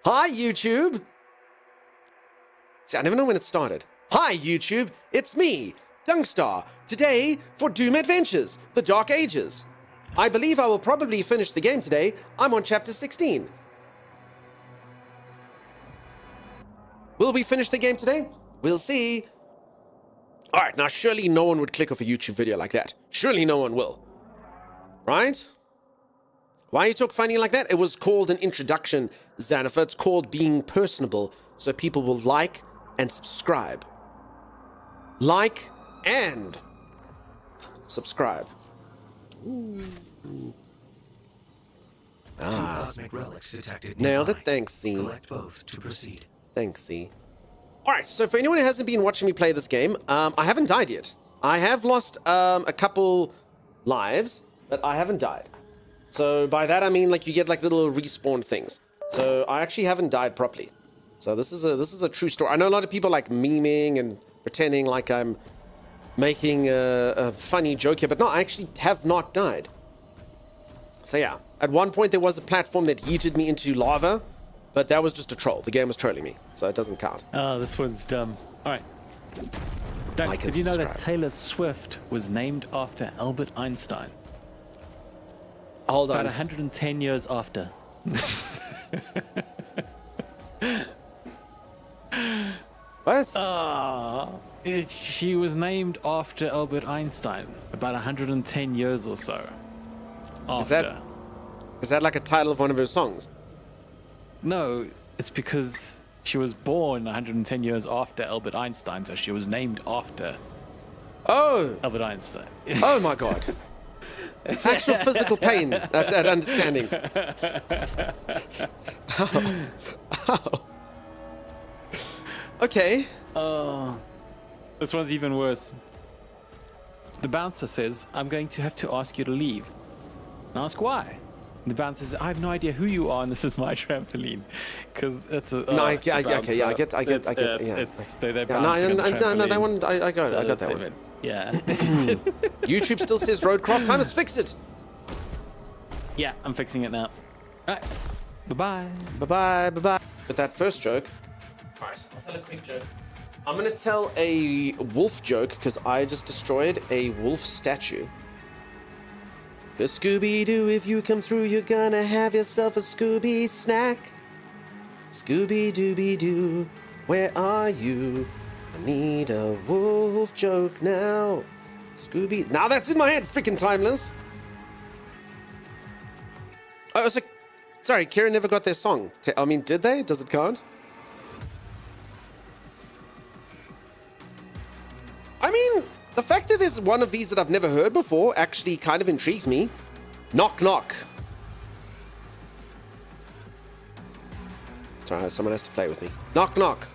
Hi, YouTube! See, I never know when it started. Hi, YouTube! It's me, Dunkstar. Today, for Doom Adventures, The Dark Ages. I believe I will probably finish the game today. I'm on Chapter 16. Will we finish the game today? We'll see. Alright, now surely no one would click off a YouTube video like that. Surely no one will. Right? Why you talk funny like that? It was called an introduction, Xanafer. It's called being personable, so people will like and subscribe. Like and subscribe. Two cosmic relics detected Nailed nearby. it. Thanks, Z. Collect both to proceed. Thanks, Z. Alright, so for anyone who hasn't been watching me play this game, I haven't died yet. I have lost a couple lives, but I haven't died. So by that I mean like you get like little respawn things. So I actually haven't died properly. So this is a true story. I know a lot of people like memeing and pretending like I'm making a funny joke here, but no, I actually have not died. So yeah, at one point there was a platform that yeeted me into lava, but that was just a troll. The game was trolling me, so it doesn't count. Oh, this one's dumb. All right. Like and did you know that subscribe. Taylor Swift was named after Albert Einstein? Hold About on. 110 years after. What? She was named after Albert Einstein about 110 years or so after. Is that like a title of one of her songs? No, it's because she was born 110 years after Albert Einstein, so she was named after Oh! Albert Einstein. Oh my god. Actual physical pain at understanding. How? Okay. This one's even worse. The bouncer says, I'm going to have to ask you to leave. And I ask why. And the bouncer says, I have no idea who you are and this is my trampoline. Because it's a... No, it's a okay, yeah, I get, bouncer. yeah. It's, they're Yeah, bouncing on the no, that trampoline. one, I got it, I got that one. Yeah. YouTube still says Roadcraft, time is fix it. Yeah, I'm fixing it now. Alright. Bye-bye. Bye-bye, bye-bye. But that first joke. Alright, I'll tell a quick joke. I'm gonna tell a wolf joke because I just destroyed a wolf statue. The Scooby-Doo, if you come through, you're gonna have yourself a Scooby snack. Scooby-Dooby-Doo, where are you? I need a wolf joke now. Scooby... Now that's in my head, freaking timeless. Oh, I was like... Sorry, Kieran never got their song. I mean, did they? Does it count? I mean, the fact that there's one of these that I've never heard before actually kind of intrigues me. Knock, knock. Sorry, someone has to play with me. Knock, knock.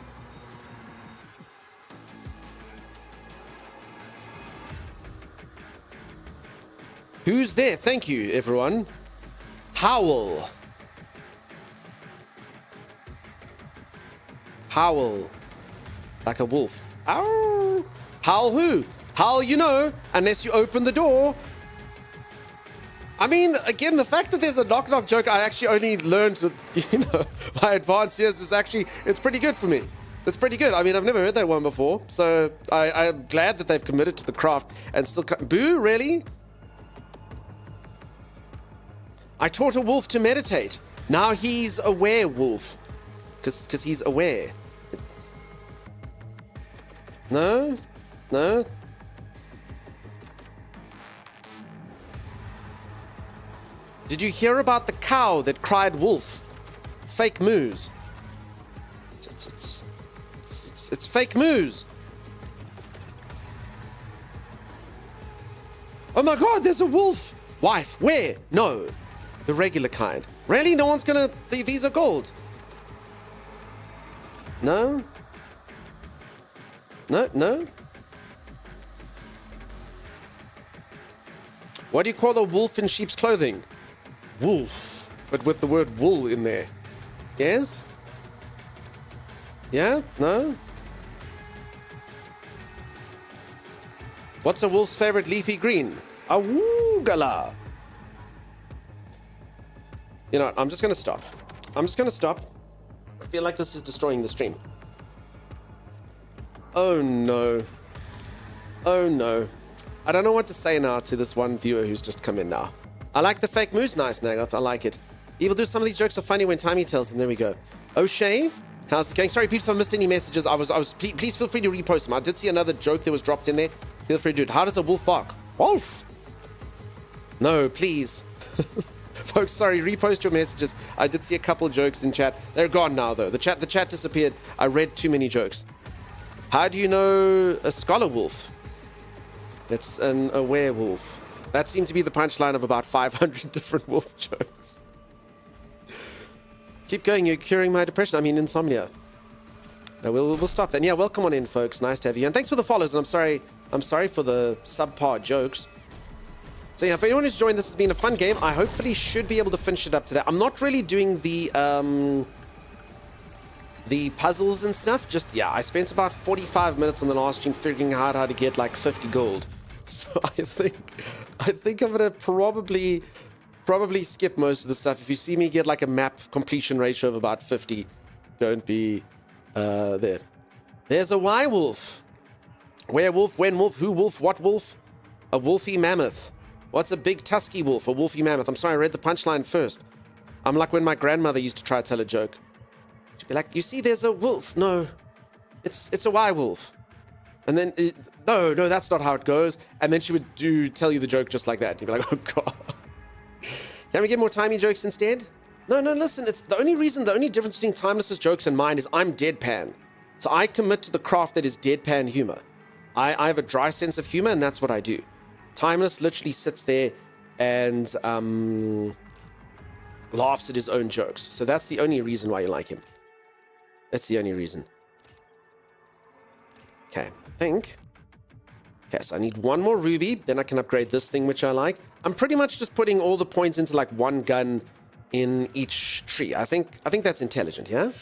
Who's there? Thank you, everyone. Howl. Howl. Like a wolf. Ow. Howl who? Howl, you know, unless you open the door. I mean, again, the fact that there's a knock-knock joke, I actually only learned, my advanced years is actually, it's pretty good for me. It's pretty good. I mean, I've never heard that one before, so I'm glad that they've committed to the craft and still... Boo, really? I taught a wolf to meditate. Now he's a werewolf. Because he's aware. No? No? Did you hear about the cow that cried wolf? Fake moos. It's fake moos. Oh my god, there's a wolf! Wife, where? No. The regular kind. Really? No one's gonna... These are gold. No? No? No? What do you call a wolf in sheep's clothing? Wolf. But with the word wool in there. Yes? Yeah? No? What's a wolf's favorite leafy green? A woogala. You know what? I'm just going to stop. I'm just going to stop. feel like this is destroying the stream. Oh no. Oh no. I don't know what to say now to this one viewer who's just come in now. I like the fake moves. Nice, Nagath. I like it. Evil do some of these jokes are funny when Timey tells them. There we go. O'Shea, how's it going? Sorry, peeps, if I missed any messages. Please feel free to repost them. I did see another joke that was dropped in there. Feel free to do it. How does a wolf bark? Wolf! No, please. Folks, sorry, repost your messages. I did see a couple jokes in chat. They're gone now, though. The chat disappeared. I read too many jokes. How do you know a scholar wolf? It's a werewolf. That seems to be the punchline of about 500 different wolf jokes. Keep going. You're curing my depression. I mean, insomnia. No, we'll stop then. Yeah, welcome on in, folks. Nice to have you. And thanks for the follows. And I'm sorry for the subpar jokes. So yeah, for anyone who's joined, this has been a fun game. I hopefully should be able to finish it up today. I'm not really doing the puzzles and stuff. Just, yeah, I spent about 45 minutes on the last stream figuring out how to get like 50 gold. So I think I'm gonna probably skip most of the stuff. If you see me get like a map completion ratio of about 50, don't be there. There's a werewolf. Werewolf, when wolf, who wolf, what wolf? A wolfy mammoth. What's a big tusky wolf? A wolfy mammoth. I'm sorry, I read the punchline first. I'm like when my grandmother used to try to tell a joke. She'd be like, you see, there's a wolf. No, it's a werewolf. And then, no, that's not how it goes. And then she would tell you the joke just like that. You'd be like, oh, God. Can we get more timey jokes instead? No, listen, it's the only difference between Timeless's jokes and mine is I'm deadpan. So I commit to the craft that is deadpan humor. I have a dry sense of humor, and that's what I do. Timeless literally sits there and laughs at his own jokes. So that's the only reason why you like him. That's the only reason. Okay, I think. Okay, so I need one more ruby, then I can upgrade this thing, which I like. I'm pretty much just putting all the points into like one gun in each tree. I think that's intelligent, yeah?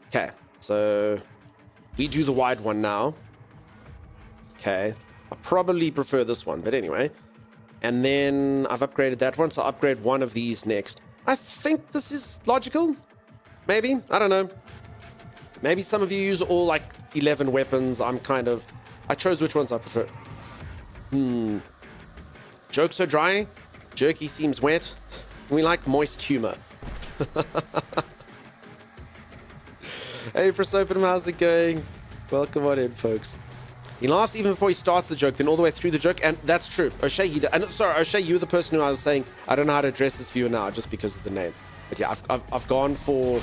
Okay, so we do the wide one now. Okay, I probably prefer this one, but anyway. And then I've upgraded that one, so I'll upgrade one of these next. I think this is logical. Maybe, I don't know. Maybe some of you use all like 11 weapons. I chose which ones I prefer. Jokes are dry. Jerky seems wet. We like moist humor. Hey, Prosopinum, how's it going? Welcome on in, folks. He laughs even before he starts the joke, then all the way through the joke, and that's true. O'Shea, O'Shea, you were the person who I was saying, I don't know how to address this viewer now, just because of the name. But yeah, I've gone for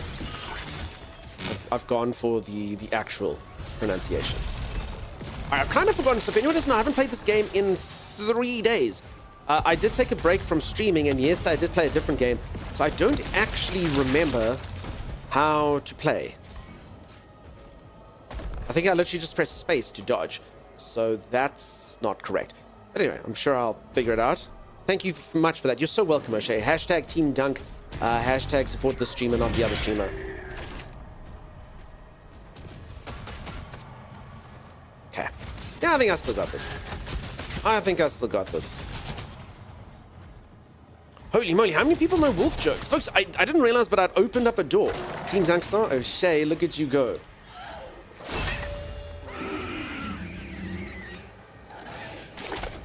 the actual pronunciation. I've kind of forgotten, so if anyone doesn't know, I haven't played this game in 3 days. I did take a break from streaming, and yes, I did play a different game, so I don't actually remember how to play. I think I literally just pressed space to dodge, so that's not correct. But anyway, I'm sure I'll figure it out. Thank you much for that. You're so welcome, O'Shea. Hashtag Team Dunk. Hashtag support the streamer, not the other streamer. Okay. Yeah, I think I still got this. Holy moly, how many people know wolf jokes? Folks, I didn't realize, but I'd opened up a door. Team Dunkstar, O'Shea, look at you go.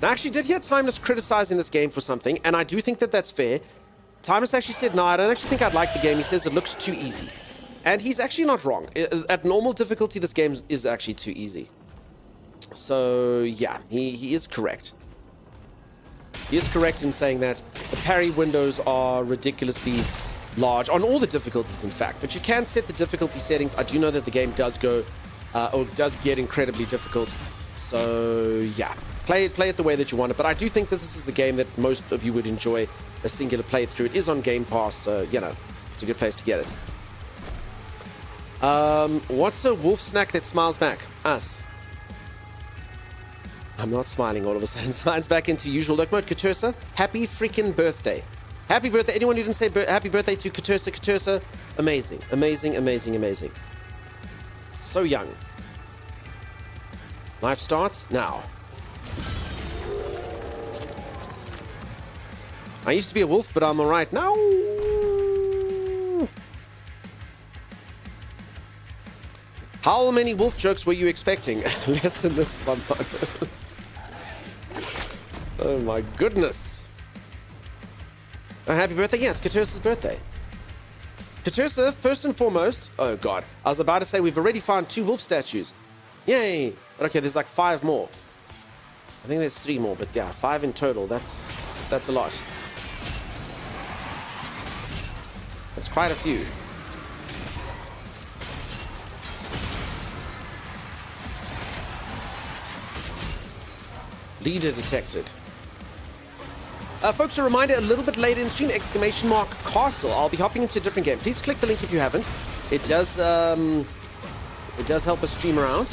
Now, I actually did hear Timeless criticizing this game for something, and I do think that that's fair. Timeless actually said, no, I don't actually think I'd like the game. He says it looks too easy. And he's actually not wrong. At normal difficulty, this game is actually too easy. So, yeah, he is correct. He is correct in saying that the parry windows are ridiculously large, on all the difficulties, in fact. But you can set the difficulty settings. I do know that the game does go, or does get incredibly difficult. So, yeah. Play it the way that you want it, but I do think that this is the game that most of you would enjoy a singular playthrough. It is on Game Pass, so, you know, it's a good place to get it. What's a wolf snack that smiles back? Us. I'm not smiling all of a sudden. Signs back into usual look mode. Katursa, happy freaking birthday. Happy birthday. Anyone who didn't say happy birthday to Katursa, amazing, amazing, amazing, amazing. So young. Life starts now. I used to be a wolf, but I'm alright now. How many wolf jokes were you expecting? Less than this one. Oh my goodness. Oh, happy birthday. Yeah, it's Katursa's birthday. Katursa, first and foremost. Oh god. I was about to say we've already found 2 wolf statues. Yay. Okay, there's like 5 more. I think there's 3 more, but yeah, 5 in total. That's a lot. That's quite a few. Leader detected. Folks, a reminder, a little bit later in stream, !Castle. I'll be hopping into a different game. Please click the link if you haven't. It does help us stream around.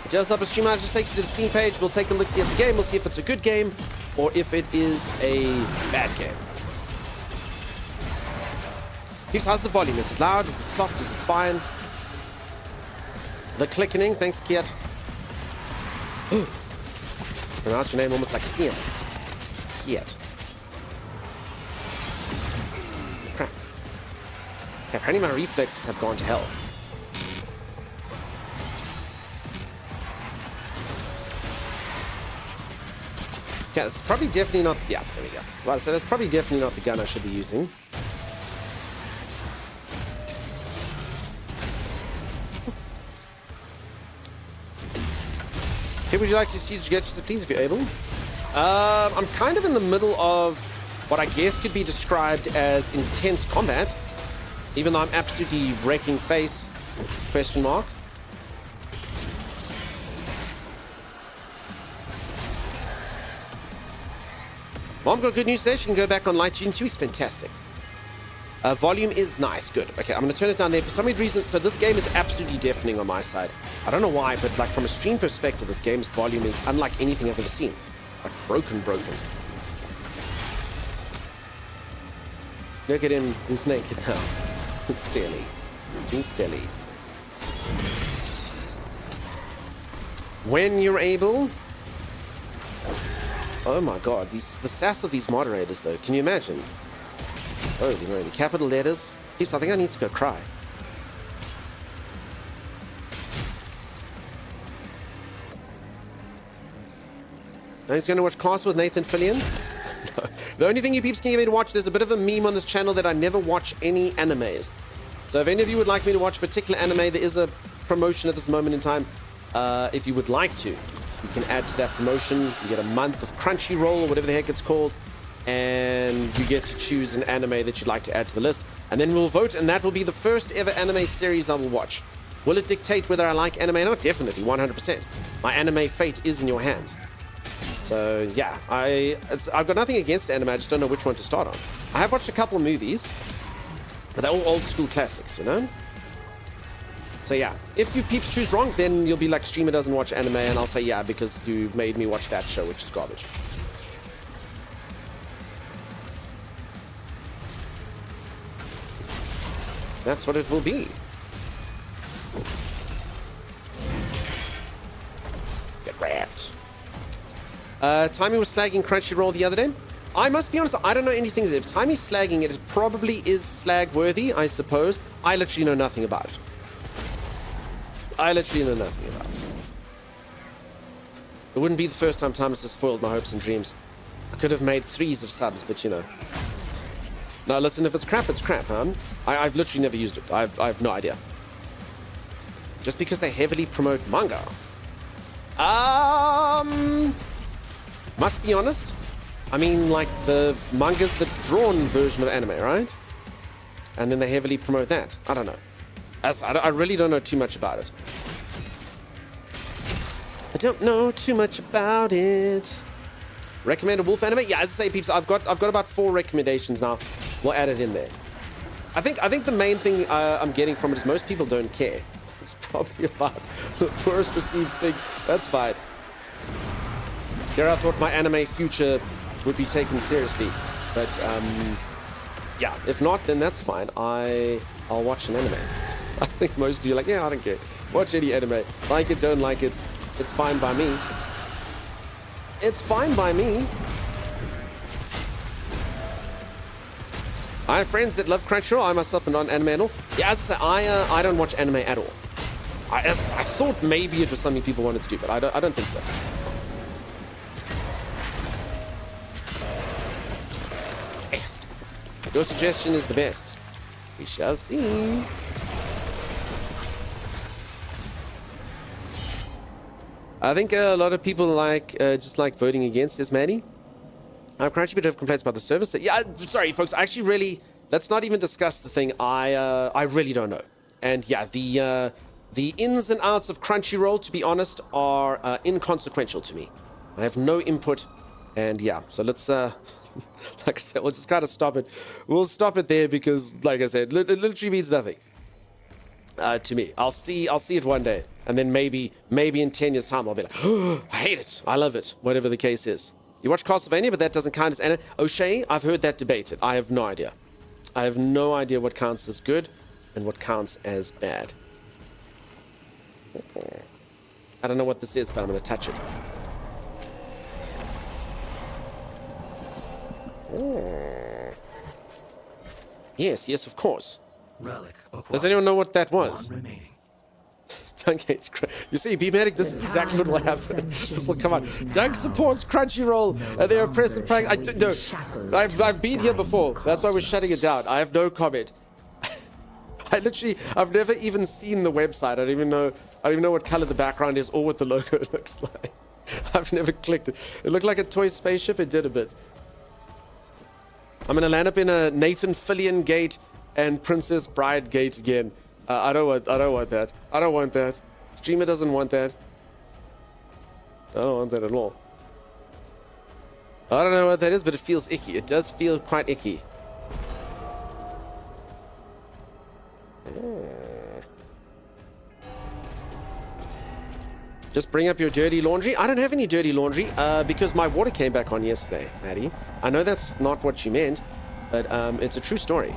It does help us stream around. It just takes you to the Steam page. We'll take a look, see at the game. We'll see if it's a good game or if it is a bad game. Peeps, how's the volume? Is it loud? Is it soft? Is it fine? The clickening. Thanks, Kiat. Pronounce your name almost like Sian. Kiat. Crap. Okay, apparently my reflexes have gone to hell. Yeah, it's probably definitely not... Yeah, there we go. Right, so that's probably definitely not the gun I should be using. Who would you like to see to get you, please, if you're able? I'm kind of in the middle of what I guess could be described as intense combat, even though I'm absolutely wrecking face, question mark. Mom got good news there. She can go back on Light June 2. It's fantastic. Volume is nice. Good. Okay, I'm going to turn it down there. For some reason, so this game is absolutely deafening on my side. I don't know why, but like from a stream perspective, this game's volume is unlike anything I've ever seen. Like broken. Look at him. He's naked now. It's silly. He's silly. When you're able... Oh my god, the sass of these moderators though, can you imagine? Holy moly, capital letters. Peeps, I think I need to go cry. Now he's going to watch Castle with Nathan Fillion. No. The only thing you peeps can get me to watch, there's a bit of a meme on this channel that I never watch any animes. So if any of you would like me to watch a particular anime, there is a promotion at this moment in time. If you would like to, you can add to that promotion. You get a month of Crunchyroll or whatever the heck it's called. And you get to choose an anime that you'd like to add to the list. And then we'll vote, and that will be the first ever anime series I will watch. Will it dictate whether I like anime or not? Definitely, 100%. My anime fate is in your hands. So, yeah, I've got nothing against anime, I just don't know which one to start on. I have watched a couple of movies, but they're all old school classics, you know? So, yeah, if you peeps choose wrong, then you'll be like, streamer doesn't watch anime, and I'll say, yeah, because you made me watch that show, which is garbage. That's what it will be. Get wrapped. Timmy was slagging Crunchyroll the other day. I must be honest, I don't know anything. If Timmy's slagging it, it probably is slag worthy, I suppose. I literally know nothing about it. It wouldn't be the first time Thomas has foiled my hopes and dreams. I could have made 3s of subs, but you know. No, listen, if it's crap, it's crap, huh? I've literally never used it. I have no idea. Just because they heavily promote manga. Must be honest. I mean, like, the manga's the drawn version of anime, right? And then they heavily promote that. I don't know. I really don't know too much about it. I don't know too much about it. Recommended wolf anime? Yeah, as I say, peeps, I've got about 4 recommendations now. We'll add it in there. I think the main thing I'm getting from it is most people don't care. It's probably about the poorest received thing. That's fine. Here I thought my anime future would be taken seriously, but yeah, if not, then that's fine. I'll watch an anime. I think most of you are like, yeah, I don't care. Watch any anime. Like it, don't like it. It's fine by me. It's fine by me. I have friends that love Crunchyroll. I myself am not an anime at all. Yeah, as I say, I don't watch anime at all. I thought maybe it was something people wanted to do, but I don't think so. Your suggestion is the best. We shall see. I think a lot of people like just like voting against this, Maddie. Crunchy, but have complaints about the service. Yeah, sorry, folks. Actually, really, let's not even discuss the thing. I really don't know. And yeah, the ins and outs of Crunchyroll, to be honest, are inconsequential to me. I have no input. And yeah, so let's like I said, we'll just kind of stop it. We'll stop it there because, like I said, it literally means nothing to me. I'll see it one day, and then maybe in 10 years' time, I'll be like, oh, I hate it, I love it, whatever the case is. You watch Castlevania, but that doesn't count as anime. O'Shea, I've heard that debated. I have no idea. I have no idea what counts as good and what counts as bad. I don't know what this is, but I'm going to touch it. Yes, of course. Relic acquired. Does anyone know what that was? One remaining. Dunk's you see, B-Medic, this is exactly what will happen. This will come on. Dunk supports Crunchyroll, and they are pressing prank. I've been here before. That's why we're shutting it down. I have no comment. I've never even seen the website. I don't even know what color the background is or what the logo looks like. I've never clicked it. It looked like a toy spaceship. It did a bit. I'm gonna land up in a Nathan Fillion gate and Princess Bride gate again. I don't want that. I don't want that. Streamer doesn't want that. I don't want that at all. I don't know what that is, but it feels icky. It does feel quite icky. Just bring up your dirty laundry. I don't have any dirty laundry because my water came back on yesterday, Maddie. I know that's not what you meant, but it's a true story.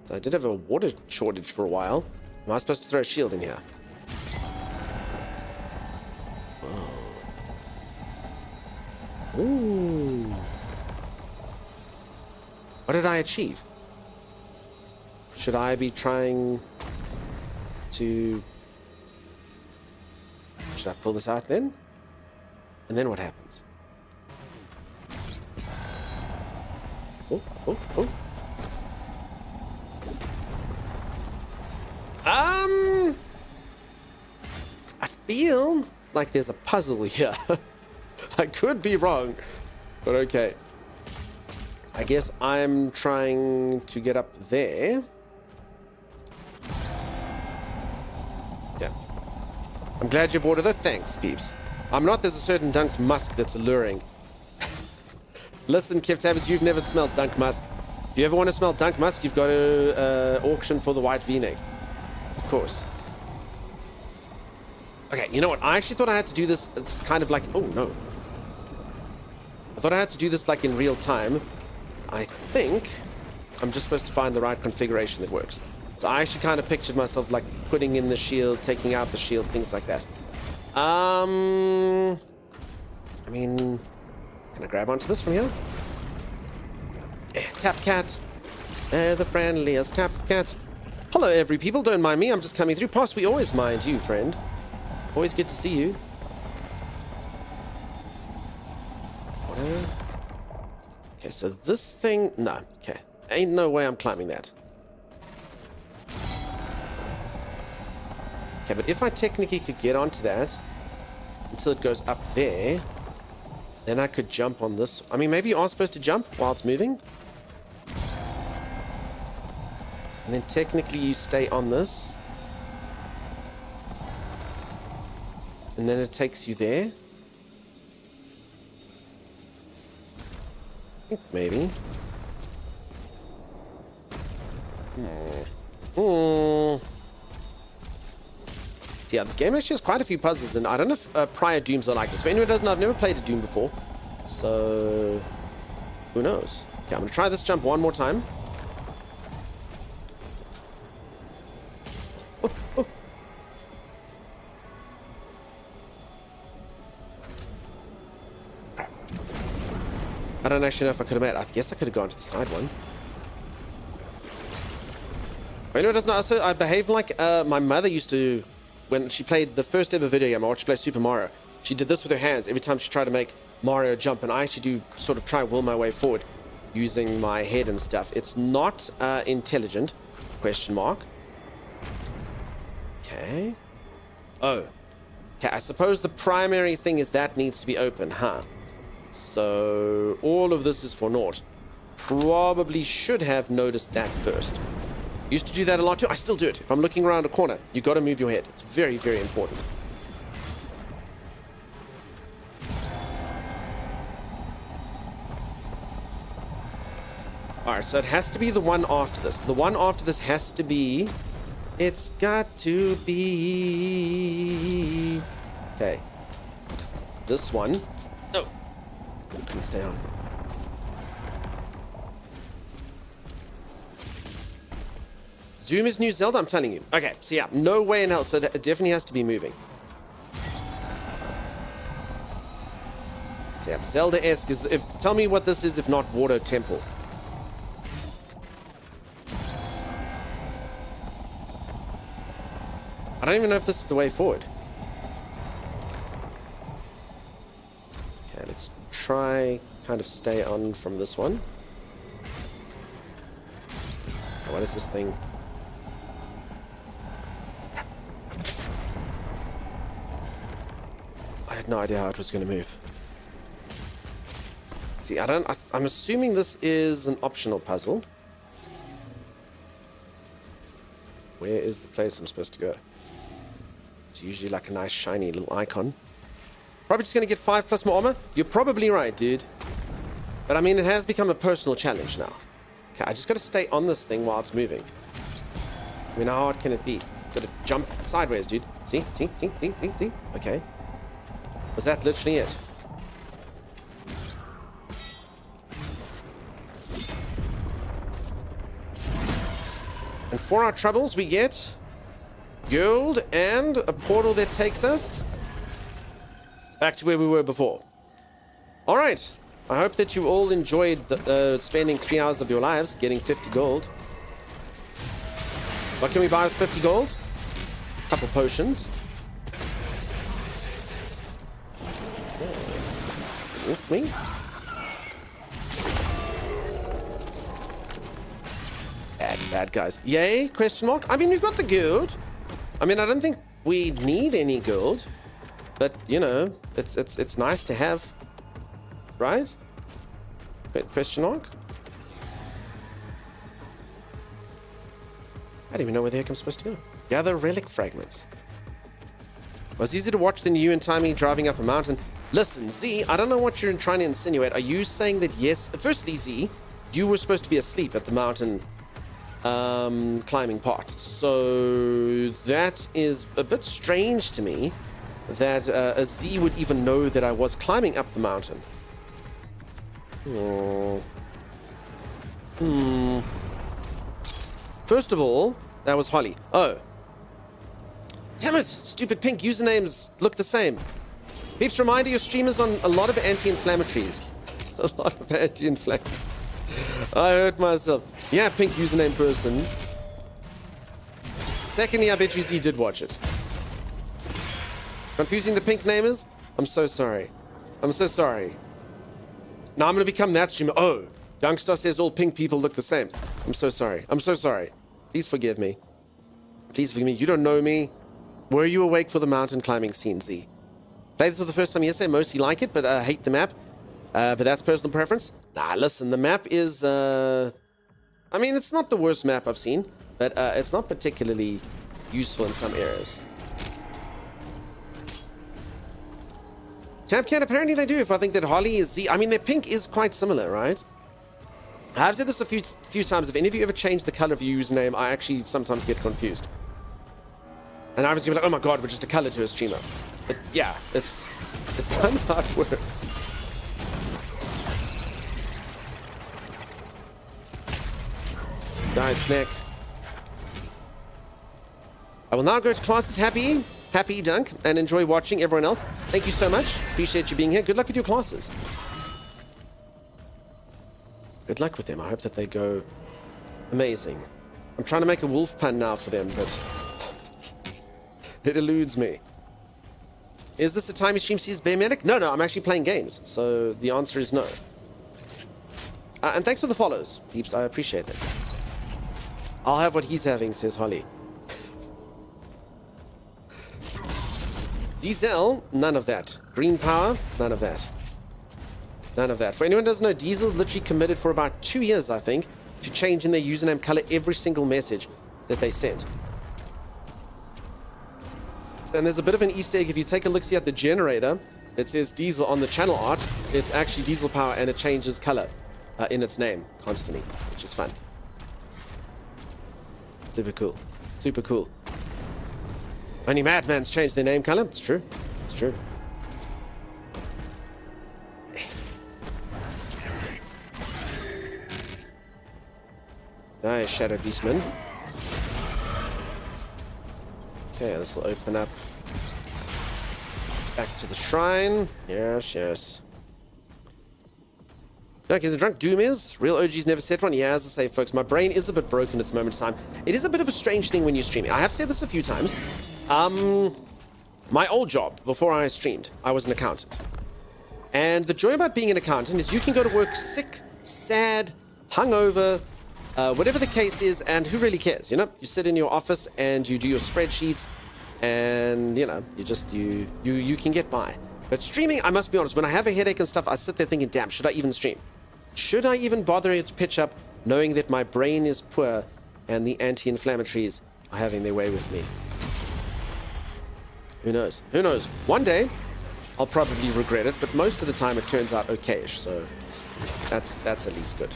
So I did have a water shortage for a while. Am I supposed to throw a shield in here? Whoa. Ooh. What did I achieve? Should I be trying to... Should I pull this out then? And then what happens? Oh. I feel like there's a puzzle here. I could be wrong, but okay. I guess I'm trying to get up there. Yeah. I'm glad you've ordered it. Thanks, peeps. I'm not. There's a certain Dunk's musk that's alluring. Listen, Kev Tabbers, you've never smelled Dunk musk. If you ever want to smell Dunk musk, you've got to auction for the white V-neck. Of course. Okay, you know what? I actually thought I had to do this kind of like... Oh, no. I thought I had to do this like in real time. I think I'm just supposed to find the right configuration that works. So I actually kind of pictured myself like putting in the shield, taking out the shield, things like that. I mean... Can I grab onto this from here? Tap cat. The friendliest tap cat. Hello, every people. Don't mind me. I'm just coming through. Past, we always mind you, friend. Always good to see you. Okay, so this thing... No, okay. Ain't no way I'm climbing that. Okay, but if I technically could get onto that until it goes up there, then I could jump on this. I mean, maybe you are supposed to jump while it's moving. And then technically you stay on this. And then it takes you there. I think maybe. Yeah, this game actually has quite a few puzzles, and I don't know if prior Dooms are like this. For anyone who doesn't know, I've never played a Doom before. So, who knows? Okay, I'm going to try this jump one more time. I don't actually know if I could have made it. I guess I could have gone to the side one. But anyway, it doesn't also, I behave like my mother used to when she played the first ever video game. I watched her play Super Mario. She did this with her hands every time she tried to make Mario jump, and I actually do sort of try will my way forward using my head and stuff. It's not intelligent, question mark. Okay. Oh. Okay, I suppose the primary thing is that needs to be open, huh? So all of this is for naught. Probably should have noticed that first. Used to do that a lot too. I still do it. If I'm looking around a corner, you got to move your head. It's very, very important. Alright, so it has to be the one after this. The one after this has to be... It's got to be... Okay. This one. No. Can we stay on? Doom is new Zelda, I'm telling you. Okay, so yeah, no way in hell. So it definitely has to be moving. So yeah, Zelda-esque is... tell me what this is if not Water Temple. I don't even know if this is the way forward. Okay, let's try kind of stay on from this one. Okay, what is this thing? I had no idea how it was going to move. See, I'm assuming this is an optional puzzle. Where is the place I'm supposed to go? It's usually like a nice shiny little icon. Probably just going to get 5+ more armor. You're probably right, dude. But I mean, it has become a personal challenge now. Okay, I just got to stay on this thing while it's moving. I mean, how hard can it be? Got to jump sideways, dude. See? Okay. Was that literally it? And for our troubles, we get gold and a portal that takes us back to where we were before. All right. I hope that you all enjoyed spending 3 hours of your lives getting 50 gold. What can we buy with 50 gold? A couple potions. With me. Bad guys. Yay? Question mark. I mean, we've got the gold. I mean, I don't think we need any gold, but you know, it's nice to have, right? Wait, question mark. I don't even know where the heck I'm supposed to go. Gather relic fragments. It was easy to watch than you and Timmy driving up a mountain. Listen, Z, I don't know what you're trying to insinuate. Are you saying that yes? Firstly, Z, you were supposed to be asleep at the mountain climbing part. So that is a bit strange to me that a Z would even know that I was climbing up the mountain. First of all, that was Holly. Oh. Damn it! Stupid pink usernames look the same. Peeps, reminder your streamers on a lot of anti-inflammatories. A lot of anti-inflammatories. I hurt myself. Yeah, pink username person. Secondly, I bet you Z did watch it. Confusing the pink namers? I'm so sorry. I'm so sorry. Now I'm going to become that streamer. Oh, Dunkstar says all pink people look the same. I'm so sorry. I'm so sorry. Please forgive me. Please forgive me. You don't know me. Were you awake for the mountain climbing scene, Z? Played this for the first time yesterday. Mostly like it, but I hate the map. But that's personal preference. Nah, listen, the map is... I mean, it's not the worst map I've seen, but it's not particularly useful in some areas. Champ Cat, apparently they do. If I think that Holly is Z... I mean, their pink is quite similar, right? I've said this a few times. If any of you ever change the color of your username, I actually sometimes get confused. And I was going to be like, oh my god, we're just a color to a streamer. But yeah, it's kind of how it works. Nice snack. I will now go to classes. Happy Dunk, and enjoy watching everyone else. Thank you so much. Appreciate you being here. Good luck with your classes. Good luck with them. I hope that they go amazing. I'm trying to make a wolf pun now for them, but it eludes me. Is this a time you stream sees Bear Medic? No, I'm actually playing games. So the answer is no. And thanks for the follows, peeps. I appreciate that. I'll have what he's having, says Holly. Diesel, none of that. Green power, none of that. None of that. For anyone who doesn't know, Diesel literally committed for about 2 years, I think, to changing their username color every single message that they sent. And there's a bit of an Easter egg. If you take a look-see at the generator, it says Diesel on the channel art. It's actually Diesel power, and it changes color in its name constantly, which is fun. Super cool. Super cool. Only madmans change their name color. It's true. It's true. Nice, Shadow Beastman. Okay, this will open up back to the shrine. Yes, yes. Drunk is a drunk. Doom is. Real OG's never said one. Yeah, as I say, folks, my brain is a bit broken at this moment in time. It is a bit of a strange thing when you're streaming. I have said this a few times. My old job, before I streamed, I was an accountant. And the joy about being an accountant is you can go to work sick, sad, hungover, whatever the case is, and who really cares, you know? You sit in your office and you do your spreadsheets, and, you know, you can get by. But streaming, I must be honest, when I have a headache and stuff, I sit there thinking, damn, should I even stream? Should I even bother to pitch up, knowing that my brain is poor and the anti-inflammatories are having their way with me? Who knows? Who knows? One day, I'll probably regret it, but most of the time it turns out okay-ish, so that's at least good.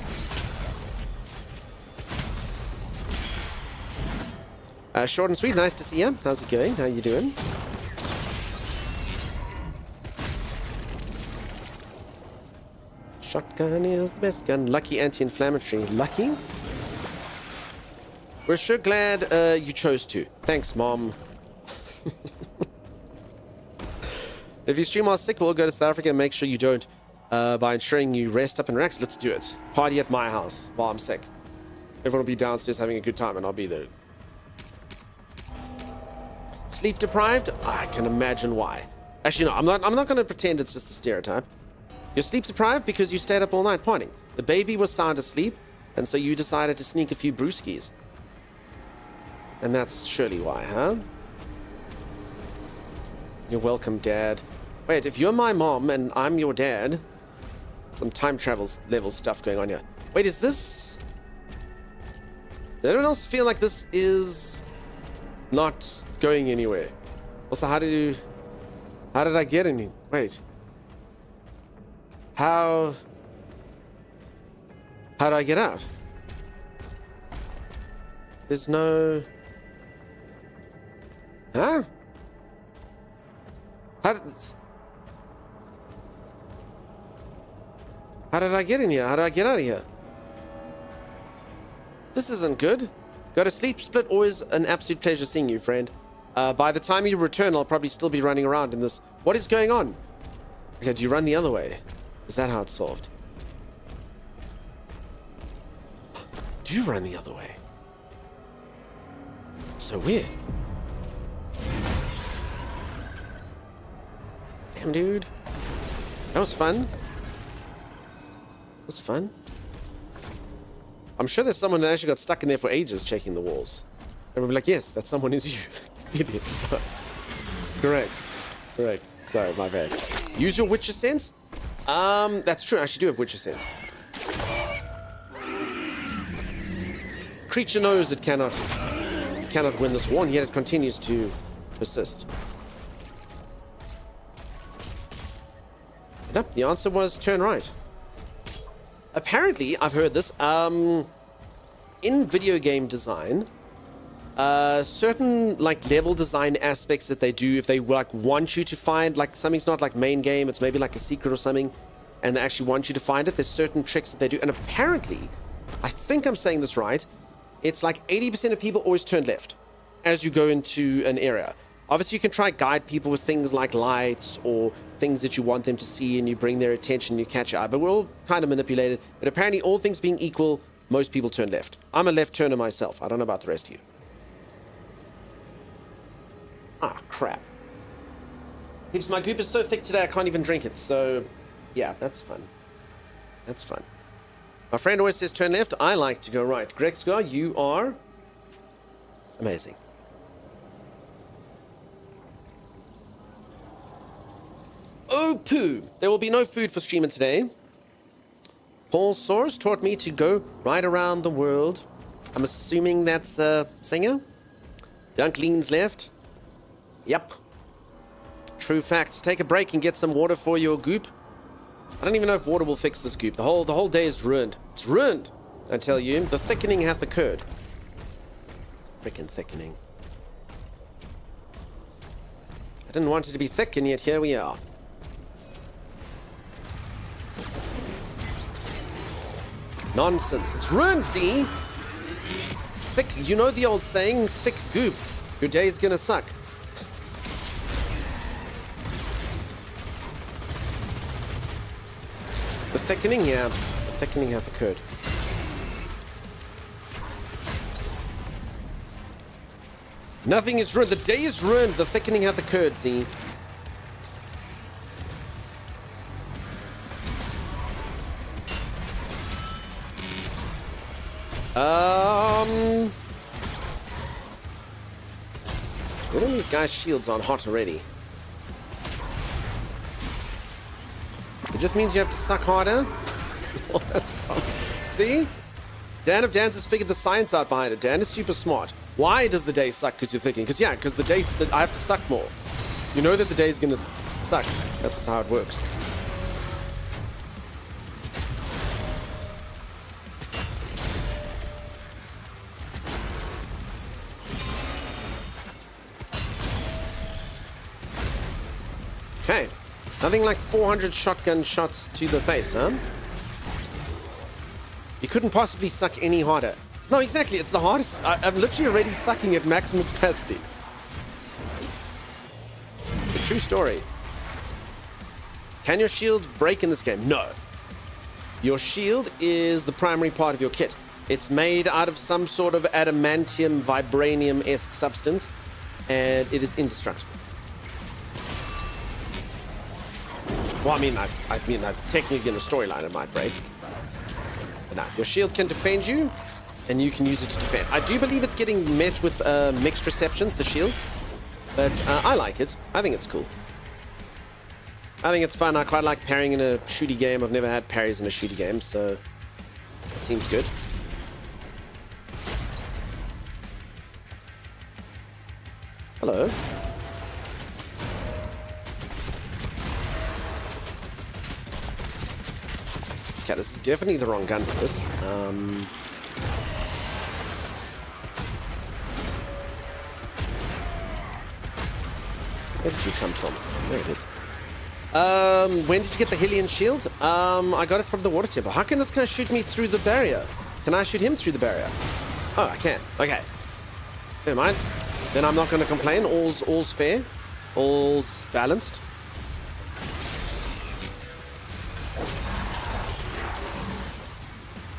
Short and sweet, nice to see you. How's it going? How you doing? Shotgun is the best gun. Lucky anti-inflammatory. Lucky? We're sure glad you chose to. Thanks, Mom. If you stream while sick, we'll go to South Africa and make sure you don't by ensuring you rest up and relax. Let's do it. Party at my house while I'm sick. Everyone will be downstairs having a good time and I'll be there. Sleep deprived? I can imagine why. Actually, no, I'm not going to pretend it's just the stereotype. You're sleep deprived because you stayed up all night partying. The baby was sound asleep, and so you decided to sneak a few brewskis. And that's surely why, huh? You're welcome, Dad. Wait, if you're my mom and I'm your dad, some time travel level stuff going on here. Wait, is this... Does anyone else feel like this is not going anywhere? Also, how did I get in here? Wait. How do I get out? There's no... Huh? How did I get in here? How do I get out of here? This isn't good. Go to sleep, Split. Always an absolute pleasure seeing you, friend. By the time you return, I'll probably still be running around in this. What is going on? Okay, do you run the other way? Is that how it's solved? Do you run the other way? So weird. Damn, dude. That was fun. That was fun. I'm sure there's someone that actually got stuck in there for ages checking the walls. And we'll be like, yes, that someone is you. Idiot. Correct. Correct. Sorry, my bad. Use your Witcher sense? That's true. I actually do have Witcher sense. Creature knows it cannot win this war, and yet it continues to persist. Yep, the answer was turn right. Apparently, I've heard this, in video game design, certain like level design aspects that they do, if they like want you to find like something's not like main game, it's maybe like a secret or something, and they actually want you to find it, there's certain tricks that they do. And apparently, I think I'm saying this right, it's like 80% of people always turn left as you go into an area. Obviously, you can try guide people with things like lights or things that you want them to see and you bring their attention, you catch your eye. But we're all kind of manipulated. But apparently, all things being equal, most people turn left. I'm a left turner myself. I don't know about the rest of you. Ah, crap. Heaps, my goop is so thick today I can't even drink it. So, yeah, that's fun. That's fun. My friend always says turn left. I like to go right. Grexgar, you are amazing. Oh, poo. There will be no food for streaming today. Paul Source taught me to go right around the world. I'm assuming that's a singer. Dunk leans left. Yep. True facts. Take a break and get some water for your goop. I don't even know if water will fix this goop. The whole day is ruined. It's ruined, I tell you. The thickening hath occurred. Frickin' thickening. I didn't want it to be thick, and yet here we are. Nonsense. It's ruined, see? Thick, you know the old saying, thick goop. Your day's gonna suck. The thickening, yeah. The thickening hath occurred. Nothing is ruined. The day is ruined. The thickening hath occurred, see? What are these guys' shields on hot already? It just means you have to suck harder? Well, that's fun. See? Dan of Dan's has figured the science out behind it. Dan is super smart. Why does the day suck? Because you're thinking. Because the day, I have to suck more. You know that the day is going to suck. That's how it works. Okay. Nothing like 400 shotgun shots to the face, huh? You couldn't possibly suck any harder. No, exactly. It's the hardest. I'm literally already sucking at maximum capacity. It's a true story. Can your shield break in this game? No. Your shield is the primary part of your kit. It's made out of some sort of adamantium, vibranium-esque substance, and it is indestructible. Well, I mean, technically in the storyline it might break. But no, your shield can defend you, and you can use it to defend. I do believe it's getting met with mixed receptions, the shield. But I like it. I think it's cool. I think it's fun. I quite like parrying in a shooty game. I've never had parries in a shooty game, so it seems good. Hello. Okay, this is definitely the wrong gun for this. Where did you come from? There it is. When did you get the Hylian shield? I got it from the water temple. How can this guy shoot me through the barrier? Can I shoot him through the barrier? Oh, I can. Okay. Never mind. Then I'm not going to complain. All's fair. All's balanced.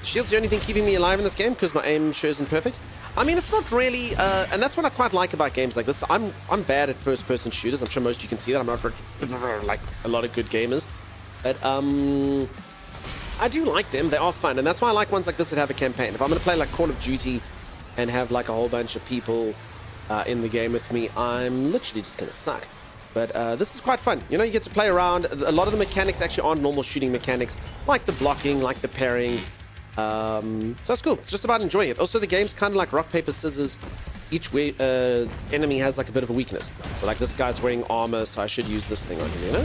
Shield's the only thing keeping me alive in this game because my aim sure isn't perfect. I mean, it's not really, and that's what I quite like about games like this. I'm bad at first-person shooters. I'm sure most of you can see that. I'm not like a lot of good gamers, but I do like them. They are fun, and that's why I like ones like this that have a campaign. If I'm going to play like Call of Duty and have like a whole bunch of people in the game with me, I'm literally just going to suck. But this is quite fun. You know, you get to play around. A lot of the mechanics actually aren't normal shooting mechanics, like the blocking, like the parrying. So it's cool. It's just about enjoying it. Also, the game's kind of like rock, paper, scissors. Each enemy has like a bit of a weakness. So like this guy's wearing armor, so I should use this thing on him, you know?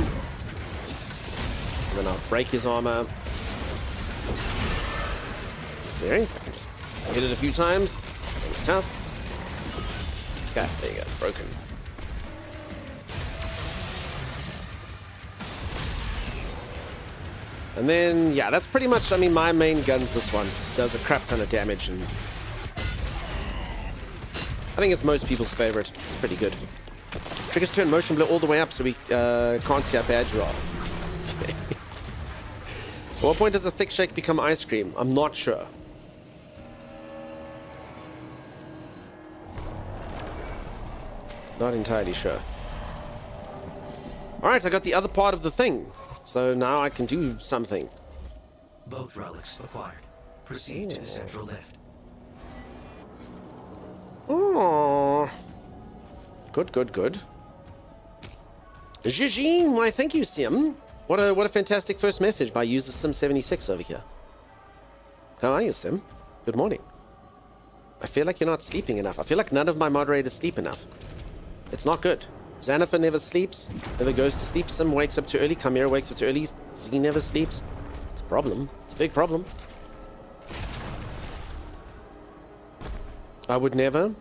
And then I'll break his armor. There, if I can just hit it a few times. It's tough. Okay, there you go. Broken. And then, yeah, that's pretty much, I mean, my main gun's this one. Does a crap ton of damage, and I think it's most people's favorite. It's pretty good. Triggers turn motion blur all the way up so we can't see how bad you are. At what point does a thick shake become ice cream? I'm not sure. Not entirely sure. Alright, I got the other part of the thing. So now I can do something. Both relics acquired. Proceed to the central lift. Oh, good, good, good. Jijin, why thank you, Sim. What a fantastic first message by user Sim76 over here. How are you, Sim? Good morning. I feel like you're not sleeping enough. I feel like none of my moderators sleep enough. It's not good. Xanafer never sleeps, never goes to sleep. Sim wakes up too early. Chimera wakes up too early. Z never sleeps. It's a problem. It's a big problem. I would never.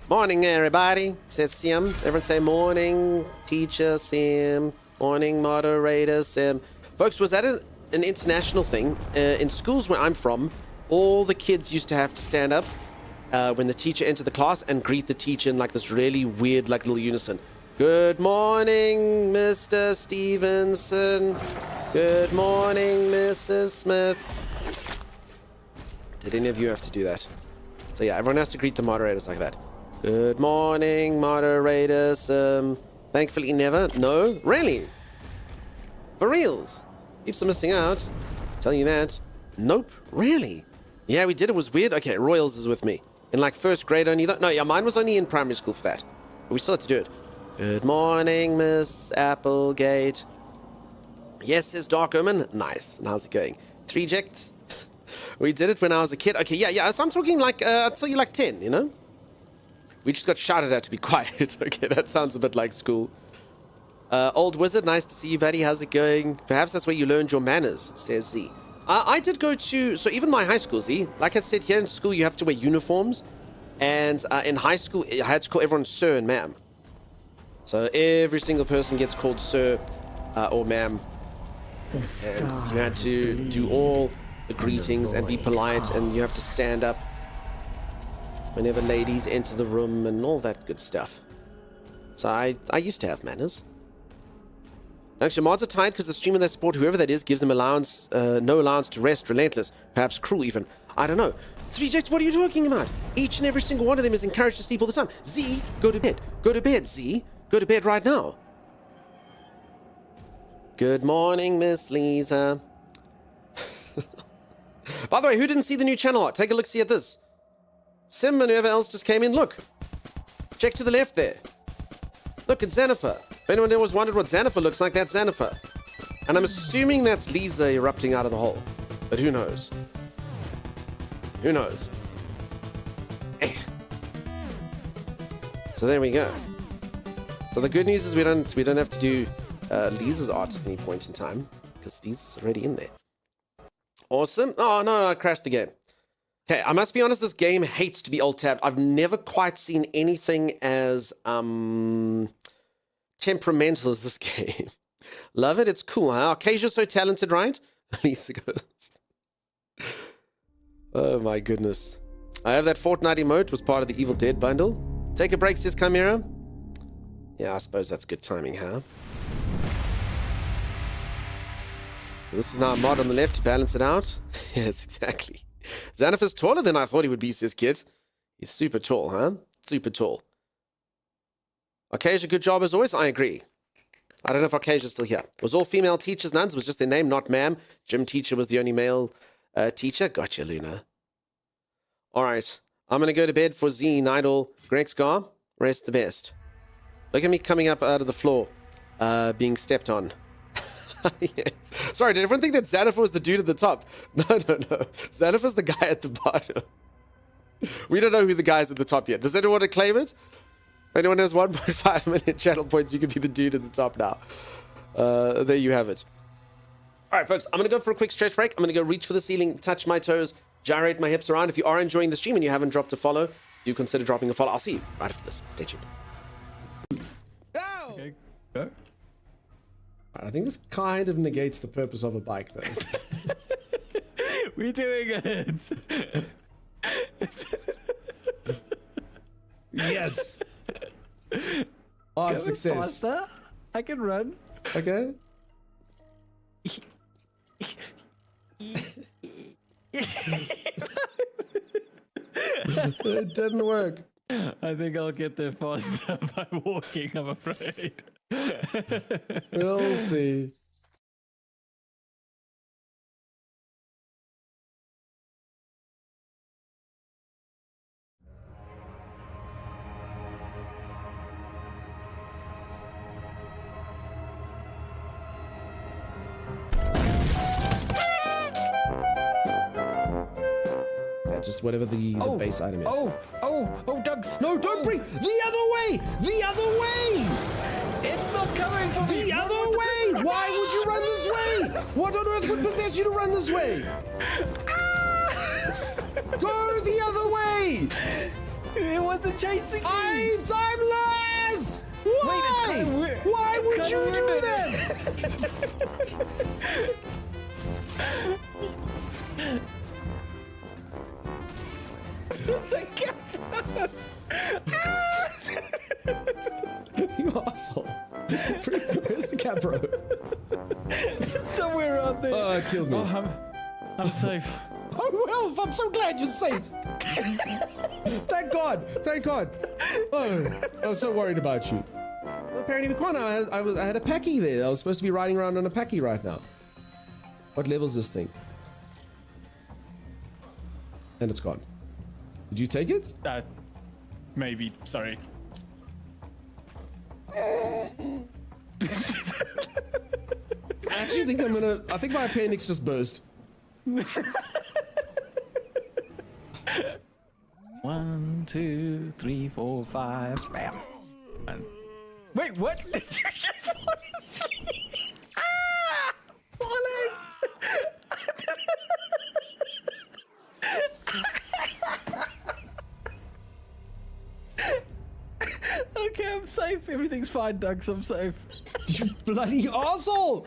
Morning, everybody, says Sim. Everyone say morning, teacher Sim. Morning, moderator Sim. Folks, was that an international thing? In schools where I'm from, all the kids used to have to stand up when the teacher entered the class and greet the teacher in like this really weird, like little unison. Good morning, Mr. Stevenson. Good morning, Mrs. Smith. Did any of you have to do that? So yeah, everyone has to greet the moderators like that. Good morning, moderators. Thankfully never. No? Really? For reals? Keeps are missing out. Tell you that. Nope. Really? Yeah, we did. It was weird. Okay, Royals is with me. In like first grade only though. No, yeah, mine was only in primary school for that. But we still had to do it. Good morning, Miss Applegate. Yes, says Dark Omen. Nice. And how's it going? 3 ejects. We did it when I was a kid. Okay, yeah. So I'm talking like, until you're like 10, you know? We just got shouted at to be quiet. Okay, that sounds a bit like school. Old Wizard, nice to see you, buddy. How's it going? Perhaps that's where you learned your manners, says Z. I did go to, so even my high school, Z, like I said, here in school you have to wear uniforms. And in high school, I had to call everyone sir and ma'am. So every single person gets called sir or ma'am. And you had to do all the greetings and be polite, and you have to stand up whenever ladies enter the room and all that good stuff. So I used to have manners. Actually, mods are tired because the streamer they support, whoever that is, gives them allowance, no allowance to rest, relentless, perhaps cruel even. I don't know. 3Jx, what are you talking about? Each and every single one of them is encouraged to sleep all the time. Z, go to bed. Go to bed, Z. Go to bed right now. Good morning, Miss Lisa. By the way, who didn't see the new channel art? Take a look-see at this. Sim and whoever else just came in, look. Check to the left there. Look, it's Xanafer. If anyone always wondered what Xanafer looks like, that's Xanafer. And I'm assuming that's Lisa erupting out of the hole. But who knows? Who knows? So there we go. So the good news is we don't have to do Lisa's art at any point in time, because Lisa's already in there. Awesome. Oh no, I crashed the game. Okay, I must be honest, this game hates to be alt-tabbed. I've never quite seen anything as temperamental as this game. Love it, it's cool, huh? Arcasia's so talented, right? Lisa goes. Oh my goodness. I have that Fortnite emote, was part of the Evil Dead bundle. Take a break, says Chimera. Yeah, I suppose that's good timing, huh? This is now a mod on the left to balance it out. Yes, exactly. Xanafer's taller than I thought he would be, says Kid. He's super tall, huh? Super tall. Arcasia, good job as always. I agree. I don't know if Arcasia's still here. It was all female teachers, nuns. It was just their name, not ma'am. Gym teacher was the only male teacher. Gotcha, Luna. All right. I'm going to go to bed for Z, Nidal, Greg Scar. Rest the best. Look at me coming up out of the floor, being stepped on. Yes. Sorry, did everyone think that Xanafer was the dude at the top? No. Xanafer's the guy at the bottom. We don't know who the guy is at the top yet. Does anyone want to claim it? If anyone has 1.5 million channel points, you can be the dude at the top now. There you have it. All right, folks, I'm going to go for a quick stretch break. I'm going to go reach for the ceiling, touch my toes, gyrate my hips around. If you are enjoying the stream and you haven't dropped a follow, do consider dropping a follow. I'll see you right after this. Stay tuned. Go! Okay, go. I think this kind of negates the purpose of a bike, though. We're doing it. Yes. Odd success. Faster. I can run. Okay. It didn't work. I think I'll get there faster by walking, I'm afraid. We'll see. Yeah, just whatever the base item is. Oh, Doug's. No, don't bring the other way! The other way! It's not coming for me. The other way! Why would you run this way? What on earth would possess you to run this way? Go the other way! It wasn't chasing me. I'm timeless! Why? Wait, it's kinda weird. Why It's would kinda you do weird. that? You asshole. Where's the capro? Somewhere out there. Oh, it killed me. Oh, I'm safe. Oh, Ralph, I'm so glad you're safe. Thank God. Thank God. Oh, I was so worried about you. Well, apparently we can't. I had a Packy there. I was supposed to be riding around on a Packy right now. What level is this thing? And it's gone. Did you take it? Maybe. Sorry. I actually think I think my appendix just burst. 1, 2, 3, 4, 5. Bam. Wait, what? Did you just fall asleep? Ah! Falling! Okay, I'm safe. Everything's fine, Doug. I'm safe. You bloody asshole!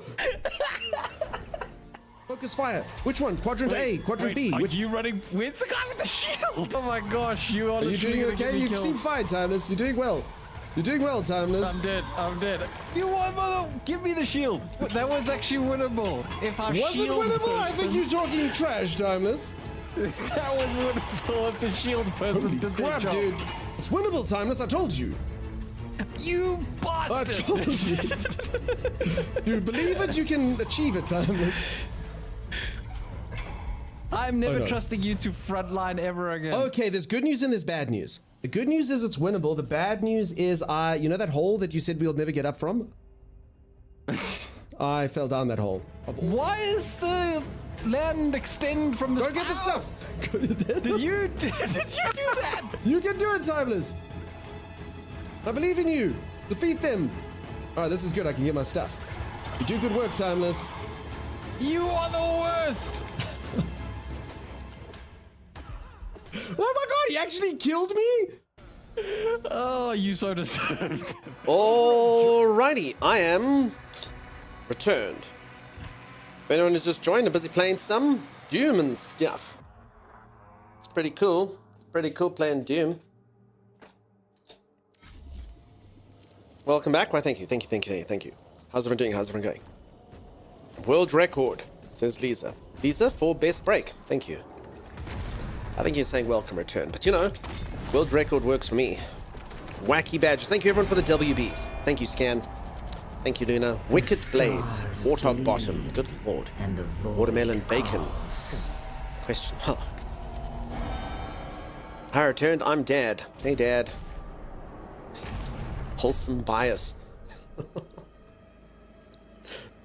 Focus fire. Which one? Quadrant A, quadrant B. Are Which you running with the guy with the shield? Oh my gosh, you are are you doing okay? You seem fine, Timeless. You're doing well. You're doing well, Timeless. I'm dead. I'm dead. You want mother? Give me the shield. That was actually winnable. If I Was it shield winnable? I person- think you're talking trash, Timeless. that was winnable if the shield person Holy did their crap, job. dude. It's winnable, Timeless. I told you. You I bastard! told you. You believe it, you can achieve it, Timeless. I'm never no. trusting you to frontline ever again. Okay, there's good news and there's bad news. The good news is it's winnable. The bad news is you know that hole that you said we'll never get up from? I fell down that hole. Why is the land extend from this? Go get the stuff. Did you do that? You can do it, Timeless. I believe in you. Defeat them. All right, this is good. I can get my stuff. You do good work, Timeless. You are the worst. Oh my God, he actually killed me? Oh, you so deserved. Alrighty, I am returned. If anyone who's just joined, I'm busy playing some Doom and stuff. It's pretty cool. Pretty cool playing Doom. Welcome back. Why, thank you. How's everyone doing? How's everyone going? World record, says Lisa. Lisa for best break. Thank you. I think you're saying welcome return, but you know, world record works for me. Wacky badges. Thank you everyone for the WBs. Thank you, Scan. Thank you, Luna. Wicked Blades. Warthog Bottom. Good lord. And the void Watermelon Bacon. calls. Question mark. I returned. I'm Dad. Hey, Dad. Wholesome bias.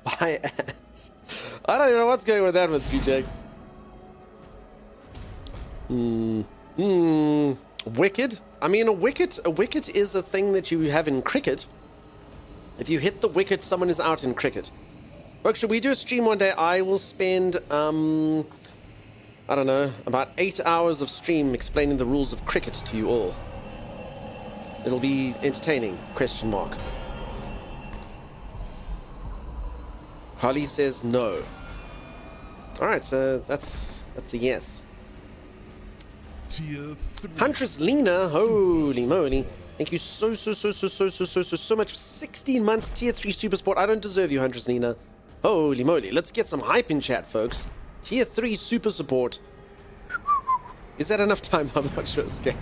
Bias. I don't even know what's going with that one, Streetjack. Wicket? I mean, a wicket is a thing that you have in cricket. If you hit the wicket, someone is out in cricket. Look, should we do a stream one day? I will spend, I don't know, about 8 hours of stream explaining the rules of cricket to you all. It'll be entertaining, question mark. Holly says no. Alright, so that's a yes. Tier 3. Huntress Lena, holy moly. Thank you so much. 16 months, tier 3 super sport. I don't deserve you, Huntress Lena. Holy moly. Let's get some hype in chat, folks. Tier 3 super support. Is that enough time? I'm not sure, Scan,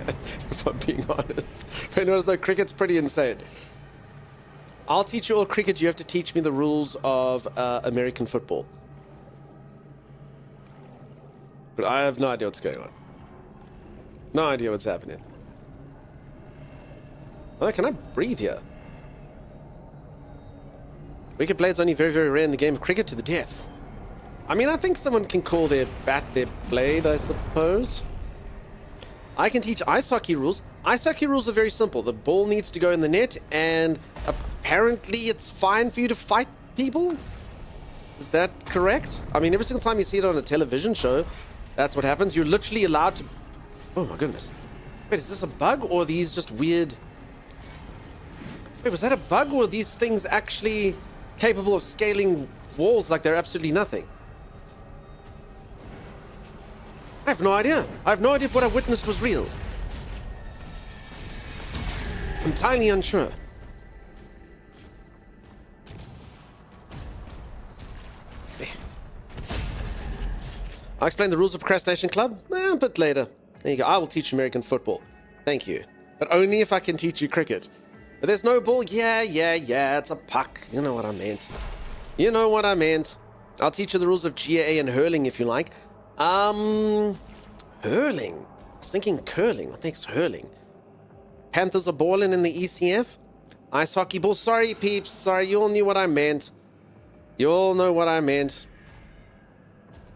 if I'm being honest. But notice though, cricket's pretty insane. I'll teach you all cricket. You have to teach me the rules of American football. But I have no idea what's going on. No idea what's happening. Oh, can I breathe here? Wicket blade's only very, very rare in the game of cricket to the death. I mean, I think someone can call their bat their blade, I suppose. I can teach ice hockey rules. Ice hockey rules are very simple. The ball needs to go in the net, and apparently it's fine for you to fight people? Is that correct? I mean, every single time you see it on a television show, that's what happens. You're literally allowed to... Oh my goodness. Wait, is this a bug, or are these just weird... Wait, was that a bug, or are these things actually capable of scaling walls like they're absolutely nothing? I have no idea. I have no idea if what I witnessed was real. I'm entirely unsure. I'll explain the rules of Procrastination Club a bit later. There you go. I will teach American football. Thank you. But only if I can teach you cricket. But there's no ball. Yeah, it's a puck. You know what I meant. You know what I meant. I'll teach you the rules of GAA and hurling if you like. Hurling. I was thinking curling. What the heck's hurling? Panthers are balling in the ECF. Ice hockey ball. Sorry, peeps. Sorry, you all knew what I meant. You all know what I meant.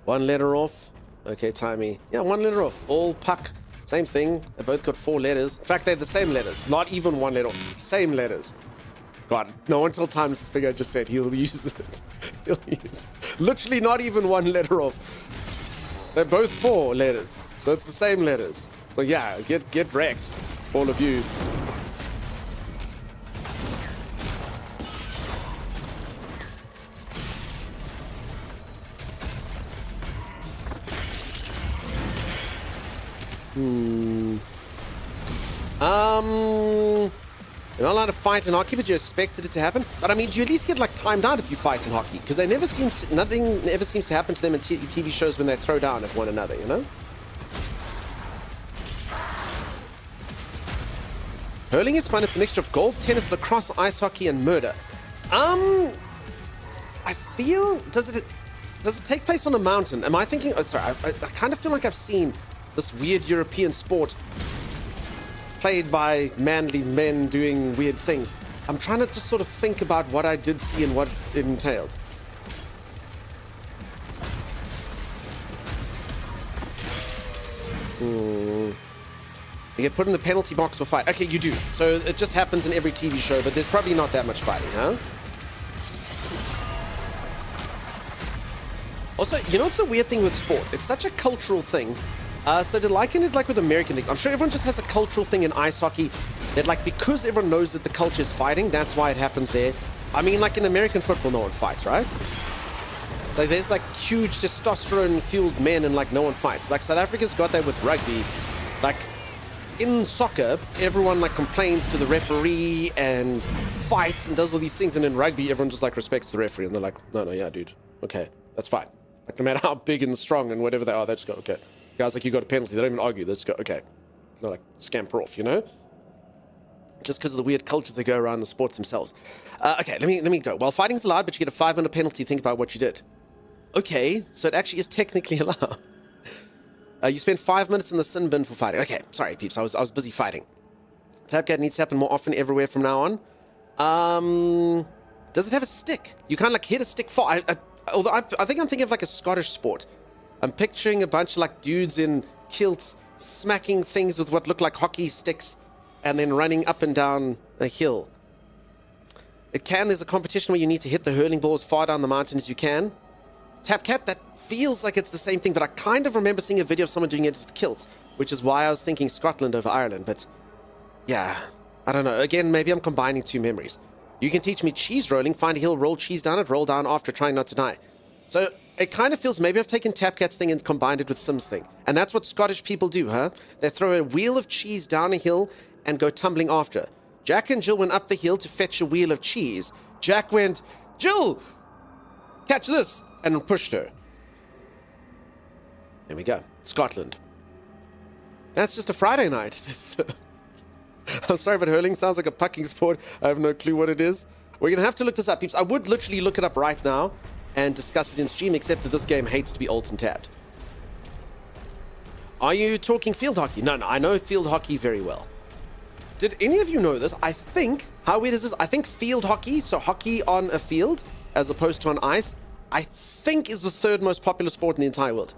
One letter off. Okay, Timey. Yeah, one letter off. Ball, puck. Same thing. They both got 4 letters. In fact, they're the same letters. Not even one letter off. Same letters. God, no one tell Times this thing I just said. He'll use it. He'll use it. Literally not even one letter off. They're both 4 letters. So it's the same letters. So yeah, get wrecked. All of you. You're not allowed to fight in hockey, but you expected it to happen. But I mean, do you at least get like timed out if you fight in hockey? Because they never seem to, nothing ever seems to happen to them in TV shows when they throw down at one another, you know? Hurling is fun. It's a mixture of golf, tennis, lacrosse, ice hockey, and murder. I feel does it take place on a mountain? Am I thinking? Oh, sorry, I kind of feel like I've seen this weird European sport played by manly men doing weird things. I'm trying to just sort of think about what I did see and what it entailed. You get put in the penalty box for fight. Okay, you do. So it just happens in every TV show, but there's probably not that much fighting, huh? Also, you know what's the weird thing with sport? It's such a cultural thing. So to liken it like with American things, I'm sure everyone just has a cultural thing in ice hockey that like because everyone knows that the culture is fighting, that's why it happens there. I mean, like in American football, no one fights, right? So there's like huge testosterone-fueled men and like no one fights. Like South Africa's got that with rugby. Like in soccer, everyone like complains to the referee and fights and does all these things, and in rugby, everyone just like respects the referee and they're like, no, yeah, dude, okay, that's fine. Like no matter how big and strong and whatever they are, they just go, okay. Guys, like, you got a penalty. They don't even argue. They just go, okay. Not like scamper off, you know? Just because of the weird cultures that go around the sports themselves. Okay, let me go. Well, fighting's allowed, but you get a 5-minute penalty. Think about what you did. Okay, so it actually is technically allowed. You spent 5 minutes in the sin bin for fighting. Okay, sorry, peeps. I was busy fighting. Tapcat needs to happen more often everywhere from now on. Does it have a stick? You kind of like hit a stick for... Although I think I'm thinking of like a Scottish sport. I'm picturing a bunch of like dudes in kilts smacking things with what look like hockey sticks and then running up and down a hill. There's a competition where you need to hit the hurling ball as far down the mountain as you can. Tapcat, that feels like it's the same thing, but I kind of remember seeing a video of someone doing it with kilts, which is why I was thinking Scotland over Ireland, but yeah, I don't know. Again, maybe I'm combining 2 memories. You can teach me cheese rolling, find a hill, roll cheese down it, roll down after trying not to die. So it kind of feels maybe I've taken Tapcat's thing and combined it with Sim's thing. And that's what Scottish people do, huh? They throw a wheel of cheese down a hill and go tumbling after. Jack and Jill went up the hill to fetch a wheel of cheese. Jack went, Jill, catch this, and pushed her. There we go. Scotland. That's just a Friday night. I'm sorry, but hurling sounds like a pucking sport. I have no clue what it is. We're going to have to look this up, peeps. I would literally look it up right now and discuss it in stream, except that this game hates to be alt and tabbed. Are you talking field hockey? No, I know field hockey very well. Did any of you know this? I think, how weird is this? I think field hockey, so hockey on a field as opposed to on ice, I think is the third most popular sport in the entire world.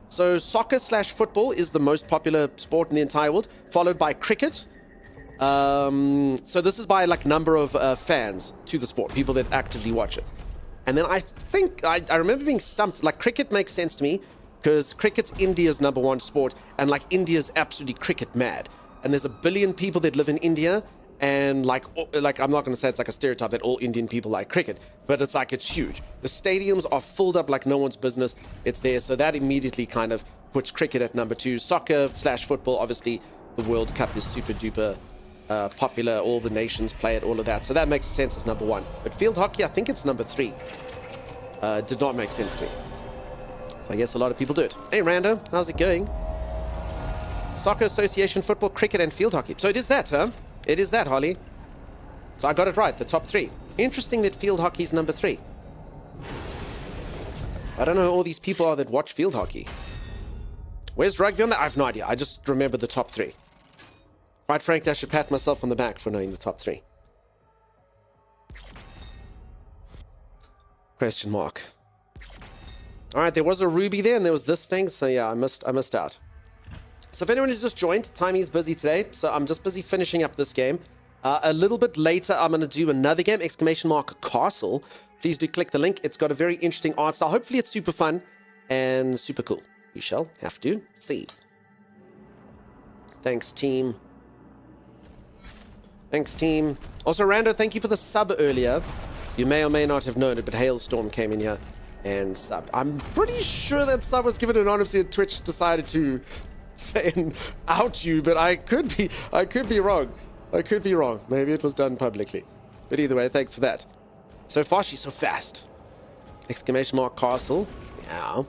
So soccer/football is the most popular sport in the entire world, followed by cricket. So this is by like number of fans to the sport, people that actively watch it. And then I think, I remember being stumped, like cricket makes sense to me, because cricket's India's #1 sport, and like India's absolutely cricket mad. And there's a billion people that live in India, and like I'm not going to say it's like a stereotype that all Indian people like cricket, but it's like it's huge. The stadiums are filled up like no one's business. It's there, so that immediately kind of puts cricket at number 2. Soccer/football, obviously the World Cup is super duper popular. All the nations play it, all of that. So that makes sense as number 1. But field hockey, I think it's number 3. Did not make sense to me. So I guess a lot of people do it. Hey Rando, how's it going? Soccer Association, football, cricket, and field hockey. So it is that, huh? It is that, Holly. So I got it right, the top 3. Interesting that field hockey is number 3. I don't know who all these people are that watch field hockey. Where's rugby on that? I have no idea. I just remember the top 3. Quite frankly, I should pat myself on the back for knowing the top 3. Question mark. All right, there was a Ruby there, and there was this thing. So yeah, I missed out. So if anyone who's just joined, Timey's busy today, so I'm just busy finishing up this game. A little bit later, I'm going to do another game, ! Castle. Please do click the link. It's got a very interesting art style. Hopefully it's super fun and super cool. We shall have to see. Thanks, team. Thanks, team. Also, Rando, thank you for the sub earlier. You may or may not have known it, but Hailstorm came in here and subbed. I'm pretty sure that sub was given anonymously and Twitch decided to say and out you, but I could be wrong. I could be wrong. Maybe it was done publicly. But either way, thanks for that. So far, she's so fast. ! Castle. Yeah.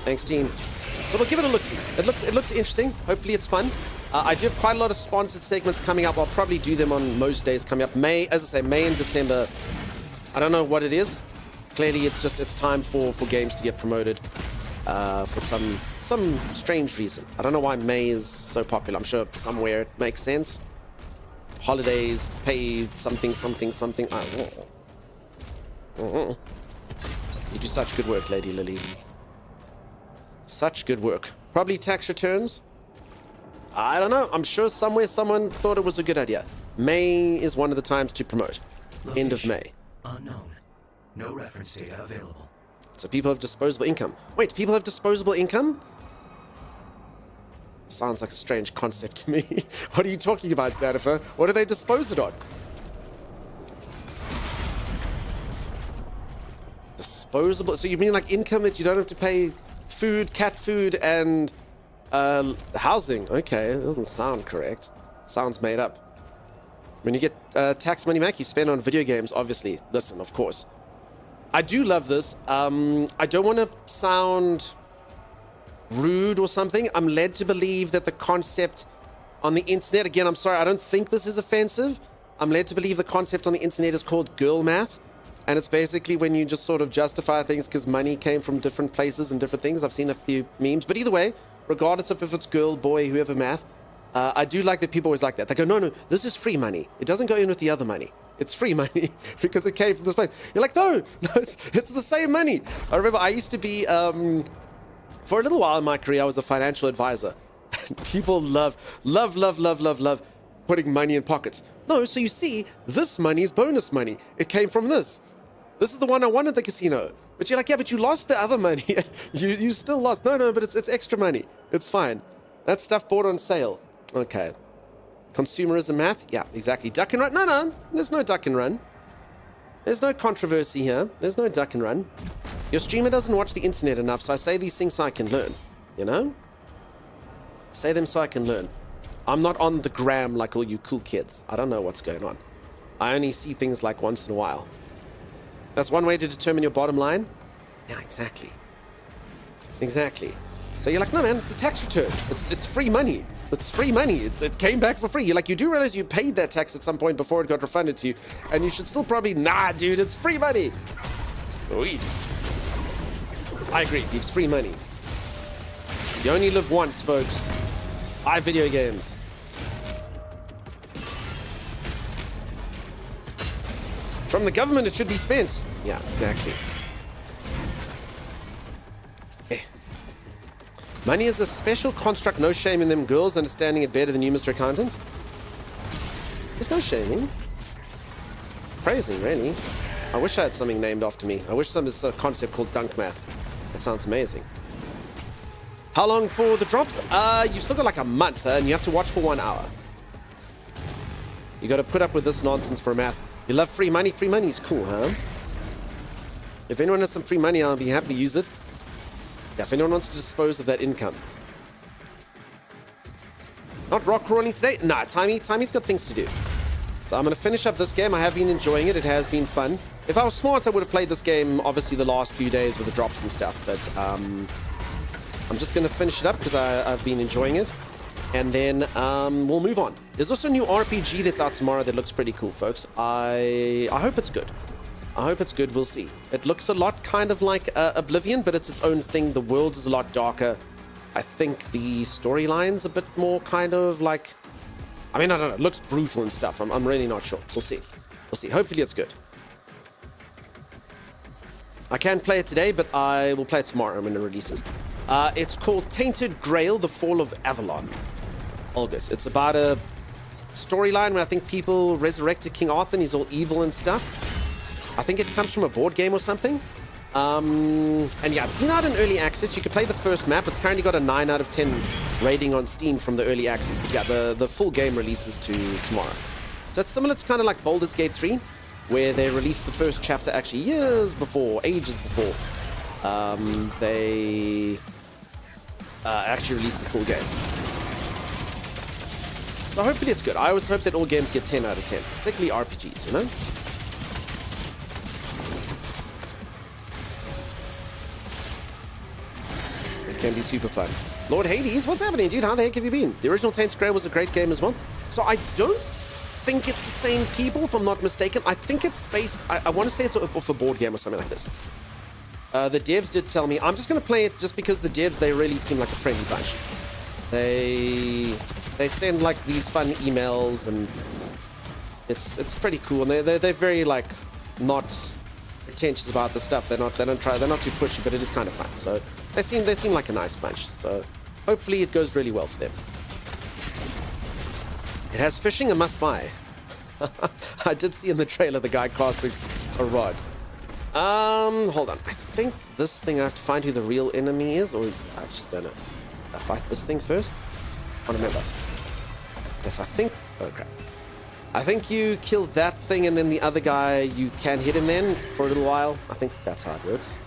Thanks, team. So we'll give it a look-see. It looks interesting. Hopefully it's fun. I do have quite a lot of sponsored segments coming up. I'll probably do them on most days coming up. May and December. I don't know what it is. Clearly, it's time for games to get promoted for some strange reason. I don't know why May is so popular. I'm sure somewhere it makes sense. Holidays, pay something. You do such good work, Lady Lily. Such good work. Probably tax returns. I don't know. I'm sure somewhere someone thought it was a good idea. May is one of the times to promote. Location End of May. unknown. No reference data available. So people have disposable income. Wait, people have disposable income? Sounds like a strange concept to me. What are you talking about, Zadifer? What do they dispose it on? Disposable? So you mean like income that you don't have to pay food, cat food, and housing? Okay, it doesn't sound correct. Sounds made up. When you get tax money back, you spend on video games, obviously. Listen, of course. I do love this. I don't want to sound rude or something. I'm led to believe that the concept on the internet, again, I'm sorry, I don't think this is offensive. I'm led to believe the concept on the internet is called girl math. And it's basically when you just sort of justify things because money came from different places and different things. I've seen a few memes. But either way, regardless of if it's girl, boy, whoever math, I do like that people always like that. They go, no, this is free money. It doesn't go in with the other money. It's free money because it came from this place. You're like, no, it's the same money. I remember I used to be, for a little while in my career, I was a financial advisor. And people love putting money in pockets. No, so you see, this money is bonus money. It came from this. This is the one I won at the casino. But you're like, yeah, but you lost the other money. you still lost. No, but it's extra money. It's fine. That stuff bought on sale. Okay. Consumerism math? Yeah, exactly. Duck and run? No, there's no duck and run. There's no controversy here. There's no duck and run. Your streamer doesn't watch the internet enough, so I say these things so I can learn. You know? Say them so I can learn. I'm not on the gram like all you cool kids. I don't know what's going on. I only see things like once in a while. That's one way to determine your bottom line. Yeah, exactly. Exactly. So you're like, no, man, it's a tax return. It's free money. It's free money. It came back for free. You're like, you do realize you paid that tax at some point before it got refunded to you, and you should still probably, nah, dude, it's free money. Sweet. I agree. It's free money. You only live once, folks. Buy video games. From the government, it should be spent. Yeah, exactly. Money is a special construct. No shame in them girls understanding it better than you, Mr. Accountant. There's no shaming. Praising, really. I wish I had something named after me. I wish there's a concept called dunk math. That sounds amazing. How long for the drops? You've still got like a month, and you have to watch for 1 hour. You got to put up with this nonsense for math. You love free money? Free money is cool, huh? If anyone has some free money, I'll be happy to use it. Yeah, if anyone wants to dispose of that income. Not rock crawling today? Nah, Timey's got things to do. So I'm going to finish up this game. I have been enjoying it. It has been fun. If I was smart, I would have played this game, obviously, the last few days with the drops and stuff. But I'm just going to finish it up because I've been enjoying it. And then we'll move on. There's also a new RPG that's out tomorrow that looks pretty cool, folks. I hope it's good. I hope it's good. We'll see. It looks a lot kind of like Oblivion, but it's its own thing. The world is a lot darker. I think the storyline's a bit more kind of like... I mean, I don't know. It looks brutal and stuff. I'm really not sure. We'll see. We'll see. Hopefully it's good. I can't play it today, but I will play it tomorrow when it releases. It's called Tainted Grail, The Fall of Avalon. All good. It's about a storyline where I think people resurrected King Arthur and he's all evil and stuff. I think it comes from a board game or something. And yeah, it's been out in early access. You can play the first map. It's currently got a 9 out of 10 rating on Steam from the early access. But yeah, the full game releases tomorrow. So it's similar to kind of like Baldur's Gate 3, where they released the first chapter actually years before, ages before they actually released the full game. So hopefully it's good. I always hope that all games get 10 out of 10, particularly RPGs, you know? It can be super fun. Lord Hades, what's happening, dude? How the heck have you been? The original Tainted Grail was a great game as well. So I don't think it's the same people, if I'm not mistaken. I think it's based... I want to say it's off a board game or something like this. The devs did tell me. I'm just going to play it just because the devs, they really seem like a friendly bunch. They send like these fun emails and it's pretty cool. And they're very like not pretentious about the stuff. They're not too pushy, but it is kind of fun. So they seem like a nice bunch. So hopefully it goes really well for them. It has fishing, a must buy. I did see in the trailer the guy casting a rod. Hold on. I think this thing I have to find who the real enemy is, or I actually don't know. I fight this thing first? I don't remember. Yes, I think... Oh, crap. I think you kill that thing and then the other guy, you can hit him then for a little while. I think that's how it works.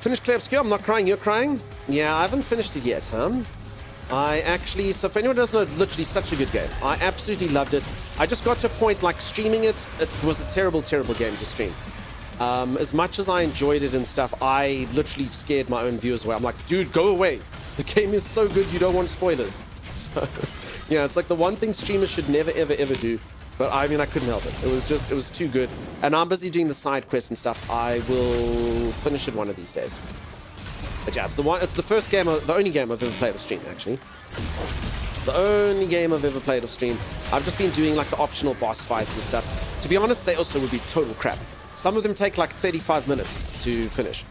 Finished Clay Obscure. I'm not crying, you're crying? Yeah, I haven't finished it yet, huh? I actually, so for anyone who doesn't know, it's literally such a good game. I absolutely loved it. I just got to a point, like, streaming it, it was a terrible, terrible game to stream. As much as I enjoyed it and stuff, I literally scared my own viewers away. I'm like, dude, go away. The game is so good, you don't want spoilers. So, yeah, it's like the one thing streamers should never, ever, ever do. But, I mean, I couldn't help it. It was too good. And I'm busy doing the side quests and stuff. I will finish it one of these days. But yeah, it's the first game, the only game I've ever played off stream, actually. The only game I've ever played off stream. I've just been doing like the optional boss fights and stuff. To be honest, they also would be total crap. Some of them take like 35 minutes to finish.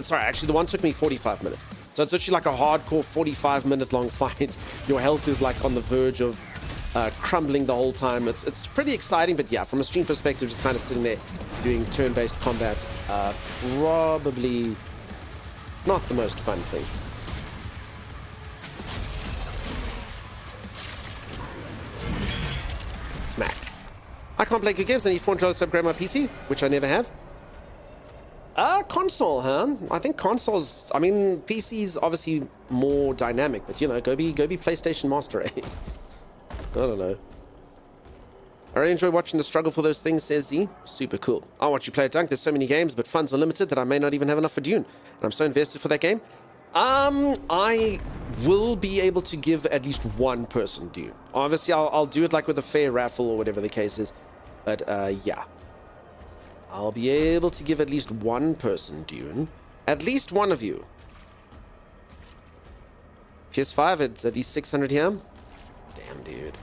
Sorry, actually the one took me 45 minutes. So it's actually like a hardcore 45-minute long fight. Your health is like on the verge of crumbling the whole time. It's pretty exciting, but yeah, from a stream perspective, just kind of sitting there doing turn-based combat. Probably not the most fun thing. smack. I can't play good games. I need $400 to upgrade my PC, which I never have. Console, huh? I think consoles. I mean, PC's obviously more dynamic, but you know, go be PlayStation Master Race. I don't know. I really enjoy watching the struggle for those things, says Z. Super cool. I'll watch you play a Dunk. There's so many games, but funds are limited that I may not even have enough for Dune. And I'm so invested for that game. I will be able to give at least one person Dune. Obviously, I'll do it like with a fair raffle or whatever the case is. But, yeah. I'll be able to give at least one person Dune. At least one of you. PS5, it's at least 600 here. Damn, dude.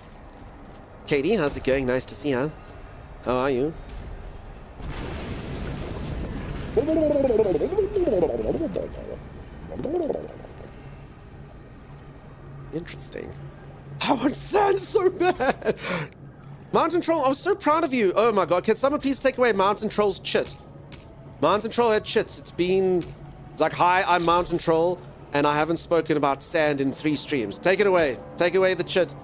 Katie, how's it going? Nice to see you. How are you? Interesting. I want sand so bad. Mountain Troll, I was so proud of you. Oh my god, can someone please take away Mountain Troll's chit? Mountain Troll had chits. It's like, hi, I'm Mountain Troll, and I haven't spoken about sand in 3 streams. Take it away. Take away the chit.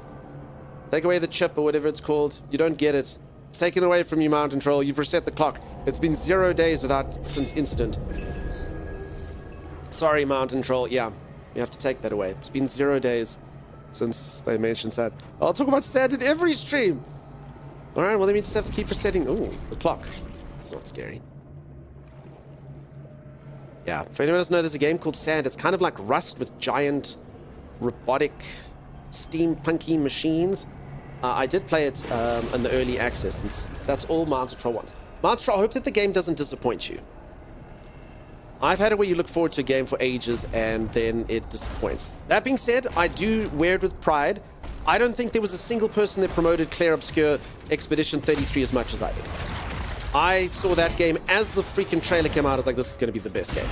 Take away the chip or whatever it's called. You don't get it. It's taken away from you, Mountain Troll. You've reset the clock. It's been 0 days since incident. Sorry, Mountain Troll. Yeah, you have to take that away. It's been 0 days since they mentioned sand. I'll talk about sand in every stream. All right, well, then we just have to keep resetting. Ooh, the clock. That's not scary. Yeah, for anyone who doesn't know, there's a game called Sand. It's kind of like Rust with giant robotic steampunky machines. I did play it in the early access, and that's all Mountain Troll wants. Mountain Troll, I hope that the game doesn't disappoint you. I've had it where you look forward to a game for ages and then it disappoints. That being said, I do wear it with pride. I don't think there was a single person that promoted Clair Obscur Expedition 33 as much as I did. I saw that game as the freaking trailer came out. I was like, this is going to be the best game.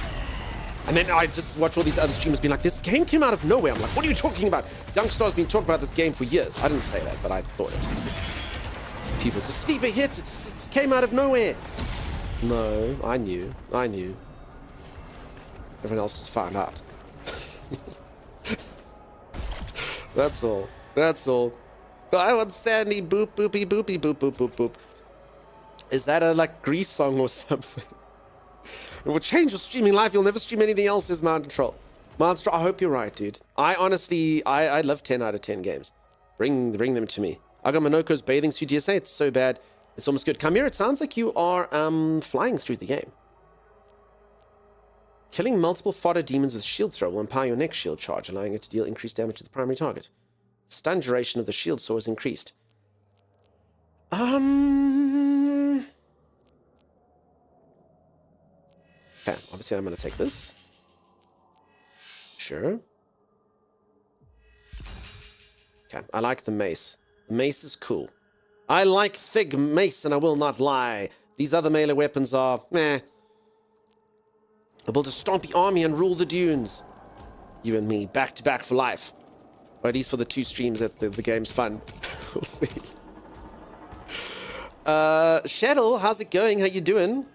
And then I just watched all these other streamers being like, this game came out of nowhere. I'm like, what are you talking about? Dunkstar's been talking about this game for years. I didn't say that, but I thought it. People, it's a sleeper hit. It came out of nowhere. No, I knew. Everyone else just found out. That's all. I want Sandy boop boopy boopy boop boop boop boop. Is that a like Grease song or something? It will change your streaming life. You'll never stream anything else, says Mountain Troll. Mountain Troll, I hope you're right, dude. I honestly, I love 10 out of 10 games. Bring them to me. I got Monoko's bathing suit DSA. It's so bad. It's almost good. Come here. It sounds like you are flying through the game. Killing multiple fodder demons with shield throw will empower your next shield charge, allowing it to deal increased damage to the primary target. Stun duration of the shield saw is increased. Okay, obviously I'm going to take this. Sure. Okay, I like the mace. The mace is cool. I like Thig mace, and I will not lie. These other melee weapons are, meh. I build a stompy army and rule the dunes. You and me, back to back for life. Or at least for the 2 streams that the game's fun. We'll see. Sheddle, how's it going? How you doing?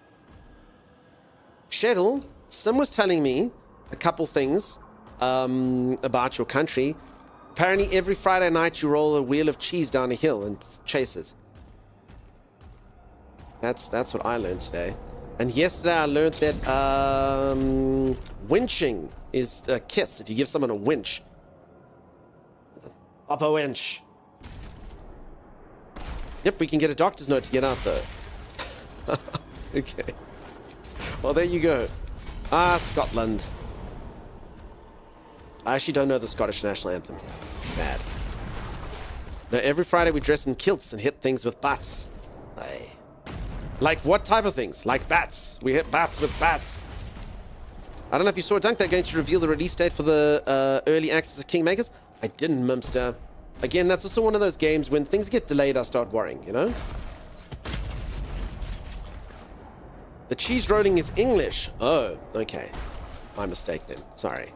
Sheddle, Sim was telling me a couple things about your country. Apparently every Friday night you roll a wheel of cheese down a hill and chase it. That's what I learned today. And yesterday I learned that winching is a kiss if you give someone a winch. Up a winch. Yep, we can get a doctor's note to get out though. Okay. Well, there you go. Scotland. I actually don't know the Scottish national anthem. Bad. Now, every Friday we dress in kilts and hit things with bats. Aye. Like what type of things? Like bats. We hit bats with bats. I don't know if you saw Dunk. They're going to reveal the release date for the early access of Kingmakers. I didn't, Mimster. Again, that's also one of those games when things get delayed, I start worrying, you know? The cheese rolling is English. Oh, okay. My mistake then. Sorry.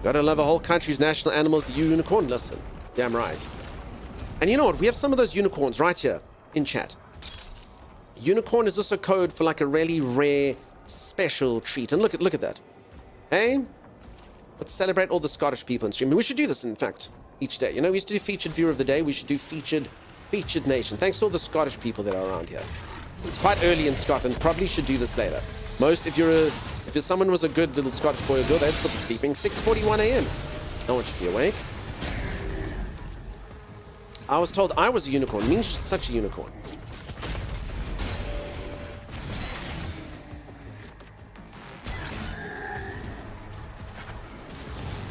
Gotta love a whole country's national animals, the unicorn. Listen. Damn right. And you know what? We have some of those unicorns right here in chat. Unicorn is also code for like a really rare special treat. And look at that. Hey? Let's celebrate all the Scottish people in stream. We should do this, in fact, each day. You know, we used to do featured viewer of the day. We should do featured nation. Thanks to all the Scottish people that are around here. It's quite early in Scotland. Probably should do this later. If you're someone was a good little Scottish boy or girl, they'd still be sleeping. 6:41 a.m. No one should be awake. I was told I was a unicorn. Means such a unicorn.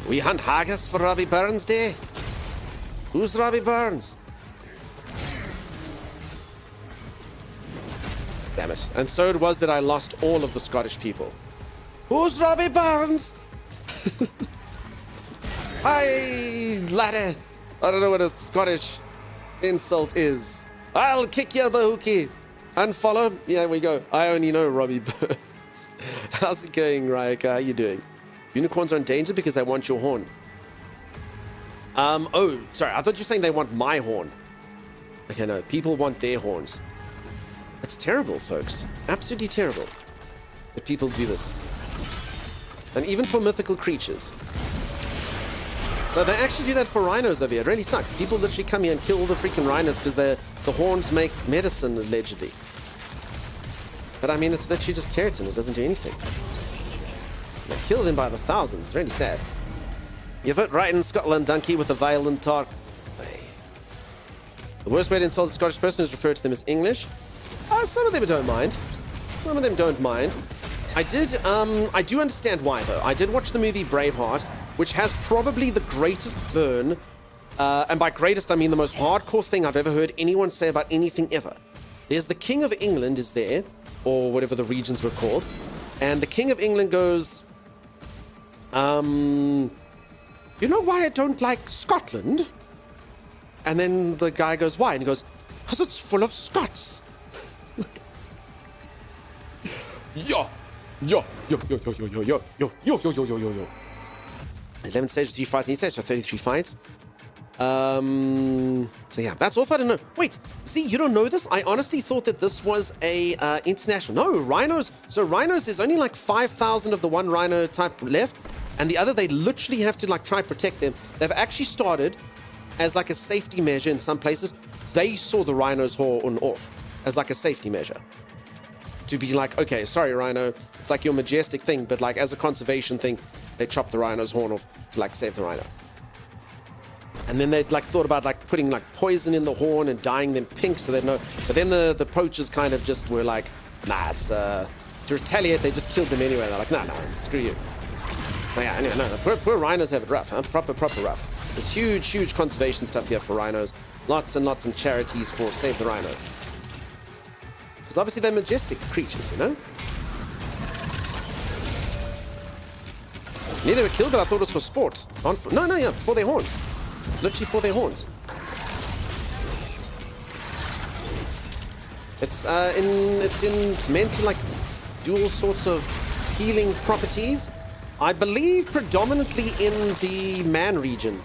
We hunt haggis for Robbie Burns Day. Who's Robbie Burns? Damn it. And so it was that I lost all of the Scottish people. Who's Robbie Burns? Hi, laddie. I don't know what a Scottish insult is. I'll kick your bahookie. Unfollow. Yeah, we go. I only know Robbie Burns. How's it going, Ryaka? How you doing? Unicorns are in danger because they want your horn. Oh, sorry. I thought you were saying they want my horn. Okay, no. People want their horns. That's terrible, folks. Absolutely terrible that people do this. And even for mythical creatures. So they actually do that for rhinos over here. It really sucks. People literally come here and kill all the freaking rhinos because the horns make medicine, allegedly. But I mean, it's literally just keratin. It doesn't do anything. They kill them by the thousands. It's really sad. You vote right in Scotland, donkey, with a violent talk. The worst way to insult a Scottish person is refer to them as English. Some of them don't mind. Some of them don't mind. I do understand why, though. I did watch the movie Braveheart, which has probably the greatest burn, and by greatest I mean the most hardcore thing I've ever heard anyone say about anything ever. There's the King of England is there, or whatever the regions were called, and the King of England goes, you know why I don't like Scotland? And then the guy goes, why? And he goes, because it's full of Scots. Yo. 11 stages, 3 fights, and each stage, so 33 fights. So yeah, that's all I don't know. Wait, see, you don't know this? I honestly thought that this was a international. No, rhinos. So rhinos, there's only like 5,000 of the one rhino type left, and the other, they literally have to like try protect them. They've actually started as like a safety measure in some places. They saw the rhino's horn off as like a safety measure. To be like, okay, sorry, rhino, it's like your majestic thing, but like as a conservation thing, they chopped the rhino's horn off to like save the rhino. And then they like thought about like putting like poison in the horn and dyeing them pink so they'd know. But then the poachers kind of just were like, nah, it's to retaliate. They just killed them anyway. They're like, nah, screw you. But yeah, anyway, no, poor rhinos have it rough, huh? Proper rough. There's huge conservation stuff here for rhinos. Lots and lots of charities for Save the Rhino. Because obviously they're majestic creatures, you know? Yeah, they were killed, but I thought it was for sport. No, yeah, it's for their horns. It's literally for their horns. It's meant to like do all sorts of healing properties. I believe predominantly in the Man region.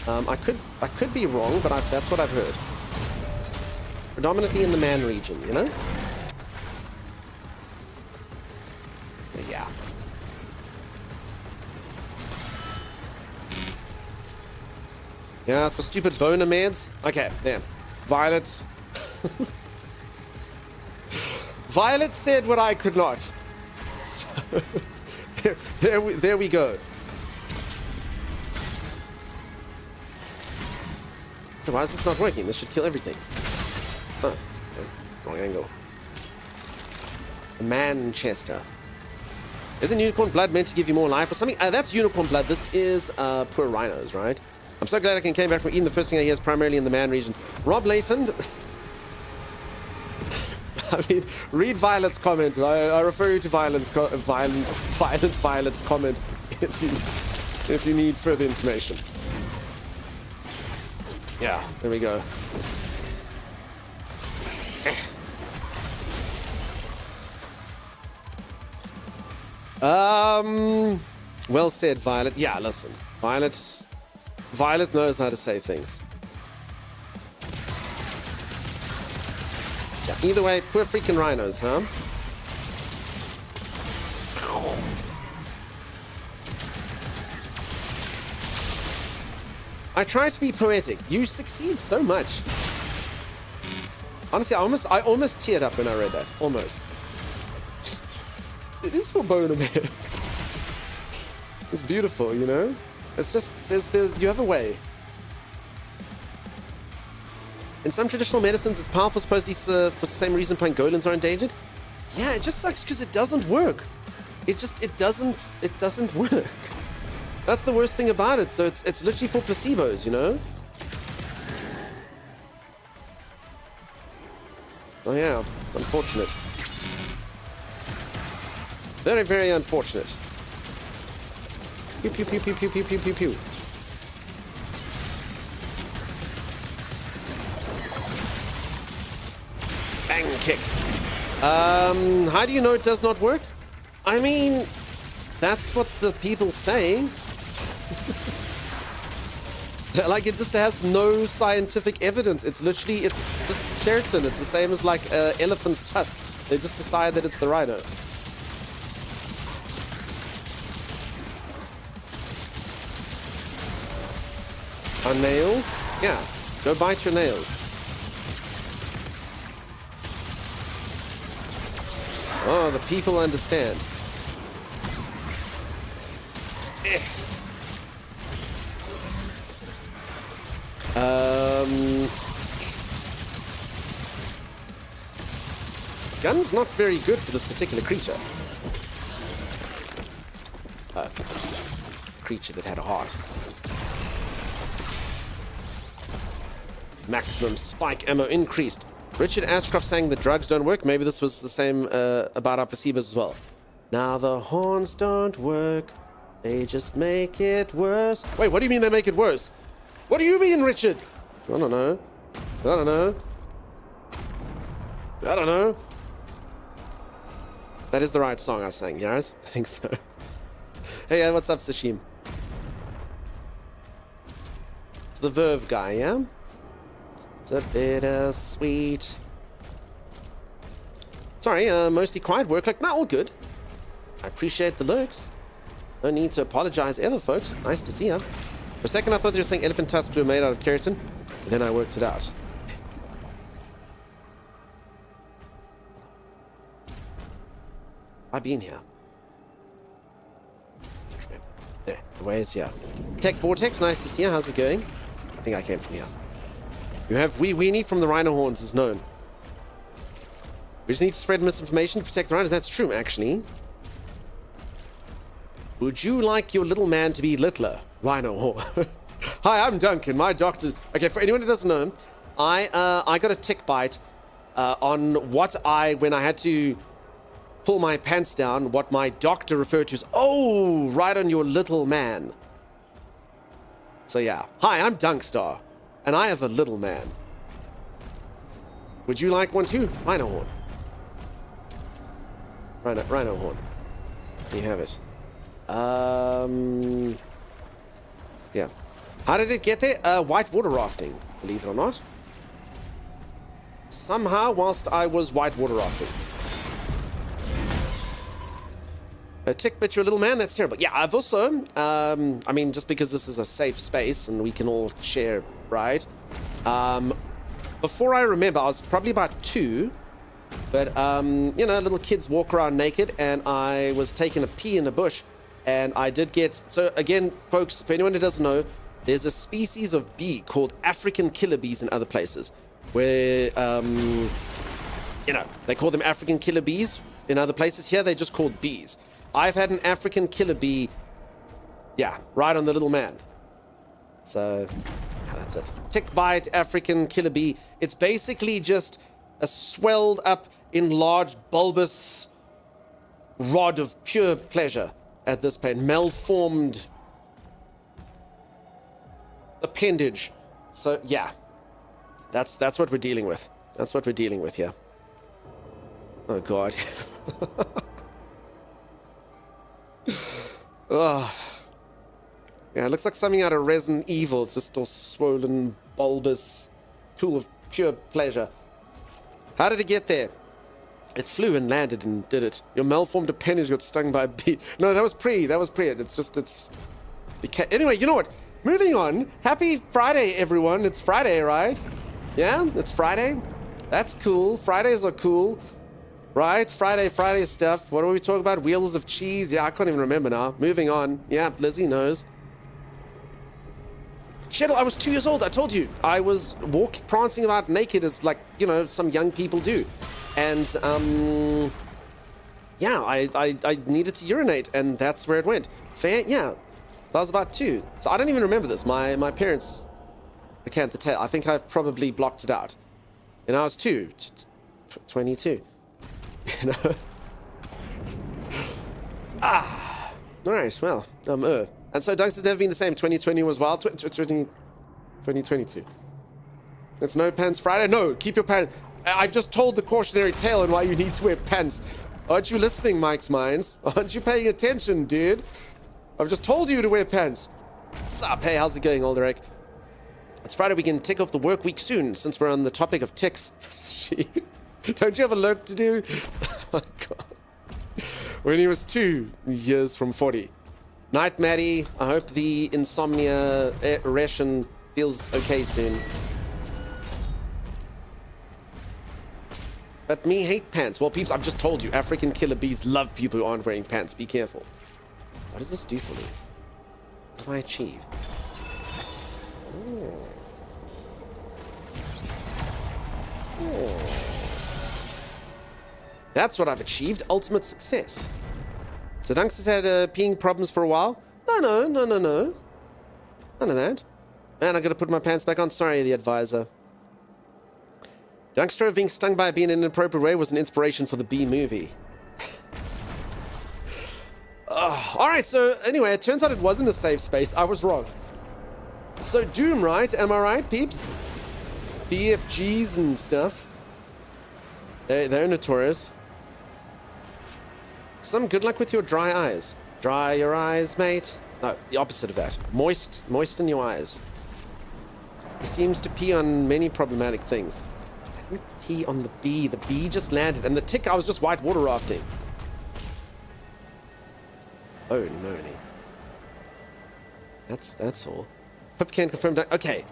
I could be wrong, but that's what I've heard. Predominantly in the Man region, you know? Yeah. Yeah, it's for stupid boner meds. Okay, there. Violet. Violet said what I could not. So, there we go. Why is this not working? This should kill everything. Oh, okay. Wrong angle. Manchester. Isn't unicorn blood meant to give you more life or something? That's unicorn blood. This is poor rhinos, right? I'm so glad I came back from Eden. The first thing I hear is primarily in the Man region. Rob Lathan. I mean, read Violet's comment. I refer you to Violet's comment if you need further information. Yeah, there we go. Well said, Violet. Yeah, listen. Violet knows how to say things. Yeah, either way, poor freaking rhinos, huh? I try to be poetic. You succeed so much. Honestly, I almost teared up when I read that. Almost. It is for boner man. It's beautiful, you know? It's just, you have a way. In some traditional medicines, it's powerful supposedly for the same reason pangolins are endangered. Yeah, it just sucks because it doesn't work. It doesn't work. That's the worst thing about it. So it's literally for placebos, you know? Oh yeah, it's unfortunate. Very, very unfortunate. Pew, pew, pew, pew, pew, pew, pew, pew, pew. Bang kick. How do you know it does not work? I mean, that's what the people say. Like, it just has no scientific evidence. It's literally, it's just keratin. It's the same as like elephant's tusk. They just decide that it's the rhino. Our nails? Yeah, go bite your nails. Oh, the people understand. This gun's not very good for this particular creature. Creature that had a heart. Maximum spike ammo increased. Richard Ashcroft saying the drugs don't work. Maybe this was the same about our placebos as well. Now the horns don't work. They just make it worse. Wait, what do you mean they make it worse? What do you mean, Richard? I don't know. I don't know. I don't know. That is the right song I sang, Yaris. I think so. Hey, what's up, Sashim? It's the Verve guy, yeah? It's a bittersweet. Sorry, mostly quiet work. Like, not all good. I appreciate the lurks. No need to apologize ever, folks. Nice to see ya. For a second, I thought you were saying elephant tusks were made out of keratin. But then I worked it out. I've been here. There, the way is here. Tech Vortex, nice to see you. How's it going? I think I came from here. You have Wee Weenie from the Rhino Horns is known. We just need to spread misinformation to protect the rhinos. That's true, actually. Would you like your little man to be littler? Rhino Horn. Hi, I'm Duncan. My doctor... Okay, for anyone who doesn't know, I got a tick bite on what when I had to pull my pants down, what my doctor referred to as, oh, right on your little man. So yeah. Hi, I'm Dunkstar, and I have a little man. Would you like one too? Rhino Horn. Rhino Horn. You have it. Yeah. How did it get there? Whitewater rafting, believe it or not. Somehow, whilst I was whitewater rafting. A tick bit your little man? That's terrible. Yeah, I've also, I mean, just because this is a safe space and we can all share, right? Before I remember, I was probably about 2, but, you know, little kids walk around naked, and I was taking a pee in the bush, and I did get... So, again, folks, for anyone who doesn't know, there's a species of bee called African killer bees in other places, where, you know, they call them African killer bees in other places. Here, they're just called bees. I've had an African killer bee, yeah, right on the little man. So, yeah, that's it. Tick bite, African killer bee. It's basically just a swelled up, enlarged, bulbous rod of pure pleasure at this point. Malformed appendage. So, yeah. That's what we're dealing with. That's what we're dealing with here. Oh, God. Oh. Yeah, it looks like something out of Resident Evil. It's just a swollen, bulbous tool of pure pleasure. How did it get there? It flew and landed and did it. Your malformed appendage got stung by a bee. No, that was pre. It's just, anyway, you know what? moving on. Happy Friday, everyone. It's Friday, right? Yeah, it's Friday. That's cool. Fridays are cool. Right? Friday stuff. What are we talking about? Wheels of cheese? Yeah, I can't even remember now. Moving on. Yeah, Lizzie knows. Shit, I was 2 years old. I told you. I was prancing about naked as, like, you know, some young people do. And, yeah, I needed to urinate, and that's where it went. Fair? Yeah. I was about 2. So I don't even remember this. My parents recant the tale. I think I've probably blocked it out. And I was 22. You know? Alright, well, And so Dunks has never been the same. 2020 was wild. 2022. It's no pants Friday. No, keep your pants. I've just told the cautionary tale on why you need to wear pants. Aren't you listening, Mike's Minds? Aren't you paying attention, dude? I've just told you to wear pants. Sup? Hey, how's it going, Alderek? It's Friday. We can tick off the work week soon, since we're on the topic of ticks. Don't you have a lurk to do? Oh my god. When he was 2 years from 40. Night, Maddie. I hope the insomnia ration feels okay soon. But me hate pants. Well, peeps, I've just told you. African killer bees love people who aren't wearing pants. Be careful. What does this do for me? What have I achieved? That's what I've achieved. Ultimate success. So Dunks has had peeing problems for a while. No. None of that. Man, I gotta put my pants back on. Sorry, the advisor. Dunkster being stung by a bee in an inappropriate way was an inspiration for the Bee movie. Alright, so anyway, it turns out it wasn't a safe space. I was wrong. So Doom, right? Am I right, peeps? BFGs and stuff. They're notorious. Some good luck with your dry eyes. Dry your eyes, mate. No, the opposite of that. Moisten your eyes. He seems to pee on many problematic things. I didn't pee on the bee. The bee just landed. And the tick, I was just white water rafting. Oh, no. That's all. Pipcan confirmed. Okay.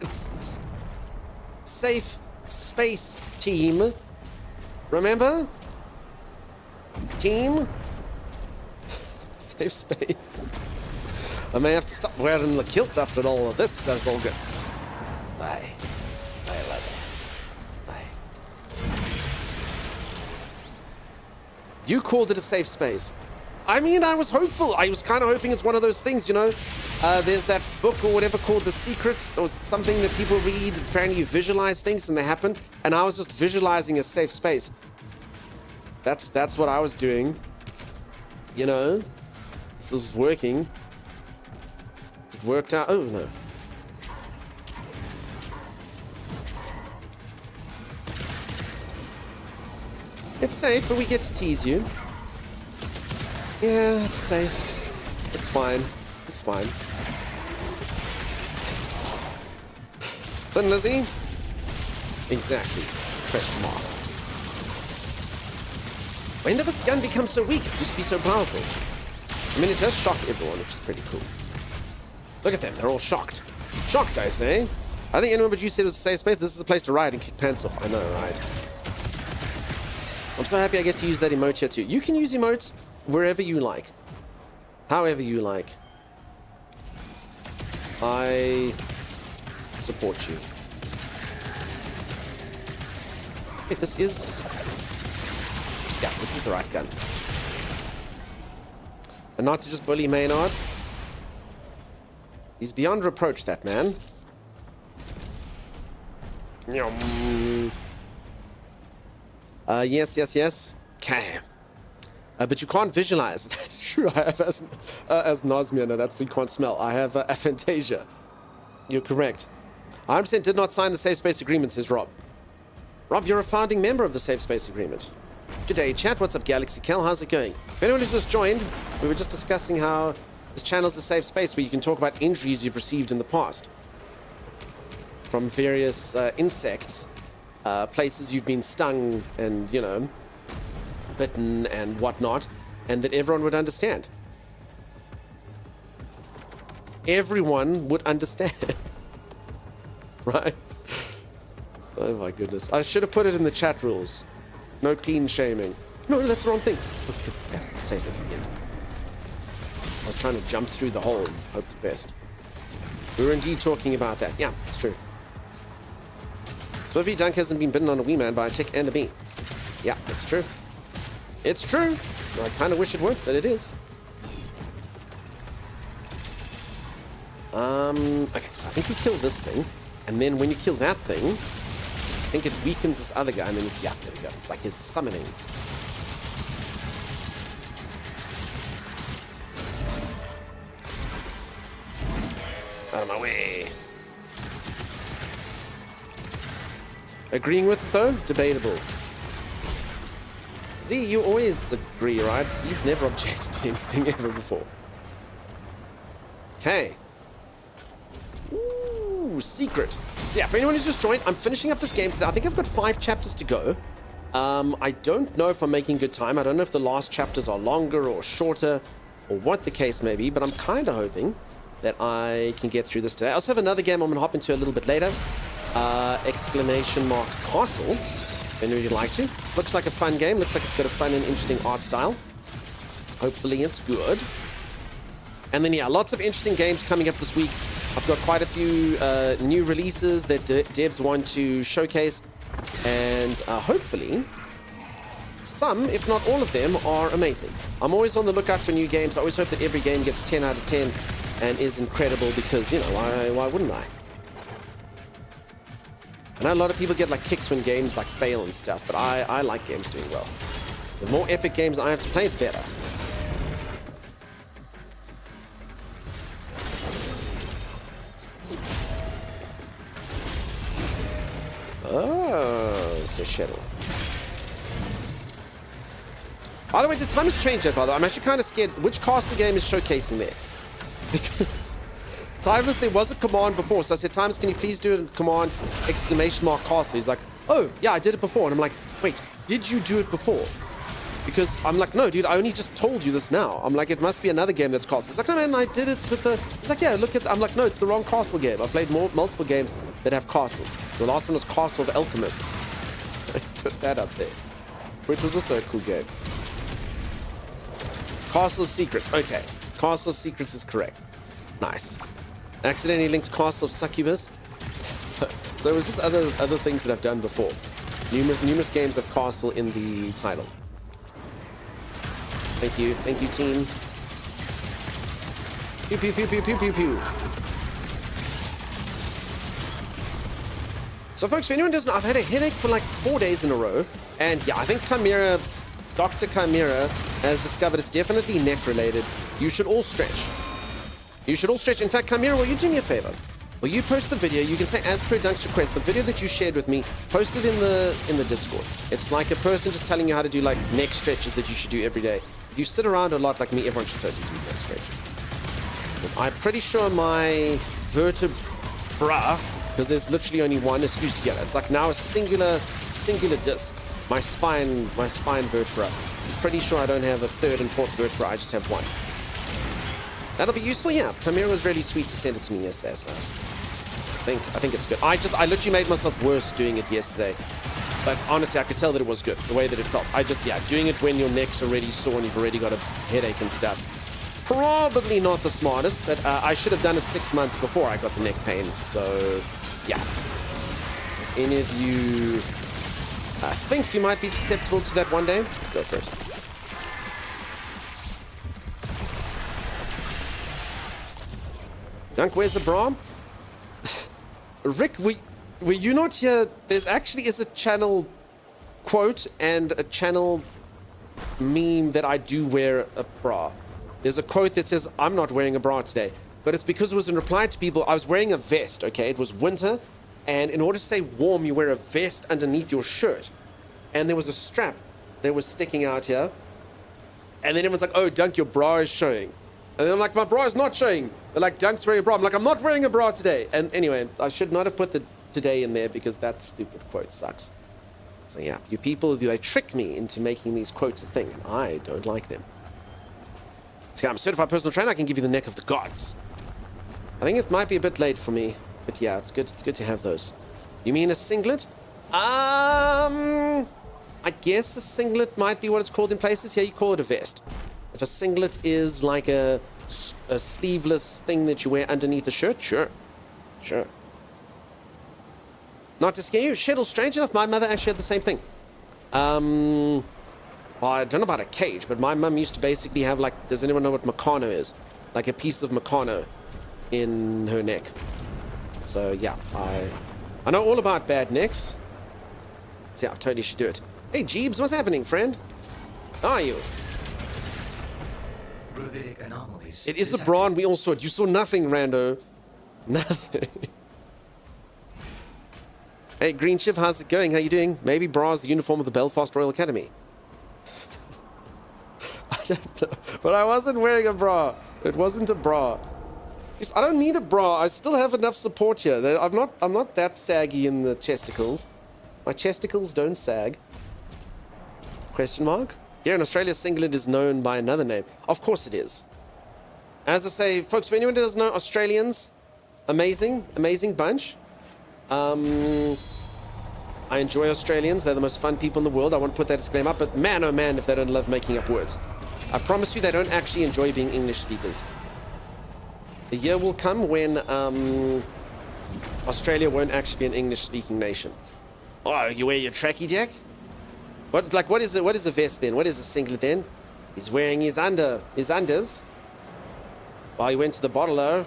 It's safe space team. Remember? Team? Safe space. I may have to stop wearing the kilt after all of this. That's all good. Bye. Bye, love it. Bye. You called it a safe space. I mean, I was hopeful. I was kind of hoping it's one of those things, you know. There's that book or whatever called The Secret, or something that people read. Apparently you visualize things and they happen. And I was just visualizing a safe space. That's what I was doing. You know? This was working. It worked out. Oh, no. It's safe, but we get to tease you. Yeah, it's safe. It's fine. It's fine. Then Lizzie? Exactly. Question mark. When did this gun become so weak? It used to be so powerful. I mean, it does shock everyone, which is pretty cool. Look at them. They're all shocked. Shocked, I say. I think anyone but you said it was a safe space. This is a place to ride and kick pants off. I know, right? I'm so happy I get to use that emote here too. You can use emotes wherever you like. However you like. I support you. Wait, this is... Yeah, this is the right gun. And not to just bully Maynard. He's beyond reproach, that man. Yes. Okay. But you can't visualize. That's true. I have as nausea. No, that's you can't smell. I have aphantasia. You're correct. I 100% did not sign the Safe Space Agreement, says Rob. Rob, you're a founding member of the Safe Space Agreement. Good day, chat. What's up, Galaxy Cal? How's it going? If anyone who's just joined, we were just discussing how this channel's a safe space where you can talk about injuries you've received in the past. From various insects, places you've been stung and, you know, bitten and whatnot, and that everyone would understand. everyone would understand. Right? Oh my goodness. I should have put it in the chat rules. No peen shaming. No, that's the wrong thing. Okay, yeah, save it again. I was trying to jump through the hole and hope for the best. We were indeed talking about that. Yeah, it's true. Swiffy Dunk hasn't been bitten on a wee man by a tick and a bee. Yeah, it's true. It's true. I kind of wish it weren't, but it is. Okay, so I think you kill this thing, and then when you kill that thing, I think it weakens this other guy, and then, yeah, there we go. It's like his summoning. Out of my way. Agreeing with it, though? Debatable. Z, you always agree, right? Z's never objected to anything ever before. Okay. Ooh, secret. So yeah, for anyone who's just joined, I'm finishing up this game today. I think I've got 5 chapters to go. I don't know if I'm making good time. I don't know if the last chapters are longer or shorter or what the case may be, but I'm kind of hoping that I can get through this today. I also have another game I'm going to hop into a little bit later. Exclamation mark Castle. If anyone would like to. Looks like a fun game. Looks like it's got a fun and interesting art style. Hopefully it's good. And then, yeah, lots of interesting games coming up this week. I've got quite a few new releases that devs want to showcase. And hopefully, some, if not all of them, are amazing. I'm always on the lookout for new games. I always hope that every game gets 10 out of 10 and is incredible because, you know, why wouldn't I? I know a lot of people get like kicks when games like fail and stuff, but I like games doing well. The more epic games I have to play, the better. Oh, it's a shadow. By the way, did Timus change that, by the way? I'm actually kind of scared. Which castle game is showcasing there? Because Timus, there was a command before. So I said, Timus, can you please do a command, exclamation mark castle? He's like, oh, yeah, I did it before. And I'm like, wait, did you do it before? Because I'm like, no, dude, I only just told you this now. I'm like, it must be another game that's castle. He's like, no, man, I did it with the... He's like, yeah, look at... I'm like, no, it's the wrong castle game. I've played multiple games that have castles. The last one was Castle of Alchemists. So I put that up there. Which was also a cool game. Castle of Secrets. Okay. Castle of Secrets is correct. Nice. Accidentally linked Castle of Succubus. So it was just other things that I've done before. Numerous games have castle in the title. Thank you team. Pew pew pew pew pew pew pew. So folks, if anyone doesn't know, I've had a headache for like 4 days in a row. And yeah, I think Dr. Chimera has discovered it's definitely neck related. You should all stretch. You should all stretch. In fact, Chimera, will you do me a favor? Will you post the video? You can say, as per Dunk's request, the video that you shared with me, post it in the Discord. It's like a person just telling you how to do like neck stretches that you should do every day. If you sit around a lot like me, everyone should totally do neck stretches. Because I'm pretty sure my vertebra, because there's literally only one, is fused together. It's like now a singular disc. My spine vertebra. I'm pretty sure I don't have a third and fourth vertebra. I just have one. That'll be useful, yeah. Chimera was really sweet to send it to me yesterday, so I think it's good. I literally made myself worse doing it yesterday. But honestly, I could tell that it was good, the way that it felt. Doing it when your neck's already sore and you've already got a headache and stuff. Probably not the smartest, but I should have done it 6 months before I got the neck pain, so yeah. If any of you think you might be susceptible to that one day, go for it. Dunk, where's the bra? Rick, were you not here? There's actually is a channel quote and a channel meme that I do wear a bra. There's a quote that says, I'm not wearing a bra today. But it's because it was in reply to people. I was wearing a vest, okay? It was winter. And in order to stay warm, you wear a vest underneath your shirt. And there was a strap that was sticking out here. And then everyone's like, oh, Dunk, your bra is showing. And then I'm like, my bra is not showing. They're like, Dunk's wearing a bra. I'm like, I'm not wearing a bra today. And anyway, I should not have put the today in there because that stupid quote sucks. So yeah, you people, they trick me into making these quotes a thing, and I don't like them. So yeah, I'm a certified personal trainer. I can give you the neck of the gods. I think it might be a bit late for me, but yeah, it's good. It's good to have those. You mean a singlet? I guess a singlet might be what it's called in places. Here you call it a vest. If a singlet is like a sleeveless thing that you wear underneath a shirt, sure. Not to scare you, Shittle, strange enough, my mother actually had the same thing. Well, I don't know about a cage, but my mum used to basically have, like, does anyone know what Meccano is? Like a piece of Meccano in her neck. So yeah, I know all about bad necks. So yeah, I totally should do it. Hey Jeebs, what's happening, friend? How are you? Gravitic anomalies. It is the detected. brawn we all saw. You saw nothing, Rando. Nothing. Hey, Green Shiv, how's it going? How you doing? Maybe bra is the uniform of the Belfast Royal Academy. I don't know. But I wasn't wearing a bra. It wasn't a bra. I don't need a bra. I still have enough support here. I'm not that saggy in the chesticles. My chesticles don't sag. Question mark? Here in Australia, singlet is known by another name. Of course it is. As I say, folks, for anyone who doesn't know, Australians, amazing bunch. I enjoy Australians. They're the most fun people in the world. I want to put that disclaimer up, but man, oh man, if they don't love making up words. I promise you they don't actually enjoy being English speakers. The year will come when Australia won't actually be an English-speaking nation. Oh, you wear your tracky jack? What is it? What is a vest then? What is a singlet then? He's wearing his unders. While he went to the bottler.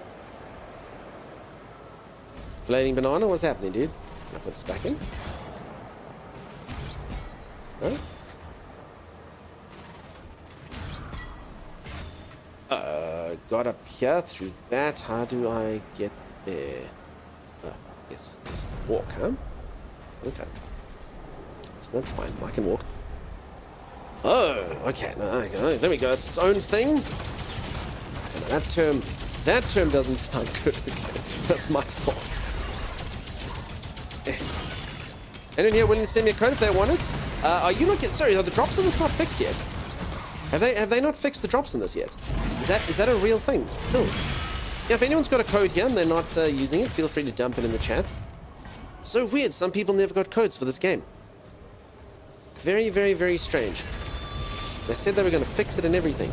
Flaming banana, what's happening, dude? Can I put this back in? Huh? Got up here through that. How do I get there? Yes, just walk, huh? Okay. So that's fine. I can walk. Oh, okay. No, there we go. It's its own thing. No, that term doesn't sound good. Okay. That's my fault. Anyone here willing to send me a code if they want it? Are you not sorry, are the drops on this not fixed yet? Have they not fixed the drops in this yet? Is that a real thing still? Yeah, if anyone's got a code here and they're not using it, feel free to dump it in the chat. So weird, some people never got codes for this game. Very, very, very strange. They said they were going to fix it and everything.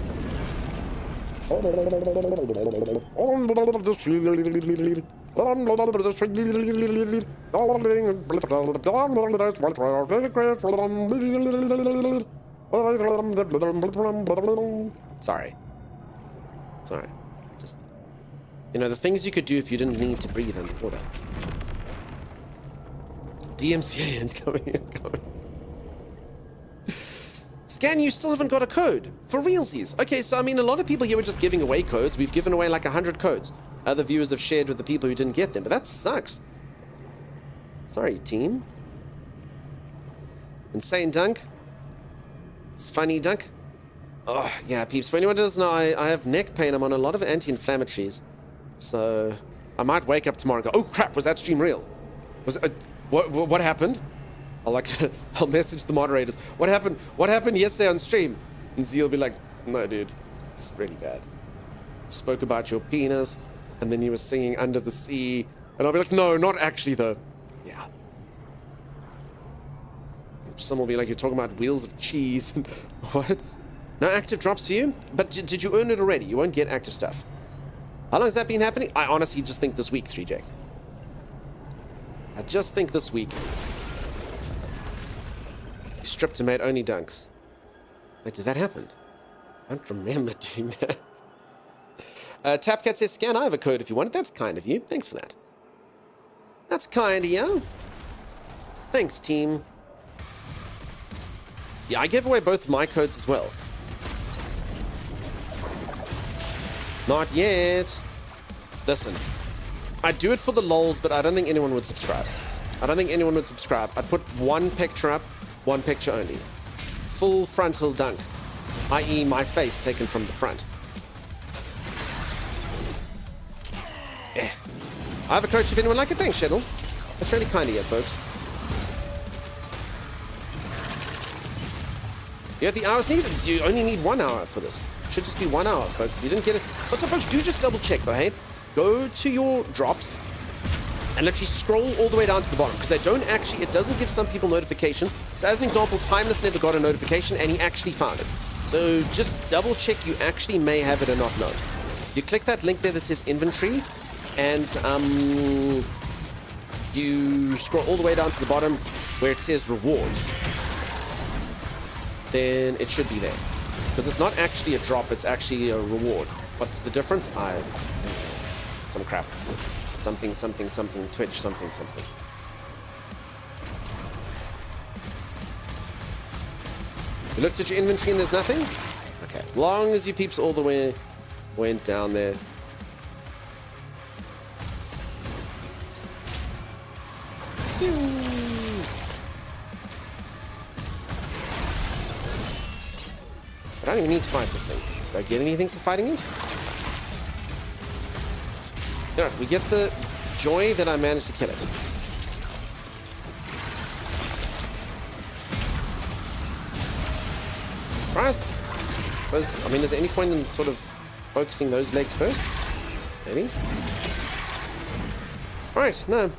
Sorry. Just, the things you could do if you didn't need to breathe underwater. DMCA incoming. Scan, you still haven't got a code. For realsies. Okay, so I mean, a lot of people here were just giving away codes. We've given away like 100 codes. Other viewers have shared with the people who didn't get them, but that sucks. Sorry, team. Insane Dunk. It's funny Dunk. Oh, yeah, peeps. For anyone who doesn't know, I have neck pain. I'm on a lot of anti-inflammatories. So I might wake up tomorrow and go, oh crap, was that stream real? Was it, what happened? I'll message the moderators. What happened yesterday on stream? And Z will be like, no, dude, it's really bad. Spoke about your penis, and then you were singing Under the Sea. And I'll be like, no, not actually, though. Yeah. Some will be like, you're talking about wheels of cheese. And what? No active drops for you? But did you earn it already? You won't get active stuff. How long has that been happening? I honestly just think this week, 3Jack. I just think this week. Stripped and made only dunks. Wait, did that happen? I don't remember doing that. Tapcat says, Scan, I have a code if you want it. That's kind of you. Thanks for that. That's kind of you. Thanks, team. Yeah, I gave away both my codes as well. Not yet. Listen, I'd do it for the lols, but I don't think anyone would subscribe. I'd put one picture up, one picture only. Full frontal dunk, i.e. my face taken from the front. Yeah. I have a coach if anyone like it. Thanks, Sheddle. That's really kind of you, folks. You have the hours needed. You only need 1 hour for this. It should just be 1 hour, folks. If you didn't get it... Also, folks, do just double check, though, hey? go to your drops and literally scroll all the way down to the bottom, because they don't actually, it doesn't give some people notification. So as an example, Timeless never got a notification and he actually found it. So just double check you actually may have it or not know. You click that link there that says inventory, and you scroll all the way down to the bottom where it says rewards. Then it should be there. Because it's not actually a drop, it's actually a reward. What's the difference? Some crap. Something, Twitch, something. You looked at your inventory and there's nothing? Okay, as long as you peeps all the way went down there. I don't even need to fight this thing. Do I get anything for fighting it? Yeah, we get the joy that I managed to kill it. Surprised. I mean, is there any point in sort of focusing those legs first? Maybe. Alright, no.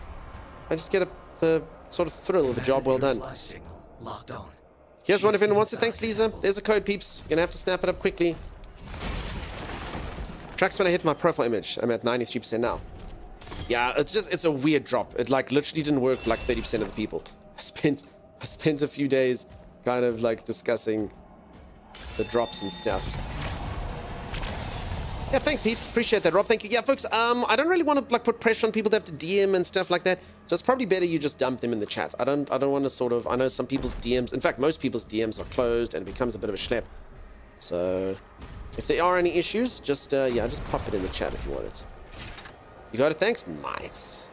I just get the sort of thrill of a job well done. Live signal locked on. Here's one if anyone wants it. Thanks, Lisa. There's a code, peeps. You're gonna have to snap it up quickly. Tracks when I hit my profile image. I'm at 93% now. Yeah, it's a weird drop. It like literally didn't work for like 30% of the people. I spent a few days kind of like discussing the drops and stuff. Yeah, thanks, peeps. Appreciate that, Rob. Thank you. Yeah, folks. I don't really want to like put pressure on people that have to DM and stuff like that. So it's probably better you just dump them in the chat. I don't want to sort of. I know some people's DMs. In fact, most people's DMs are closed and it becomes a bit of a schlep. So if there are any issues, just just pop it in the chat if you want it. You got it. Thanks. Nice.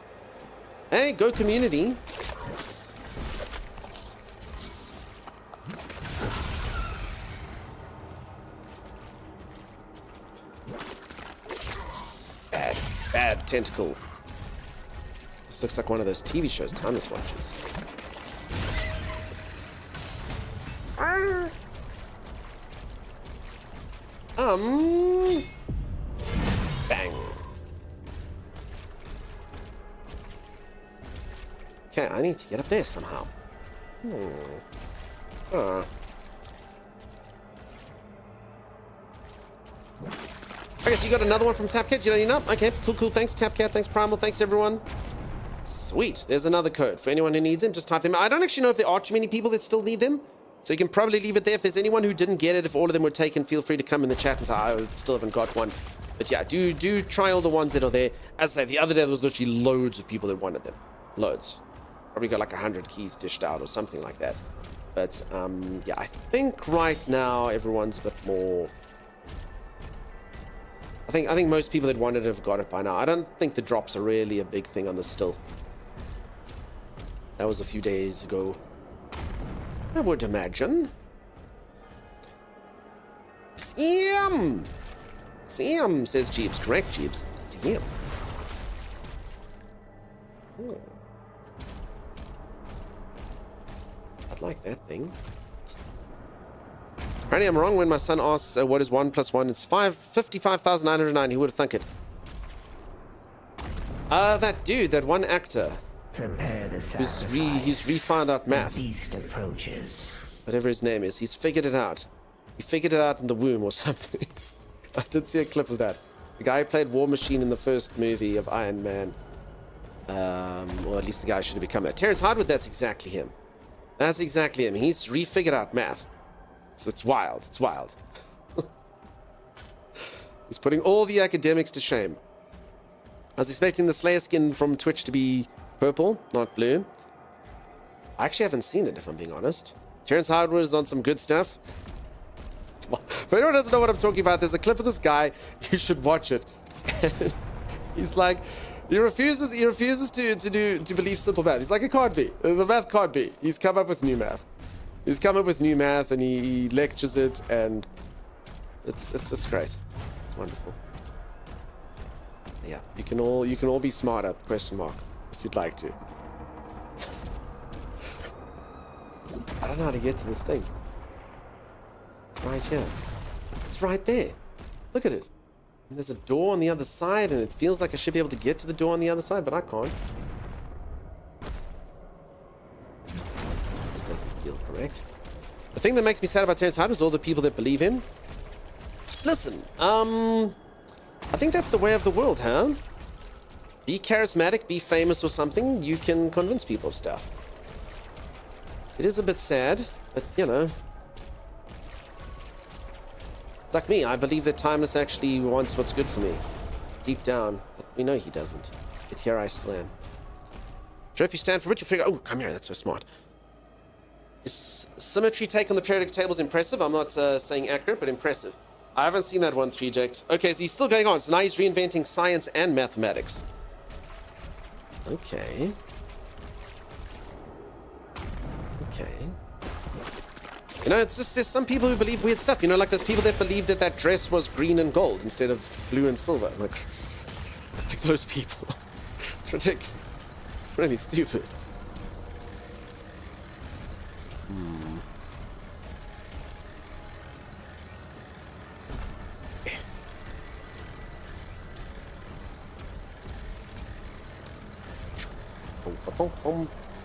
Hey, go community. Bad tentacle. This looks like one of those TV shows Thomas watches. Bang. Okay, I need to get up there somehow. Okay, so you got another one from Tapcat. You know, okay, cool. Thanks, Tapcat. Thanks, Primal. Thanks, everyone. Sweet. There's another code. For anyone who needs them, just type them. I don't actually know if there are too many people that still need them. So you can probably leave it there. If there's anyone who didn't get it, if all of them were taken, feel free to come in the chat and say, I still haven't got one. But yeah, do try all the ones that are there. As I say, the other day there was literally loads of people that wanted them. Loads. Probably got like 100 keys dished out or something like that. But yeah, I think right now everyone's a bit more... I think most people that wanted it have got it by now. I don't think the drops are really a big thing on this still. That was a few days ago, I would imagine. Sam, says Jeeps. Correct, Jeeps. Sam. Oh. I'd like that thing. Apparently I'm wrong when my son asks, what is 1 + 1? It's 55,909. He would have thunk it. That dude, that one actor. Prepare the He's refined out math. Beast approaches. Whatever his name is, he's figured it out. He figured it out in the womb or something. I did see a clip of that. The guy who played War Machine in the first movie of Iron Man. Or at least the guy should have become that. Terrence Hardwood, that's exactly him. That's exactly him. He's refigured out math. So it's wild. It's wild. He's putting all the academics to shame. I was expecting the Slayer skin from Twitch to be purple, not blue. I actually haven't seen it, if I'm being honest. Terrence Howard is on some good stuff. If anyone doesn't know what I'm talking about, there's a clip of this guy. You should watch it. He's like, he refuses to believe simple math. He's like, it can't be. The math can't be. He's come up with new math. He's come up with new math and he lectures it, and it's great. It's wonderful. Yeah, you can all be smarter, question mark, if you'd like to. I don't know how to get to this thing. It's right here. It's right there. Look at it. And there's a door on the other side, and it feels like I should be able to get to the door on the other side, but I can't. This doesn't feel correct. The thing that makes me sad about Terrence Hyde is all the people that believe him. Listen, I think that's the way of the world, huh? Be charismatic, be famous or something, you can convince people of stuff. It is a bit sad, but you know. Like me, I believe that Timeless actually wants what's good for me. Deep down, but we know he doesn't. Yet here I still am. Sure, if you stand for Richard Figure. Oh, come here, that's so smart. His symmetry take on the periodic table is impressive. I'm not saying accurate, but impressive. I haven't seen that one, 3Ject. Okay, so he's still going on. So now he's reinventing science and mathematics. Okay. Okay. You know, it's just, there's some people who believe weird stuff. You know, like those people that believe that that dress was green and gold instead of blue and silver. Like those people. It's ridiculous. Really stupid.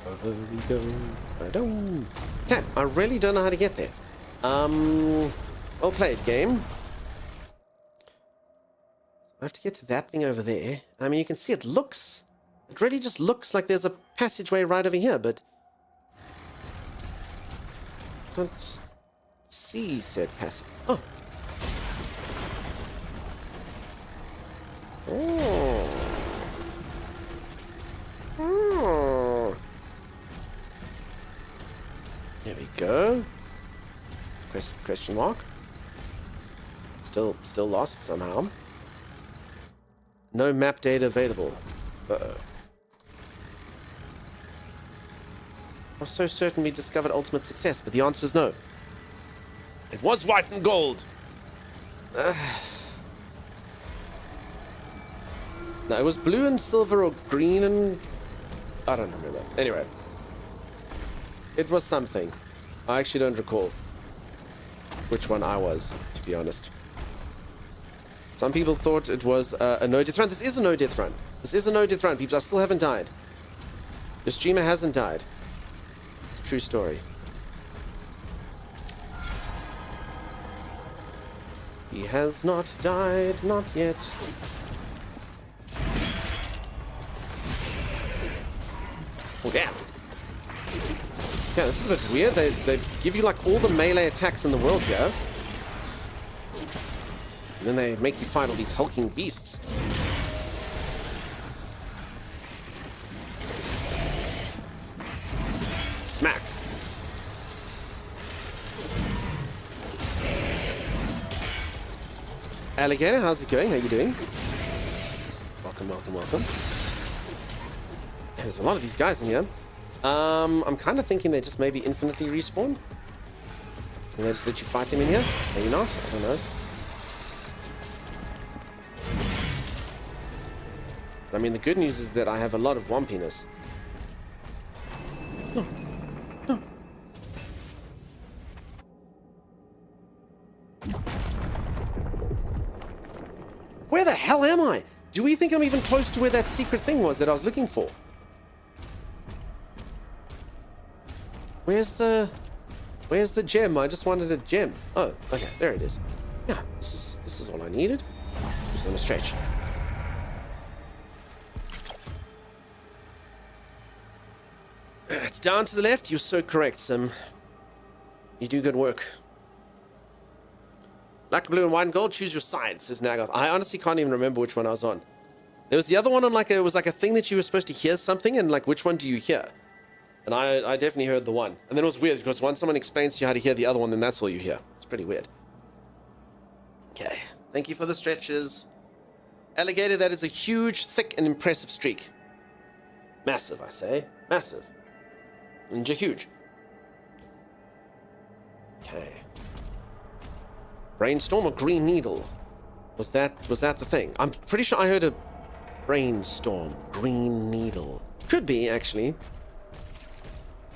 Over we go. Okay, I really don't know how to get there. Well played, game. I have to get to that thing over there. I mean, you can see it really just looks like there's a passageway right over here, but I can't see said passage. Oh. Oh. Oh. There we go. Question mark. Still lost somehow. No map data available. Uh-oh. I was so certain we discovered ultimate success, but the answer is no. It was white and gold. No, it was blue and silver or green and... I don't remember. Anyway. It was something. I actually don't recall which one I was, to be honest. Some people thought it was a no-death run. This is a no-death run. This is a no-death run, people. I still haven't died. Your streamer hasn't died. It's a true story. He has not died, not yet. Oh, damn. Yeah, this is a bit weird. They give you like all the melee attacks in the world here. And then they make you fight all these hulking beasts. Smack. Alligator, how's it going? How you doing? Welcome, welcome, welcome. There's a lot of these guys in here. I'm kind of thinking they just maybe infinitely respawn. And they just let you fight them in here? Maybe not? I don't know. But, I mean, the good news is that I have a lot of wompiness. No. No. Where the hell am I? Do we think I'm even close to where that secret thing was that I was looking for? Where's the gem? I just wanted a gem. Oh, okay, there it is. Yeah, this is all I needed. Just on a stretch. It's down to the left. You're so correct, Sim. You do good work. Black, blue, and white and gold. Choose your side, says Nagath. I honestly can't even remember which one I was on. There was the other one on it was like a thing that you were supposed to hear something, and like which one do you hear? And I definitely heard the one. And then it was weird because once someone explains to you how to hear the other one, then that's all you hear. It's pretty weird. Okay. Thank you for the stretches. Alligator, that is a huge, thick, and impressive streak. Massive, I say. Massive. And huge. Okay. Brainstorm or green needle? Was that the thing? I'm pretty sure I heard a brainstorm. Green needle. Could be, actually.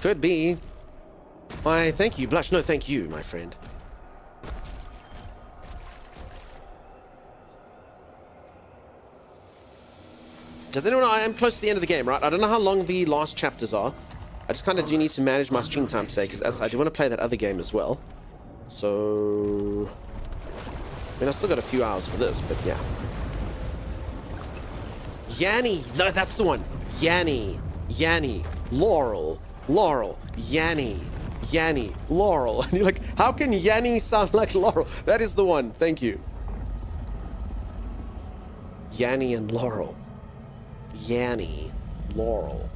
Could be. Why, thank you, Blush. No, thank you, my friend. Does anyone know? I am close to the end of the game, right? I don't know how long the last chapters are. I just kind of do need to manage my stream time today because I do want to play that other game as well. So, I mean, I still got a few hours for this, but yeah. Yanni, no, that's the one. Yanni, Laurel, Yanni, Laurel. And you're like, how can Yanni sound like Laurel? That is the one. Thank you. Yanni and Laurel. Yanni, Laurel.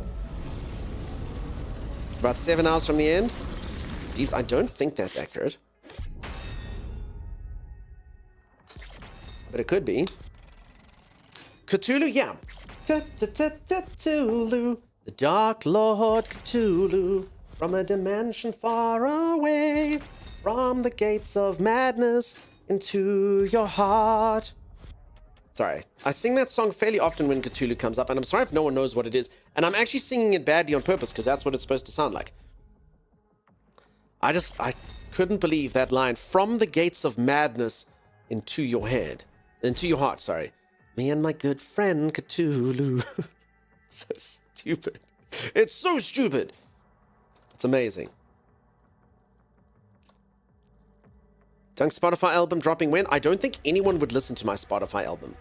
About 7 hours from the end. Jeeves, I don't think that's accurate. But it could be. Cthulhu, yeah. Cthulhu, the Dark Lord Cthulhu, from a dimension far away, from the gates of madness into your heart. Sorry, I sing that song fairly often when Cthulhu comes up, and I'm sorry if no one knows what it is, and I'm actually singing it badly on purpose, because that's what it's supposed to sound like. I couldn't believe that line, from the gates of madness into your heart, sorry. Me and my good friend Cthulhu. So stupid. It's so stupid. It's amazing. Dunk Spotify album dropping when? I don't think anyone would listen to my Spotify album.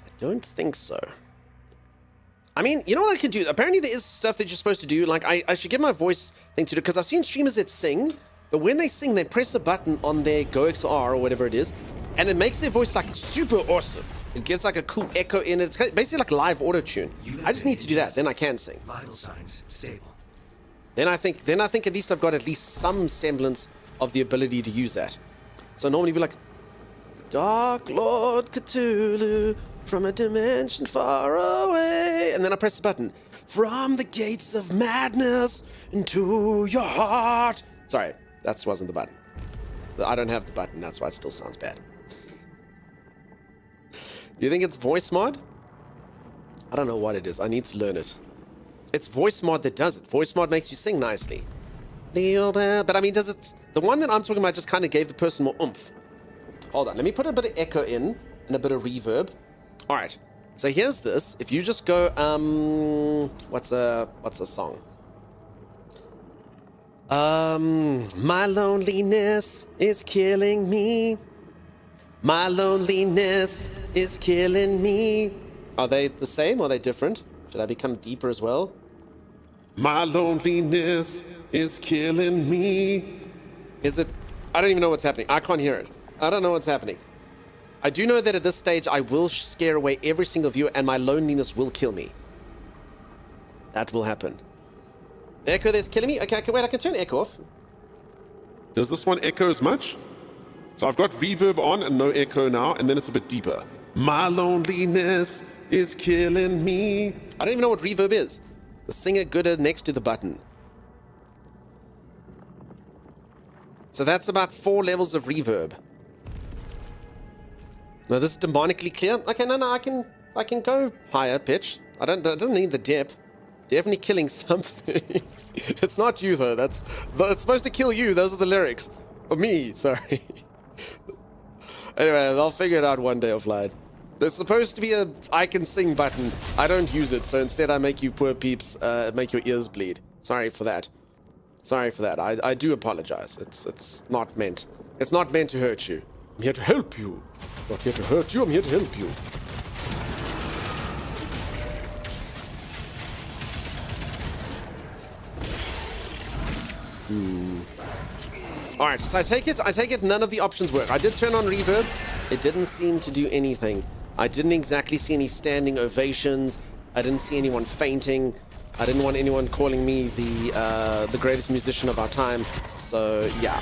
I don't think so. I mean, you know what I can do? Apparently there is stuff that you're supposed to do. Like, I should get my voice thing to do, because I've seen streamers that sing, but when they sing, they press a button on their GoXR or whatever it is, and it makes their voice, like, super awesome. It gives, like, a cool echo in it. It's basically like live auto-tune. I just need to do that, then I can sing. Vital signs stable. Then I think at least I've got at least some semblance of the ability to use that. So normally be like, Dark Lord Cthulhu, from a dimension far away, and then I press the button. From the gates of madness into your heart. Sorry, that wasn't the button. I don't have the button, that's why it still sounds bad. You think it's voice mod? I don't know what it is. I need to learn it. It's voice mod that does it. Voice mod makes you sing nicely. But I mean, does it... The one that I'm talking about just kind of gave the person more oomph. Hold on, let me put a bit of echo in and a bit of reverb. All right, so here's this. If you just go, what's a song? My loneliness is killing me. My loneliness is killing me. Are they the same or are they different? Should I become deeper as well? My loneliness is killing me. Is it? I don't even know what's happening. I can't hear it. I don't know what's happening. I do know that at this stage, I will scare away every single viewer and my loneliness will kill me. That will happen. Echo that's killing me? Okay, wait, I can turn echo off. Does this one echo as much? So I've got reverb on and no echo now, and then it's a bit deeper. My loneliness is killing me. I don't even know what reverb is. The singer gooder next to the button. So that's about 4 levels of reverb. No, this is demonically clear. Okay, no, I can go higher pitch. It doesn't need the depth. Definitely killing something. It's not you though. It's supposed to kill you. Those are the lyrics. Or me, sorry. Anyway, I'll figure it out one day offline. There's supposed to be a I can sing button. I don't use it, so instead I make you poor peeps make your ears bleed. Sorry for that. Sorry for that. I do apologize. It's not meant. It's not meant to hurt you. I'm here to help you. I'm not here to hurt you. I'm here to help you. All right, so I take it none of the options work. I did turn on reverb. It didn't seem to do anything. I didn't exactly see any standing ovations. I didn't see anyone fainting. I didn't want anyone calling me the greatest musician of our time. So yeah,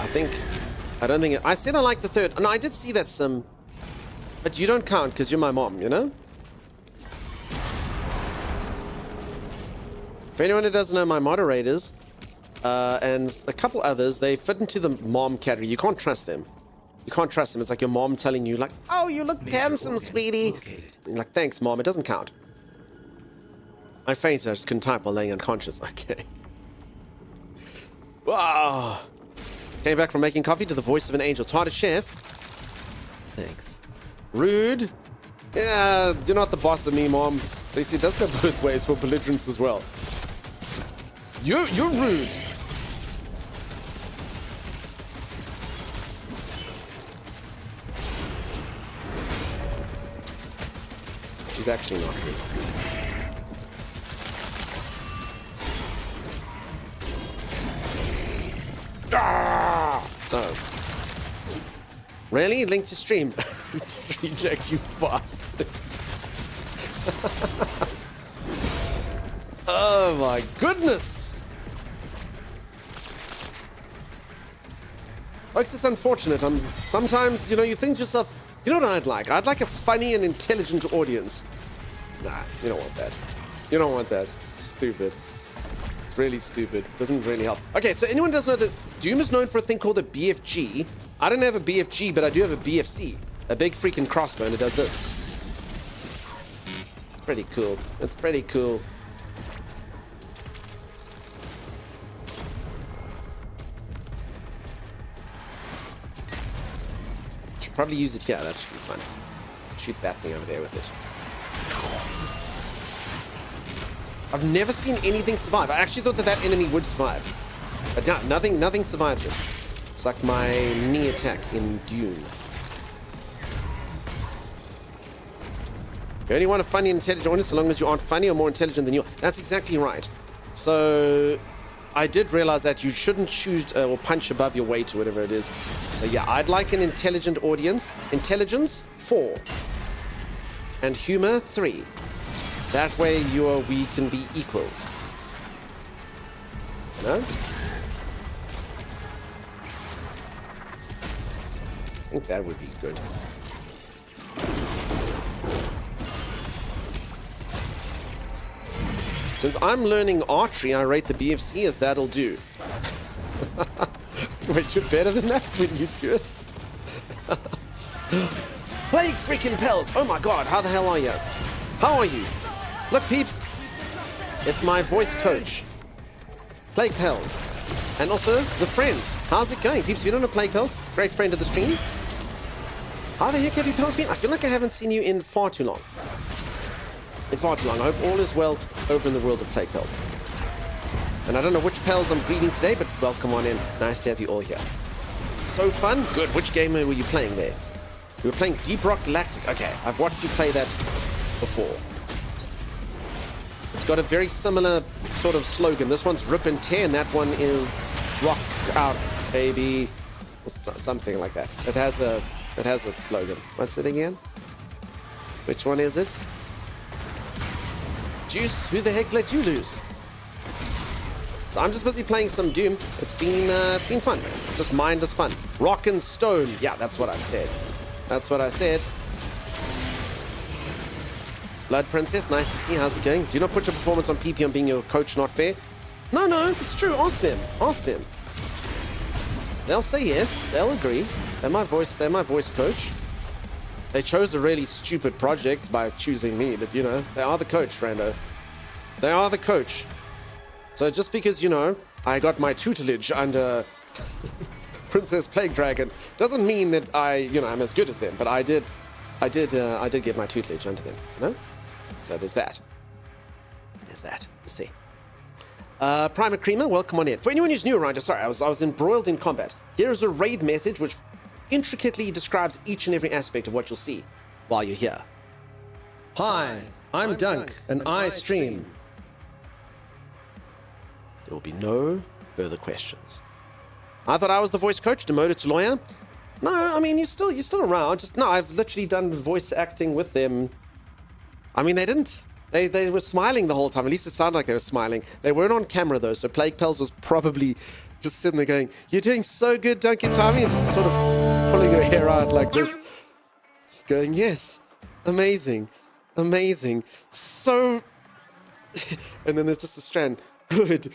I don't think I said I like the third. No, I did see that sim, but you don't count because you're my mom, you know? For anyone who doesn't know, my moderators and a couple others, they fit into the mom category. You can't trust them. You can't trust them. It's like your mom telling you, like, oh, you look handsome, sweetie. You're like, thanks, mom. It doesn't count. I fainted. I just couldn't type while laying unconscious. Okay. Wow. Came back from making coffee to the voice of an angel. Tartar chef. Thanks. Rude. Yeah, you're not the boss of me, Mom. So you see, it does go both ways for belligerents as well. You're rude. She's actually not rude. Ah! No. Really? Link to stream. Just reject, you bastard. Oh my goodness. Folks, it's unfortunate. Sometimes, you think to yourself, you know what I'd like? I'd like a funny and intelligent audience. Nah, you don't want that. You don't want that. It's stupid. It's really stupid. Doesn't really help. Okay, so anyone does know that Doom is known for a thing called a BFG. I don't have a BFG, but I do have a BFC. A big freaking crossbow, and it does this. Pretty cool. It's pretty cool. Should probably use it here. That should be fun. Shoot that thing over there with it. I've never seen anything survive. I actually thought that enemy would survive. But no, nothing survives it. It's like my knee attack in Dune. You only want a funny and intelligent audience so long as you aren't funny or more intelligent than you are. That's exactly right. So I did realize that you shouldn't shoot or punch above your weight or whatever it is. So yeah, I'd like an intelligent audience. Intelligence, 4. And humor, 3. That way we can be equals. You know? I think that would be good. Since I'm learning archery, I rate the BFC as that'll do. Wait, you're better than that when you do it? Plague freaking Pels! Oh my god, how the hell are you? How are you? Look, peeps. It's my voice coach. Plague Pels. And also, the friends. How's it going, peeps? If you don't know Plague Pels, great friend of the stream. How the heck have you Pels been? I feel like I haven't seen you in far too long. I hope all is well over in the world of Plague Pels. And I don't know which Pels I'm greeting today, but welcome on in. Nice to have you all here. So fun. Good. Which game were you playing there? You were playing Deep Rock Galactic. Okay, I've watched you play that before. It's got a very similar sort of slogan. This one's rip and tear, and that one is rock out, baby. Something like that. It has a slogan. What's it again? Which one is it? Juice, who the heck let you lose? So I'm just busy playing some Doom. It's been fun. It's just mindless fun. Rock and stone. Yeah, that's what I said. That's what I said. Blood Princess, nice to see. How's it going? Do you not put your performance on PP on being your coach not fair? No, it's true. Ask them. Ask them. They'll say yes. They'll agree. They're my voice coach. They chose a really stupid project by choosing me, but they are the coach, Rando. They are the coach. So just because, I got my tutelage under Princess Plague Dragon doesn't mean that I'm as good as them, but I did get my tutelage under them, So there's that. Let's see. Primer Creamer, welcome on in. For anyone who's new around here, sorry, I was embroiled in combat. Here is a raid message which intricately describes each and every aspect of what you'll see while you're here. Hi, I'm Dunk, and I stream. There will be no further questions. I thought I was the voice coach, demoted to lawyer. No, I mean, you're still around. I've literally done voice acting with them. I mean, they didn't. They were smiling the whole time. At least it sounded like they were smiling. They weren't on camera, though, so Plague Pels was probably just sitting there going, "You're doing so good, Dunk Utami," and just sort of pulling her hair out like this. Just going, "Yes, amazing, so..." And then there's just a strand. Good.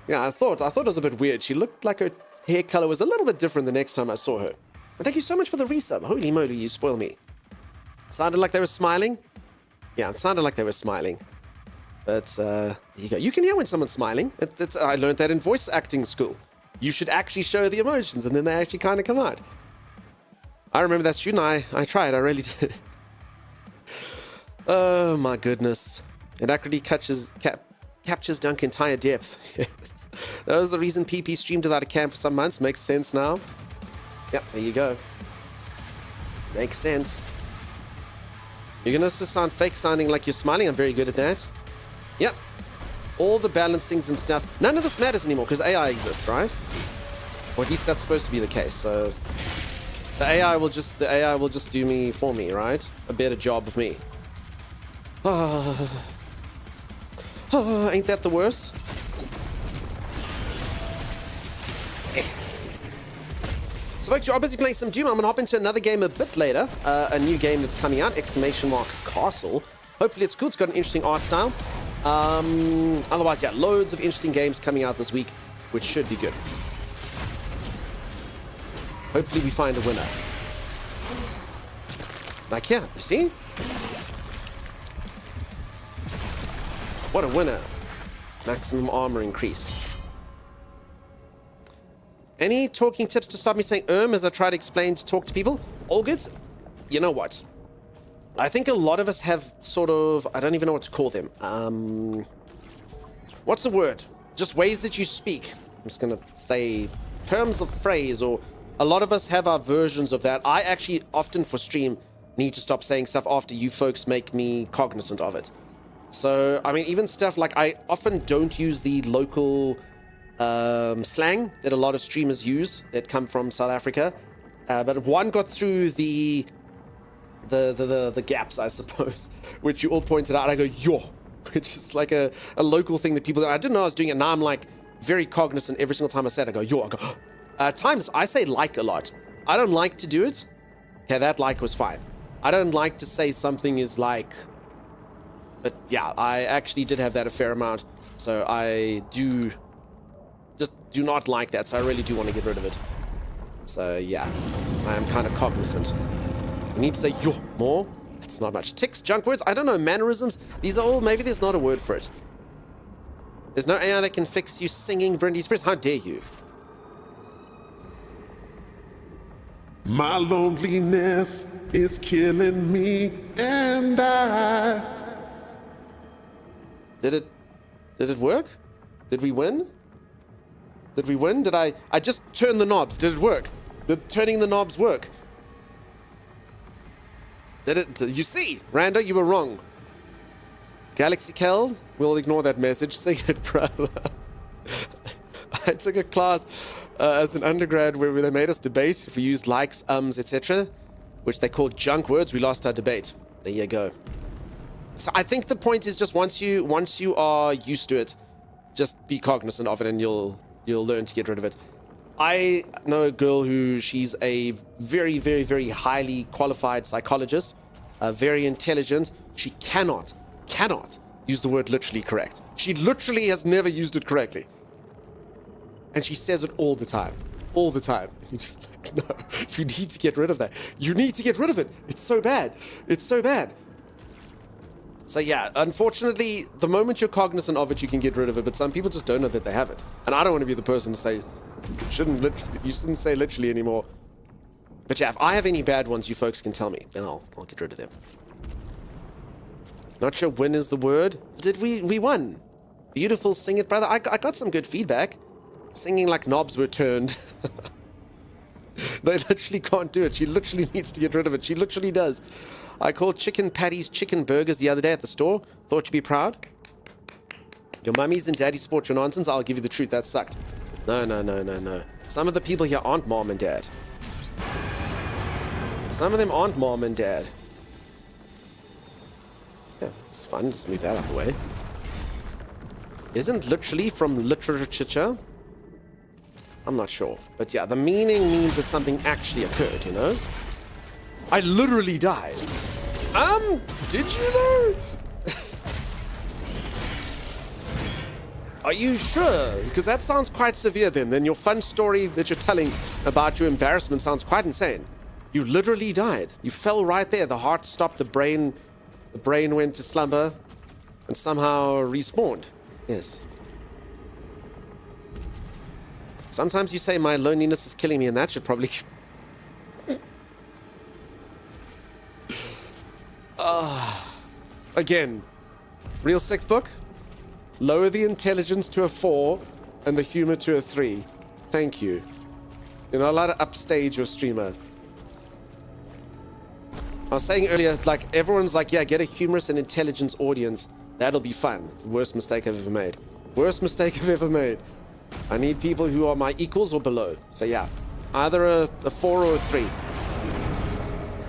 Yeah, I thought it was a bit weird. She looked like her hair color was a little bit different the next time I saw her. But thank you so much for the resub. Holy moly, you spoil me. Sounded like they were smiling. Yeah, it sounded like they were smiling. But there you go. You can hear when someone's smiling. I learned that in voice acting school. You should actually show the emotions, and then they actually kind of come out. I remember that student. I tried. I really did. Oh my goodness. It accurately captures dunk entire depth. Yes. That was the reason PP streamed without a cam for some months. Makes sense now. Yep, there you go. Makes sense. You're gonna also sound fake sounding like you're smiling. I'm very good at that. Yep. All the balancings and stuff. None of this matters anymore because AI exists, right? Or at least that's supposed to be the case. So the AI will just do me for me, right? A better job of me. Ain't that the worst? So folks, you're obviously playing some Doom. I'm gonna hop into another game a bit later. A new game that's coming out, !Castle. Hopefully it's cool. It's got an interesting art style. Otherwise, yeah, loads of interesting games coming out this week, which should be good. Hopefully we find a winner. Like here, you see? What a winner. Maximum armor increased. Any talking tips to stop me saying as I try to explain to talk to people? All good? You know what? I think a lot of us have sort of, I don't even know what to call them. What's the word? Just ways that you speak. I'm just going to say terms of phrase, or a lot of us have our versions of that. I actually often for stream need to stop saying stuff after you folks make me cognizant of it. So, I mean, even stuff like I often don't use the local slang that a lot of streamers use that come from South Africa. But one got through the gaps, I suppose, which you all pointed out. I go, yo, which is like a local thing that people, I didn't know I was doing it. Now I'm like very cognizant every single time I say it. I go, yo, I go, times I say like a lot. I don't like to do it. Okay, that like was fine. I don't like to say something is like, but yeah, I actually did have that a fair amount. So I do not like that. So I really do want to get rid of it. So yeah, I am kind of cognizant. I need to say yo more. That's not much. Tics, junk words, I don't know, mannerisms. These are all, maybe there's not a word for it. There's no AI that can fix you singing Britney Spears. How dare you? My loneliness is killing me, and I. Did it work? Did we win? Did we win? Did I just turn the knobs? Did it work? Did turning the knobs work? Did it? You see, Randa, you were wrong. Galaxy Kel, we'll ignore that message. Say it, brother. I took a class as an undergrad where they made us debate if we used likes, etc., which they called junk words. We lost our debate. There you go. So I think the point is just once you are used to it, just be cognizant of it, and you'll learn to get rid of it. I know a girl who she's a very, very, very highly qualified psychologist, very intelligent. She cannot use the word literally correct. She literally has never used it correctly. And she says it all the time. All the time. And you're just like, no, you need to get rid of that. You need to get rid of it. It's so bad. It's so bad. So yeah, unfortunately, the moment you're cognizant of it, you can get rid of it. But some people just don't know that they have it. And I don't want to be the person to say, you shouldn't say literally anymore. But yeah, if I have any bad ones, you folks can tell me. Then I'll get rid of them. Not sure when is the word. Did we won? Beautiful, sing it, brother. I got some good feedback. Singing like knobs were turned. They literally can't do it. She literally needs to get rid of it. She literally does. I called chicken patties chicken burgers the other day at the store. Thought you'd be proud. Your mummies and daddy sport your nonsense. I'll give you the truth. That sucked. No. Some of the people here aren't mom and dad. Some of them aren't mom and dad. Yeah, it's fun. Just move that out of the way. Isn't literally from literature? I'm not sure. But yeah, the meaning means that something actually occurred, you know? I literally died. Did you though? Are you sure? Because that sounds quite severe then. Then your fun story that you're telling about your embarrassment sounds quite insane. You literally died. You fell right there. The heart stopped, the brain went to slumber and somehow respawned. Yes. Sometimes you say my loneliness is killing me, and that should probably... Again, real sixth book. Lower the intelligence to a 4 and the humor to a 3. Thank you. You're not allowed to upstage your streamer. I was saying earlier, like, everyone's like, yeah, get a humorous and intelligent audience. That'll be fun. It's the worst mistake I've ever made. Worst mistake I've ever made. I need people who are my equals or below. So yeah, either a 4 or a 3.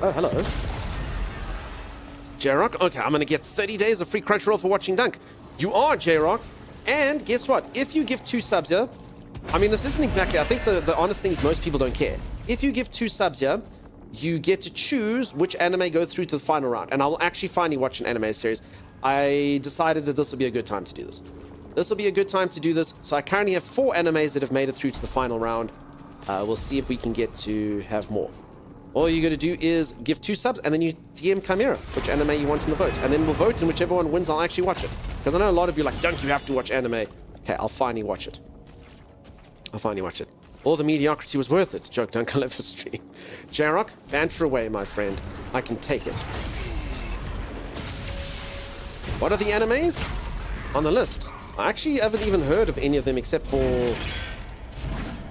Oh, hello. J-Rock? Okay, I'm going to get 30 days of free Crunchyroll for watching Dunk. You are, J-Rock. And guess what? If you give 2 subs here, I mean, this isn't exactly, I think the honest thing is most people don't care. If you give 2 subs here, you get to choose which anime go through to the final round. And I will actually finally watch an anime series. I decided that this will be a good time to do this. This will be a good time to do this. So I currently have 4 animes that have made it through to the final round. We'll see if we can get to have more. All you got to do is give 2 subs, and then you DM Chimera which anime you want in the vote. And then we'll vote, and whichever one wins, I'll actually watch it. Because I know a lot of you are like, Dunk, you have to watch anime. Okay, I'll finally watch it. I'll finally watch it. All the mediocrity was worth it. Joke, Dunk, I love your stream. J-Rock, banter away, my friend. I can take it. What are the animes on the list? I actually haven't even heard of any of them except for...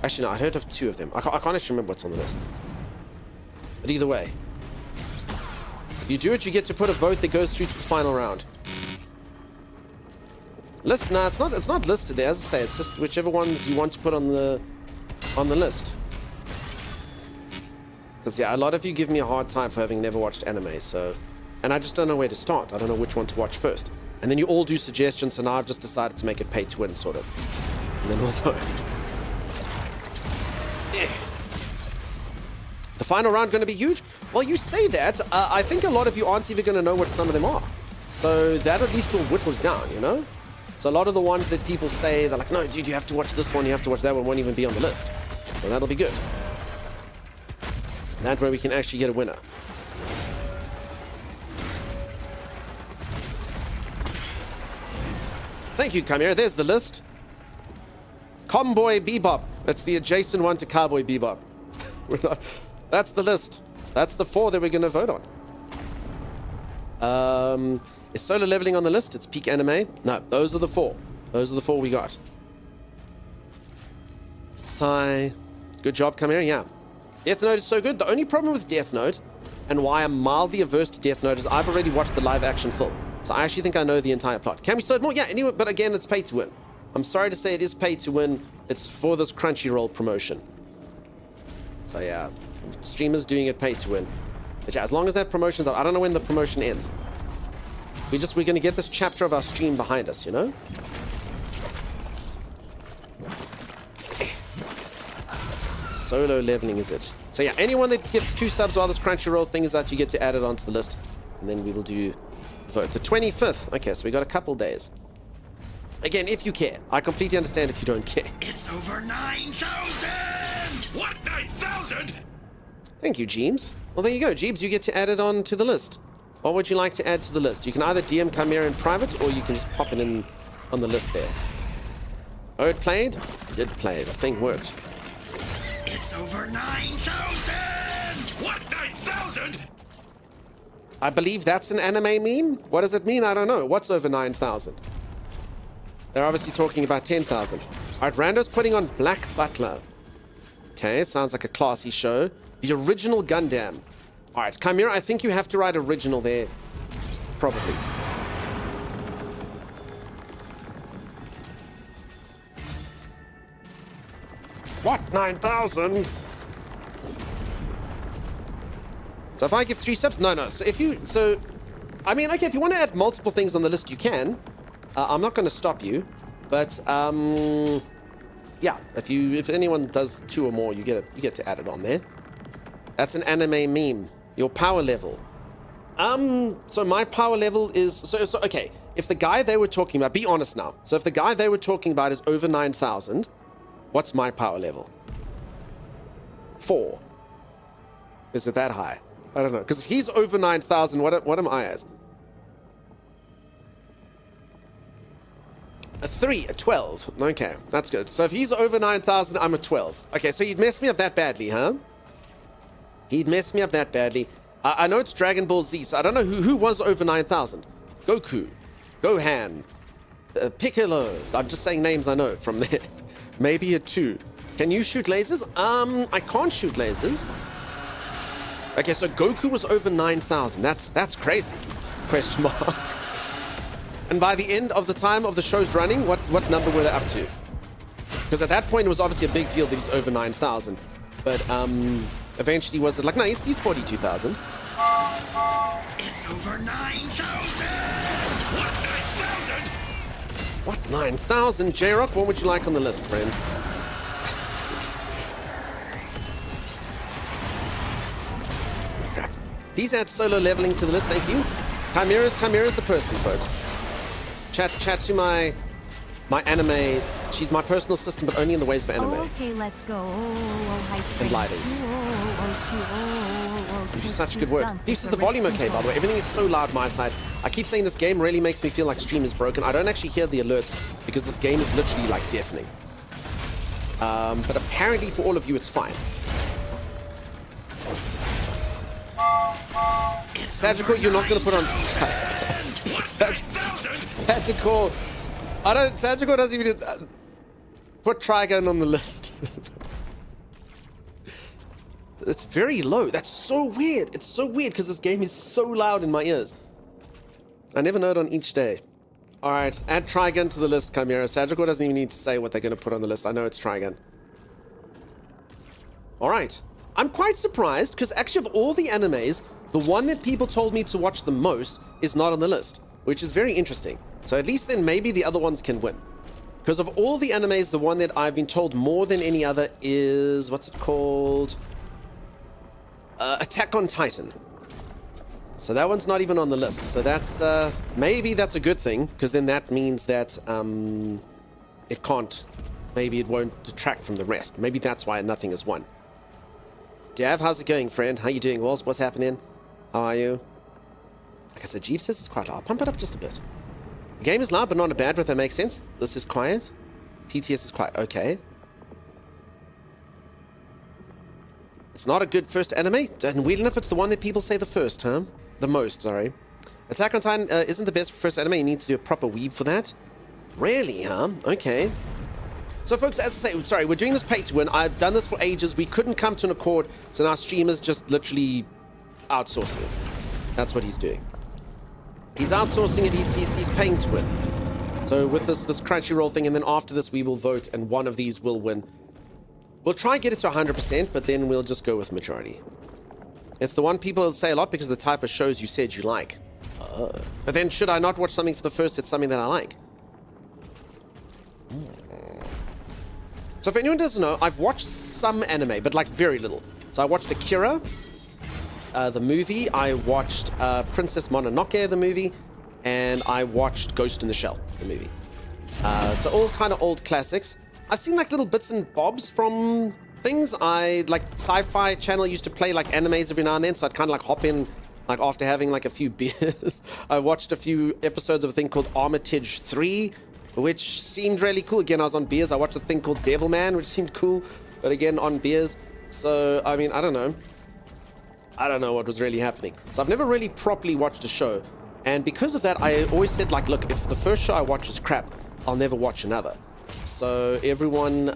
Actually, no, I heard of 2 of them. I can't actually remember what's on the list. But either way, if you do it, you get to put a vote that goes through to the final round. List? Nah, it's not listed there. As I say, it's just whichever ones you want to put on the list. Because yeah, a lot of you give me a hard time for having never watched anime, so... And I just don't know where to start. I don't know which one to watch first. And then you all do suggestions, so now I've just decided to make it pay to win, sort of. And then we'll vote. The final round going to be huge? Well, you say that. I think a lot of you aren't even going to know what some of them are. So that at least will whittle it down, you know? So a lot of the ones that people say, they're like, no, dude, you have to watch this one, you have to watch that one, won't even be on the list. So that'll be good. That way we can actually get a winner. Thank you, Chimera. There's the list. Cowboy Bebop. That's the adjacent one to Cowboy Bebop. That's the list. That's the 4 that we're going to vote on. Is Solo Leveling on the list? It's peak anime. No, those are the 4. Those are the 4 we got. Sigh. Good job, Chimera. Yeah. Death Note is so good. The only problem with Death Note, and why I'm mildly averse to Death Note, is I've already watched the live action film. So I actually think I know the entire plot. Can we start more? Yeah, anyway, but again, it's pay to win. I'm sorry to say it is pay to win. It's for this Crunchyroll promotion. So yeah, streamers doing it pay to win. But yeah, as long as that promotion's out, I don't know when the promotion ends. We're going to get this chapter of our stream behind us, you know? Solo Leveling is it. So yeah, anyone that gets 2 subs while this Crunchyroll thing is out, you get to add it onto the list. And then we will do vote. The 25th. Okay, so we got a couple days. Again, if you care. I completely understand if you don't care. It's over 9,000! What, 9,000? Thank you, Jeems. Well, there you go, Jeems. You get to add it on to the list. What would you like to add to the list? You can either DM Chimera in private, or you can just pop it in on the list there. Oh, it played? It did play. The thing worked. It's over 9,000! What, 9,000? I believe that's an anime meme. What does it mean? I don't know. What's over 9,000? They're obviously talking about 10,000. All right, Rando's putting on Black Butler. Okay, sounds like a classy show. The original Gundam. All right, Chimera, I think you have to write original there. Probably. What? 9,000? So if I give 3 subs? No. So if you... So, I mean, okay, if you want to add multiple things on the list, you can. I'm not going to stop you. But, yeah. If anyone does 2 or more, you get to add it on there. That's an anime meme. Your power level. So my power level is... So okay. If the guy they were talking about... Be honest now. So if the guy they were talking about is over 9,000, what's my power level? 4. Is it that high? I don't know. Because if he's over 9,000, what am I as? A 3, a 12. Okay, that's good. So if he's over 9,000, I'm a 12. Okay, so he'd mess me up that badly, huh? He'd mess me up that badly. I know it's Dragon Ball Z, so I don't know who was over 9,000. Goku, Gohan, Piccolo. I'm just saying names I know from there. Maybe a 2. Can you shoot lasers? I can't shoot lasers. Okay, so Goku was over 9,000. That's crazy. Question mark. And by the end of the time of the show's running, what number were they up to? Because at that point it was obviously a big deal that he's over 9,000. But eventually was it like, no, he's 42,000. It's over 9,000! What, 9,000? What, 9,000? J-Rock, what would you like on the list, friend? Please add solo leveling to the list, thank you. Chimera's the person, folks. Chat to my anime. She's my personal assistant, but only in the ways of anime. Okay, let's go. And lighting. You do such good work. This is the volume okay, by the way. Everything is so loud my side. I keep saying this game really makes me feel like stream is broken. I don't actually hear the alerts because this game is literally like deafening. But apparently for all of you, it's fine. Sagittal, you're not going to put on... Sagittal... Sagittal doesn't even... put Trigun on the list. It's very low. That's so weird. It's so weird because this game is so loud in my ears. I never know it on each day. Alright, add Trigun to the list, Chimera. Sagittal doesn't even need to say what they're going to put on the list. I know it's Trigun. Alright. I'm quite surprised because actually of all the animes, the one that people told me to watch the most is not on the list, which is very interesting. So at least then maybe the other ones can win. Because of all the animes, the one that I've been told more than any other is... what's it called? Attack on Titan. So that one's not even on the list. So that's... maybe that's a good thing, because then that means that it can't... maybe it won't detract from the rest. Maybe that's why nothing is won. Dav, how's it going, friend? How you doing, Walls? What's happening? How are you? Like I said, Jeeves says it's quite loud. Pump it up just a bit. The game is loud, but not a bad, if that makes sense. This is quiet. TTS is quiet. Okay. It's not a good first anime. And weird enough, it's the one that people say the first, huh? The most, sorry. Attack on Titan isn't the best first anime. You need to do a proper weeb for that. Really, huh? Okay. So, folks, as I say, sorry, we're doing this pay to win. I've done this for ages. We couldn't come to an accord, so now streamers just literally outsourcing it. That's what he's doing. He's outsourcing it. He's paying to win. So with this Crunchyroll thing, and then after this, we will vote, and one of these will win. We'll try and get it to 100%, but then we'll just go with majority. It's the one people say a lot because of the type of shows you said you like. But then should I not watch something for the first? It's something that I like. So if anyone doesn't know, I've watched some anime, but like very little. So I watched Akira, the movie. I watched Princess Mononoke, the movie. And I watched Ghost in the Shell, the movie. So all kind of old classics. I've seen like little bits and bobs from things. I like Sci-Fi Channel used to play like animes every now and then. So I'd kind of like hop in like after having like a few beers. I watched a few episodes of a thing called Armitage 3. Which seemed really cool. Again, I was on beers. I watched a thing called Devilman, which seemed cool. But again, on beers. So, I mean, I don't know. I don't know what was really happening. So I've never really properly watched a show. And because of that, I always said, like, look, if the first show I watch is crap, I'll never watch another. So everyone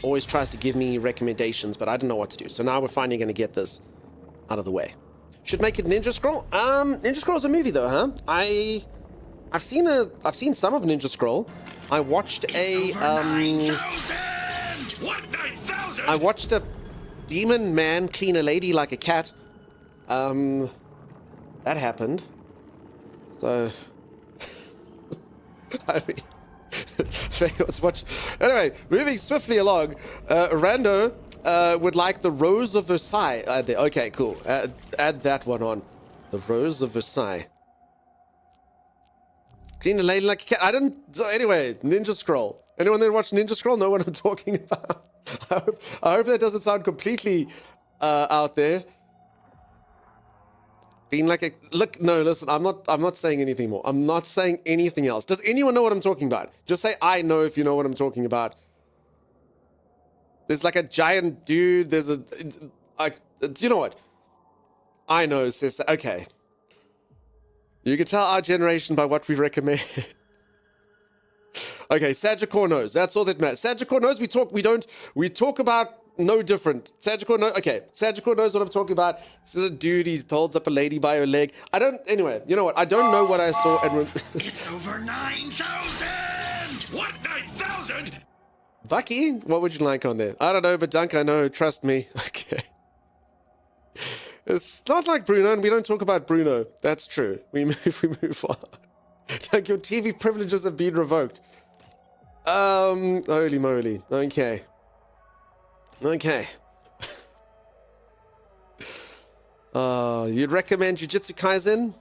always tries to give me recommendations, but I don't know what to do. So now we're finally going to get this out of the way. Should make it Ninja Scroll. Ninja Scroll's a movie, though, huh? I've seen some of Ninja Scroll. I watched a What, 9,000? I watched a demon man clean a lady like a cat. That happened. So I mean, let's watch. Anyway, moving swiftly along. Rando would like the Rose of Versailles. Okay, cool. Add that one on. The Rose of Versailles. Clean a lady like a cat. I didn't. So anyway, Ninja Scroll. Anyone that watched Ninja Scroll know what I'm talking about? I hope that doesn't sound completely out there. Being like a look. No, listen. I'm not saying anything more. I'm not saying anything else. Does anyone know what I'm talking about? Just say I know if you know what I'm talking about. There's like a giant dude. There's a. You know what? I know, sister. Okay. You can tell our generation by what we recommend. Okay, Sagicor knows. That's all that matters. Sagicor knows. We talk about no different. Sagicor knows. Okay, Sagicor knows what I'm talking about. It's a dude, he holds up a lady by her leg. Anyway, you know what? I don't know what I saw. And It's over 9,000! What, 9,000? Bucky, what would you like on there? I don't know, but Dunk, I know. Trust me. Okay. It's not like Bruno, and we don't talk about Bruno. That's true. We move on. Dunk, your TV privileges have been revoked. Holy moly. Okay. You'd recommend Jujutsu Kaisen?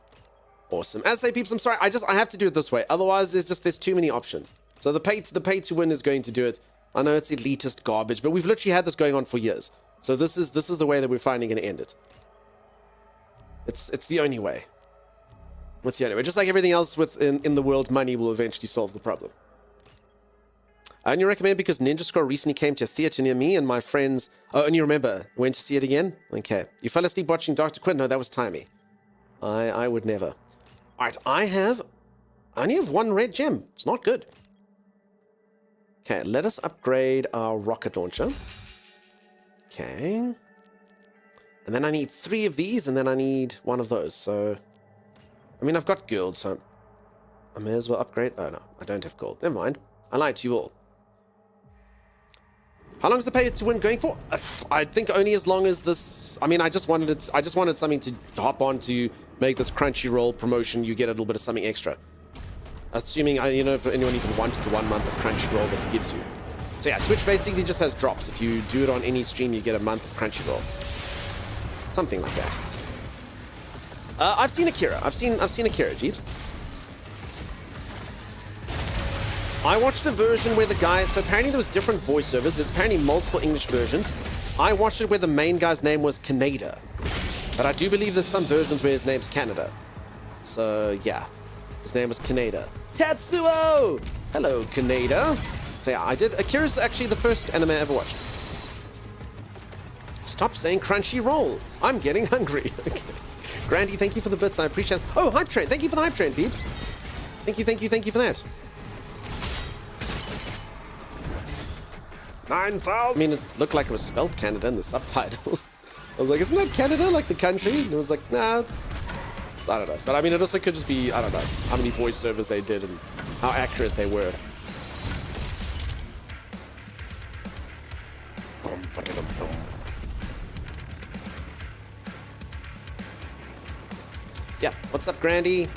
Awesome. As I say, peeps, I'm sorry. I have to do it this way. Otherwise, there's too many options. So the pay to win is going to do it. I know it's elitist garbage, but we've literally had this going on for years. So this is the way that we're finally going to end it. It's the only way. It's the only way. Just like everything else in the world, money will eventually solve the problem. I only recommend because Ninja Scroll recently came to a theater near me and my friends... Oh, and you remember, went to see it again? Okay. You fell asleep watching Dr. Quinn? No, that was Timey. I would never. Alright, I only have one red gem. It's not good. Okay, let us upgrade our rocket launcher. Okay. And then I need 3 of these, and then I need 1 of those. So, I mean, I've got gold, so I may as well upgrade. Oh, no, I don't have gold. Never mind. I lied to you all. How long is the pay to win going for? I think only as long as this... I mean, I just wanted something to hop on to make this Crunchyroll promotion. You get a little bit of something extra. Assuming, if anyone even wants the 1 month of Crunchyroll that it gives you. So yeah, Twitch basically just has drops. If you do it on any stream, you get a month of Crunchyroll. Something like that. I've seen Akira. I've seen Akira, Jeeps. I watched a version where the guy... So apparently there was different voiceovers. There's apparently multiple English versions. I watched it where the main guy's name was Kaneda. But I do believe there's some versions where his name's Canada. So, yeah. His name was Kaneda. Tatsuo! Hello, Kaneda. So yeah, I did... Akira's actually the first anime I ever watched. Stop saying Crunchyroll. I'm getting hungry. Okay. Grandy, thank you for the bits. I appreciate it. Oh, Hype Train. Thank you for the Hype Train, peeps. Thank you for that. 9,000. I mean, it looked like it was spelled Canada in the subtitles. I was like, isn't that Canada, like the country? And it was like, nah, it's... I don't know. But I mean, it also could just be, I don't know, how many voiceovers they did and how accurate they were. Yeah, what's up, Grandy?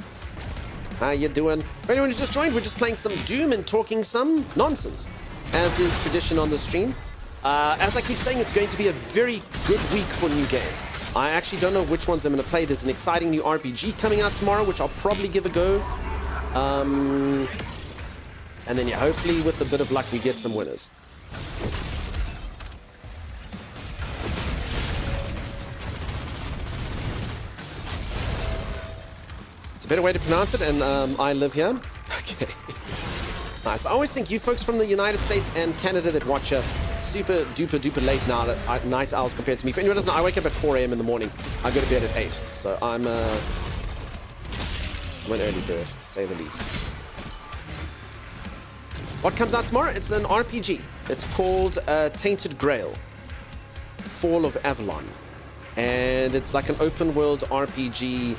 How you doing? For anyone who's just joined, we're just playing some Doom and talking some nonsense, as is tradition on the stream. As I keep saying, it's going to be a very good week for new games. I actually don't know which ones I'm going to play. There's an exciting new RPG coming out tomorrow, which I'll probably give a go. And then, yeah, hopefully with a bit of luck, we get some winners. It's a better way to pronounce it, and I live here. Okay. Nice. I always think you folks from the United States and Canada that watch super duper late night owls compared to me. For anyone who doesn't know, I wake up at 4 a.m. in the morning. I go to bed at 8. So I'm an early bird, to say the least. What comes out tomorrow? It's an RPG. It's called Tainted Grail. Fall of Avalon. And it's like an open world RPG,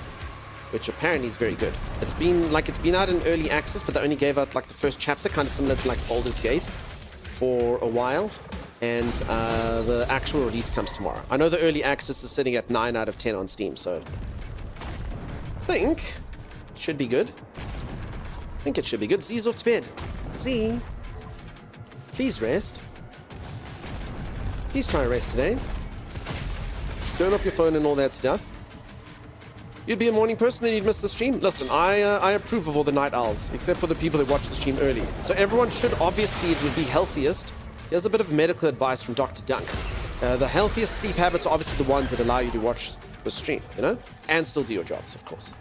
which apparently is very good. It's been out in early access, but they only gave out like the first chapter, kind of similar to like Baldur's Gate, for a while. And the actual release comes tomorrow. I know the early access is sitting at 9 out of 10 on Steam, so I think it should be good. Z's off to bed. Z, please rest. Please try and rest today. Turn off your phone and all that stuff. You'd be a morning person, then you'd miss the stream. Listen, I approve of all the night owls, except for the people that watch the stream early. So everyone should, obviously, it would be healthiest. Here's a bit of medical advice from Dr. Dunk. The healthiest sleep habits are obviously the ones that allow you to watch the stream, you know? And still do your jobs, of course.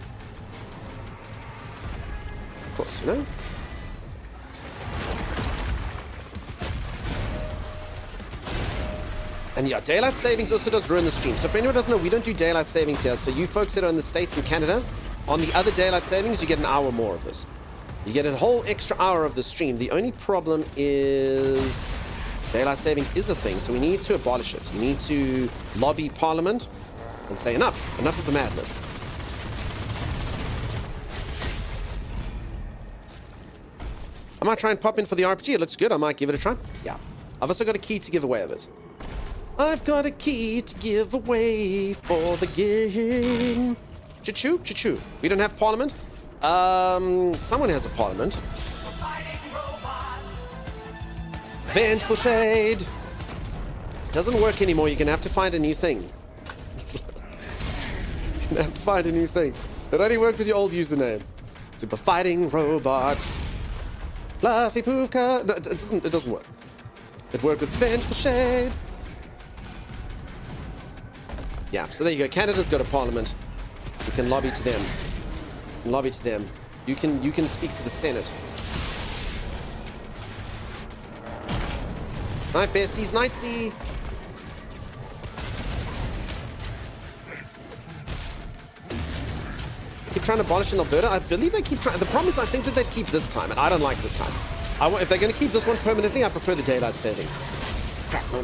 Of course, you know? And yeah, daylight savings also does ruin the stream. So for anyone who doesn't know, we don't do daylight savings here. So you folks that are in the States and Canada, on the other daylight savings, you get an hour more of this. You get a whole extra hour of the stream. The only problem is daylight savings is a thing, so we need to abolish it. You need to lobby Parliament and say enough of the madness. I might try and pop in for the RPG. It looks good. I might give it a try. Yeah. I've also got a key to give away of it. I've got a key to give away for the game. Choo-choo, choo-choo. We don't have Parliament. Someone has a Parliament. Vengeful Shade. Doesn't work anymore. You're gonna have to find a new thing. You're gonna have to find a new thing. It only worked with your old username. Super Fighting Robot. Fluffy Poofka. No, it doesn't work. It worked with Vengeful Shade. Yeah, so there you go. Canada's got a Parliament. You can lobby to them. You can lobby to them. You can speak to the Senate. Night besties, Nightsy. Keep trying to abolish in Alberta. I believe they keep trying. The problem is, I think that they keep this time, and I don't like this time. If they're going to keep this one permanently, I prefer the daylight savings. Crap! No!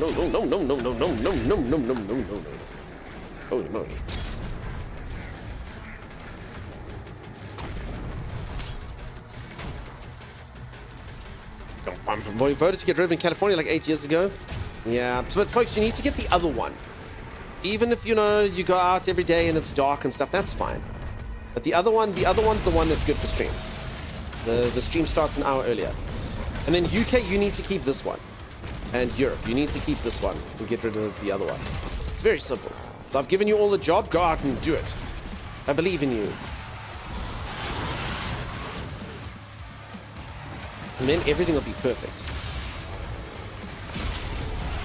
Holy moly! Well, we voted to get rid of in California like 8 years ago. Yeah, but folks, you need to get the other one. Even if you go out every day and it's dark and stuff, that's fine. But the other one's the one that's good for stream. The stream starts an hour earlier. And then UK, you need to keep this one. And Europe, you need to keep this one and get rid of the other one. It's very simple. So I've given you all the job, go out and do it. I believe in you. And then everything will be perfect.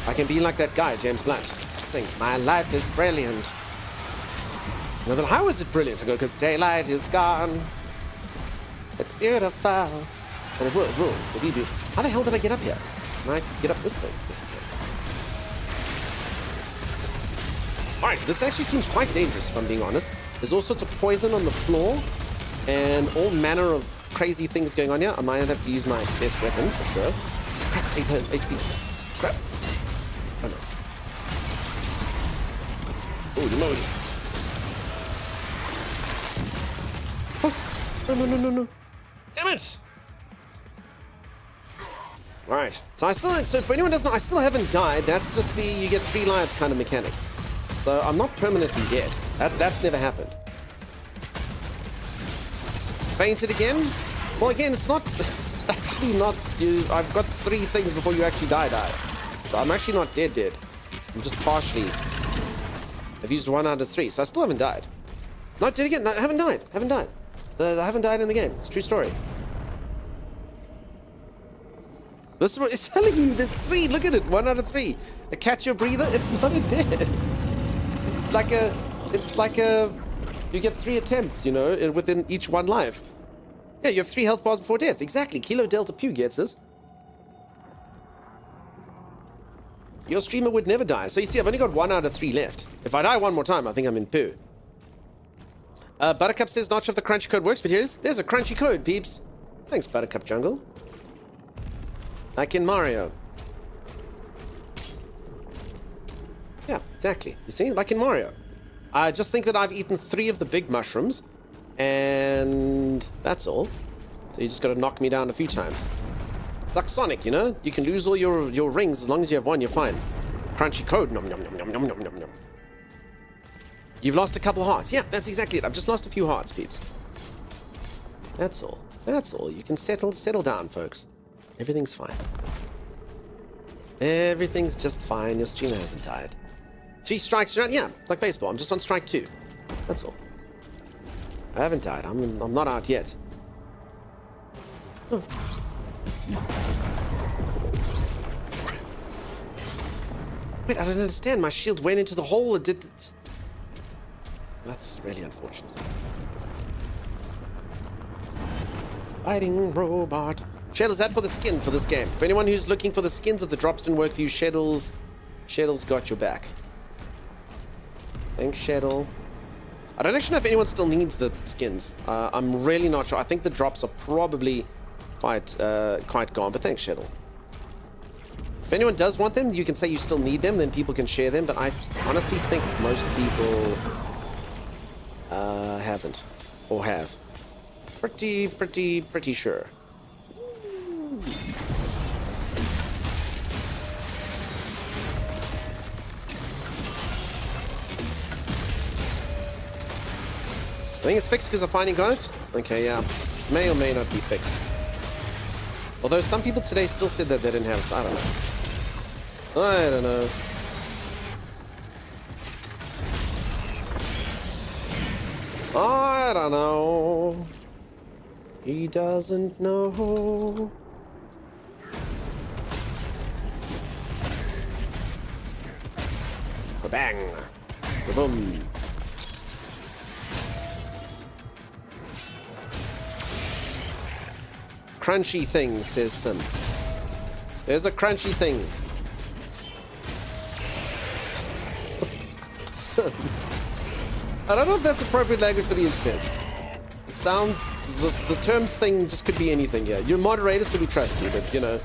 I can be like that guy, James Blunt. Sing, my life is brilliant. And then, how is it brilliant? I go, because daylight is gone. It's beautiful. And it will be beautiful. How the hell did I get up here? Can I get up this thing? Yes, I can. Alright, this actually seems quite dangerous, if I'm being honest. There's all sorts of poison on the floor. And all manner of crazy things going on here. I might have to use my best weapon, for sure. Crap, HP. Crap. Oh no. Holy moly. Oh, no. Damn it! Alright, so for anyone who doesn't know, I still haven't died. That's just the you get 3 lives kind of mechanic. So I'm not permanently dead. That's never happened. Fainted again? Well, again, it's actually not, I've got 3 things before you actually die. So I'm actually not dead. I'm just partially, I've used 1 out of 3, so I still haven't died. No, did again, no, I haven't died. I haven't died in the game. It's a true story. This is what it's telling you. There's 3. Look at it. 1 out of 3. A catch your breather. It's not a dead. It's like a. You get 3 attempts, within each 1 life. Yeah, you have 3 health bars before death. Exactly. Kilo Delta Pew gets us. Your streamer would never die. So you see, I've only got 1 out of 3 left. If I die 1 more time, I think I'm in poo. Buttercup says not sure if the crunchy code works, but there's a crunchy code, peeps. Thanks, Buttercup Jungle. Like in Mario. Yeah, exactly. You see, like in Mario. I just think that I've eaten 3 of the big mushrooms, and that's all. So you just got to knock me down a few times. It's like Sonic, You can lose all your rings as long as you have 1, you're fine. Crunchy code. Nom nom nom nom nom nom nom nom. You've lost a couple hearts. Yeah, that's exactly it. I've just lost a few hearts, peeps. That's all. That's all. You can settle down, folks. Everything's fine. Everything's just fine. Your streamer hasn't died. 3 strikes around. Yeah, like baseball. I'm just on strike 2. That's all. I haven't died. I'm not out yet. Oh. Wait, I don't understand. My shield went into the hole. It did. That's really unfortunate. Fighting robot. Shell, is that for the skin for this game? For anyone who's looking for the skins, if the drops didn't work for you, Sheddel's got your back. Thanks, Sheddel. I don't actually know if anyone still needs the skins. I'm really not sure. I think the drops are probably quite gone, but thanks, Sheddle. If anyone does want them, you can say you still need them, then people can share them, but I honestly think most people haven't, or have. Pretty sure. I think it's fixed because I finally got it. Okay, yeah. May or may not be fixed. Although some people today still said that they didn't have it, so I don't know. I don't know. I don't know. He doesn't know. Bang! Boom! Crunchy thing, says Sim. There's a crunchy thing. So, I don't know if that's appropriate language for the internet. It sounds... The term thing just could be anything here. You're a moderator, so we trust you, but, you know...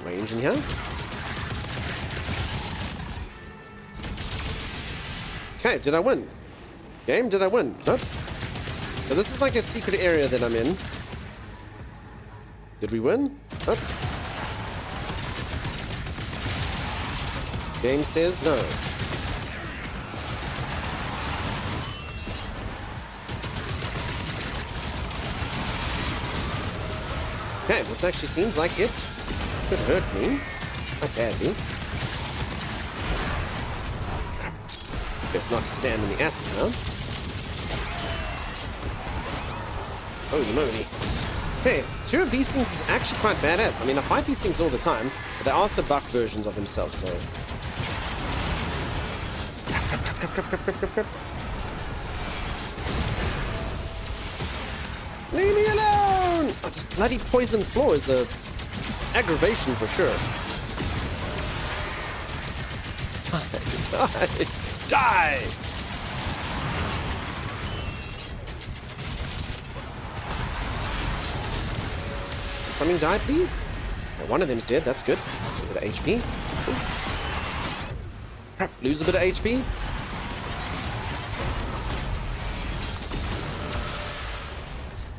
Range in here. Okay, did I win? Game, did I win? Nope. So this is like a secret area that I'm in. Did we win? Nope. Game says no. Okay, this actually seems like it could hurt me. Not badly. Guess not to stand in the acid now. Holy moly. Okay, 2 of these things is actually quite badass. I mean, I fight these things all the time, but they're also buff versions of themselves, so... Leave me alone! Oh, this bloody poison floor is a aggravation for sure. Die! Die! Can something die, please? Oh, one of them's dead, that's good. A bit of HP. Crap, lose a bit of HP.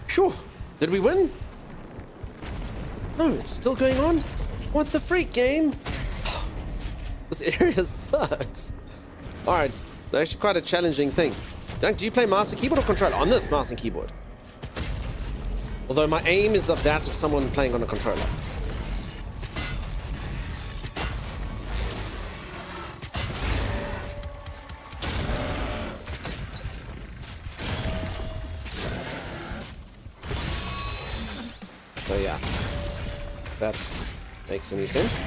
Phew! Did we win? No, it's still going on? What the freak, game? This area sucks. Alright, it's actually quite a challenging thing. Dunk, do you play mouse and keyboard or controller? On this mouse and keyboard. Although my aim is of that of someone playing on a controller. So yeah, if that makes any sense.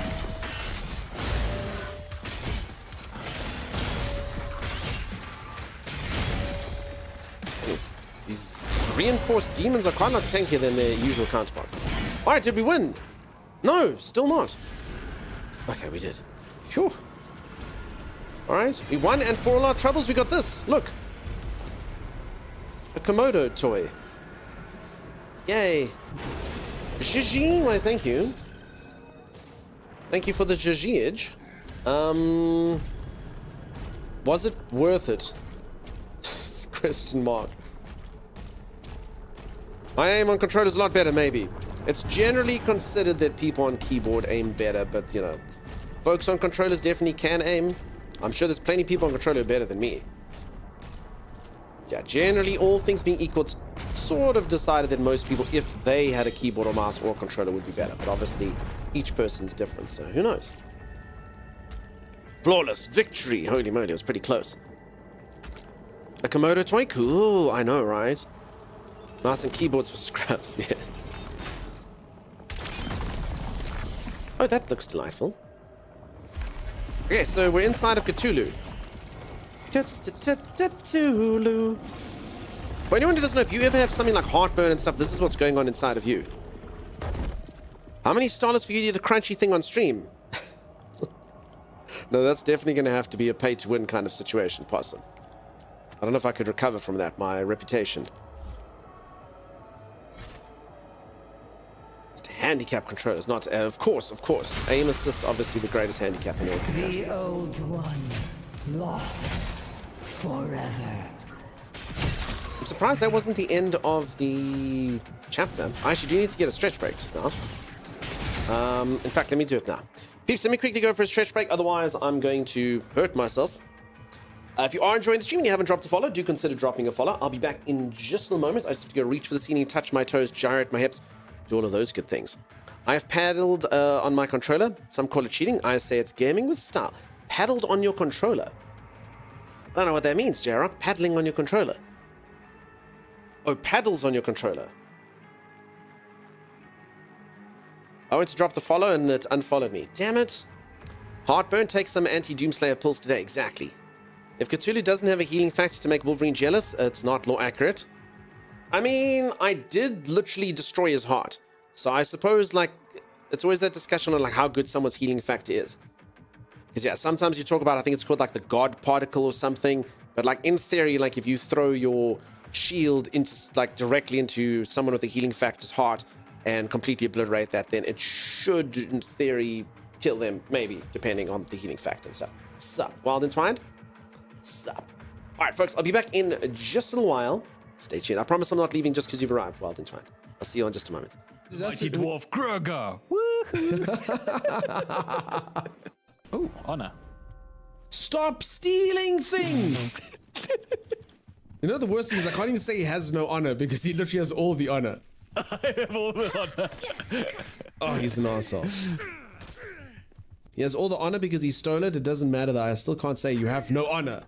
These reinforced demons are quite a lot tankier than their usual counterparts. Alright, did we win? No, still not. Okay, we did. Phew. Alright, we won, and for all our troubles, we got this. Look. A Komodo toy. Yay. Zhizhi, why thank you. Thank you for the Zhizhiage. Was it worth it? Question mark. I aim on controllers a lot better, maybe. It's generally considered that people on keyboard aim better, but you know, folks on controllers definitely can aim. I'm sure there's plenty of people on controller better than me. Yeah, generally, all things being equal, it's sort of decided that most people, if they had a keyboard or mouse or controller, would be better. But obviously, each person's different, so who knows? Flawless victory! Holy moly, it was pretty close. A Komodo toy? Cool, I know, right? Mouse and keyboards for scraps, yes. Oh, that looks delightful. Okay, so we're inside of Cthulhu. Cthulhu. For anyone who doesn't know, if you ever have something like heartburn and stuff, this is what's going on inside of you. How many stars for you did a crunchy thing on stream? No, that's definitely going to have to be a pay-to-win kind of situation, Possum. I don't know if I could recover from that, my reputation. It's handicap controllers, not... of course. Aim assist, obviously the greatest handicap in all. The old one, lost forever. I'm surprised that wasn't the end of the chapter. I actually do need to get a stretch break just now. In fact, let me do it now. Peeps, let me quickly go for a stretch break, otherwise I'm going to hurt myself. If you are enjoying the stream and you haven't dropped a follow, do consider dropping a follow. I'll be back in just a moment. I just have to go reach for the ceiling, touch my toes, gyrate my hips, do all of those good things. I have paddled on my controller. Some call it cheating. I say it's gaming with style. Paddled on your controller. I don't know what that means, J-Rock. Paddling on your controller. Oh, paddles on your controller. I went to drop the follow and it unfollowed me. Damn it. Heartburn, take some anti-Doomslayer pills today. Exactly. If Cthulhu doesn't have a healing factor to make Wolverine jealous, it's not law accurate. I mean, I did literally destroy his heart. So I suppose, like, it's always that discussion on, like, how good someone's healing factor is. Because, yeah, sometimes you talk about, I think it's called, like, the God particle or something. But, like, in theory, like, if you throw your shield into, like, directly into someone with a healing factor's heart and completely obliterate that, then it should, in theory, kill them, maybe, depending on the healing factor and stuff. Sup, Wild Entwined? Sup. Alright, folks, I'll be back in just a little while. Stay tuned. I promise I'm not leaving just because you've arrived, Wild Entwined. I'll see you in just a moment. Mighty Dwarf Kruger. Woohoo! Oh, honor. Stop stealing things! You know the worst thing is I can't even say he has no honor because he literally has all the honor. I have all the honor. Oh, he's an arsehole. He has all the honor because he stole it. It doesn't matter that I still can't say you have no honor.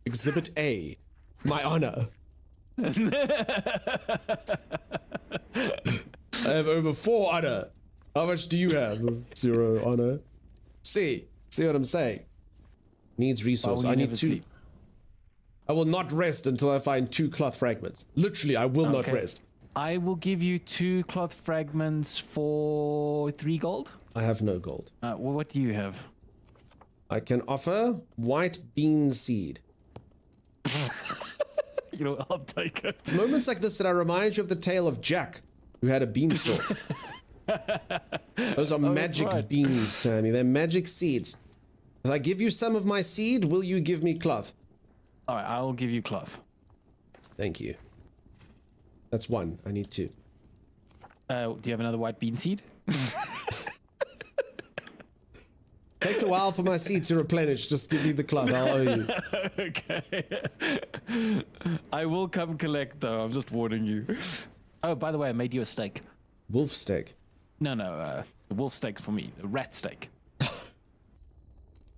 Exhibit A. My honor. I have over 4 honor. How much do you have? 0 honor. See what I'm saying? Needs resource. I need 2. Sleep? I will not rest until I find 2 cloth fragments. Literally, I will not rest. I will give you 2 cloth fragments for 3 gold. I have no gold. Well, what do you have? I can offer white bean seed. You know, I'll take it. Moments like this that I remind you of the tale of Jack, who had a beanstalk. Those are magic right. beans, Tammy. They're magic seeds. If I give you some of my seed, will you give me cloth? All right, I'll give you cloth. Thank you. That's 1. I need 2. Do you have another white bean seed? Takes a while for my seed to replenish. Just give me the cloth. I'll owe you. Okay. I will come collect, though. I'm just warning you. Oh, by the way, I made you a steak. Wolf steak. No, the wolf steak's for me. The rat steak.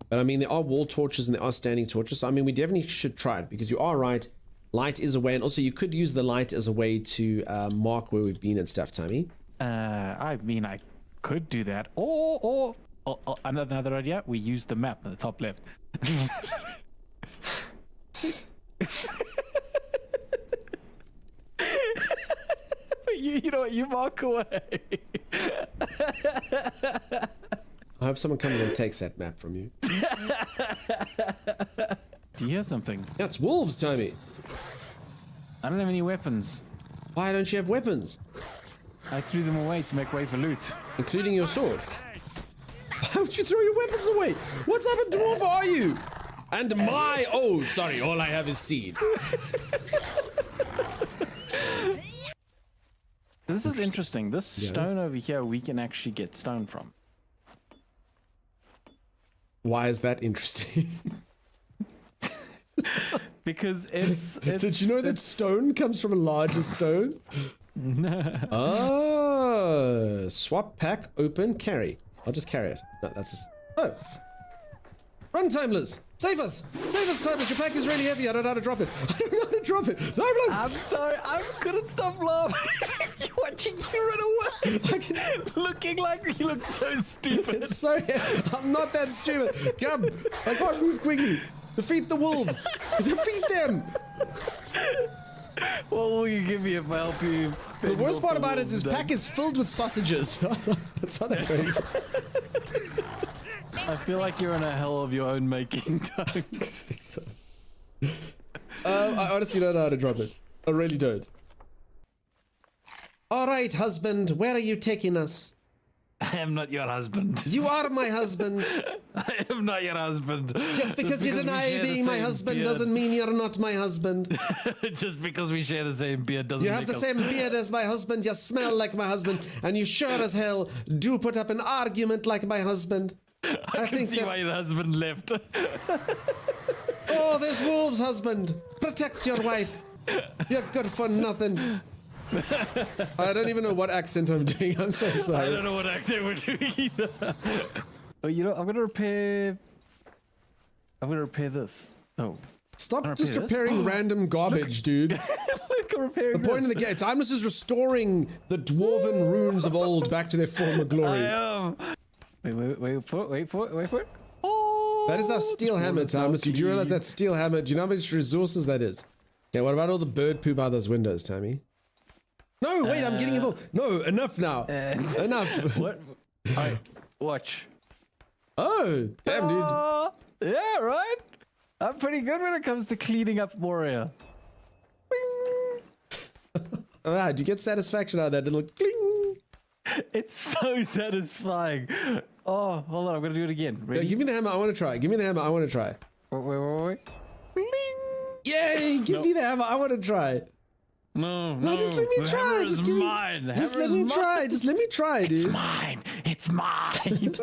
But I mean, there are wall torches and there are standing torches. So I mean, we definitely should try it because you are right. Light is a way, and also you could use the light as a way to mark where we've been and stuff, Tommy. I mean, I could do that, or another idea. We use the map at the top left. you know what? You mark away. I hope someone comes and takes that map from you. Do you hear something? Yeah, it's wolves, Tommy. I don't have any weapons. Why don't you have weapons? I threw them away to make way for loot. Including your sword. Why would you throw your weapons away? What type of dwarf are you? And my... Oh, sorry. All I have is seed. This is interesting. This stone over here, we can actually get stone from. Why is that interesting? Because it's Did you know that stone comes from a larger stone? Oh, swap, pack, open, carry. I'll just carry it. No, that's just... Oh. Run, Timeless. Save us. Save us, Timeless. Your pack is really heavy. I don't know how to drop it. I don't know how to drop it. Timeless. I'm sorry, I couldn't stop laughing. Watching you run away. Looking like you look so stupid. It's so... I'm not that stupid. Come. I can't move quickly. Defeat the wolves. Defeat them. What will you give me if I help you? The worst part about it is his pack is filled with sausages. That's what they're going for. I feel like you're in a hell of your own making, Dunks. I honestly don't know how to drop it. I really don't. All right, husband, where are you taking us? I am not your husband. You are my husband. I am not your husband. Just because you we deny share the being my same husband beard. doesn't mean you're not my husband. Just because we share the same beard doesn't You make have the us... same beard as my husband, you smell like my husband, and you sure as hell do put up an argument like my husband. I can see why your husband left. Oh, there's wolves, husband. Protect your wife. You're good for nothing. I don't even know what accent I'm doing. I'm so I sorry. don't know what accent we're doing either. Oh, you know, I'm gonna repair this. Oh. Stop Wanna just repair this? repairing random garbage, dude. Look, I'm repairing The point of the game, Timeless is restoring the dwarven runes of old back to their former glory. Wait for it. Oh, That is our steel hammer, Timeless. Do you realize that's steel hammer? Do you know how much resources that is? Okay, what about all the bird poop out those windows, Tammy? No, wait, I'm getting involved. No, enough now. Enough. What? Alright, watch. Oh, damn, dude. Yeah, right? I'm pretty good when it comes to cleaning up Warrior. Alright, do you get satisfaction out of that little cling? It's so satisfying. Oh, hold on, I'm gonna do it again. Yeah, Ready? give me the hammer, I want to try. Give me the hammer, I want to try. Wait. Bling. Yay, give me the hammer, I want to try. No, No, just let me the try. hammer Just is give me, mine. The just hammer let is me mine. try. Just let me try, dude. It's mine. It's mine.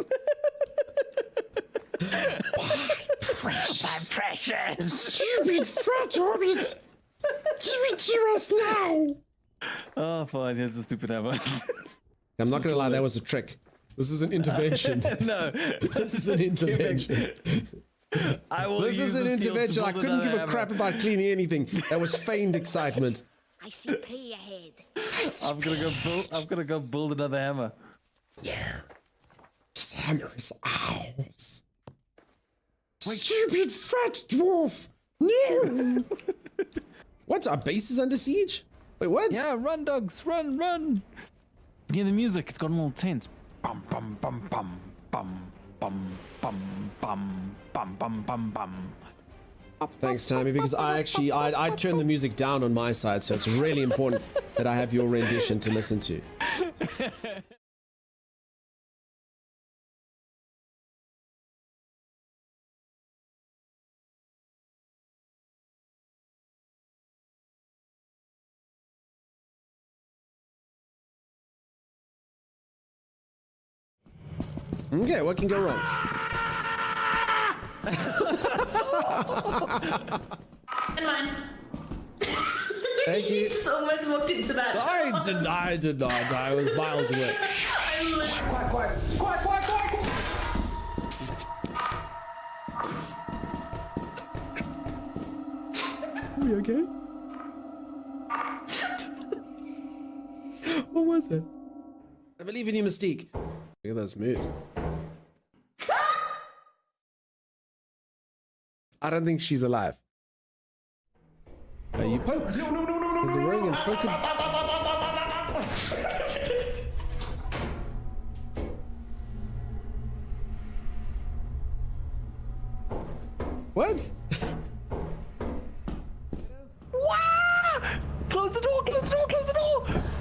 My precious. Stupid fat orbit. Give it to us now. Oh, fine. Here's a stupid hammer. I'm not gonna lie, that was a trick. This is an intervention. No. This is an intervention. I will This use is an the steel to intervention. I build couldn't give another a crap hammer. about cleaning anything. That was feigned excitement. I see prey ahead. I'm gonna go build another hammer. Yeah. This hammer is ours. Stupid fat dwarf! No! What? Our base is under siege? Wait, what? Yeah, run, dogs, run. Hear the music? It's gotten a little tense. Bum bum bum bum bum bum bum bum bum bum bum bum. Thanks, Tammy, because I turned the music down on my side, so it's really important that I have your rendition to listen to. Okay, what can go wrong? And mine. Thank you. So much walked into that. I did not. I was miles away. I literally. Quiet. Are we okay? What was it? I believe in you, Mystique. Look at those moves. I don't think she's alive. You poke with the ring and poke him. What? Close the door!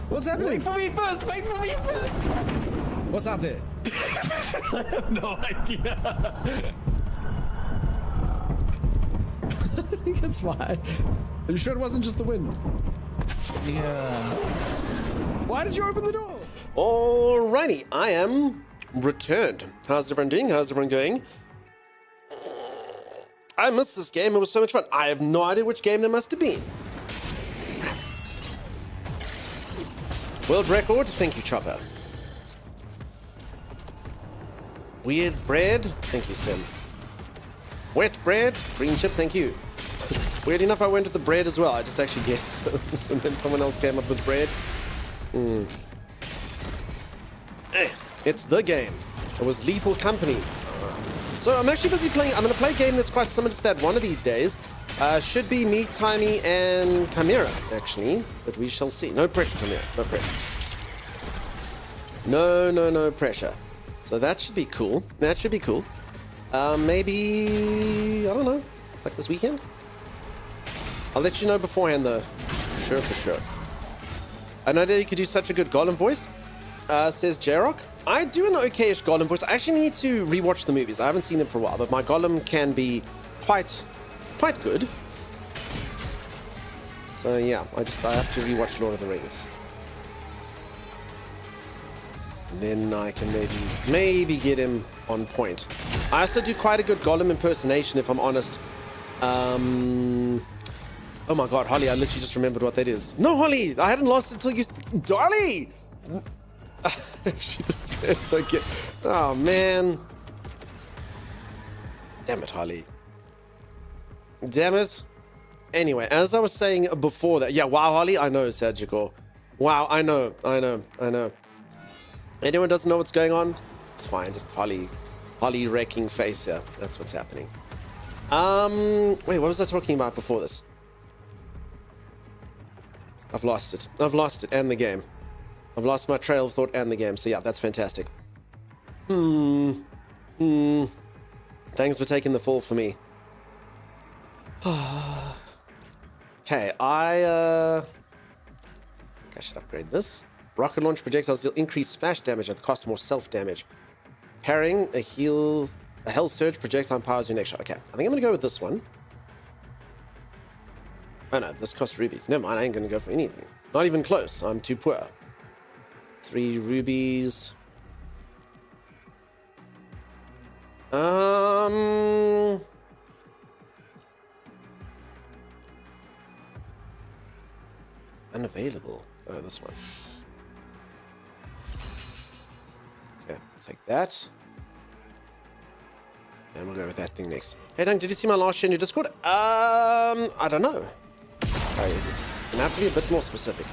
What's happening? Wait for me first! What's out there? I have no idea. I think that's why. Are you sure it wasn't just the wind? Yeah. Why did you open the door? Alrighty, I am returned. How's everyone doing? How's everyone going? I missed this game. It was so much fun. I have no idea which game there must have been. World record. Thank you, Chopper. Weird bread. Thank you, Sim. Wet bread. Green chip. Thank you. Weird enough, I went with the bread as well. I just actually guessed. And then someone else came up with bread. It's the game. It was Lethal Company. So I'm actually busy playing. I'm going to play a game that's quite similar to that one of these days. Should be me, Timey, and Chimera, actually. But we shall see. No pressure, Chimera. No pressure. No pressure. So that should be cool. That should be cool. Maybe, I don't know, like this weekend? I'll let you know beforehand, though. For sure. I know that you could do such a good Gollum voice, says J-Rock. I do an okayish Gollum voice. I actually need to rewatch the movies. I haven't seen them for a while, but my Gollum can be quite good. So yeah, I have to rewatch Lord of the Rings. And then I can maybe get him on point. I also do quite a good Gollum impersonation, if I'm honest. Oh my god, Holly, I literally just remembered what that is. No, Holly, I hadn't lost it till you... Dolly! She just don't get... Oh, man. Damn it, Holly. Damn it. Anyway, as I was saying before that... Yeah, wow, Holly, I know, Sergico. Wow, I know. Anyone doesn't know what's going on? It's fine, just Holly wrecking face here. That's what's happening. Wait, what was I talking about before this? I've lost it, and the game. I've lost my trail of thought and the game, so yeah, that's fantastic. Thanks for taking the fall for me. Okay, I think I should upgrade this. Rocket launch projectiles deal increased splash damage at the cost of more self-damage. Parrying a hell surge projectile powers your next shot. Okay, I think I'm gonna go with this one. Oh no, this costs rubies. Never mind, I ain't gonna go for anything. Not even close, I'm too poor. 3 rubies. Unavailable. Oh, this one. Okay, I'll take that. And we'll go with that thing next. Hey, Dunk, did you see my last share in your Discord? I don't know. I'm gonna have to be a bit more specific.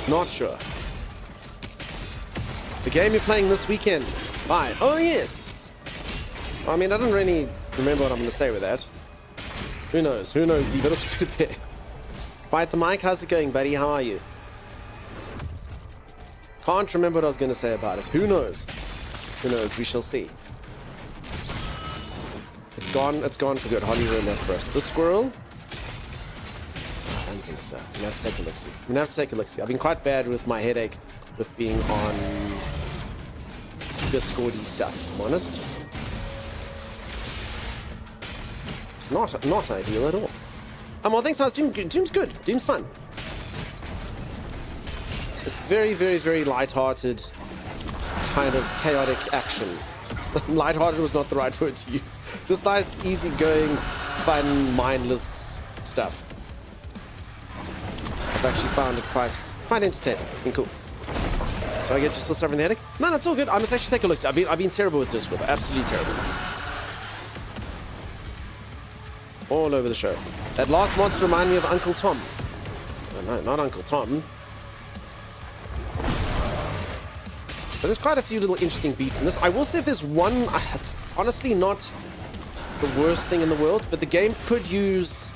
Not sure. The game you're playing this weekend. Fine. Oh, yes. I mean, I don't really remember what I'm gonna say with that. Who knows? Eva, that's a good pick. Quiet the mic, how's it going, buddy? How are you? Can't remember what I was gonna say about it. Who knows? We shall see. It's gone for good. Holly ruined that for us. The squirrel? I don't think so. I'm gonna have to take a look-see. I've been quite bad with my headache with being on Discordy stuff, if I'm honest. Not ideal at all. Well, thanks, guys. Doom's good. Doom's fun. It's very, very, very light-hearted, kind of chaotic action. Light-hearted was not the right word to use. Just nice, easy-going, fun, mindless stuff. I've actually found it quite entertaining. It's been cool. So I get just still suffering the headache? No, it's all good. I must actually take a look. I've been terrible with Discord. Absolutely terrible. All over the show. That last monster reminded me of Uncle Tom. Oh, no, not Uncle Tom. But there's quite a few little interesting beasts in this. I will say if there's one, it's honestly not the worst thing in the world, but the game could use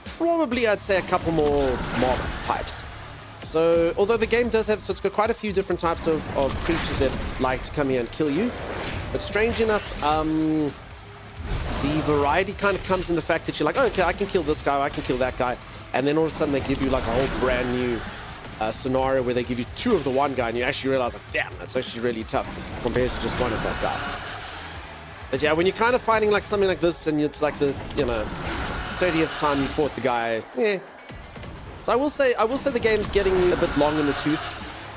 probably, I'd say, a couple more mob types. So, although the game does have, so it's got quite a few different types of creatures that like to come here and kill you. But strange enough, the variety kind of comes in the fact that you're like, oh, okay, I can kill this guy, I can kill that guy. And then all of a sudden they give you like a whole brand new scenario where they give you 2 of the one guy and you actually realize, like, damn, that's actually really tough compared to just 1 of that guy. But yeah, when you're kind of fighting like something like this and it's like the, 30th time you fought the guy, yeah. So I will say the game's getting a bit long in the tooth.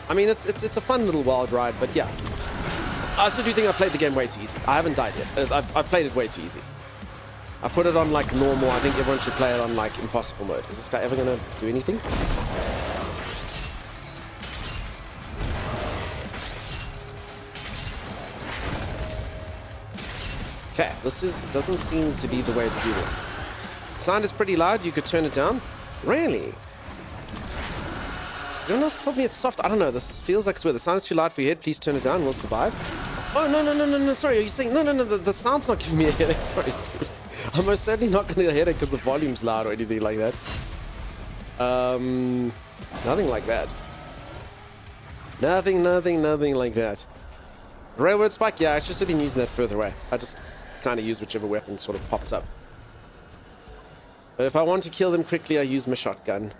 I mean, it's a fun little wild ride, but yeah. I also do think I played the game way too easy. I haven't died yet. I've played it way too easy. I put it on like normal. I think everyone should play it on like impossible mode. Is this guy ever gonna do anything? Okay, doesn't seem to be the way to do this. Sound is pretty loud. You could turn it down. Really? Has anyone else told me it's soft? I don't know. This feels like it's weird. The sound is too loud for your head. Please turn it down. We'll survive. Oh, no, sorry, are you saying, no, the sound's not giving me a headache, sorry. I'm most certainly not going to get a headache because the volume's loud or anything like that. Nothing like that. Nothing like that. Railroad spike, yeah, I should have been using that further away. I just kind of use whichever weapon sort of pops up. But if I want to kill them quickly, I use my shotgun.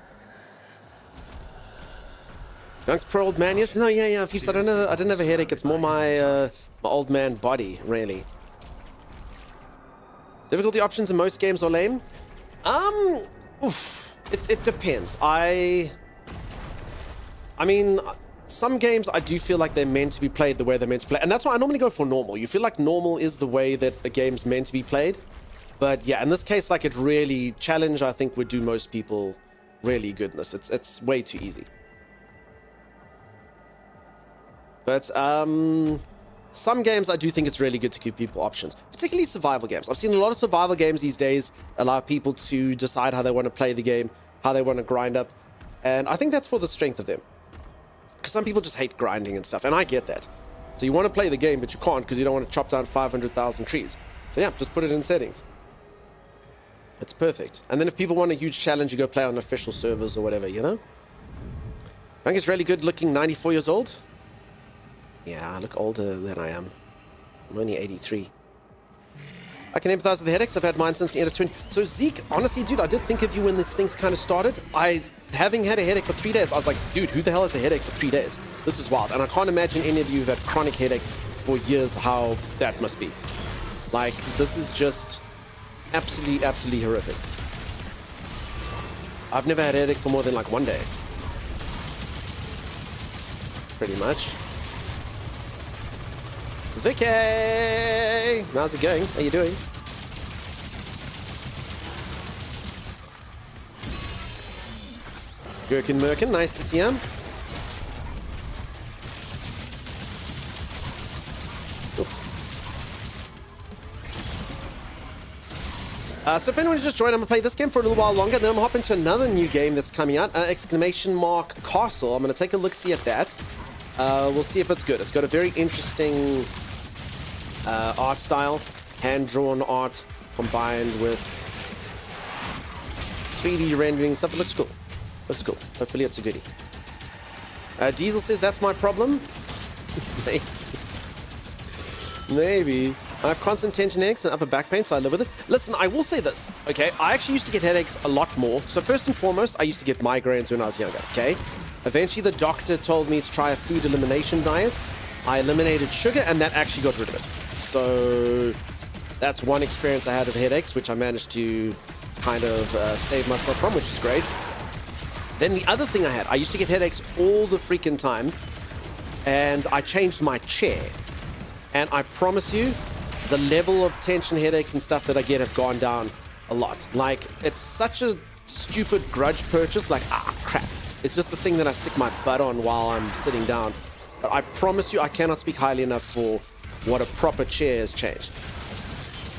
Thanks, poor old man. Yes, no, yeah. If you said I didn't have a headache. It's more my old man body, really. Difficulty options in most games are lame. It depends. I mean, some games I do feel like they're meant to be played the way they're meant to play, and that's why I normally go for normal. You feel like normal is the way that a game's meant to be played. But yeah, in this case, like, it really challenge, I think, would do most people really good in this. It's way too easy. But some games I do think it's really good to give people options, particularly survival games. I've seen a lot of survival games these days allow people to decide how they want to play the game, how they want to grind up, and I think that's for the strength of them. Because some people just hate grinding and stuff, and I get that. So you want to play the game, but you can't because you don't want to chop down 500,000 trees. So yeah, just put it in settings. It's perfect. And then if people want a huge challenge, you go play on official servers or whatever, you know? I think it's really good looking 94 years old. Yeah, I look older than I am. I'm only 83. I can empathize with the headaches. I've had mine since the end of 20. So Zeke, honestly, dude, I did think of you when this thing's kind of started. Having had a headache for 3 days, I was like, dude, who the hell has a headache for 3 days? This is wild. And I can't imagine any of you who've had chronic headaches for years how that must be. Like, this is just absolutely horrific. I've never had a headache for more than like 1 day. Pretty much. Vicky! How's it going? How you doing? Gherkin Merkin, nice to see him. So if anyone's just joined, I'm going to play this game for a little while longer, then I'm going to hop into another new game that's coming out, exclamation mark Castle. I'm going to take a look-see at that. We'll see if it's good. It's got a very interesting art style, hand-drawn art combined with 3D rendering stuff. It looks cool. Looks cool. Hopefully it's a goodie. Diesel says that's my problem. Maybe. I have constant tension headaches and upper back pain, so I live with it. Listen, I will say this, okay? I actually used to get headaches a lot more. So first and foremost, I used to get migraines when I was younger, okay? Eventually, the doctor told me to try a food elimination diet. I eliminated sugar, and that actually got rid of it. So that's one experience I had of headaches, which I managed to kind of save myself from, which is great. Then the other thing I used to get headaches all the freaking time, and I changed my chair. And I promise you, the level of tension headaches and stuff that I get have gone down a lot. Like, it's such a stupid grudge purchase, like, crap. It's just the thing that I stick my butt on while I'm sitting down. But I promise you, I cannot speak highly enough for what a proper chair has changed.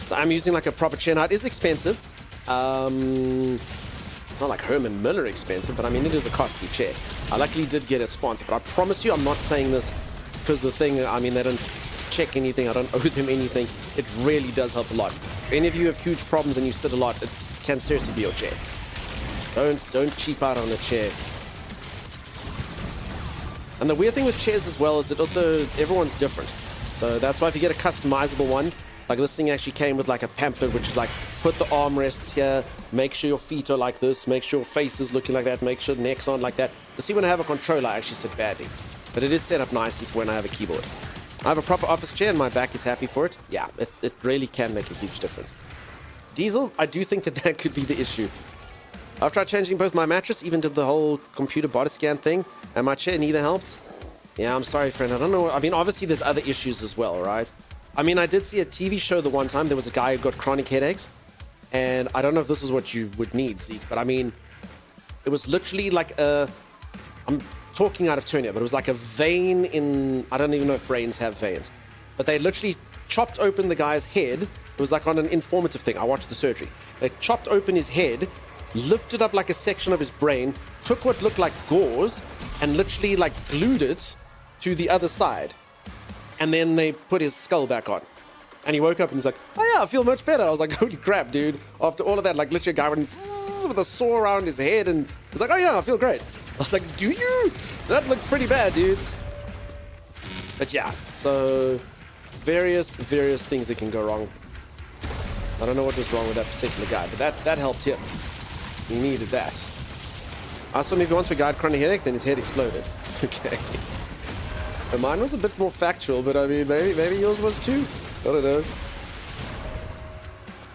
So I'm using like a proper chair now. It is expensive. It's not like Herman Miller expensive, but I mean, it is a costly chair. I luckily did get it sponsored, but I promise you, I'm not saying this because the thing, I mean, they don't check anything. I don't owe them anything. It really does help a lot. If any of you have huge problems and you sit a lot, it can seriously be your chair. Don't cheap out on a chair. And the weird thing with chairs as well is that also everyone's different. So that's why if you get a customizable one, like this thing actually came with like a pamphlet, which is like, put the armrests here, make sure your feet are like this, make sure your face is looking like that, make sure the neck's on like that. You see, when I have a controller, I actually sit badly. But it is set up nicely for when I have a keyboard. I have a proper office chair and my back is happy for it. Yeah, it really can make a huge difference. Diesel, I do think that could be the issue. I've tried changing both my mattress, even did the whole computer body scan thing, and my chair neither helped. Yeah, I'm sorry, friend. I don't know. I mean, obviously there's other issues as well, right? I mean, I did see a TV show the one time. There was a guy who got chronic headaches, and I don't know if this is what you would need, Zeke, but I mean, it was literally like I'm talking out of turn here, but it was like a vein in, I don't even know if brains have veins, but they literally chopped open the guy's head. It was like on an informative thing. I watched the surgery. They chopped open his head, lifted up like a section of his brain, took what looked like gauze, and literally like glued it to the other side. And then they put his skull back on. And he woke up and he's like, oh yeah, I feel much better. I was like, holy crap, dude. After all of that, like literally a guy went with a sore around his head and he's like, oh yeah, I feel great. I was like, do you? That looks pretty bad, dude. But yeah, so various things that can go wrong. I don't know what was wrong with that particular guy, but that helped him. He needed that. I saw him if he once for guy chronic headache, then his head exploded. Okay. And mine was a bit more factual, but I mean, maybe yours was too. I don't know.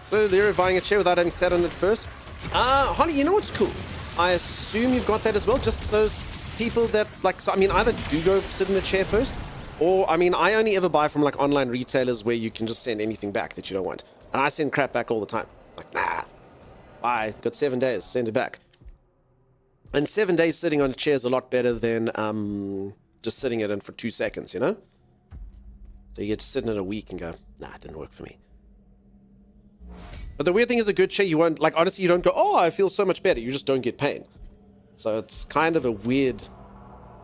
So they're buying a chair without having sat on it first. Holly, you know what's cool? I assume you've got that as well. Just those people that like, so I mean, either do go sit in the chair first, or I mean, I only ever buy from like online retailers where you can just send anything back that you don't want. And I send crap back all the time. Like, nah, I got 7 days, send it back. And 7 days sitting on a chair is a lot better than just sitting in it for 2 seconds, you know? So you get to sit in it a week and go, nah, it didn't work for me. But the weird thing is a good chair, you won't, like, honestly, you don't go, oh, I feel so much better. You just don't get pain. So it's kind of a weird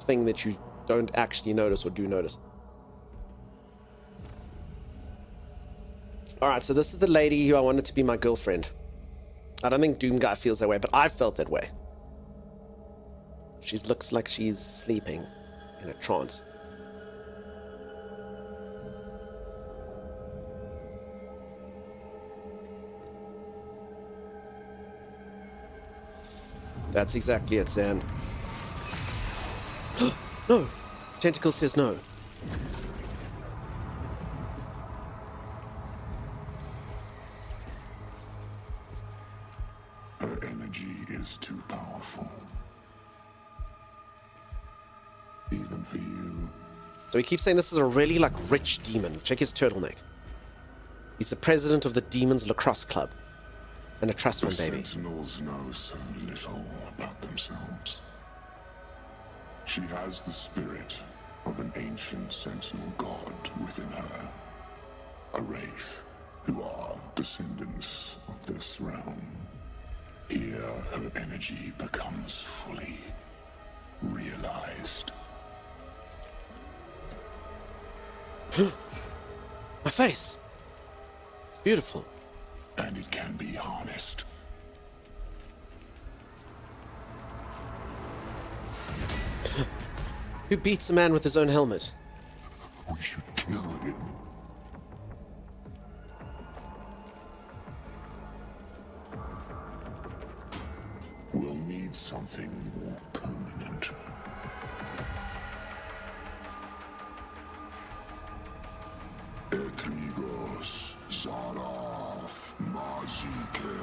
thing that you don't actually notice or do notice. Alright, so this is the lady who I wanted to be my girlfriend. I don't think Doom Guy feels that way, but I felt that way. She looks like she's sleeping in a trance. That's exactly it, Zan. No! Tentacle says no. Her energy is too powerful. Even for you. So he keeps saying this is a really, like, rich demon. Check his turtleneck. He's the president of the Demons Lacrosse Club. And a trust fund baby. Sentinels know so little about themselves. She has the spirit of an ancient sentinel god within her. A wraith who are descendants of this realm. Here, her energy becomes fully realized. My face. Beautiful. And it can be harnessed. Who beats a man with his own helmet? We should kill him. We'll need something more permanent. Etrigos, Zarath, Maziker.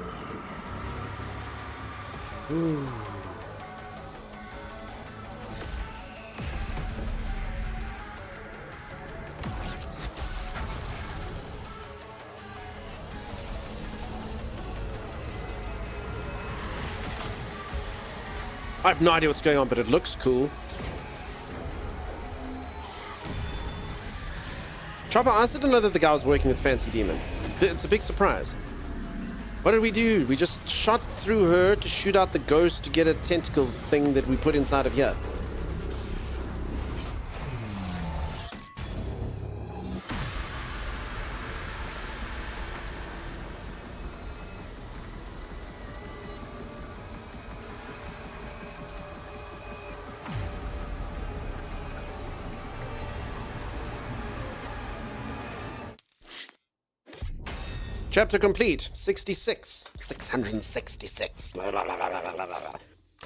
I have no idea what's going on, but it looks cool. Chopper, I also didn't know that the guy was working with Fancy Demon. It's a big surprise. What did we do? We just shot through her to shoot out the ghost to get a tentacle thing that we put inside of here. Chapter complete. 66. 666.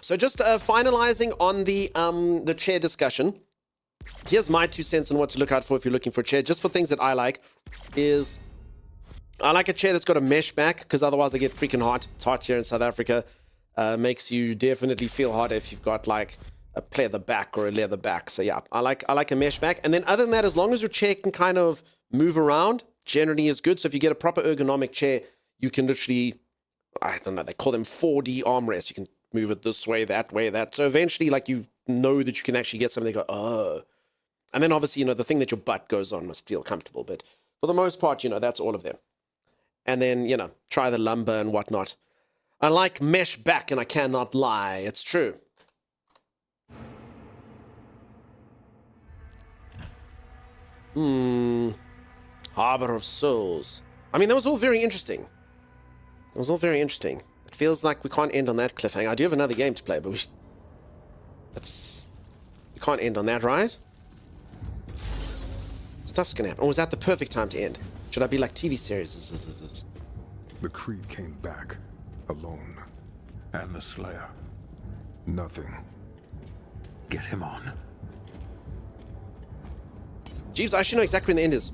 So just finalizing on the chair discussion. Here's my 2 cents on what to look out for if you're looking for a chair. Just for things that I like is I like a chair that's got a mesh back because otherwise I get freaking hot. It's hot here in South Africa. Makes you definitely feel hotter if you've got like a pleather back or a leather back. So yeah, I like a mesh back. And then other than that, as long as your chair can kind of move around, generally is good. So if you get a proper ergonomic chair, you can literally, I don't know, they call them 4D armrests. You can move it this way, that. So eventually, like, you know that you can actually get something that go, oh. And then obviously, you know, the thing that your butt goes on must feel comfortable. But for the most part, you know, that's all of them. And then, you know, try the lumbar and whatnot. I like mesh back, and I cannot lie. It's true. Harbor of Souls. I mean, that was all very interesting. It was all very interesting. It feels like we can't end on that cliffhanger. I do have another game to play, but we can't end on that, right? Stuff's gonna happen. Or was that the perfect time to end? Should I be like TV series? The Creed came back, alone. And the Slayer. Nothing. Get him on. Jeeves, I should know exactly when the end is.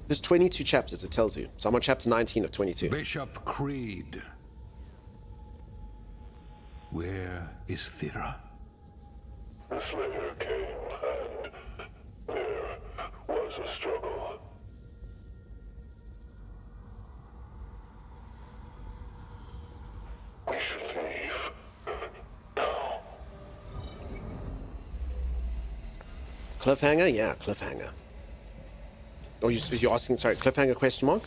There's 22 chapters, it tells you. So I'm on chapter 19 of 22. Bishop Creed. Where is Thera? The Slayer came, and there was a struggle. We should leave now. Cliffhanger? Yeah, cliffhanger. Oh, you're asking, sorry, cliffhanger question mark?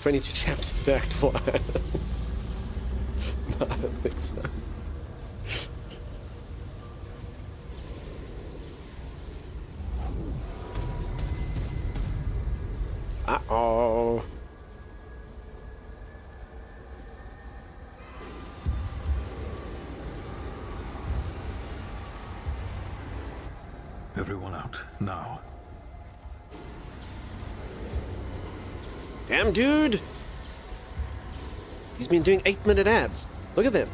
22 chapters in Act 4. No, I don't think so. Uh-oh. Everyone out, now. Damn, dude! He's been doing 8-minute ads. Look at them.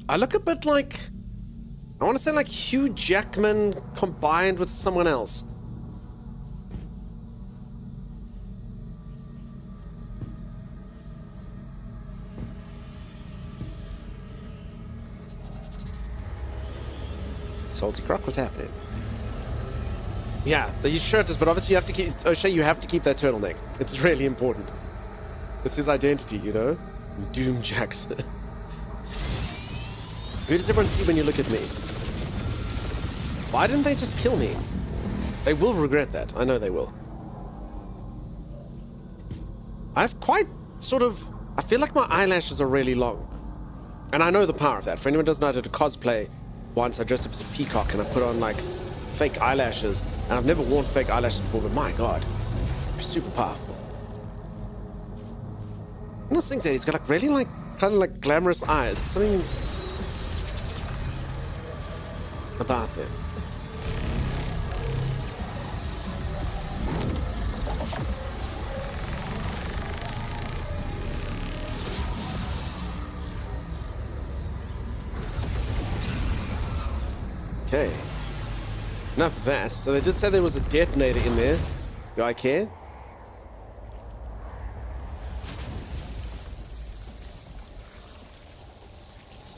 I look a bit like... I want to say like Hugh Jackman combined with someone else. Salty Croc, what's happening? Yeah, he's shirtless, but obviously you have to keep... O'Shea, you have to keep that turtleneck. It's really important. It's his identity, you know? Doom Jackson. Who does everyone see when you look at me? Why didn't they just kill me? They will regret that. I know they will. I've quite sort of... I feel like my eyelashes are really long. And I know the power of that. For anyone who doesn't know, I did a cosplay once. I dressed up as a peacock and I put on like fake eyelashes. And I've never worn fake eyelashes before, but my god. They're super powerful. I just think that he's got like really like kind of like glamorous eyes. Something about them. Okay. Enough of that. So they did say there was a detonator in there. Do I care?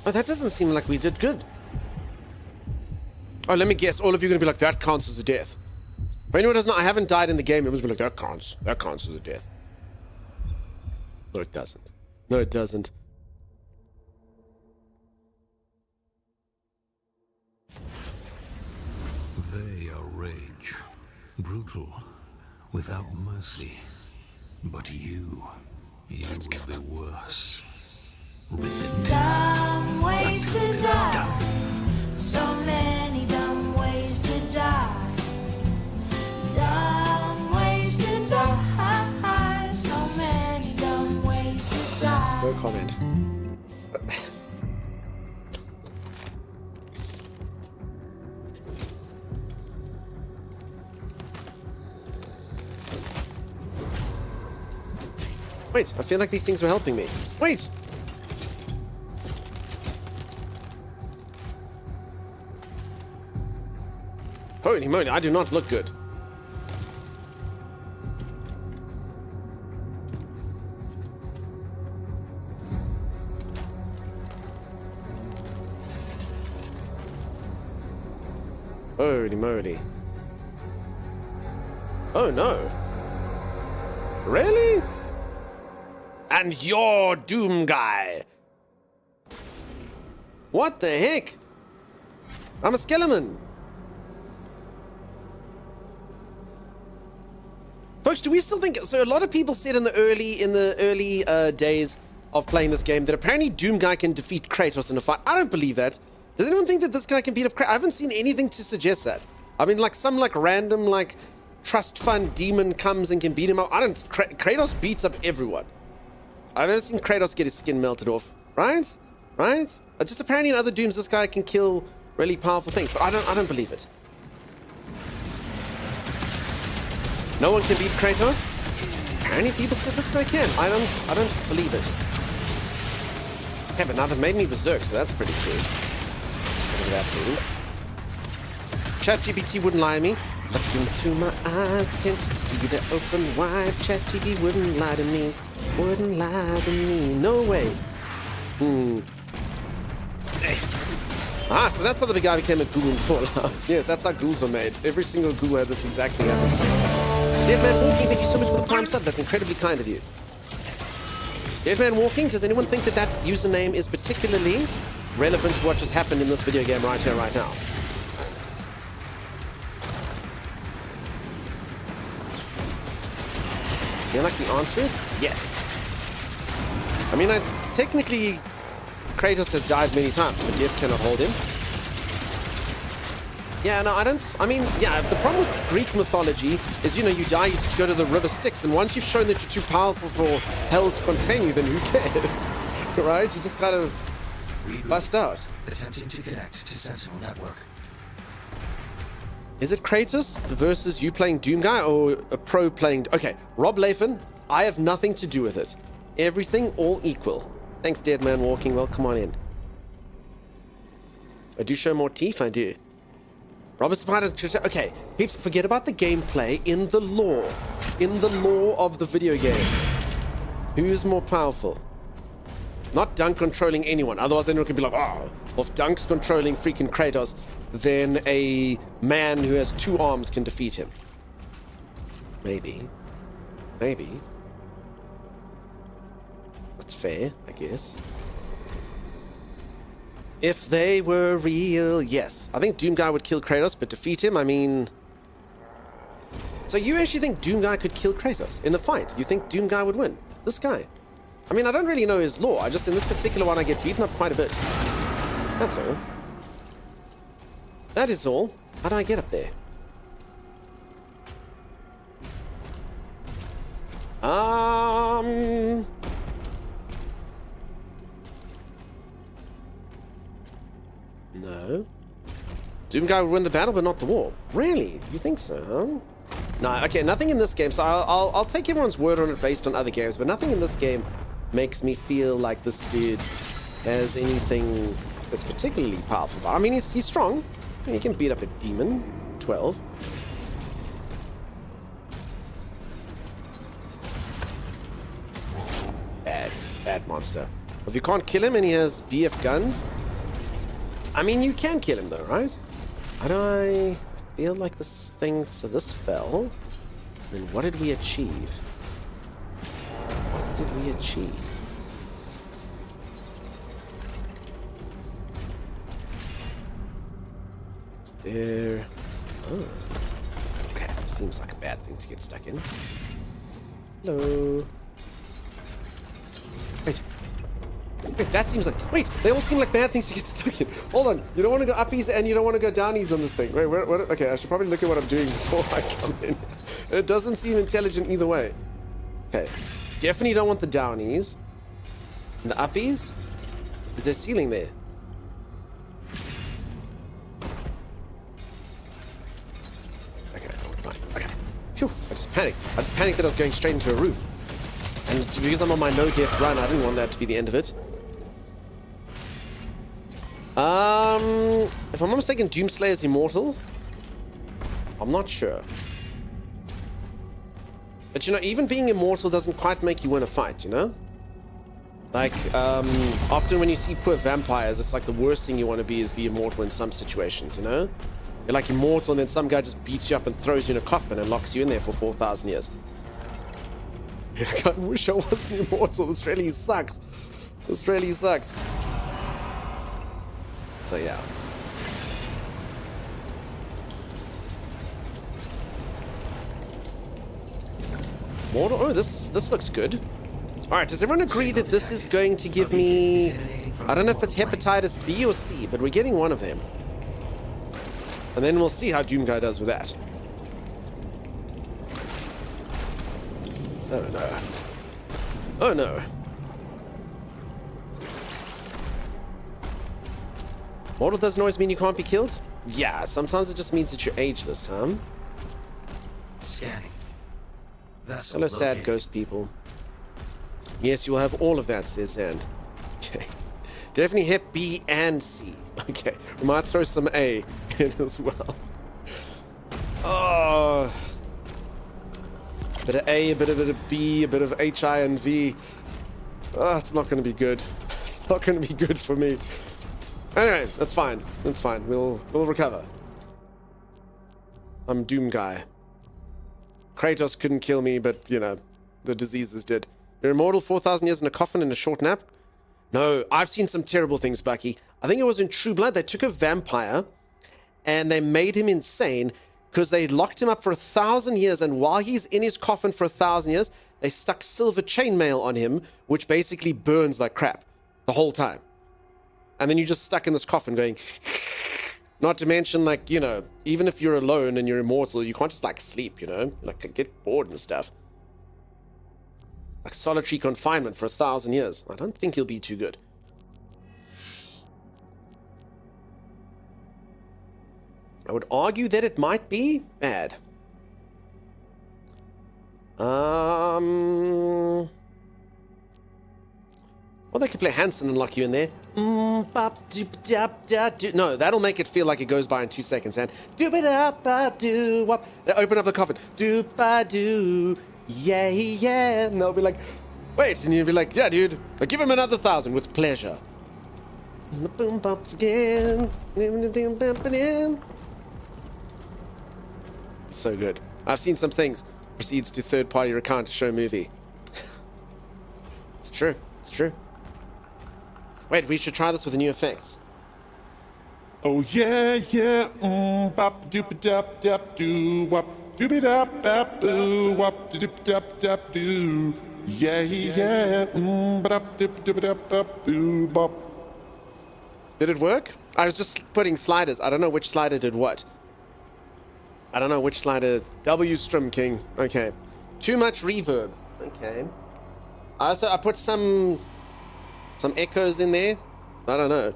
Oh, that doesn't seem like we did good. Oh, let me guess. All of you are going to be like, that counts as a death. For anyone who doesn't know, I haven't died in the game. It was like, that counts. That counts as a death. No, it doesn't. No, it doesn't. They are rage. Brutal. Without mercy. But you will be worse. Rip it. Dumb ways to die. So many dumb ways to die. Dumb ways to die. So many dumb ways to die. No comment. Wait, I feel like these things were helping me. Wait! Holy moly, I do not look good. Holy moly. Oh no. Really? And you're Doom Guy. What the heck? I'm a skeleton. Folks, do we still think so? A lot of people said in the early days of playing this game that apparently Doom Guy can defeat Kratos in a fight. I don't believe that. Does anyone think that this guy can beat up Kratos? I haven't seen anything to suggest that. I mean, like some like random like trust fund demon comes and can beat him up. Kratos beats up everyone. I've never seen Kratos get his skin melted off. Right? Just apparently in other Dooms, this guy can kill really powerful things, but I don't believe it. No one can beat Kratos. Apparently people said this guy can. I don't believe it. Okay, but now they've made me berserk, so that's pretty cool. Whatever that means. ChatGPT wouldn't lie to me. Look into my eyes, can't you see they're open wide? ChatGPT wouldn't lie to me. Wouldn't lie to me. No way. So that's how the big guy became a ghoul in Fallout. Yes, that's how ghouls are made. Every single ghoul had this exact thing happen. Deadman Walking, thank you so much for the prime sub. That's incredibly kind of you. Deadman Walking, does anyone think that username is particularly relevant to what just happened in this video game right here, right now? I feel like the answer is yes. I mean, technically, Kratos has died many times, but death cannot hold him. Yeah, no, I mean, the problem with Greek mythology is, you die, you just go to the river Styx, and once you've shown that you're too powerful for hell to contain you, then who cares? Right? You just kind of bust out. Attempting to connect to Sentinel Network. Is it Kratos versus you playing Doom Guy or a pro playing... Okay, Rob Lathan, I have nothing to do with it. Everything all equal. Thanks, Deadman Walking. Well, come on in. I do show more teeth, I do. Robert's departed. Okay, peeps, forget about the gameplay. In the lore of the video game, who's more powerful? Not Dunk controlling anyone. Otherwise, anyone could be like, if Dunk's controlling freaking Kratos, then a man who has 2 arms can defeat him. Maybe. That's fair, I guess. If they were real, yes. I think Doom Guy would kill Kratos, but defeat him, I mean... So you actually think Doom Guy could kill Kratos in a fight? You think Doom Guy would win? This guy? I mean, I don't really know his lore. In this particular one, I get beaten up quite a bit. That's all. That is all. How do I get up there? No. Doom Guy would win the battle, but not the war. Really? You think so, huh? No, okay, nothing in this game. So I'll take everyone's word on it based on other games, but nothing in this game makes me feel like this dude has anything that's particularly powerful. I mean, he's strong. He can beat up a demon. 12. Bad monster. If you can't kill him and he has BF guns, I mean, you can kill him though, right? How do I feel like this thing, so this fell. Then what did we achieve? What did we achieve? Is there... Oh. Okay, seems like a bad thing to get stuck in. Hello. Wait, that seems like... Wait, they all seem like bad things to get stuck in. Hold on. You don't want to go uppies and you don't want to go downies on this thing. Wait, what? Okay, I should probably look at what I'm doing before I come in. It doesn't seem intelligent either way. Okay. Definitely don't want the downies. And the uppies? Is there a ceiling there? Okay, fine. Okay. Phew, I just panicked. I just panicked that I was going straight into a roof. And because I'm on my no-death run, I didn't want that to be the end of it. If I'm not mistaken, Doomslayer is immortal. I'm not sure. But you know, even being immortal doesn't quite make you win a fight, you know? Like, often when you see poor vampires, it's like the worst thing you want to be is be immortal in some situations, you know? You're like immortal and then some guy just beats you up and throws you in a coffin and locks you in there for 4,000 years. I kind of wish I wasn't immortal. This really sucks. This really sucks. So yeah. Mortal. Oh, this looks good. All right, does everyone agree that this is going to give me... I don't know if it's hepatitis B or C, but we're getting one of them. And then we'll see how Doomguy does with that. Oh no. Oh no. Mortal doesn't always mean you can't be killed? Yeah, sometimes it just means that you're ageless, huh? Scanning. Vessel Hello, sad located. ghost people. Yes, you will have all of that, says Zand. Okay. Definitely hit B and C. Okay. We might throw some A in as well. Oh. A bit of A, a bit of B, a bit of H, I, and V. Oh, it's not going to be good. It's not going to be good for me. Anyway, that's fine. That's fine. We'll recover. I'm Doomguy. Kratos couldn't kill me, but, you know, the diseases did. You're immortal 4,000 years in a coffin in a short nap? No, I've seen some terrible things, Bucky. I think it was in True Blood. They took a vampire and they made him insane because they locked him up for 1,000 years, and while he's in his coffin for 1,000 years, they stuck silver chainmail on him, which basically burns like crap the whole time. And then you're just stuck in this coffin going... Not to mention, like, you know, even if you're alone and you're immortal, you can't just, like, sleep, you know? Like, get bored and stuff. Like solitary confinement for 1,000 years. I don't think he'll be too good. I would argue that it might be bad. Well, they could play Hanson and lock you in there. No, that'll make it feel like it goes by in 2 seconds. And they open up the coffin. Doop-a-doo. Yeah, yeah. And they'll be like, wait. And you'll be like, yeah, dude. I'll give him another 1,000 with pleasure. And the boom bumps again. So good. I've seen some things. Proceeds to third-party recount to show movie. It's true. It's true. Wait, we should try this with the new effects. Oh yeah, yeah, bop doop dap dap doo wop doop dap dap boo wop doop dap dap doo. Yeah, yeah, bop doop dap dap boo bop. Did it work? I was just putting sliders. I don't know which slider did what. I don't know which slider. W Strum King. Okay. Too much reverb. Okay. I put some echoes in there. I don't know.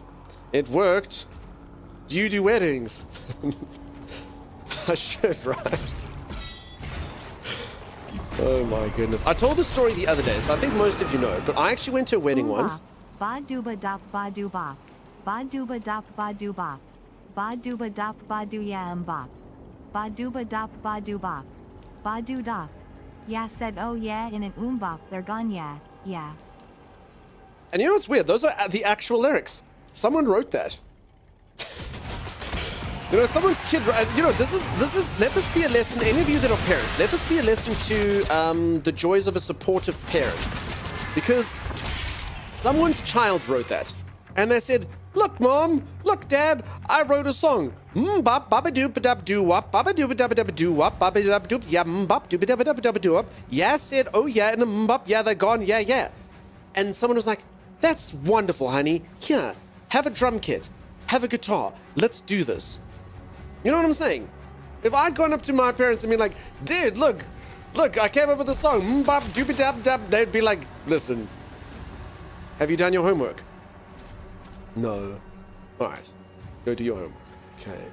It worked. Do you do weddings? I should, right? Oh my goodness. I told the story the other day, so I think most of you know it, but I actually went to a wedding once. Ba dooba dop ba doo bop. Ba dooba dop ba doo bop. Ba dooba dop ba doo ya bop. Ba dooba dop ba doo bop. Ba doo dop. Yeah said oh yeah in an bop. They're gone yeah. Yeah. And you know what's weird? Those are the actual lyrics. Someone wrote that. You know, someone's kid. You know, this is. Let this be a lesson. Any of you that are parents, let this be a lesson to the joys of a supportive parent, because someone's child wrote that, and they said, "Look, mom. Look, dad. I wrote a song. Bop baba doop dab doo wop baba doop dab doo wop baba dab doop yeah bop doop dab doo wop yeah said oh yeah and bop yeah they're gone yeah yeah," and someone was like, "That's wonderful, honey. Here, have a drum kit, have a guitar. Let's do this." You know what I'm saying? If I'd gone up to my parents and been like, "Dude, look, I came up with a song, bop doopy dab dab," they'd be like, "Listen, have you done your homework?" No. All right, go do your homework. Okay.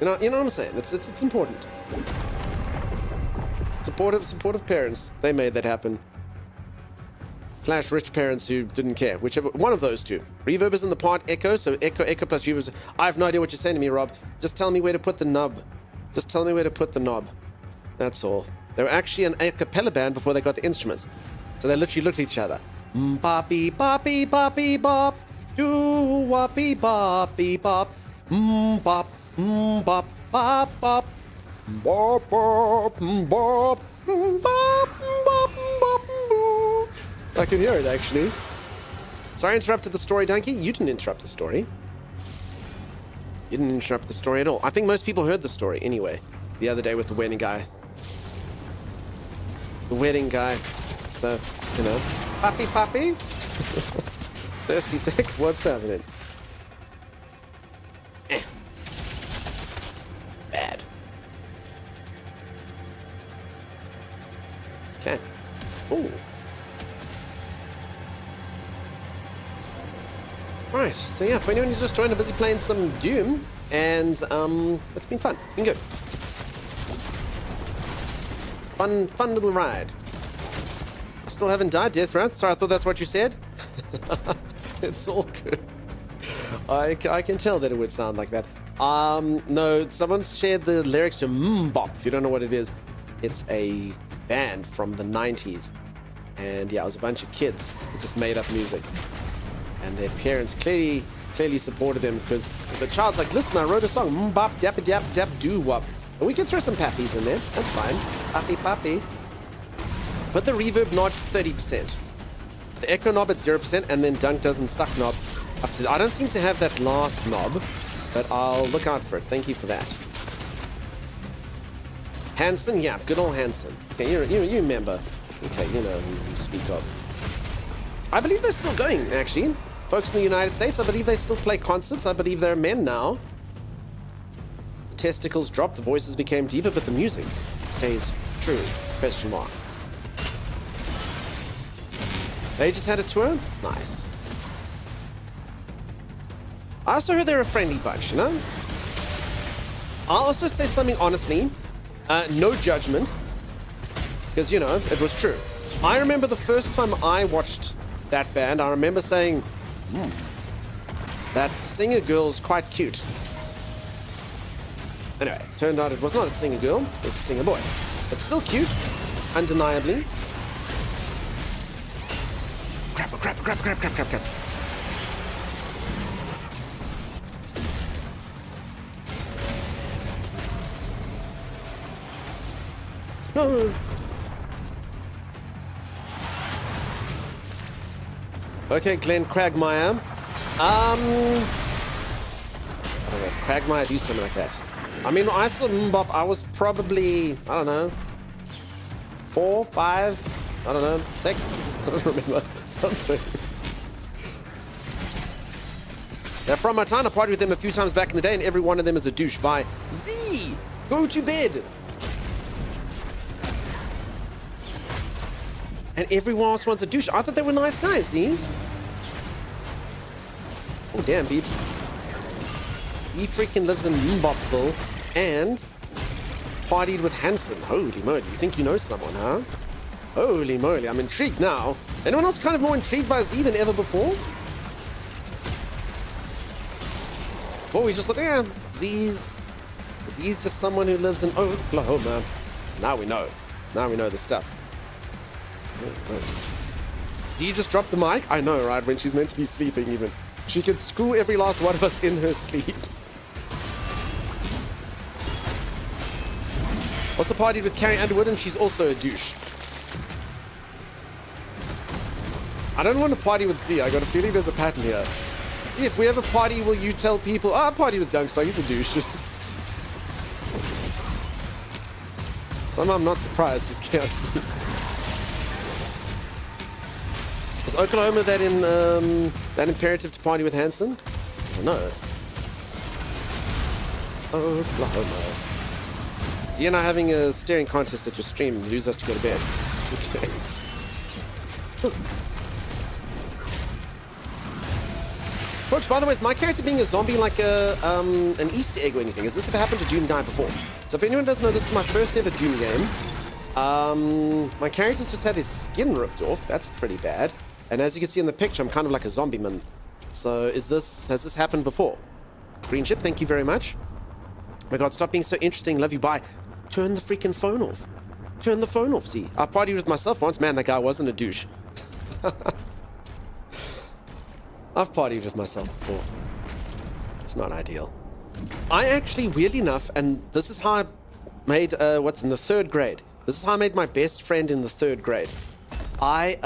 You know what I'm saying? It's important. Supportive parents. They made that happen. / rich parents who didn't care. Whichever one of those two. Reverb is in the part echo, so echo plus reverb. I have no idea what you're saying to me, Rob. Just tell me where to put the knob. Just tell me where to put the knob. That's all. They were actually an a cappella band before they got the instruments. So they literally looked at each other. Boppy boppy boppy bop. Doo woppy boppy bop. Bop bop bop bop. Bop bop bop. Bop bop bop bop. I can hear it, actually. Sorry I interrupted the story, Donkey. You didn't interrupt the story. You didn't interrupt the story at all. I think most people heard the story anyway, the other day with the wedding guy. the wedding guy. So, you know, puppy. Thirsty thick, what's happening? Bad. Okay. Ooh. Right, so yeah, for anyone who's just joined, I'm busy playing some Doom, and it's been fun. It's been good. Fun little ride. I still haven't died, Death Round. Sorry, I thought that's what you said. It's all good. I can tell that it would sound like that. No, someone shared the lyrics to Mbop. If you don't know what it is, it's a band from the 90s. And yeah, it was a bunch of kids who just made up music. And their parents clearly supported them, because the child's like, listen, I wrote a song, Mbop, dap dap dap doo wop. And we can throw some pappies in there. That's fine. Pappy. Put the reverb knob 30%. The echo knob at 0%, and then dunk doesn't suck knob up to... I don't seem to have that last knob, but I'll look out for it. Thank you for that. Hanson, yeah, good old Hanson. Okay, you remember. Okay, you know who you speak of. I believe they're still going, actually. Folks in the United States, I believe they still play concerts. I believe they're men now. The testicles dropped, the voices became deeper, but the music stays true. Question mark. They just had a tour? Nice. I also heard they're a friendly bunch, you know? I'll also say something honestly. No judgment. Because, you know, it was true. I remember the first time I watched that band, I remember saying, that singer girl's quite cute. Anyway, turned out it was not a singer girl, it was a singer boy. But still cute, undeniably. Crap. No. Okay, Glenn Quagmire. Quagmire do something like that. I mean, when I saw Mbop, I was probably, I don't know, 4, 5, I don't know, 6. I don't remember. Something. Yeah, from my time, I partied with them a few times back in the day, and every one of them is a douche. By Z! Go to bed! And everyone else wants a douche. I thought they were nice guys, see? Oh, damn, peeps. Z freaking lives in Mbopville and partied with Hanson. Holy moly, you think you know someone, huh? Holy moly, I'm intrigued now. Anyone else kind of more intrigued by Z than ever before? Before we just look, yeah, Z's just someone who lives in Oklahoma. Now we know. Now we know the stuff. Z just dropped the mic? I know, right? When she's meant to be sleeping even. She could screw every last one of us in her sleep. Also partied with Carrie Underwood, and she's also a douche. I don't want to party with Z. I got a feeling there's a pattern here. Z, if we have a party, will you tell people, I party with Dunkstar, he's a douche. Somehow I'm not surprised, this chaos. Is Oklahoma that that imperative to party with Hanson? Oh, no. Oklahoma. Z and I having a staring contest at your stream. You lose us to go to bed. Okay. Folks, by the way, is my character being a zombie like an Easter egg or anything? Has this ever happened to Doom Guy before? So if anyone doesn't know, this is my first ever Doom game. My character's just had his skin ripped off. That's pretty bad. And as you can see in the picture, I'm kind of like a zombie man. So has this happened before? Green Ship, thank you very much. Oh my god, stop being so interesting. Love you, bye. Turn the freaking phone off. Turn the phone off, see. I partied with myself once. Man, that guy wasn't a douche. I've partied with myself before. It's not ideal. I actually, weirdly enough, and this is how I made, what's in the 3rd grade. This is how I made my best friend in the 3rd grade. I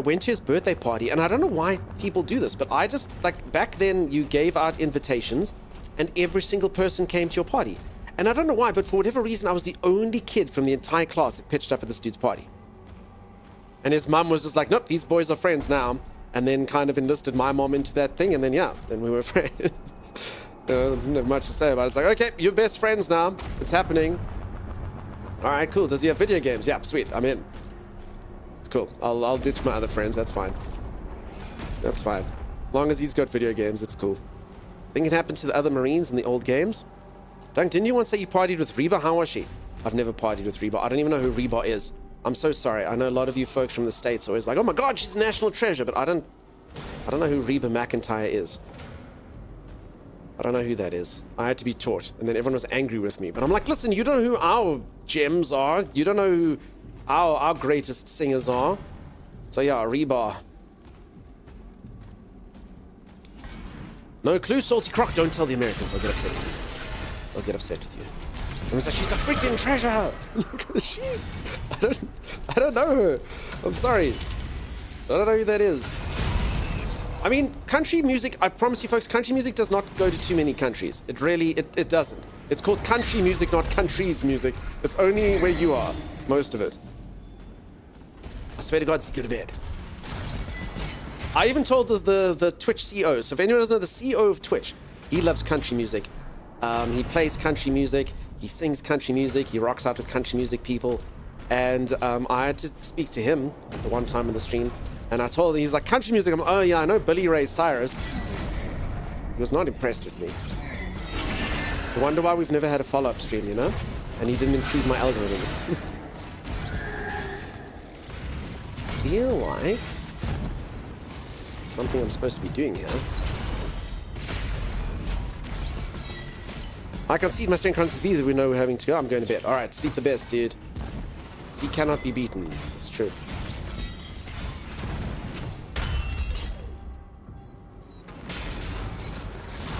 went to his birthday party, and I don't know why people do this, but I just, like, back then you gave out invitations, and every single person came to your party. And I don't know why, but for whatever reason, I was the only kid from the entire class that pitched up at this dude's party. And his mum was just like, nope, these boys are friends now. And then kind of enlisted my mom into that thing. And then, yeah, then we were friends. Didn't have much to say about it. It's like, okay, you're best friends now. It's happening. All right, cool. Does he have video games? Yeah, sweet. I'm in. It's cool. I'll ditch my other friends. That's fine. That's fine. As long as he's got video games, it's cool. Think it happened to the other Marines in the old games? Dunk, didn't you once say you partied with Reba? How was she? I've never partied with Reba. I don't even know who Reba is. I'm so sorry. I know a lot of you folks from the States are always like, oh my god, she's a national treasure, but I don't know who Reba McEntire is. I don't know who that is. I had to be taught, and then everyone was angry with me. But I'm like, listen, you don't know who our gems are. You don't know who our greatest singers are. So yeah, Reba. No clue, Salty Croc. Don't tell the Americans. They'll get upset with you. They'll get upset with you. Everyone's like, she's a freaking treasure. Look at she. I don't know her. I'm sorry. I don't know who that is. I mean, country music, I promise you folks, country music does not go to too many countries. It really, it doesn't. It's called country music, not countries music. It's only where you are, most of it. I swear to God, go to bed. I even told the Twitch CEO, so if anyone doesn't know the CEO of Twitch, he loves country music. He plays country music, he sings country music, he rocks out with country music people. And I had to speak to him the one time in the stream. And I told him, he's like, country music. I'm like, oh yeah, I know Billy Ray Cyrus. He was not impressed with me. I wonder why we've never had a follow-up stream, you know? And he didn't include my algorithms. Feel like something I'm supposed to be doing here. I concede my strength crunches these. We know we're having to go. I'm going to bed. All right, sleep the best, dude. He cannot be beaten. It's true.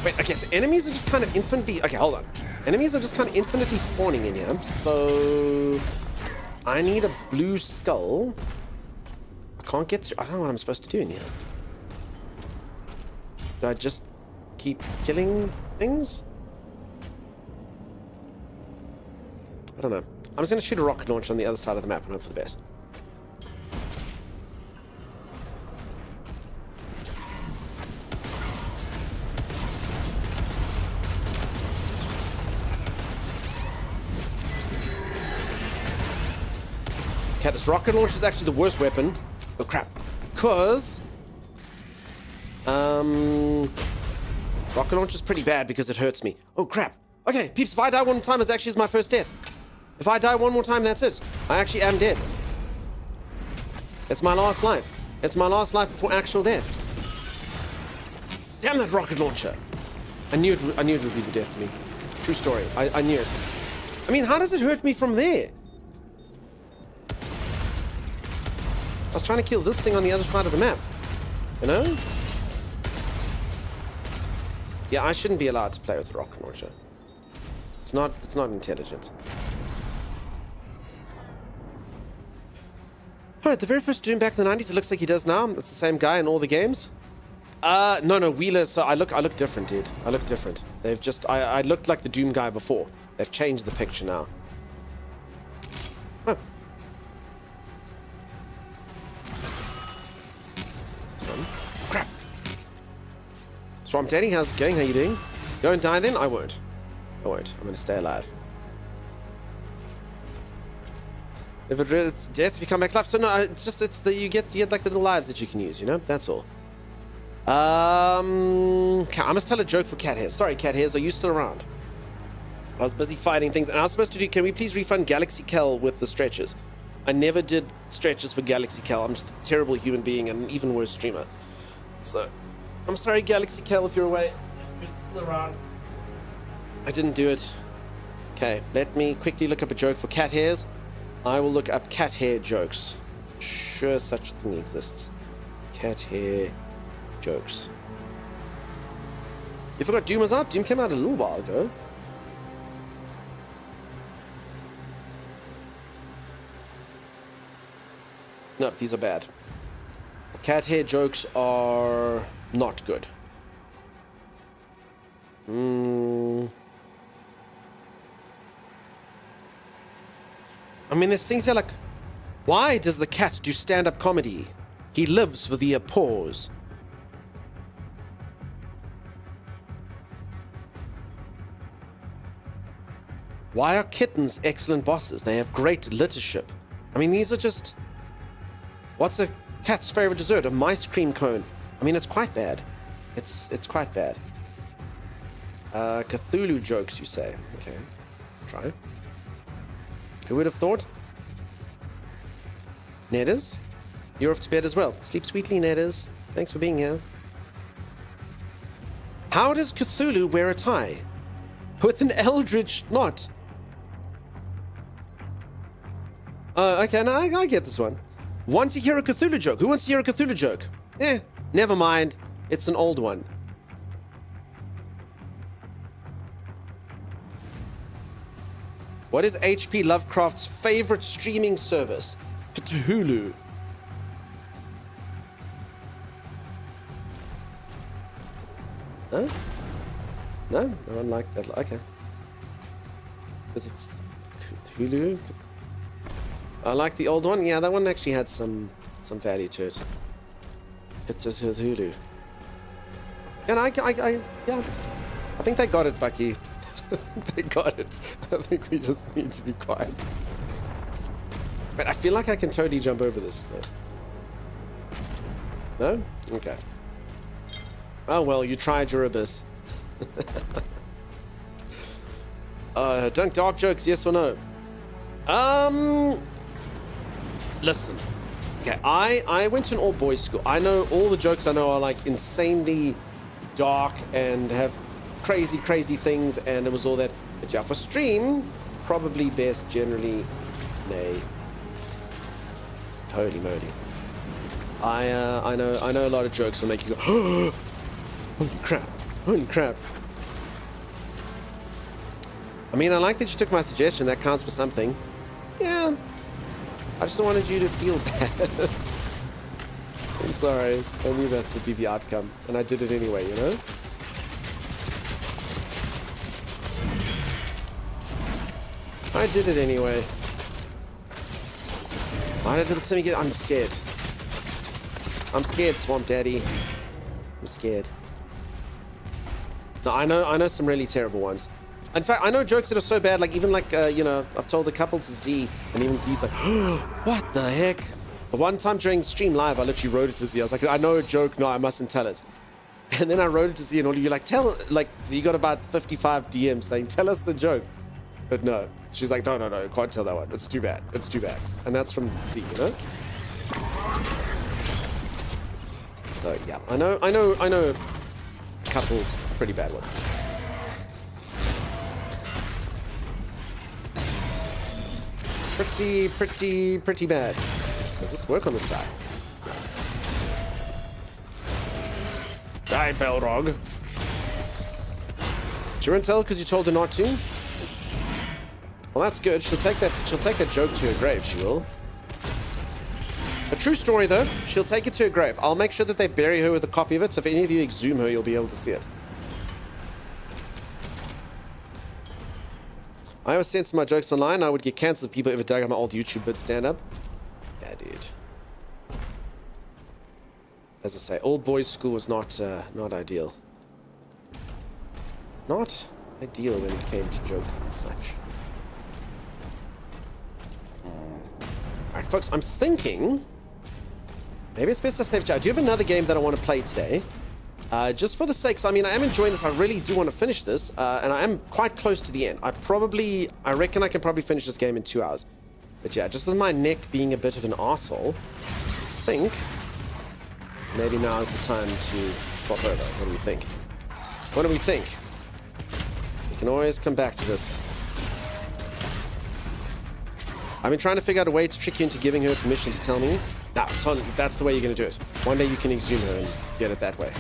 Wait, okay, so enemies are just kind of infinitely... Okay, hold on. Enemies are just kind of infinitely spawning in here. So... I need a blue skull. I can't get through... I don't know what I'm supposed to do in here. Do I just keep killing things? I don't know. I'm just going to shoot a rocket launch on the other side of the map and hope for the best. Okay, this rocket launch is actually the worst weapon. Oh crap. Because... rocket launch is pretty bad because it hurts me. Oh crap. Okay, peeps, if I die one more time, it actually is my first death. If I die one more time, that's it. I actually am dead. It's my last life. It's my last life before actual death. Damn that rocket launcher. I knew it would be the death for me. True story. I knew it. I mean, how does it hurt me from there? I was trying to kill this thing on the other side of the map. You know? Yeah, I shouldn't be allowed to play with the rocket launcher. It's not intelligent. Alright, the very first Doom back in the 90s, it looks like he does now. It's the same guy in all the games. No, Wheeler, so I look different, dude. I look different. They've just, I looked like the Doom guy before. They've changed the picture now. Huh. That's fun. Crap. Swamp Daddy, how's it going? How you doing? You won't die then? I won't. I won't. I'm gonna stay alive. If it's death, if you come back alive. So no, it's the you get like the little lives that you can use, you know? That's all. I must tell a joke for Cat Hairs. Sorry, Cat Hairs, are you still around? I was busy fighting things, and I was supposed to do, can we please refund Galaxy Kel with the stretches? I never did stretches for Galaxy Kel. I'm just a terrible human being and an even worse streamer. So, I'm sorry, Galaxy Kel, if you're away. You're still around. I didn't do it. Okay, let me quickly look up a joke for Cat Hairs. I will look up cat hair jokes. Sure, such a thing exists. Cat hair jokes. You forgot Doom was out? Doom came out a little while ago. No, these are bad. Cat hair jokes are not good. I mean, there's things here like Why does the cat do stand-up comedy? He lives for the applause. Why are kittens excellent bosses? They have great leadership. I mean, these are just... What's a cat's favorite dessert? A mice cream cone. I mean, it's quite bad. It's quite bad. Cthulhu jokes, you say? Okay, try. Who would have thought? Nedders? You're off to bed as well. Sleep sweetly, Nedders. Thanks for being here. How does Cthulhu wear a tie? With an eldritch knot. Okay, no, I get this one. Want to hear a Cthulhu joke? Who wants to hear a Cthulhu joke? Never mind. It's an old one. What is H.P. Lovecraft's favorite streaming service? Cthulhu. Huh? No? No one liked that. Okay. Because it's Cthulhu. I like the old one. Yeah, that one actually had some value to it. It's just Cthulhu. And yeah. I think they got it, Bucky. They got it. I think we just need to be quiet. But I feel like I can totally jump over this, though. No? Okay. Oh, well, you tried your abyss. Dunk dark jokes, yes or no? Listen. Okay, I went to an all-boys school. I know all the jokes I know are, like, insanely dark and have crazy things, and it was all that. But yeah, for stream, probably best generally. Nay. Holy moly. I know a lot of jokes will make you go, holy crap. I mean, I like that you took my suggestion. That counts for something. Yeah. I just wanted you to feel bad. I'm sorry. I knew that would be the outcome, and I did it anyway, you know? I did it anyway. Why did little Timmy get... I'm scared. I'm scared, Swamp Daddy. I'm scared. No, I know some really terrible ones. In fact, I know jokes that are so bad, like even like, you know, I've told a couple to Z, and even Z's like, what the heck? But one time during stream live, I literally wrote it to Z. I was like, I know a joke, no, I mustn't tell it. And then I wrote it to Z, and all of you like, Z got about 55 DMs saying, tell us the joke. But no, she's like, no, can't tell that one. It's too bad. It's too bad. And that's from Z, you know? So yeah, I know a couple pretty bad ones. Pretty bad. Does this work on this guy? Die, Belrog. She won't tell because you told her not to? Well, that's good. She'll take that joke to her grave, she will. A true story, though. She'll take it to her grave. I'll make sure that they bury her with a copy of it, so if any of you exhume her, you'll be able to see it. I always censor my jokes online. I would get cancelled if people ever dug up my old YouTube vid stand-up. Yeah, dude. As I say, old boys school was not ideal. Not ideal when it came to jokes and such. Alright, folks, I'm thinking... Maybe it's best I save chat. I do have another game that I want to play today. Just for the sakes, I mean, I am enjoying this. I really do want to finish this. And I am quite close to the end. I reckon I can probably finish this game in 2 hours. But yeah, just with my neck being a bit of an arsehole, I think maybe now is the time to swap over. What do we think? What do we think? We can always come back to this. I've been trying to figure out a way to trick you into giving her permission to tell me. Nah, that's the way you're going to do it. One day you can exhume her and get it that way.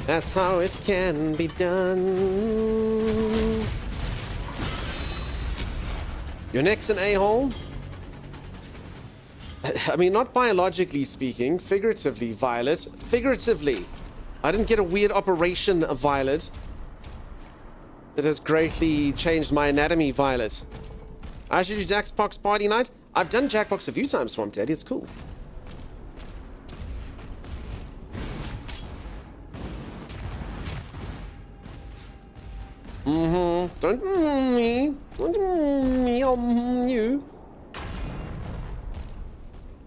That's how it can be done. Your neck's an a-hole? I mean, not biologically speaking, figuratively, Violet. Figuratively. I didn't get a weird operation, Violet. That has greatly changed my anatomy, Violet. I should do Jackbox Party Night. I've done Jackbox a few times, Swamp Daddy. It's cool. Don't me. Don't me. You.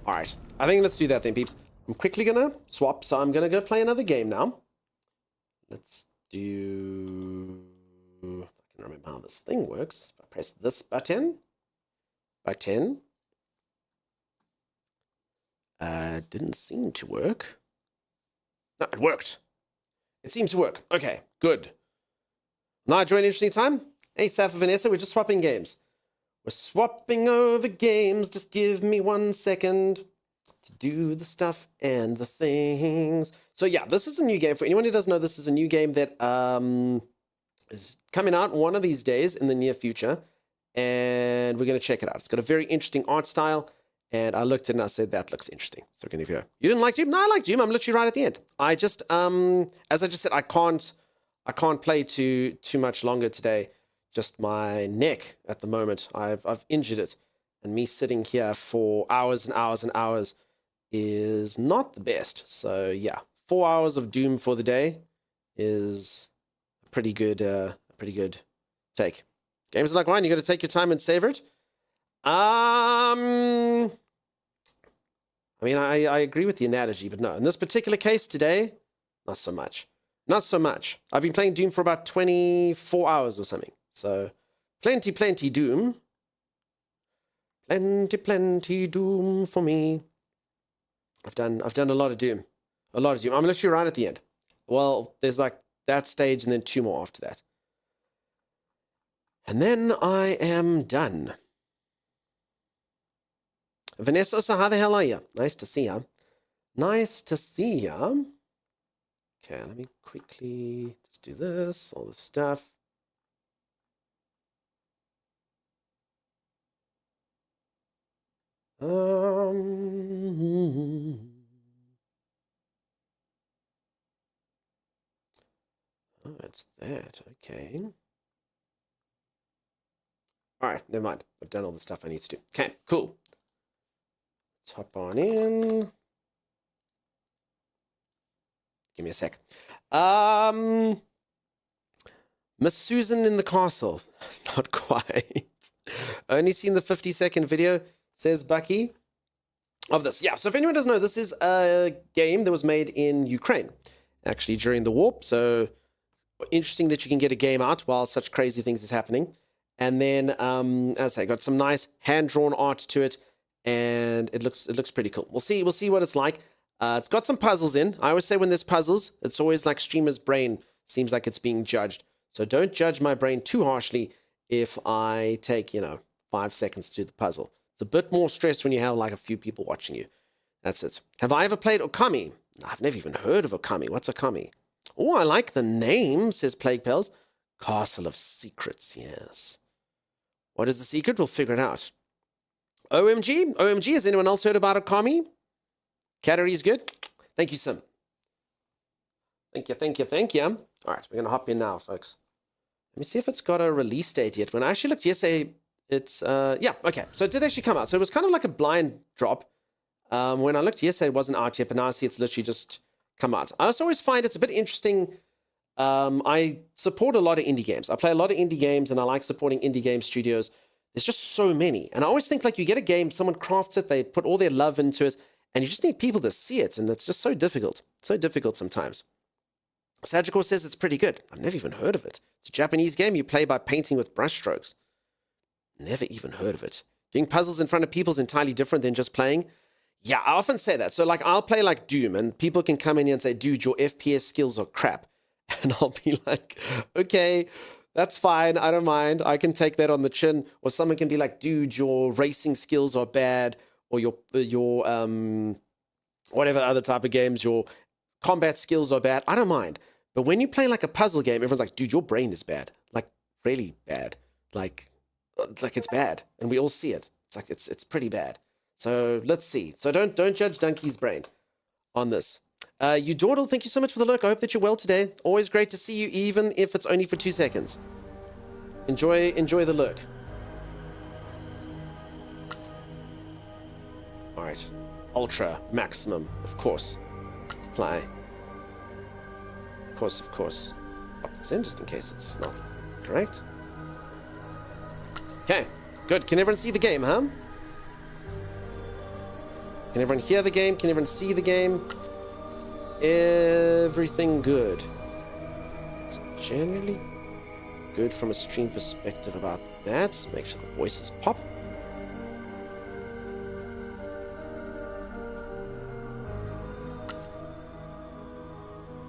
Alright. I think let's do that then, peeps. I'm quickly gonna swap, so I'm gonna go play another game now. Let's do... I can remember how this thing works. If I press this button. Didn't seem to work. No, it worked. It seems to work. Okay, good. Now join interesting time. Hey, Saf and Vanessa, we're just swapping games. We're swapping over games. Just give me 1 second to do the stuff and the things. So yeah, this is a new game. For anyone who doesn't know, this is a new game that is coming out one of these days in the near future. And we're going to check it out. It's got a very interesting art style. And I looked at it and I said, that looks interesting. So we're going to go. You didn't like Doom? No, I like Doom. I'm literally right at the end. I just, as I just said, I can't play too much longer today. Just my neck at the moment. I've injured it. And me sitting here for hours and hours and hours is not the best. So yeah, 4 hours of Doom for the day is a pretty good take. Games are like wine, you got to take your time and savor it. I mean, I agree with the analogy, but no. In this particular case today, not so much. Not so much. I've been playing Doom for about 24 hours or something. So, plenty Doom. Plenty Doom for me. I've done a lot of Doom. A lot of Doom. I'm literally right at the end. Well, there's like that stage and then 2 more after that. And then I am done. Vanessa, so how the hell are you? Nice to see ya. Nice to see ya. Okay, let me quickly just do this, all this stuff. Oh, it's that. Okay. All right, never mind. I've done all the stuff I need to do. Okay, cool. Let's hop on in. Give me a sec. Miss Susan in the castle. Not quite. Only seen the 50-second video, says Bucky, of this. Yeah, so if anyone doesn't know, this is a game that was made in Ukraine, actually, during the war. So interesting that you can get a game out while such crazy things is happening. And then, as I say, got some nice hand-drawn art to it, and it looks pretty cool. We'll see what it's like. It's got some puzzles in. I always say when there's puzzles, it's always like streamer's brain seems like it's being judged. So don't judge my brain too harshly if I take, 5 seconds to do the puzzle. It's a bit more stress when you have like a few people watching you. That's it. Have I ever played Okami? I've never even heard of Okami. What's Okami? Oh, I like the name, says Plague Pals. Castle of Secrets, yes. What is the secret? We'll figure it out. OMG? OMG, has anyone else heard about Okami? Cattery is good. Thank you, Sim. Thank you. All right, we're going to hop in now, folks. Let me see if it's got a release date yet. When I actually looked yesterday, it's, yeah, okay. So it did actually come out. So it was kind of like a blind drop. When I looked yesterday, it wasn't out yet, but now I see it's literally just come out. I also always find it's a bit interesting. I support a lot of indie games. I play a lot of indie games, and I like supporting indie game studios. There's just so many. And I always think, like, you get a game, someone crafts it, they put all their love into it, and you just need people to see it, and it's just so difficult. So difficult sometimes. Sagicor says it's pretty good. I've never even heard of it. It's a Japanese game you play by painting with brushstrokes. Never even heard of it. Doing puzzles in front of people is entirely different than just playing. Yeah, I often say that. So, like, I'll play, like, Doom, and people can come in here and say, dude, your FPS skills are crap. And I'll be like, okay, that's fine. I don't mind. I can take that on the chin. Or someone can be like, dude, your racing skills are bad. Or your whatever other type of games, your combat skills are bad. I don't mind. But when you play like a puzzle game, everyone's like, dude, your brain is bad. Like, really bad. Like it's bad. And we all see it. It's like, it's pretty bad. So let's see. So don't judge Donkey's brain on this. You Dawdle, thank you so much for the lurk. I hope that you're well today. Always great to see you, even if it's only for 2 seconds. Enjoy the lurk. Alright. Ultra, maximum, of course. Apply. Of course. Pop this in just in case it's not correct. Okay, good. Can everyone see the game, huh? Can everyone hear the game? Can everyone see the game? Everything good. It's generally good from a stream perspective about that. Make sure the voices pop.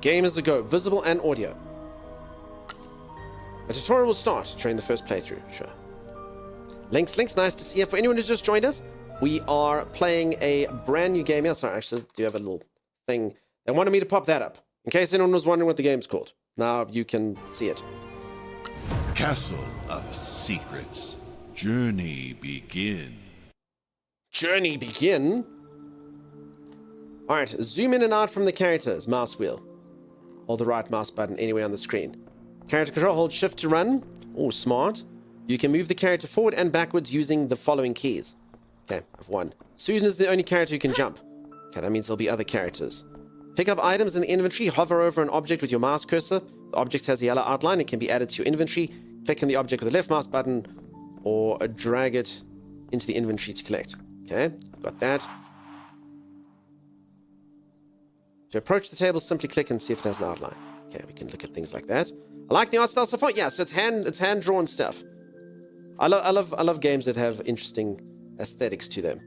Game is a go. Visible and audio. The tutorial will start during the first playthrough. Sure. Links. Nice to see you. For anyone who's just joined us, we are playing a brand new game. Yeah, sorry, actually, do have a little thing. They wanted me to pop that up. In case anyone was wondering what the game's called. Now you can see it. Castle of Secrets. Journey begin. Journey begin? Alright, zoom in and out from the characters. Mouse wheel. Hold the right mouse button anywhere on the screen. Character control, hold shift to run. Oh, smart. You can move the character forward and backwards using the following keys. Okay, I've won. Susan is the only character who can jump. Okay, that means there'll be other characters. Pick up items in the inventory. Hover over an object with your mouse cursor. The object has a yellow outline. It can be added to your inventory. Click on the object with the left mouse button or drag it into the inventory to collect. Okay, I've got that. To approach the table, simply click and see if it has an outline. Okay, we can look at things like that. I like the art style so far. Yeah, so it's hand drawn stuff. I love games that have interesting aesthetics to them.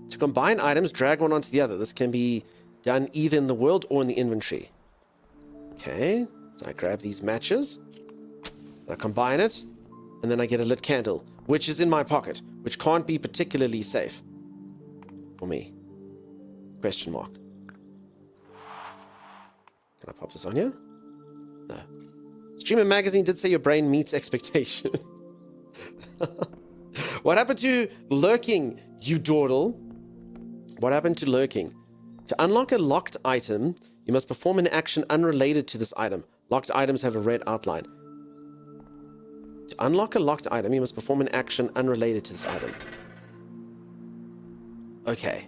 To combine items, drag one onto the other. This can be done either in the world or in the inventory. Okay, so I grab these matches, I combine it, and then I get a lit candle, which is in my pocket, which can't be particularly safe for me. Question mark. Can I pop this on here? No. Streamer Magazine did say your brain meets expectation. What happened to lurking, you dawdle? What happened to lurking? To unlock a locked item, you must perform an action unrelated to this item. Locked items have a red outline. To unlock a locked item, you must perform an action unrelated to this item. Okay.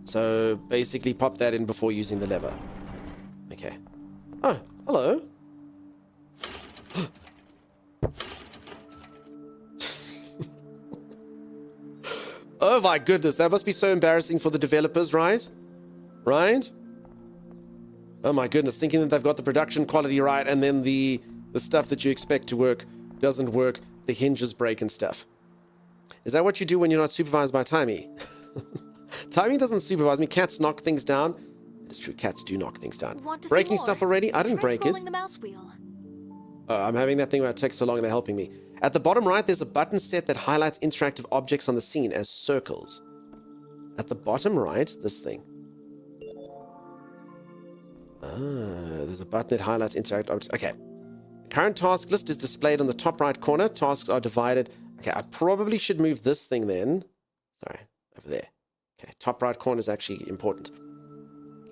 So basically pop that in before using the lever. Okay. Oh, hello. Oh my goodness, that must be so embarrassing for the developers, right? Right? Oh my goodness, thinking that they've got the production quality right and then the stuff that you expect to work doesn't work, the hinges break and stuff. Is that what you do when you're not supervised by Timey? Timey doesn't supervise me. Cats knock things down. It's true, cats do knock things down. Breaking stuff already? I didn't break it. The mouse wheel. I'm having that thing where it takes so long and they're helping me. At the bottom right, there's a button set that highlights interactive objects on the scene as circles. At the bottom right, this thing. There's a button that highlights interactive objects. Okay. The current task list is displayed on the top right corner. Tasks are divided. Okay, I probably should move this thing then. Sorry, over there. Okay, top right corner is actually important.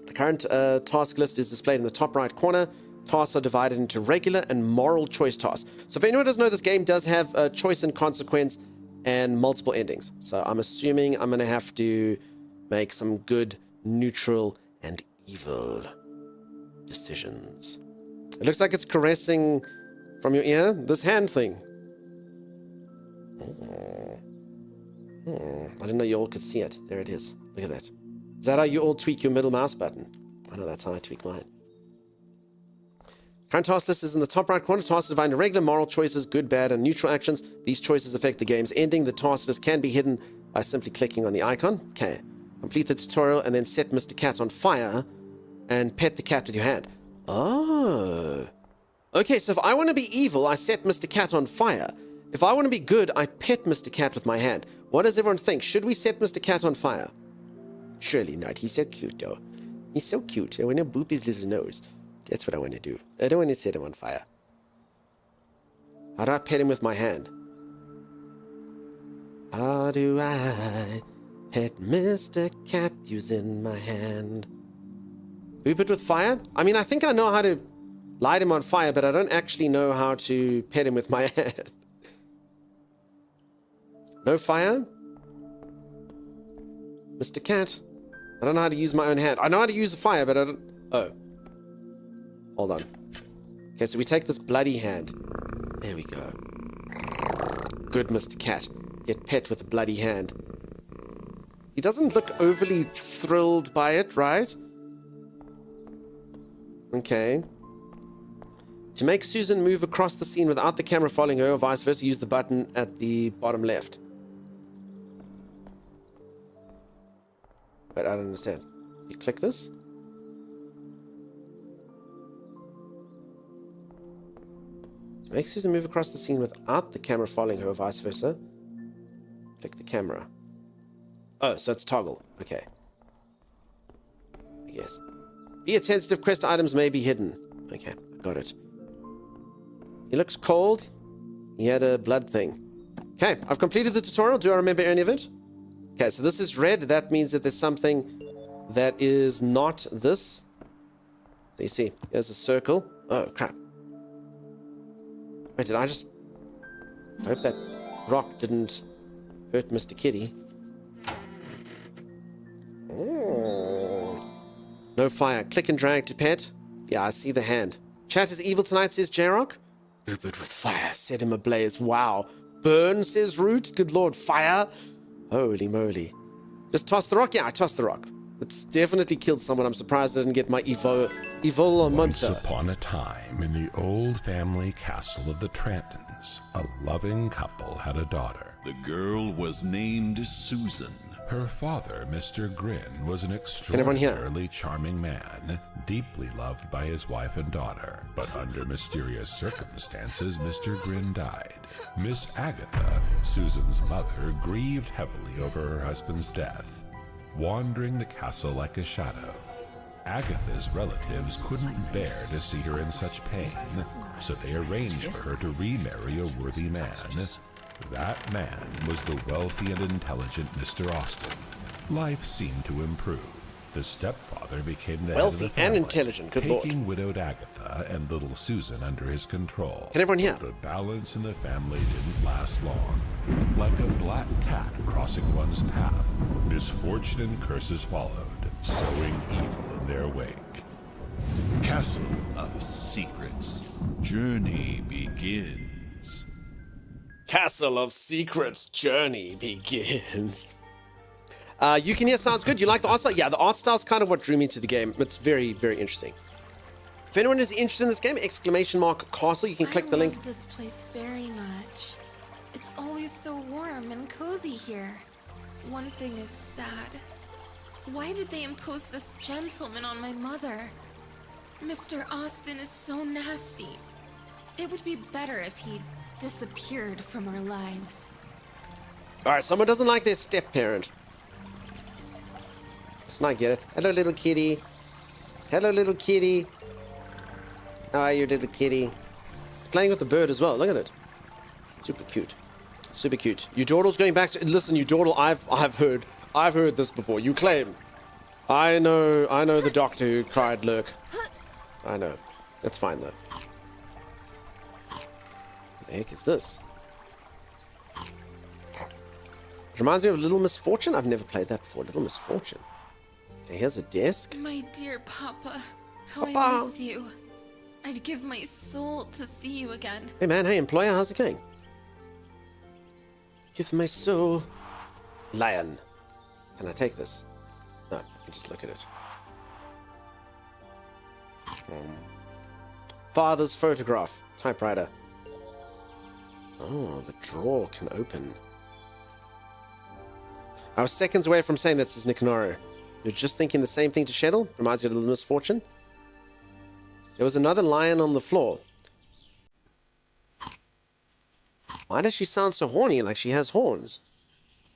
The current task list is displayed in the top right corner. Tasks are divided into regular and moral choice tasks. So if anyone doesn't know, this game does have a choice and consequence and multiple endings. So I'm assuming I'm going to have to make some good, neutral, and evil decisions. It looks like it's caressing from your ear. This hand thing. I didn't know you all could see it. There it is. Look at that. Is that how you all tweak your middle mouse button? I know that's how I tweak mine. Current task list is in the top right corner. Tasks divided into regular, moral choices, good, bad, and neutral actions. These choices affect the game's ending. The task list can be hidden by simply clicking on the icon. Okay. Complete the tutorial and then set Mr. Cat on fire and pet the cat with your hand. Oh. Okay, so if I want to be evil, I set Mr. Cat on fire. If I want to be good, I pet Mr. Cat with my hand. What does everyone think? Should we set Mr. Cat on fire? Surely not. He's so cute, though. He's so cute. I want to boop his little nose. That's what I want to do. I don't want to set him on fire. How do I pet him with my hand? How do I pet Mr. Cat using my hand? Boop it with fire? I mean, I think I know how to light him on fire, but I don't actually know how to pet him with my hand. No fire? Mr. Cat? I don't know how to use my own hand. I know how to use a fire, but I don't... Oh. Hold on. Okay, so we take this bloody hand. There we go. Good, Mr. Cat. Get pet with a bloody hand. He doesn't look overly thrilled by it, right? Okay. To make Susan move across the scene without the camera following her, or vice versa, use the button at the bottom left. But I don't understand. You click this? To make Susan move across the scene without the camera following her, or vice versa, click the camera. Oh, so it's toggle. Okay. I guess. Be attentive, quest items may be hidden. Okay, got it. He looks cold. He had a blood thing. Okay, I've completed the tutorial. Do I remember any of it? Okay, so this is red. That means that there's something that is not this. So you see, there's a circle. Oh, crap. Wait, did I just... I hope that rock didn't hurt Mr. Kitty. Oh. No fire. Click and drag to pet. Yeah, I see the hand. Chat is evil tonight, says J-Rock. Rupert with fire. Set him ablaze. Wow. Burn, says Root. Good lord. Fire. Holy moly. Just toss the rock? Yeah, I tossed the rock. It's definitely killed someone. I'm surprised I didn't get my Evil Once Monster. upon a time, in the old family castle of the Trantons, a loving couple had a daughter. The girl was named Susan. Her father, Mr. Grin, was an everyone hear? extraordinarily charming man, deeply loved by his wife and daughter. But under mysterious circumstances, Mr. Grin died. Miss Agatha, Susan's mother, grieved heavily over her husband's death, wandering the castle like a shadow. Agatha's relatives couldn't bear to see her in such pain, so they arranged for her to remarry a worthy man. That man was the wealthy and intelligent Mr. Austin. Life seemed to improve. The stepfather became the Wealthy head of the family, and intelligent, good lord. taking widowed Agatha and little Susan under his control. Can everyone hear? But the balance in the family didn't last long. Like a black cat crossing one's path, misfortune and curses followed, sowing evil in their wake. Castle of Secrets. Journey begins. Castle of Secrets journey begins. You can hear sounds good. You like the art style? Yeah, the art style is kind of what drew me to the game. It's very, very interesting. If anyone is interested in this game, !castle, you can click the link. I love this place very much. It's always so warm and cozy here. One thing is sad. Why did they impose this gentleman on my mother? Mr. Austin is so nasty. It would be better if he disappeared from our lives. Alright, someone doesn't like their step-parent. Let's not get it. Hello, little kitty. Hello, little kitty. How are you, little kitty? Playing with the bird as well. Look at it. Super cute. Super cute. Eudordal's going back to... Listen, Eudordal, I've heard this before. You claim. I know the doctor who cried lurk. I know. That's fine, though. What the heck is this? It reminds me of Little Misfortune. I've never played that before. Little Misfortune. Okay, here's a desk. My dear Papa, how I Papa. miss you. I'd give my soul to see you again. Hey man, hey employer, how's it going? Give my soul. Lion. Can I take this? No, I can just look at it. Father's photograph. Typewriter. Oh, the drawer can open. I was seconds away from saying that, says Nicanoro. You're just thinking the same thing to Sheddle? Reminds you of Little Misfortune? There was another lion on the floor. Why does she sound so horny, like she has horns?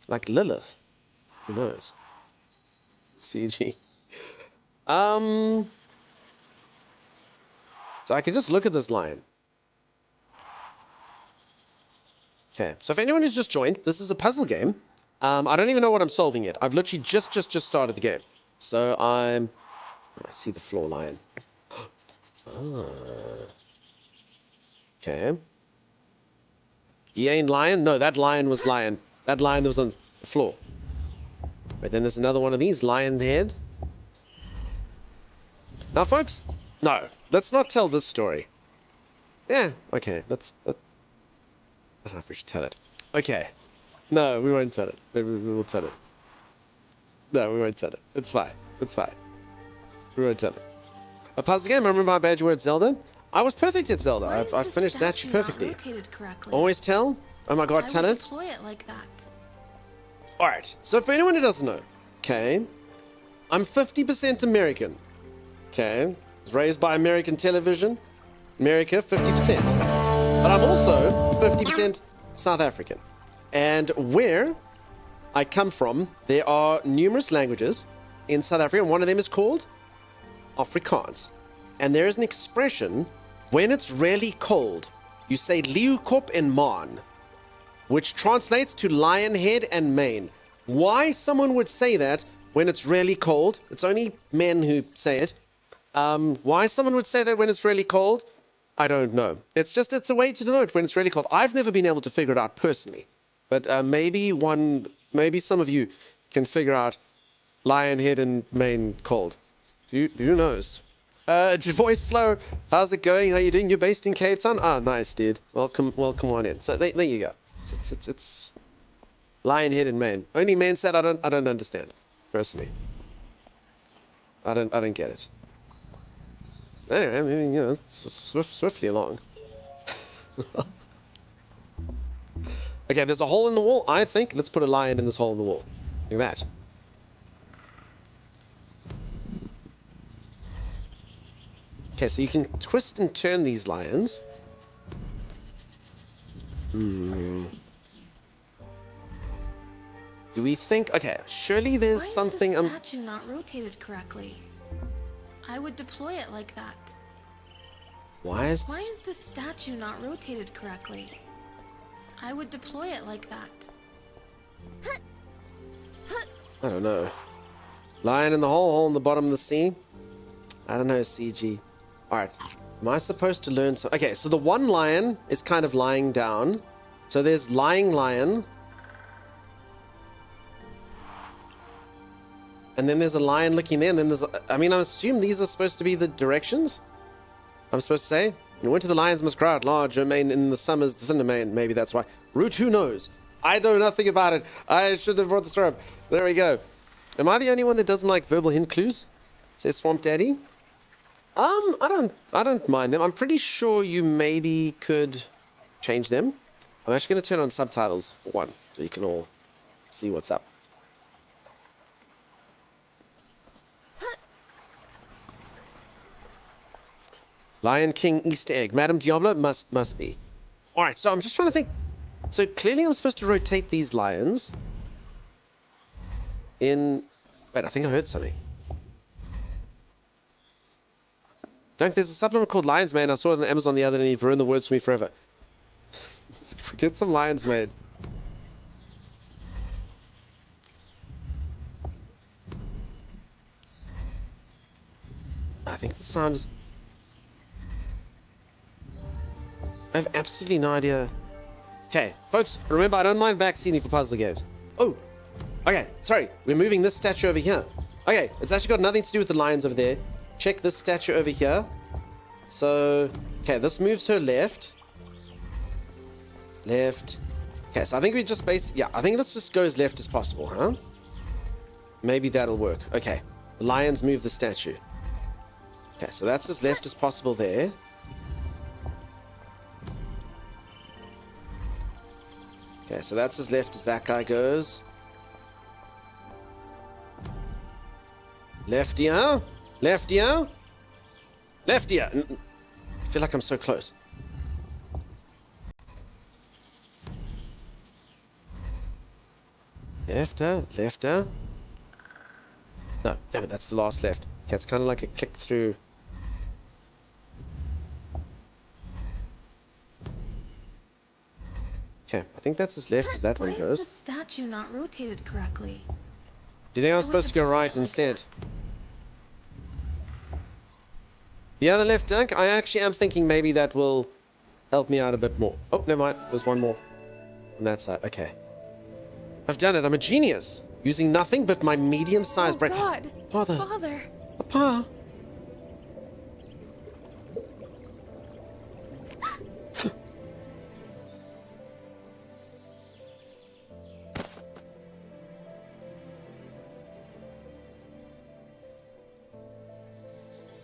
Like Lilith. Who knows? CG. So I can just look at this lion. Okay, so if anyone who's just joined, this is a puzzle game. I don't even know what I'm solving yet. I've literally just started the game. So I see the floor lion. Okay. He ain't lion? No, that lion was lion. That lion that was on the floor. But then there's another one of these, lion's head. Now, folks, no, let's not tell this story. Yeah, okay, I don't know if we should tell it. Okay. No, we won't tell it. Maybe we will tell it. No, we won't tell it. It's fine. It's fine. We won't tell it. A puzzle game, I remember how bad you were at Zelda. I was perfect at Zelda. I finished Zachi perfectly. Always tell? Oh my god, tell it? Deploy it like that. Alright, so for anyone who doesn't know, okay, I'm 50% American. Okay, I was raised by American television. America, 50%. But I'm also 50% South African. And where I come from, there are numerous languages in South Africa, and one of them is called Afrikaans. And there is an expression, when it's really cold, you say Leeukop en maan, which translates to lion head and mane. Why someone would say that when it's really cold, it's only men who say it. Why someone would say that when it's really cold, I don't know. It's a way to denote when it's really cold. I've never been able to figure it out personally, but maybe some of you can figure out lion head and mane cold. Who knows? Voice Slow, how's it going? How you doing? You're based in Cape Town? Ah, nice, dude. Welcome on in. So there you go. It's lion head and mane. Only man said I don't understand personally. I don't get it. Anyway, I mean, you know, it's swiftly along. Okay, there's a hole in the wall, I think. Let's put a lion in this hole in the wall. Look at that. Okay, so you can twist and turn these lions. Do we think... Okay, surely there's something... Why is the statue not rotated correctly? I would deploy it like that. Why is the statue not rotated correctly? I would deploy it like that. I don't know. Lion in the hole in the bottom of the sea? I don't know, CG. Alright. Am I supposed to learn some... Okay, so the one lion is kind of lying down. So there's lying lion. And then there's a lion looking there, and then there's... I mean, I assume these are supposed to be the directions? I'm supposed to say? In winter, the lions must grow out large, remain in the summers, the thinner mane. Maybe that's why. Root, who knows? I know nothing about it. I should have brought the story up. There we go. Am I the only one that doesn't like verbal hint clues? Says Swamp Daddy. I don't mind them. I'm pretty sure you maybe could change them. I'm actually going to turn on subtitles for one, so you can all see what's up. Lion King Easter egg. Madame Diablo must be. Alright, so I'm just trying to think. So clearly I'm supposed to rotate these lions in... Wait, I think I heard something. Don't, there's a supplement called Lion's Mane. I saw it on Amazon the other day and you've ruined the words for me forever. Get some Lion's Mane. I think the sound is... I have absolutely no idea. Okay, folks, remember I don't mind vaccinating for puzzle games. Oh, okay, sorry. We're moving this statue over here. Okay, it's actually got nothing to do with the lions over there. Check this statue over here. So, okay, this moves her left. Left. Okay, so I think we just yeah, I think let's just go as left as possible, huh? Maybe that'll work. Okay, the lions move the statue. Okay, so that's as left as possible there. Okay, so that's as left as that guy goes. Left ear. Left ear. Left ear. I feel like I'm so close. Left ear. Left ear. No, damn it, that's the last left. Okay, it's kind of like a kick through. Okay, I think that's as left as that one goes. Why is the statue not rotated correctly? Do you think I'm supposed to go right instead? The other left dunk, I actually am thinking maybe that will help me out a bit more. Oh, never mind. There's one more on that side. Okay. I've done it. I'm a genius. Using nothing but my medium-sized brain. God. Father. Father. Papa.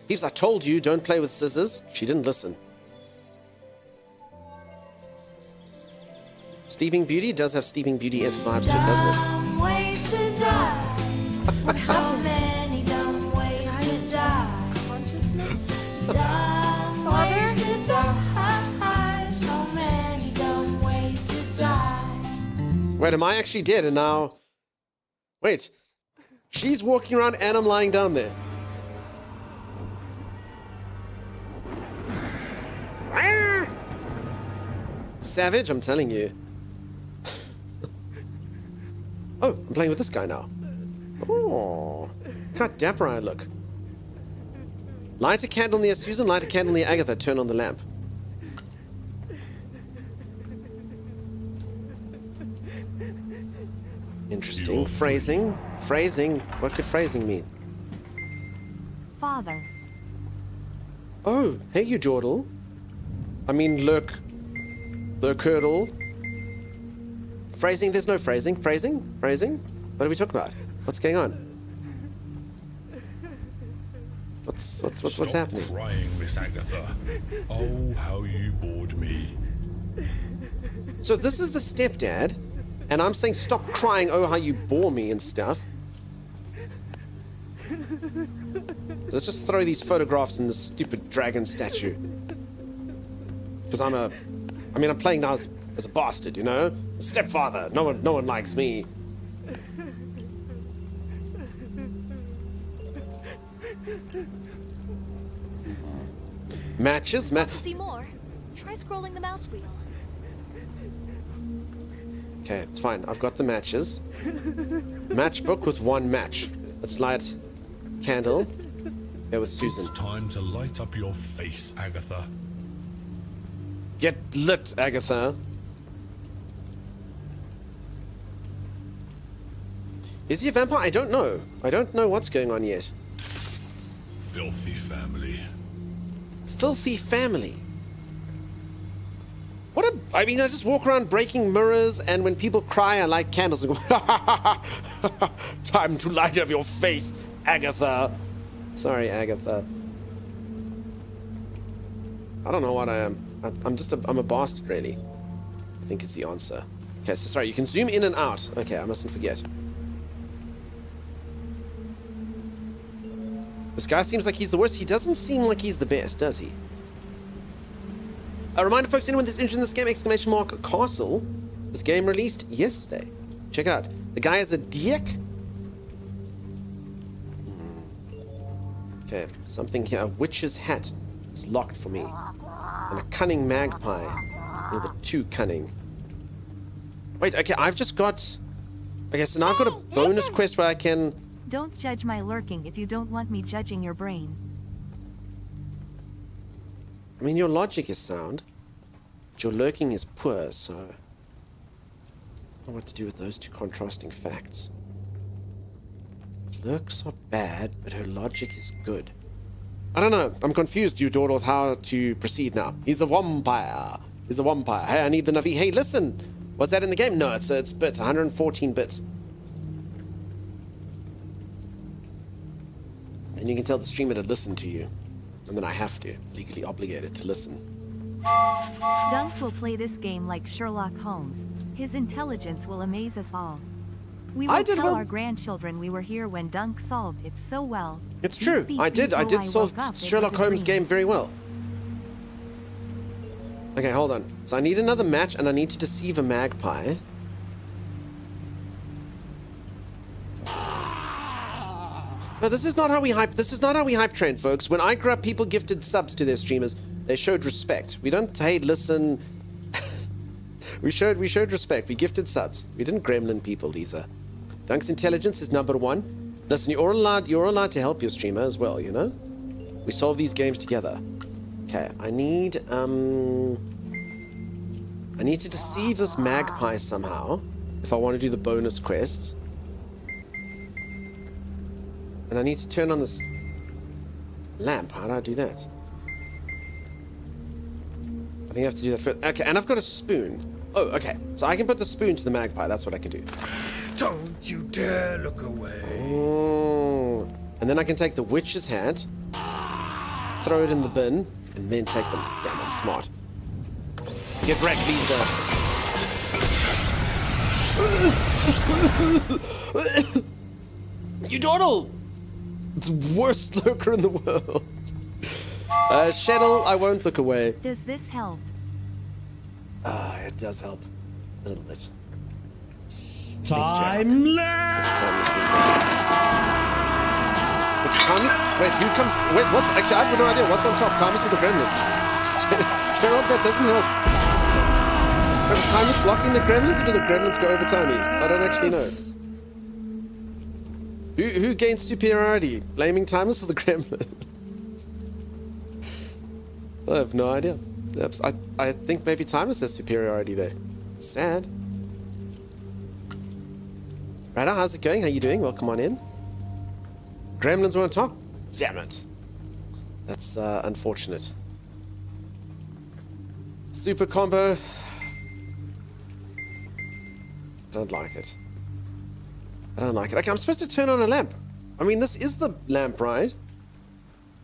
Peeps, I told you, don't play with scissors. She didn't listen. Sleeping Beauty does have Sleeping Beauty-esque vibes to it, doesn't it? Dumb ways to die. So many dumb ways to die. Consciousness? Dumb ways to die. So many dumb ways to die. Wait, am I actually dead? And now... Wait. She's walking around and I'm lying down there. Savage, I'm telling you. Oh, I'm playing with this guy now. Oh, look how dapper I look. Light a candle near Susan, light a candle near Agatha, turn on the lamp. Interesting. Phrasing. Phrasing. What could phrasing mean? Father. Oh, hey you Jordal. I mean, look. Lurkurdle. Phrasing, there's no phrasing. Phrasing? Phrasing? What are we talking about? What's going on? What's happening? Stop crying, Miss Agatha. Oh, how you bored me. So this is the stepdad, and I'm saying stop crying, oh how you bore me and stuff. Let's just throw these photographs in this stupid dragon statue. Because I'm playing now as a bastard, you know? A stepfather. No one likes me. Matches? To see more, try scrolling the mouse wheel. Okay, it's fine. I've got the matches. Matchbook with one match. Let's light candle. Here with Susan. It's time to light up your face, Agatha. Get lit, Agatha. Is he a vampire? I don't know. I don't know what's going on yet. Filthy family. Filthy family. I just walk around breaking mirrors, and when people cry, I light candles and go, time to light up your face, Agatha. Sorry, Agatha. I don't know what I am. I'm a bastard, really. I think is the answer. Okay, so sorry, you can zoom in and out. Okay, I mustn't forget. This guy seems like he's the worst. He doesn't seem like he's the best, does he? A reminder, folks, anyone that's interested in this game, exclamation mark Castle. This game released yesterday. Check it out. The guy is a dick. Okay, something here. A witch's hat is locked for me. And a cunning magpie. A little bit too cunning. Wait, okay, I've just got... Okay, so now I've got a bonus quest where I can... Don't judge my lurking if you don't want me judging your brain. I mean, your logic is sound, but your lurking is poor, so... I don't know what to do with those two contrasting facts. Lurks are bad, but her logic is good. I don't know. I'm confused, you daughter, with how to proceed now. He's a vampire. He's a vampire. Hey, I need the Navi. Hey, listen! Was that in the game? No, it's bits. 114 bits. Then you can tell the streamer to listen to you. And then I have to. Legally obligated to listen. Dunk will play this game like Sherlock Holmes. His intelligence will amaze us all. We will tell our grandchildren we were here when Dunk solved it so well. It's true. I did solve Sherlock Holmes' game very well. Okay, hold on. So I need another match, and I need to deceive a magpie. No, this is not how we hype. This is not how we hype train, folks. When I grew up, people gifted subs to their streamers. They showed respect. We don't, hey, listen. we showed respect. We gifted subs. We didn't gremlin people, Lisa. Dunk's intelligence is number one. Listen, you're allowed to help your streamer as well, you know? We solve these games together. Okay, I need to deceive this magpie somehow. if I want to do the bonus quests. And I need to turn on this lamp. How do I do that? I think I have to do that first. Okay, and I've got a spoon. Oh, okay. So I can put the spoon to the magpie. That's what I can do. Don't you dare look away. Oh. And then I can take the witch's hat, throw it in the bin, and then take them. Damn, I'm smart. Get wrecked, Lisa. You dawdle! It's the worst lurker in the world. Sheddle, I won't look away. Does this help? It does help. A little bit. Timeless! Thomas? Wait, who comes? Wait, what's? Actually, I have no idea. What's on top? Thomas with the gremlins. Gerald, that doesn't help. Is Thomas blocking the gremlins, or do the gremlins go over Tommy? I don't actually know. Who gains superiority? Blaming Thomas or the gremlins? I have no idea. I think maybe Thomas has superiority there. Sad. Rada, how's it going? How you doing? Welcome on in. Gremlins were on top. Damn it. That's unfortunate. Super combo. I don't like it. I don't like it. Okay, I'm supposed to turn on a lamp. I mean, this is the lamp, right?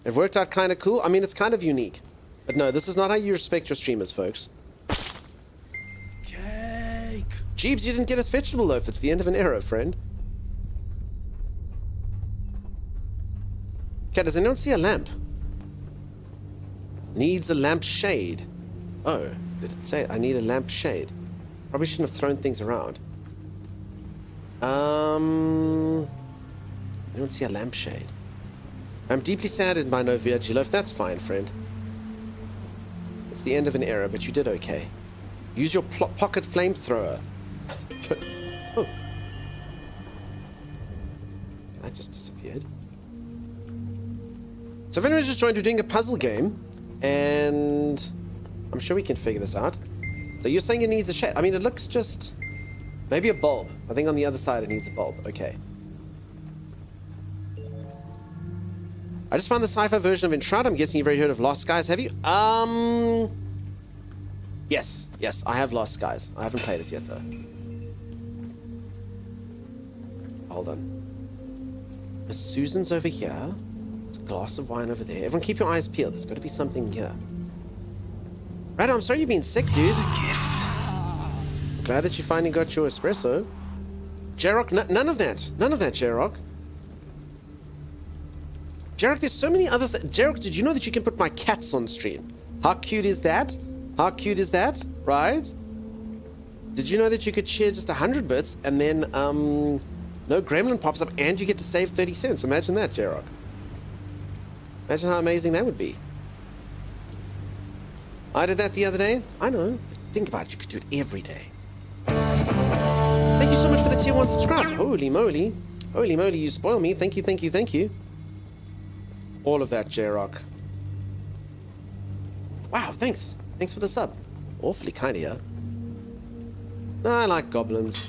It worked out kind of cool. I mean, it's kind of unique. But no, this is not how you respect your streamers, folks. Cake. Jeebs, you didn't get us vegetable loaf. It's the end of an era, friend. Okay, does anyone see a lamp? Needs a lamp shade. Oh, did it say I need a lamp shade? Probably shouldn't have thrown things around. Anyone see a lampshade? I'm deeply saddened by no veggie loaf. That's fine, friend. It's the end of an era, but you did okay. Use your pocket flamethrower. Oh. That just disappeared. So if anyone's just joined, we're doing a puzzle game, and I'm sure we can figure this out. So you're saying it needs a shade. I mean, it looks just... Maybe a bulb. I think on the other side it needs a bulb. Okay. I just found the sci-fi version of Enshroud. I'm guessing you've already heard of Lost Skies. Have you? Yes. Yes, I have Lost Skies. I haven't played it yet, though. Hold on. Miss Susan's over here. There's a glass of wine over there. Everyone keep your eyes peeled. There's got to be something here. Right, I'm sorry you've been sick, dude. Glad that you finally got your espresso. Jarok, none of that. None of that, Jarok. Jarok, there's so many other things. Jarok, did you know that you can put my cats on stream? How cute is that? How cute is that? Right? Did you know that you could share just 100 bits and then, no gremlin pops up and you get to save 30 cents? Imagine that, Jarok. Imagine how amazing that would be. I did that the other day. I know. Think about it. You could do it every day. Thank you so much for the tier 1 subscribe. Holy moly. Holy moly, you spoil me. Thank you, thank you, thank you. All of that, J-Rock. Wow, thanks. Thanks for the sub. Awfully kind of you. No, I like goblins.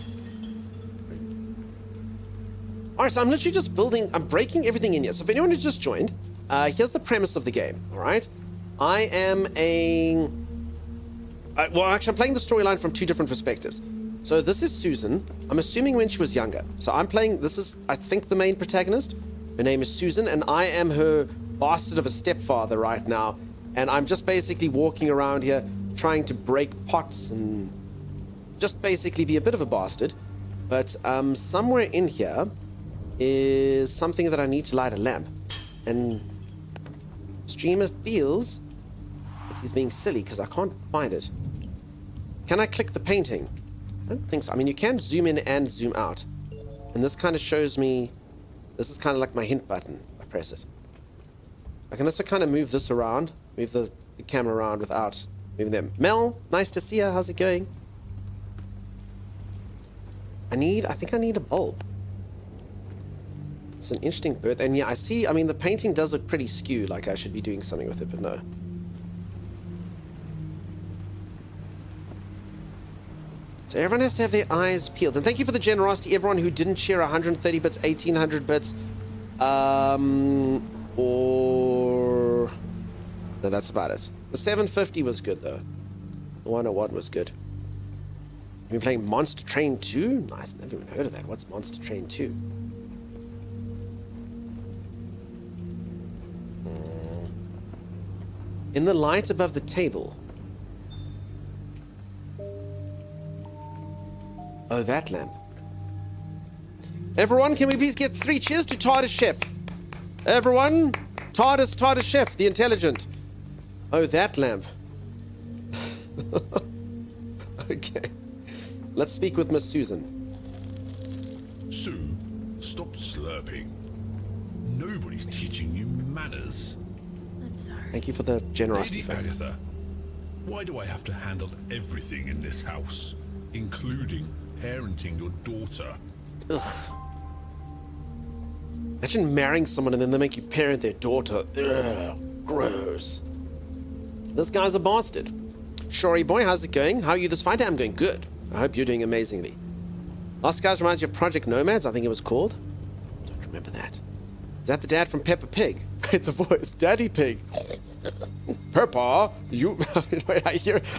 Alright, so I'm literally just building... I'm breaking everything in here. So if anyone has just joined, here's the premise of the game, alright? I am a... well, actually, I'm playing the storyline from two different perspectives. So this is Susan. I'm assuming when she was younger. So I'm playing... This is, I think, the main protagonist. Her name is Susan, and I am her bastard of a stepfather right now. And I'm just basically walking around here trying to break pots and just basically be a bit of a bastard. But somewhere in here is something that I need to light a lamp. And streamer feels like he's being silly because I can't find it. Can I click the painting? I don't think so. I mean, you can zoom in and zoom out. And this kind of shows me... This is kind of like my hint button. I press it. I can also kind of move this around. Move the camera around without moving them. Mel, nice to see you. How's it going? I think I need a bulb. It's an interesting bird. And yeah, I see, I mean, the painting does look pretty skewed, like I should be doing something with it, but no. So everyone has to have their eyes peeled. And thank you for the generosity, everyone who didn't share 130 bits, 1800 bits, or... No, that's about it. The 750 was good, though. The 101 was good. Have you been playing Monster Train 2? Nice, never even heard of that. What's Monster Train 2? In the light above the table. Oh, that lamp. Everyone, can we please get 3 cheers to TARDIS Chef? Everyone, TARDIS Chef, the intelligent. Oh, that lamp. Okay. Let's speak with Miss Susan. Sue, stop slurping. Nobody's teaching you manners. I'm sorry. Thank you for the generosity. Lady Agatha, why do I have to handle everything in this house, including parenting your daughter? Ugh. Imagine marrying someone and then they make you parent their daughter. Ugh, gross. This guy's a bastard. Shory boy, how's it going? How are you this fighter? I'm going good. I hope you're doing amazingly. Last Guys reminds you of Project Nomads, I think it was called. Don't remember that. Is that the dad from Peppa Pig? Wait, the voice. Daddy Pig. Peppa, you...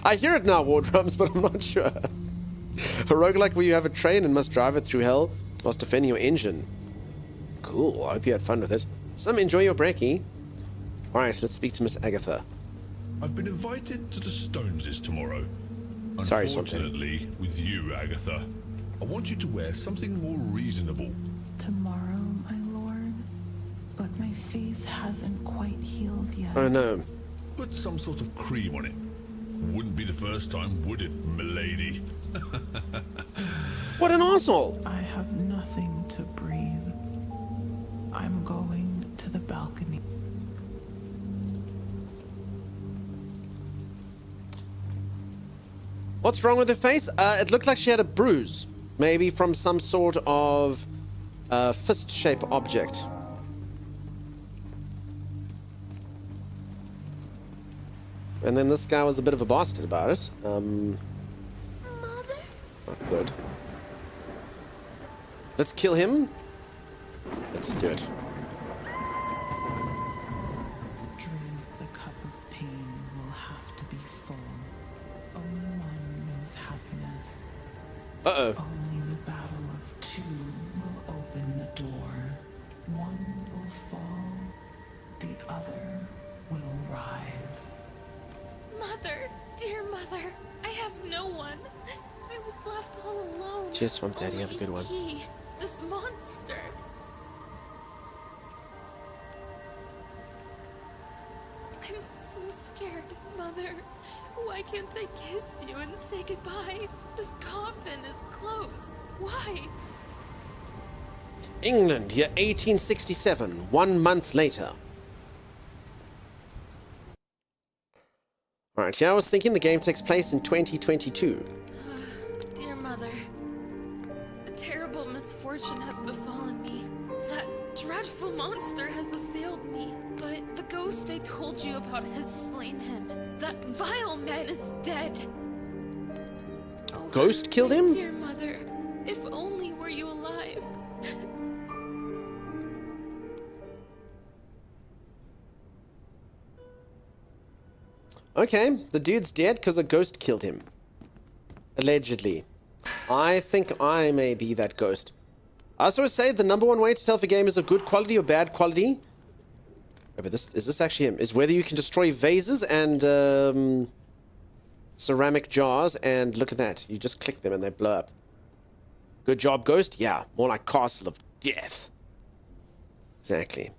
I hear it now, War Drums, but I'm not sure. A roguelike where you have a train and must drive it through hell whilst defending your engine. Cool, I hope you had fun with it. Some enjoy your brekkie. Alright, let's speak to Miss Agatha. I've been invited to the Stoneses tomorrow. Sorry, Unfortunately, with you, Agatha, I want you to wear something more reasonable. Tomorrow, my lord, but my face hasn't quite healed yet. Oh no. Put some sort of cream on it. Wouldn't be the first time, would it, milady? What an asshole! I have nothing to breathe. I'm going to the balcony. What's wrong with her face? It looked like she had a bruise. Maybe from some sort of fist-shaped object. And then this guy was a bit of a bastard about it. Not good. Let's kill him. Let's do it. Drink the cup of pain will have to be full. Only one knows happiness. Uh-oh. Only the battle of two will open the door. One will fall, the other will rise. Mother, dear mother, I have no one. I was left all alone. Cheers, Swamp Daddy. Have a good one. He, this monster. I'm so scared, Mother. Why can't I kiss you and say goodbye? This coffin is closed. Why? England, year 1867. 1 month later. Alright, yeah, I was thinking the game takes place in 2022. Dear Mother, a terrible misfortune has befallen me. That dreadful monster has assailed me. But the ghost I told you about has slain him. That vile man is dead. Oh, Ghost killed him? Dear Mother, if only were you alive. Okay, the dude's dead because a ghost killed him. Allegedly. I think I may be that ghost. I also say the #1 way to tell if a game is of good quality or bad quality. Oh, but is this actually him? Is whether you can destroy vases and ceramic jars, and look at that. You just click them and they blow up. Good job, ghost? Yeah, more like Castle of Death. Exactly.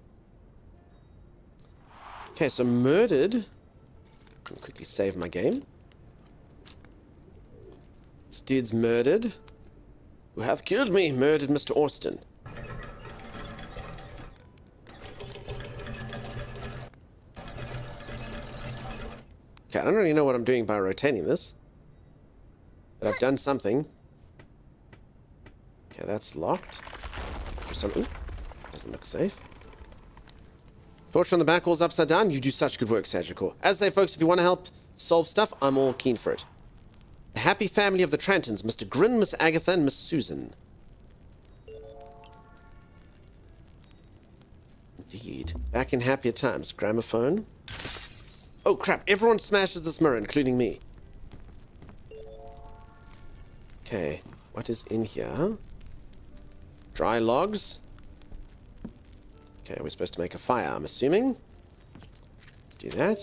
Okay, so murdered. I'll quickly save my game. This dude's murdered. Who hath killed me? Murdered Mr. Austin. Okay, I don't really know what I'm doing by rotating this. But I've done something. Okay, that's locked. Ooh, doesn't look safe. Torch on the back wall's upside down. You do such good work, Sagicor. As I say, folks, if you want to help solve stuff, I'm all keen for it. The happy family of the Trantons, Mr. Grin, Miss Agatha, and Miss Susan. Indeed. Back in happier times. Gramophone. Oh crap, everyone smashes this mirror, including me. Okay, what is in here? Dry logs. Okay, we're supposed to make a fire, I'm assuming. Let's do that.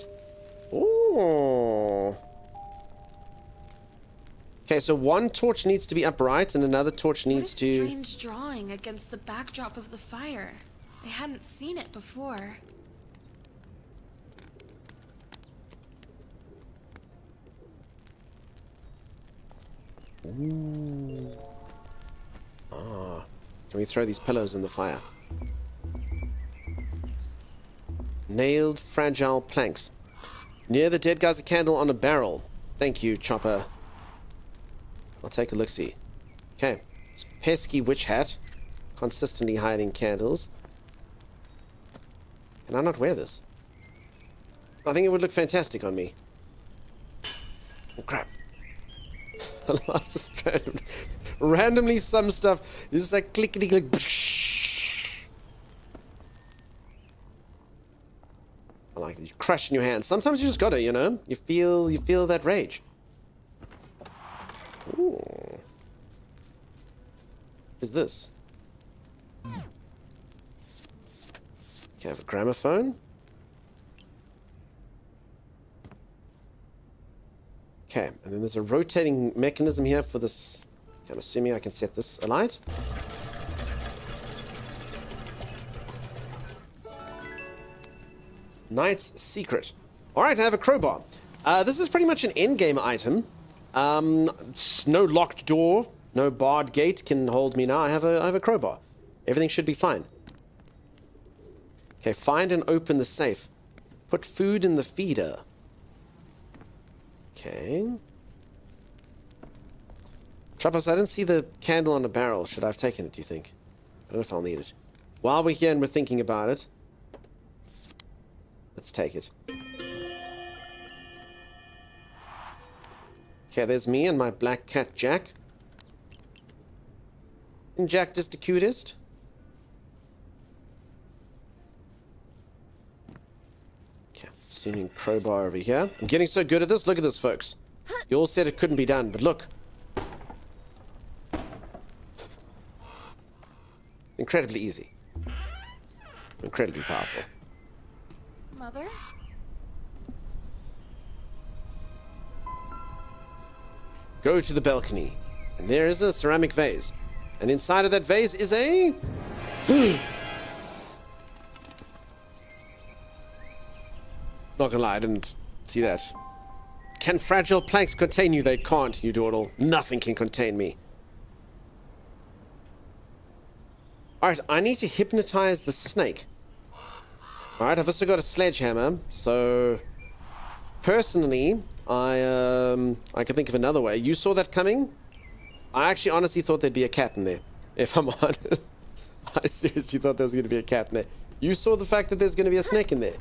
Ooh. Okay, so one torch needs to be upright and another torch needs What a to... strange drawing against the backdrop of the fire. I hadn't seen it before. Ooh. Ah. Can we throw these pillows in the fire? Nailed fragile planks. Near the dead guy's a candle on a barrel. Thank you, Chopper. I'll take a look-see. Okay. It's pesky witch hat. Consistently hiding candles. Can I not wear this? I think it would look fantastic on me. Oh, crap. I love this randomly some stuff. It's just like clickety click. I like it. You crush in your hands. Sometimes you just gotta, you know. You feel that rage. Ooh. What is this? Okay, I have a gramophone. Okay, and then there's a rotating mechanism here for this. I'm assuming I can set this alight. Knight's Secret. Alright, I have a crowbar. This is pretty much an endgame item. No locked door, no barred gate can hold me now. I have a crowbar. Everything should be fine. Okay, find and open the safe. Put food in the feeder. Okay. Trappers, I didn't see the candle on the barrel. Should I have taken it, do you think? I don't know if I'll need it. While we're here and we're thinking about it, let's take it. Okay, there's me and my black cat, Jack. Isn't Jack just the cutest? Okay, assuming crowbar over here. I'm getting so good at this. Look at this, folks. You all said it couldn't be done, but look. Incredibly easy. Incredibly powerful. Mother? Go to the balcony, and there is a ceramic vase. And inside of that vase is a... Not gonna lie, I didn't see that. Can fragile planks contain you? They can't, you dawdle. Nothing can contain me. Alright, I need to hypnotize the snake. Alright, I've also got a sledgehammer, so... Personally, I can think of another way. You saw that coming? I actually honestly thought there'd be a cat in there, if I'm honest. I seriously thought there was going to be a cat in there. You saw the fact that there's going to be a snake in there.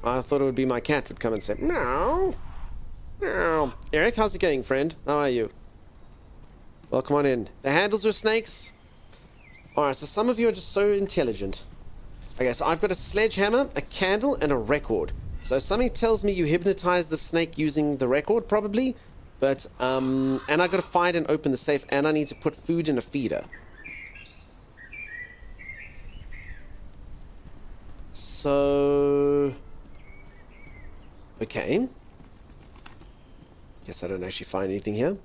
I thought it would be my cat would come and say, meow. Meow. Eric, how's it going, friend? How are you? Welcome on in. The handles are snakes? Alright, so some of you are just so intelligent. Okay, so I've got a sledgehammer, a candle, and a record. So something tells me you hypnotize the snake using the record, probably. But, and I've got to find and open the safe, and I need to put food in a feeder. So... Okay. Guess I don't actually find anything here.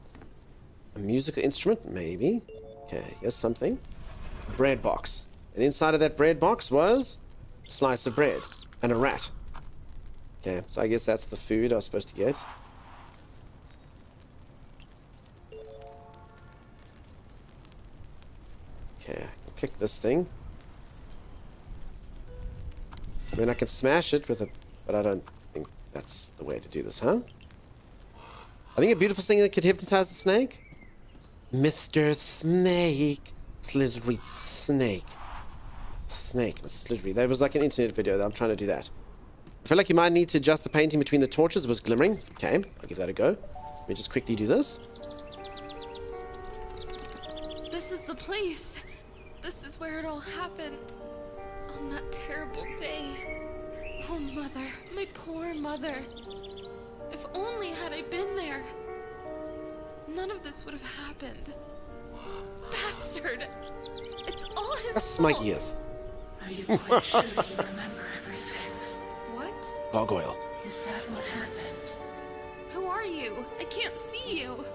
A musical instrument? Maybe. Okay, here's something. Bread box. And inside of that bread box was a slice of bread and a rat. Okay, so I guess that's the food I was supposed to get. Okay, I can click this thing. I mean, I can smash it with a... But I don't think that's the way to do this, huh? I think a beautiful thing that could hypnotize the snake. Mr. Snake. Slithery snake. Snake. Slithery. There was like an internet video that I'm trying to do that. I feel like you might need to adjust the painting between the torches. It was glimmering. Okay, I'll give that a go. Let me just quickly do this. This is the place. This is where it all happened. On that terrible day. Oh, Mother. My poor mother. If only had I been there. None of this would have happened. Bastard! It's all his That's fault. my ears. Are you quite sure you remember everything? What? Gargoyle. Is that what happened? Who are you? I can't see you.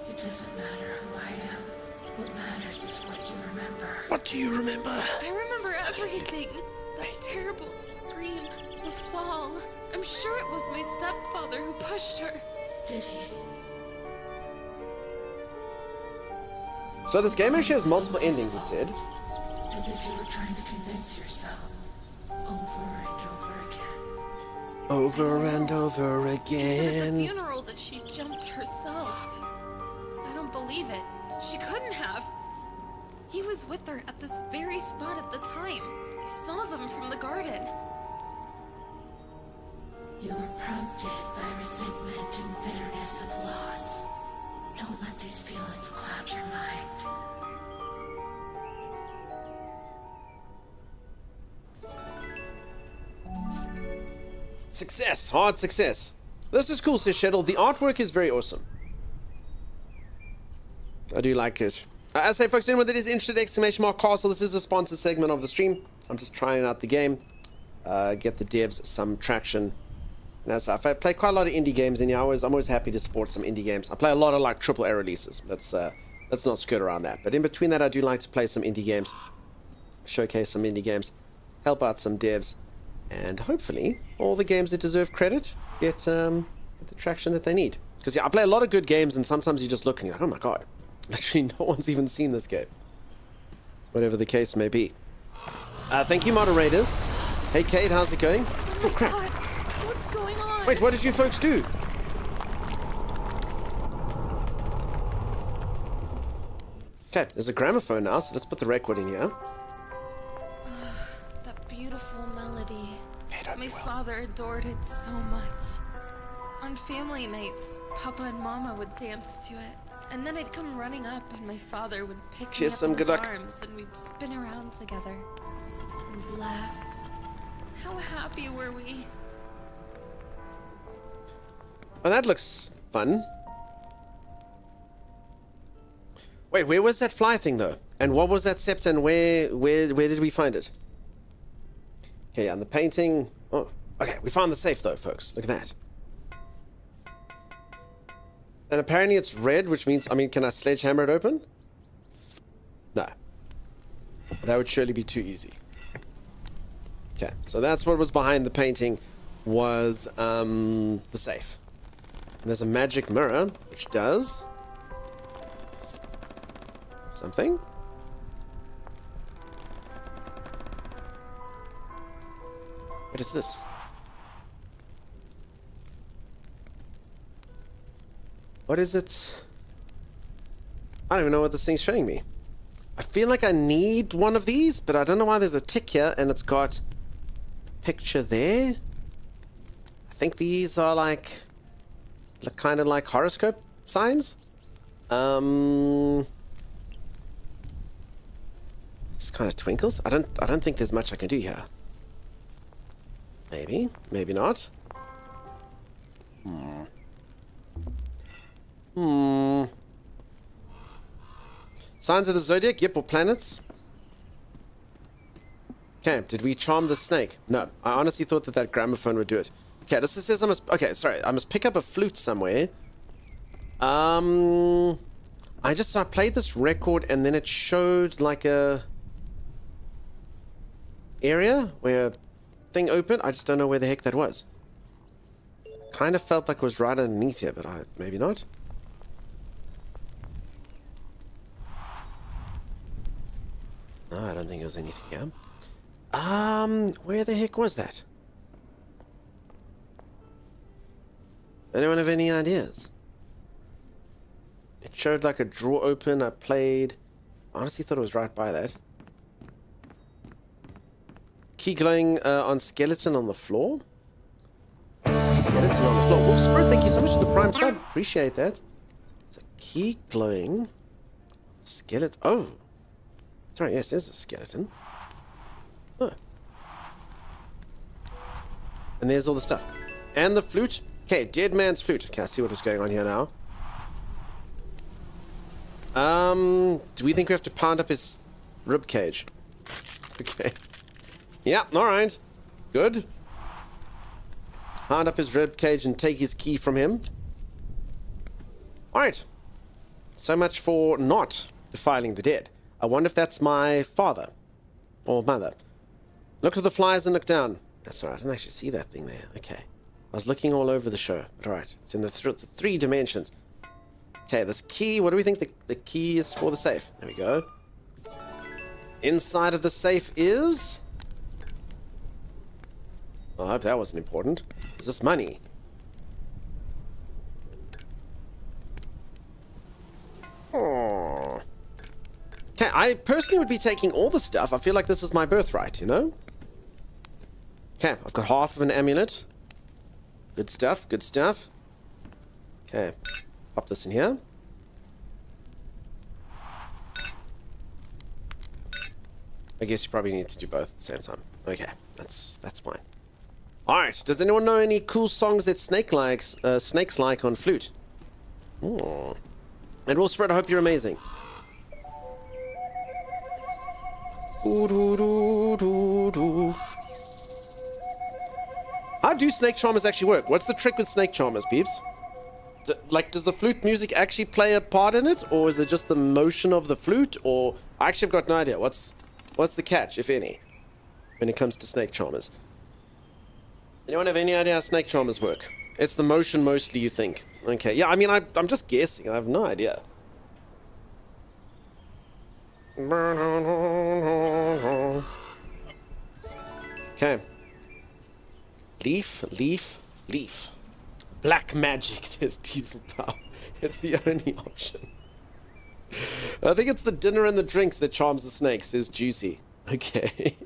It doesn't matter who I am. What matters is what you remember. What do you remember? I remember everything. That terrible scream. The fall. I'm sure it was my stepfather who pushed her. Did he? So this game actually has multiple endings, it said. As if you were trying to convince yourself. Over and over again. Over and over He said at the again. funeral that she jumped herself. I don't believe it. She couldn't have. He was with her at this very spot at the time. I saw them from the garden. You were prompted by resentment and bitterness of loss. Don't let these feelings cloud your mind. Success. Hard success. This is cool, says Shuttle. The artwork is very awesome. I do like it. As I say, folks, anyone that is interested, exclamation mark Castle. This is a sponsored segment of the stream. I'm just trying out the game. Get the devs some traction. And as I play quite a lot of indie games, and I'm always happy to support some indie games. I play a lot of like AAA releases. Let's not skirt around that. But in between that, I do like to play some indie games, showcase some indie games, help out some devs, and hopefully all the games that deserve credit get the traction that they need. Because yeah, I play a lot of good games, and sometimes you just look and you're like, oh my god, literally no one's even seen this game. Whatever the case may be. Thank you, moderators. Hey, Kate, how's it going? Oh crap! God. What's going on? Wait, what did you folks do? Okay, there's a gramophone now, so let's put the record in here. That beautiful melody. My father adored it so much. On family nights, Papa and Mama would dance to it. And then I'd come running up and my father would pick Kiss me him, up in good his luck. arms and we'd spin around together. And laugh. How happy were we? Oh, that looks fun. Wait, where was that fly thing though? And what was that scepter and where did we find it? Okay, yeah, and the painting. Oh, okay, we found the safe though, folks. Look at that. And apparently it's red, which means, I mean, can I sledgehammer it open? No. That would surely be too easy. Okay, so that's what was behind the painting, was the safe. And there's a magic mirror, which does something. What is this? What is it? I don't even know what this thing's showing me. I feel like I need one of these, but I don't know why there's a tick here and it's got a picture there. I think these are like kind of like horoscope signs. Just kind of twinkles. I don't think there's much I can do here. Maybe, maybe not. Signs of the zodiac, yep, or planets. Okay, did we charm the snake? No, I honestly thought that gramophone would do it. Okay, this says I must. Okay, sorry, I must pick up a flute somewhere. I played this record and then it showed like a area where a thing opened. I just don't know where the heck that was. Kind of felt like it was right underneath here, but maybe not. No, I don't think it was anything here. Where the heck was that? Anyone have any ideas? It showed like a drawer open. I played. I honestly thought it was right by that. Key glowing on skeleton on the floor. Skeleton on the floor. Wolf Spirit, thank you so much for the prime sub. Appreciate that. It's a key glowing skeleton. Oh. Sorry, yes, there's a skeleton. Huh. And there's all the stuff. And the flute. Okay, dead man's flute. Okay, I see what is going on here now. Do we think we have to pound up his rib cage? Okay. Yeah, alright. Good. Pound up his rib cage and take his key from him. Alright. So much for not defiling the dead. I wonder if that's my father. Or mother. Look at the flies and look down. That's alright, I didn't actually see that thing there. Okay. I was looking all over the show. But alright, it's in the three dimensions. Okay, this key, what do we think the key is for the safe? There we go. Inside of the safe is... I hope that wasn't important. Is this money? Oh. Okay, I personally would be taking all the stuff. I feel like this is my birthright, you know? Okay, I've got half of an amulet. Good stuff, good stuff. Okay, pop this in here. I guess you probably need to do both at the same time. Okay, that's fine. Alright, does anyone know any cool songs that snakes like on flute? Oh. And Wolf Spread, I hope you're amazing. How do snake charmers actually work? What's the trick with snake charmers, peeps? Does the flute music actually play a part in it? Or is it just the motion of the flute? Or, I actually have got no idea. What's the catch, if any, when it comes to snake charmers? Anyone have any idea how snake charmers work? It's the motion mostly, you think. Okay, yeah, I mean, I'm just guessing. I have no idea. Okay. Leaf, leaf, leaf. Black magic, says Diesel Power. It's the only option. I think it's the dinner and the drinks that charms the snakes, says Juicy. Okay.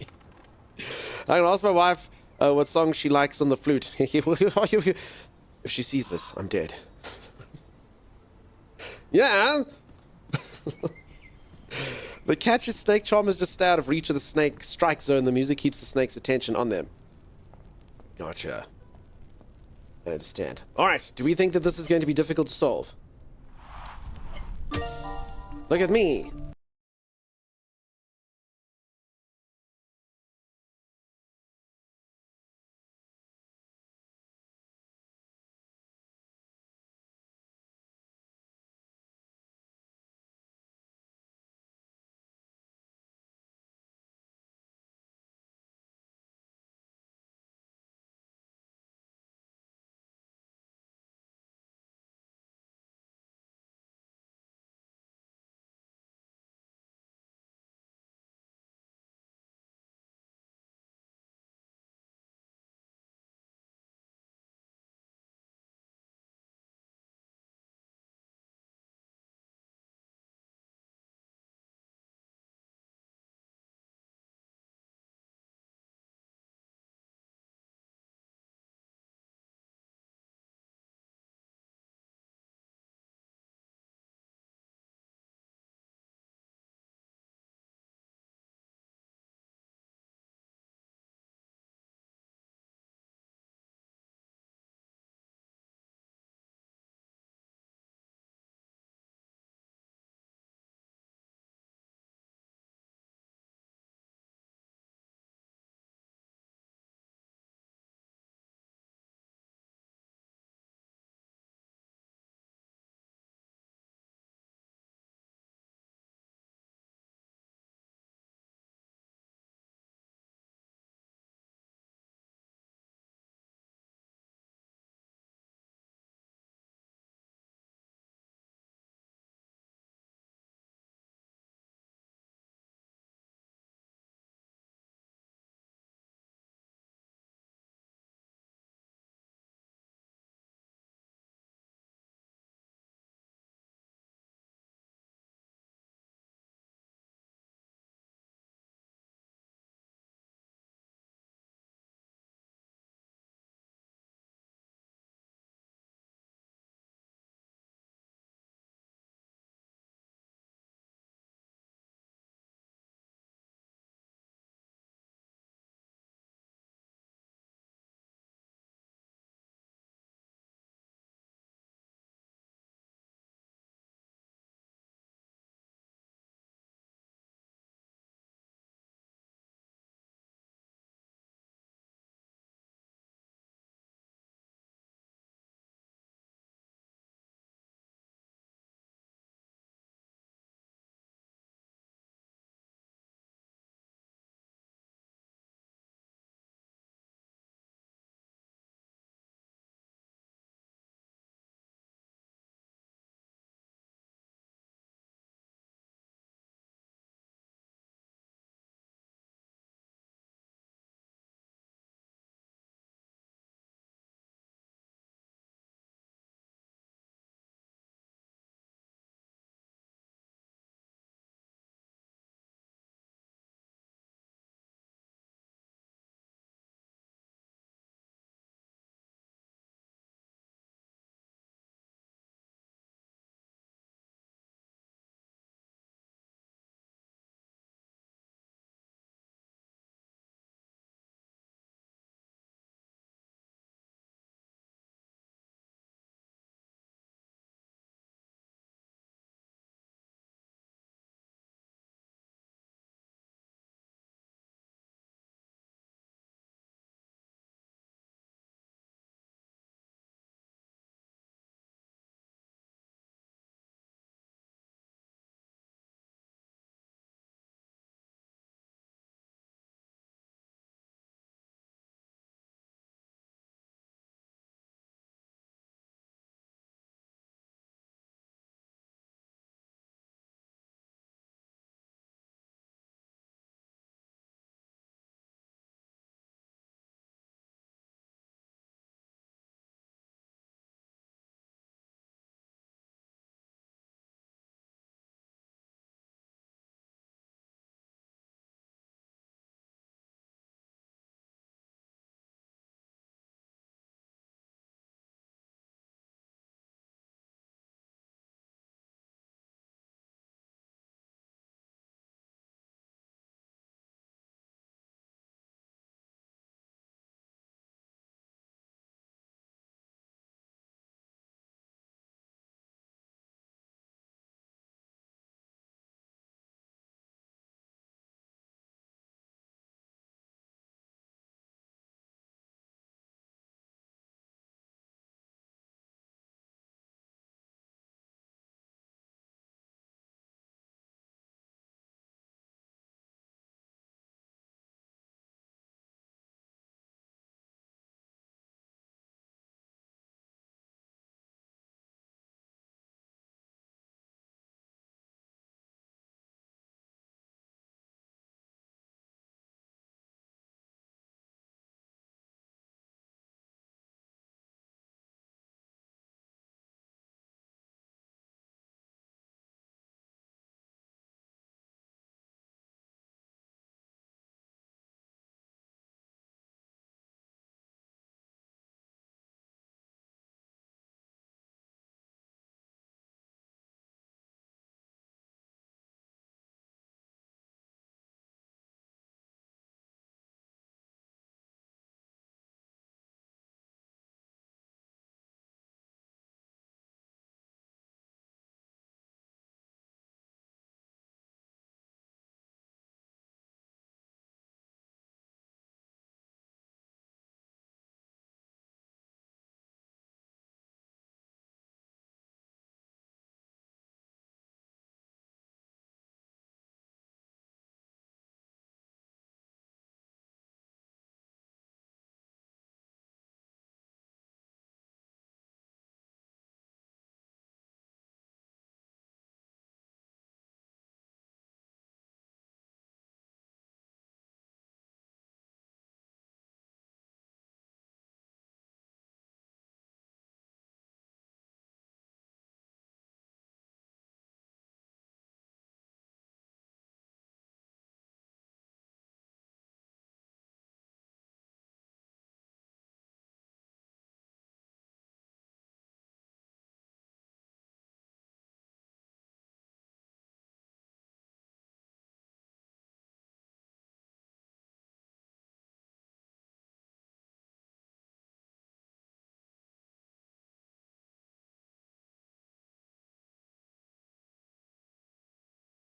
I'm gonna ask my wife what song she likes on the flute. If she sees this, I'm dead. Yeah. The catch is snake charmers just stay out of reach of the snake strike zone. The music keeps the snake's attention on them. Gotcha. I understand. Alright, do we think that this is going to be difficult to solve? Look at me.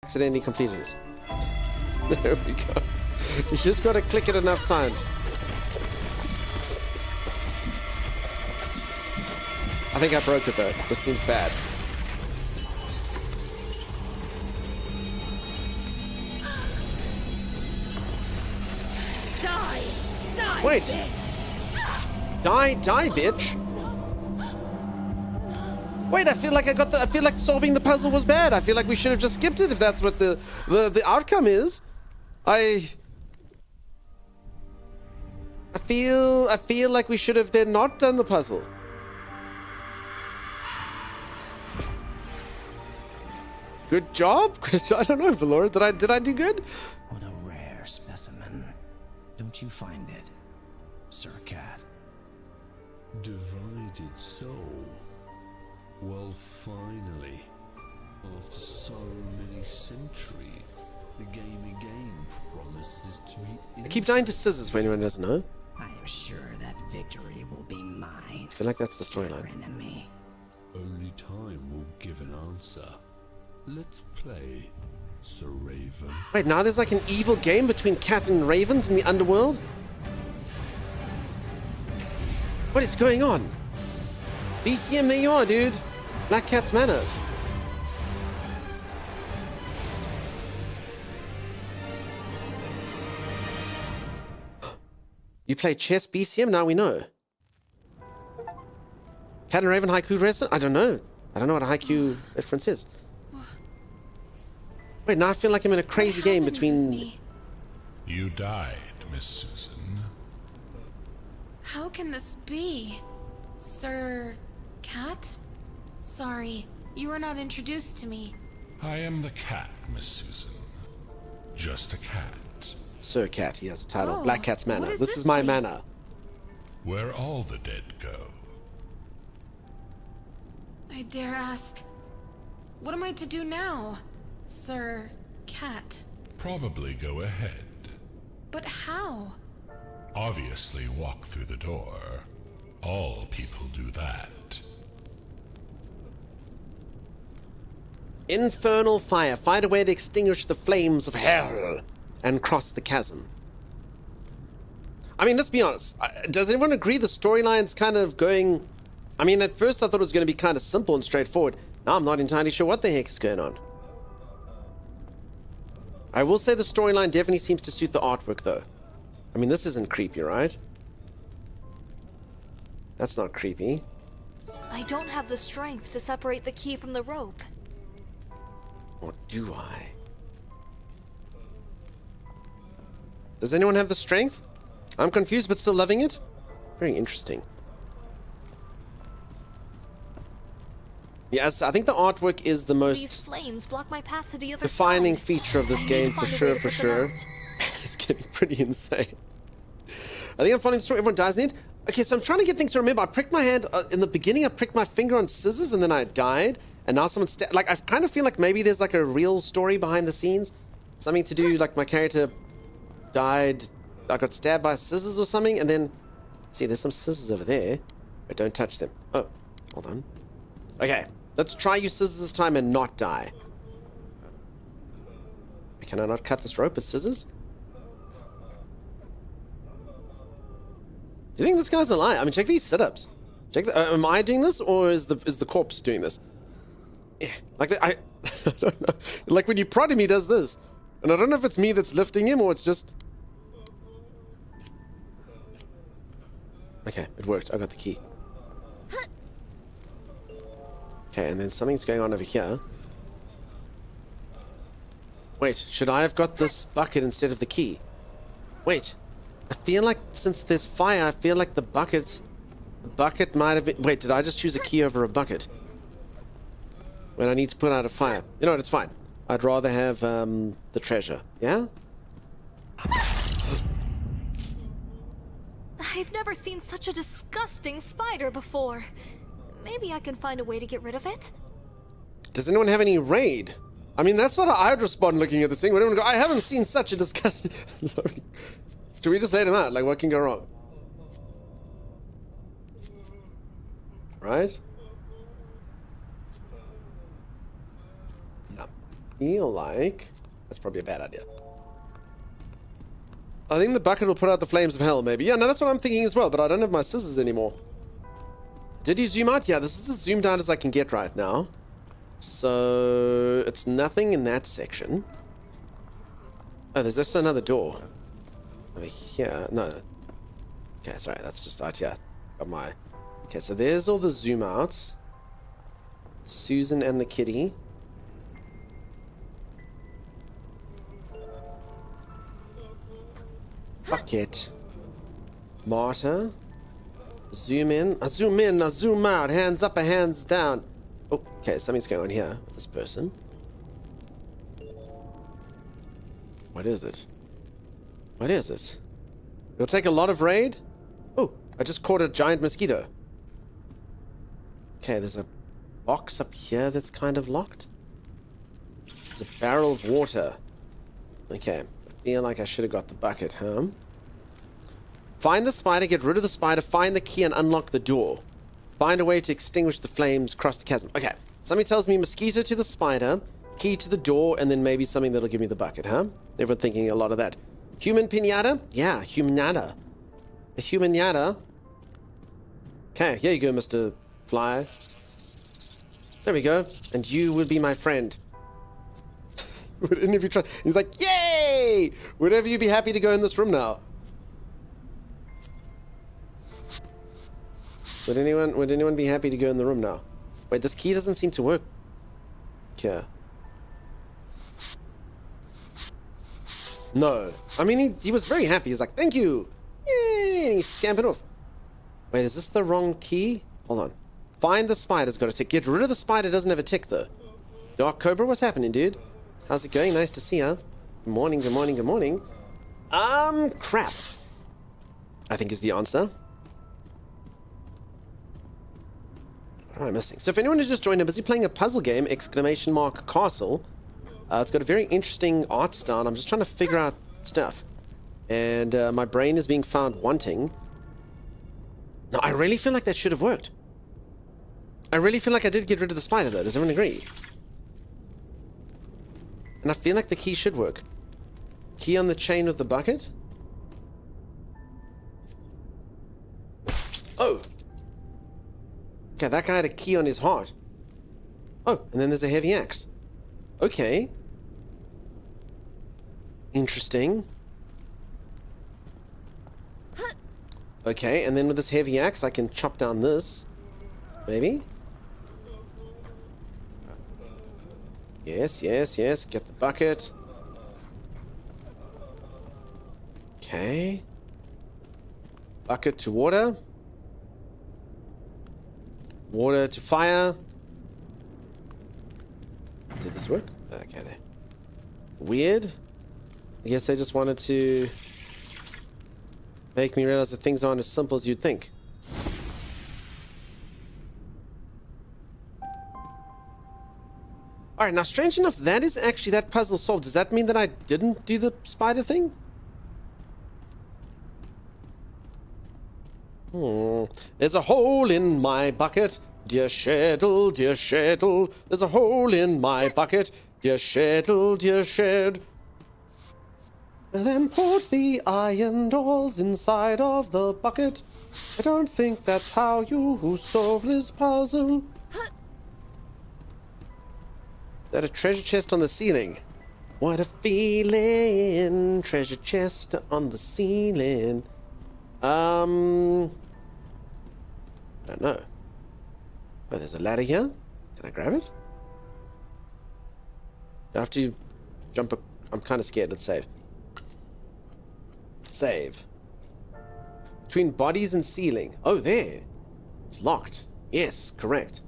accidentally completed it. There we go. You just gotta click it enough times. I think I broke it though. This seems bad. Die! Die! Wait. bitch. Die, bitch. Wait, I feel like solving the puzzle was bad. I feel like we should have just skipped it if that's what the outcome is. I feel like we should have then not done the puzzle. Good job, Chris. I don't know, Valora. Did I do good? What a rare specimen. Don't you find it, Sir Cat? Divided soul. Well, finally, after so many centuries, the game again promises to be. I keep dying to scissors for anyone who doesn't know. I am sure that victory will be mine. I feel like that's the storyline. Enemy. Only time will give an answer. Let's play, Sir Raven. Wait, now there's like an evil game between cat and ravens in the underworld? What is going on? BCM, there you are, dude. Black Cat's Manor. You play chess, BCM? Now we know. Cat and Raven haiku wrestler? I don't know. I don't know what a haiku reference is. Wait, now I feel like I'm in a crazy game between... You died, Miss Susan. How can this be? Sir Cat? Sorry, you were not introduced to me. I am the cat, Miss Susan. Just a cat. Sir Cat, he has a title. Oh, Black Cat's Manor. what is This this is my place? manor. Where all the dead go. I dare ask, what am I to do now, Sir Cat? Probably go ahead. But how? Obviously walk through the door. All people do that. Infernal fire. Find a way to extinguish the flames of hell and cross the chasm. I mean, let's be honest. Does everyone agree the storyline's kind of going... I mean, at first I thought it was going to be kind of simple and straightforward. Now I'm not entirely sure what the heck is going on. I will say the storyline definitely seems to suit the artwork, though. I mean, this isn't creepy, right? That's not creepy. I don't have the strength to separate the key from the rope. Or do I? Does anyone have the strength? I'm confused but still loving it. Very interesting. Yes, I think the artwork is the These most flames block my path to the other defining side. feature of this I game need to for find a sure, way to for put them sure. out. It's getting pretty insane. I think I'm following the story. Everyone dies in it. Okay, so I'm trying to get things to remember. I pricked my hand in the beginning. I pricked my finger on scissors, and then I died. And now someone like I kind of feel like maybe there's like a real story behind the scenes, something to do like my character died. I got stabbed by scissors or something, and then see there's some scissors over there, but don't touch them. Oh, hold on. Okay, let's try use scissors this time and not die. Can I not cut this rope with scissors? Do you think this guy's alive? I mean, check these sit-ups. Check. Am I doing this, or is the corpse doing this? Yeah, like I don't know. Like when you prod him, he does this, and I don't know if it's me that's lifting him or it's just. Okay, it worked. I got the key. Okay, and then something's going on over here. Wait, should I have got this bucket instead of the key? Wait, I feel like since there's fire, I feel like the bucket might have been... Wait, did I just choose a key over a bucket? When I need to put out a fire. You know what, it's fine. I'd rather have the treasure, yeah? I've never seen such a disgusting spider before. Maybe I can find a way to get rid of it. Does anyone have any raid? I mean, that's not how I'd respond looking at this thing. Would everyone go, I haven't seen such a disgusting... Sorry. Should we just let him out? Like, what can go wrong? Right? No. feel like that's probably a bad idea. I think the bucket will put out the flames of hell, maybe. Yeah, no, that's what I'm thinking as well, but I don't have my scissors anymore. Did you zoom out? Yeah, this is as zoomed out as I can get right now. So it's nothing in that section. Oh, there's also another door. Over here. No. Okay, sorry, that's just out here. Got my... Okay, so there's all the zoom outs. Susan and the kitty. Bucket. Marta. Zoom in. I zoom in, I zoom out. Hands up or hands down. Oh, okay, something's going on here with this person. What is it? What is it? It'll take a lot of raid? Oh, I just caught a giant mosquito. Okay, there's a box up here that's kind of locked. There's a barrel of water. Okay, I feel like I should have got the bucket, huh? Find the spider, get rid of the spider, find the key and unlock the door. Find a way to extinguish the flames, cross the chasm. Okay, something tells me mosquito to the spider, key to the door, and then maybe something that'll give me the bucket, huh? Everyone thinking a lot of that. Human pinata? Yeah, humanata. A humanata. Okay, here you go, Mr. Fly. There we go. And you will be my friend. Would any of you try? He's like, yay! Would ever you be happy to go in this room now? Would anyone be happy to go in the room now? Wait, this key doesn't seem to work. Yeah. No. I mean, he was very happy. He was like, thank you. Yay! And he scampered off. Wait, is this the wrong key? Hold on. Find the spider's got a tick. Get rid of the spider, doesn't have a tick though. Dark Cobra, what's happening, dude? How's it going? Nice to see you. Good morning, good morning, good morning. Crap. I think is the answer. What am I missing? So if anyone has just joined, I'm busy playing a puzzle game, ! Castle. It's got a very interesting art style. I'm just trying to figure out stuff. And my brain is being found wanting. No, I really feel like that should have worked. I really feel like I did get rid of the spider though. Does everyone agree? And I feel like the key should work. Key on the chain with the bucket? Oh! Okay, that guy had a key on his heart. Oh, and then there's a heavy axe. Okay. Interesting. Okay, and then with this heavy axe, I can chop down this. Maybe? Yes, yes, yes. Get the bucket. Okay. Bucket to water. Water to fire. Did this work? Okay, there. Weird. I guess they just wanted to make me realize that things aren't as simple as you'd think. Alright, now strange enough, that is actually that puzzle solved. Does that mean that I didn't do the spider thing? There's a hole in my bucket, dear Sheddle, dear Sheddle. There's a hole in my bucket, dear Sheddle, dear Shed. Then put the iron doors inside of the bucket. I don't think that's how you solve this puzzle. Is that a treasure chest on the ceiling? What a feeling, treasure chest on the ceiling. I don't know. Oh, there's a ladder here. Can I grab it? Do I have to jump? I'm kind of scared. Let's save. Save. Between bodies and ceiling. Oh, there. It's locked. Yes, correct.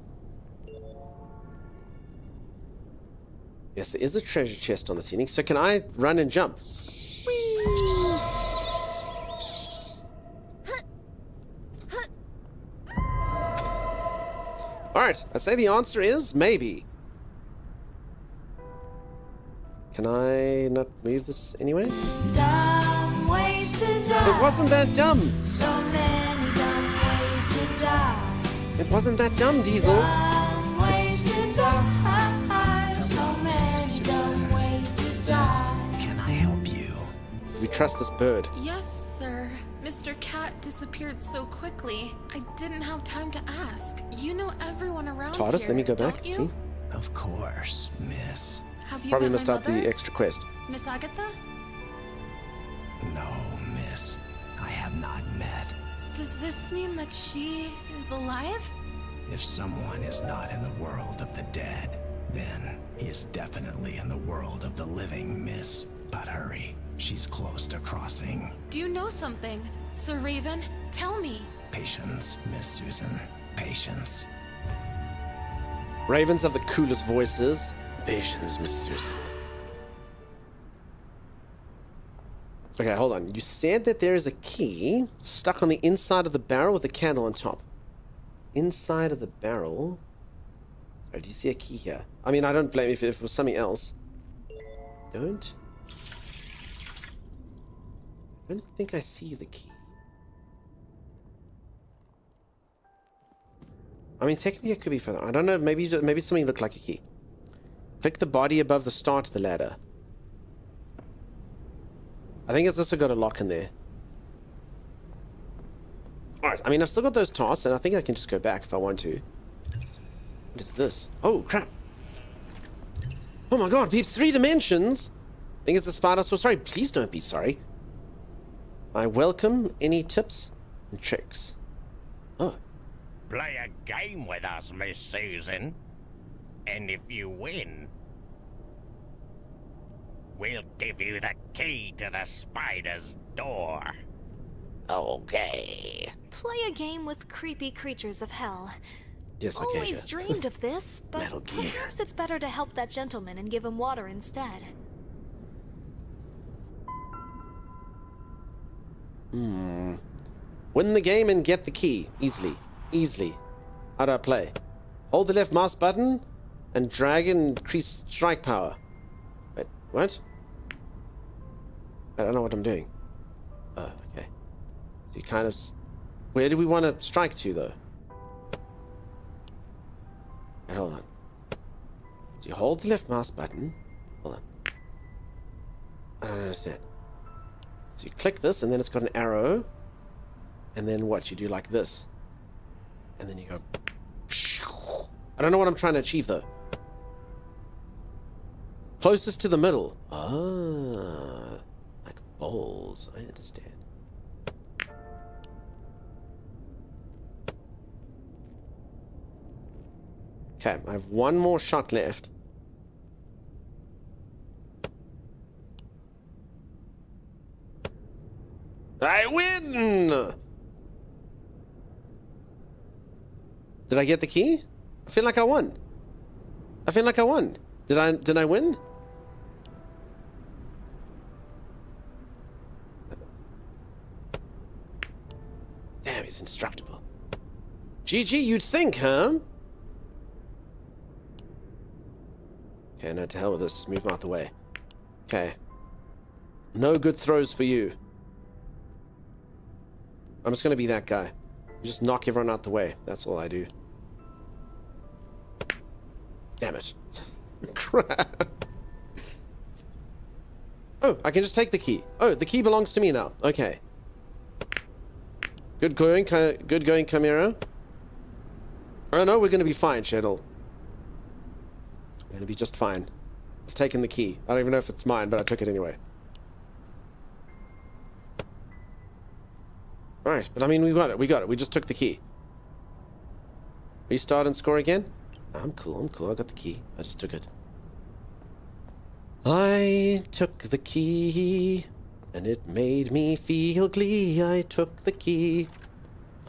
Yes, there is a treasure chest on the ceiling. So can I run and jump? Alright, I'd say the answer is maybe. Can I not move this anyway? Dumb ways to die. It wasn't that dumb. So many dumb ways to die. It wasn't that dumb, Diesel. Dumb ways to die. So many dumb trust this bird. Yes, sir. Mr. Cat disappeared so quickly. I didn't have time to ask. You know everyone around TARDIS, here, let me go back don't and you? see. Of course, miss. Have you Probably met missed my out mother? the extra quest. Miss Agatha? No, miss. I have not met. Does this mean that she is alive? If someone is not in the world of the dead, then he is definitely in the world of the living, miss. But hurry, she's close to crossing. Do you know something? Sir Raven, tell me. Patience, Miss Susan. Patience. Ravens have the coolest voices. Patience, Miss Susan. Okay, hold on. You said that there is a key stuck on the inside of the barrel with a candle on top. Inside of the barrel? Sorry, do you see a key here? I mean, I don't blame you if it was something else. I don't think I see the key. I mean, technically it could be further. I don't know. Maybe something looked like a key. Click the body above the start of the ladder. I think it's also got a lock in there. Alright, I mean, I've still got those tasks, and I think I can just go back if I want to. What is this? Oh, crap. Oh my god, peeps, 3 dimensions! I think it's the spider, so sorry. Please don't be sorry. I welcome any tips and tricks. Oh. Play a game with us, Miss Susan. And if you win, we'll give you the key to the spider's door. Okay. Play a game with creepy creatures of hell. Yes, okay. Always dreamed of this, but perhaps it's better to help that gentleman and give him water instead. Win the game and get the key. Easily. Easily. How do I play? Hold the left mouse button and drag and increase strike power. Wait, what? I don't know what I'm doing. Oh, okay. So you kind of... Where do we want to strike to, though? Wait, hold on. So you hold the left mouse button. Hold on. I don't understand. So you click this, and then it's got an arrow. And then what? You do like this. And then you go... I don't know what I'm trying to achieve, though. Closest to the middle. Ah. Like bowls. I understand. Okay, I have one more shot left. I win! Did I get the key? I feel like I won. I feel like I won. Did I win? Damn, he's indestructible. GG, you'd think, huh? Okay, no, to hell with this. Just move him out the way. Okay. No good throws for you. I'm just gonna be that guy. Just knock everyone out the way. That's all I do. Damn it. Crap. Oh, I can just take the key. Oh, the key belongs to me now. Okay. Good going, Chimera. Oh no, we're gonna be fine, Shedel. We're gonna be just fine. I've taken the key. I don't even know if it's mine, but I took it anyway. Alright, but I mean, we got it. We got it. We just took the key. Restart and score again? I'm cool. I'm cool. I got the key. I just took it. I took the key, and it made me feel glee. I took the key.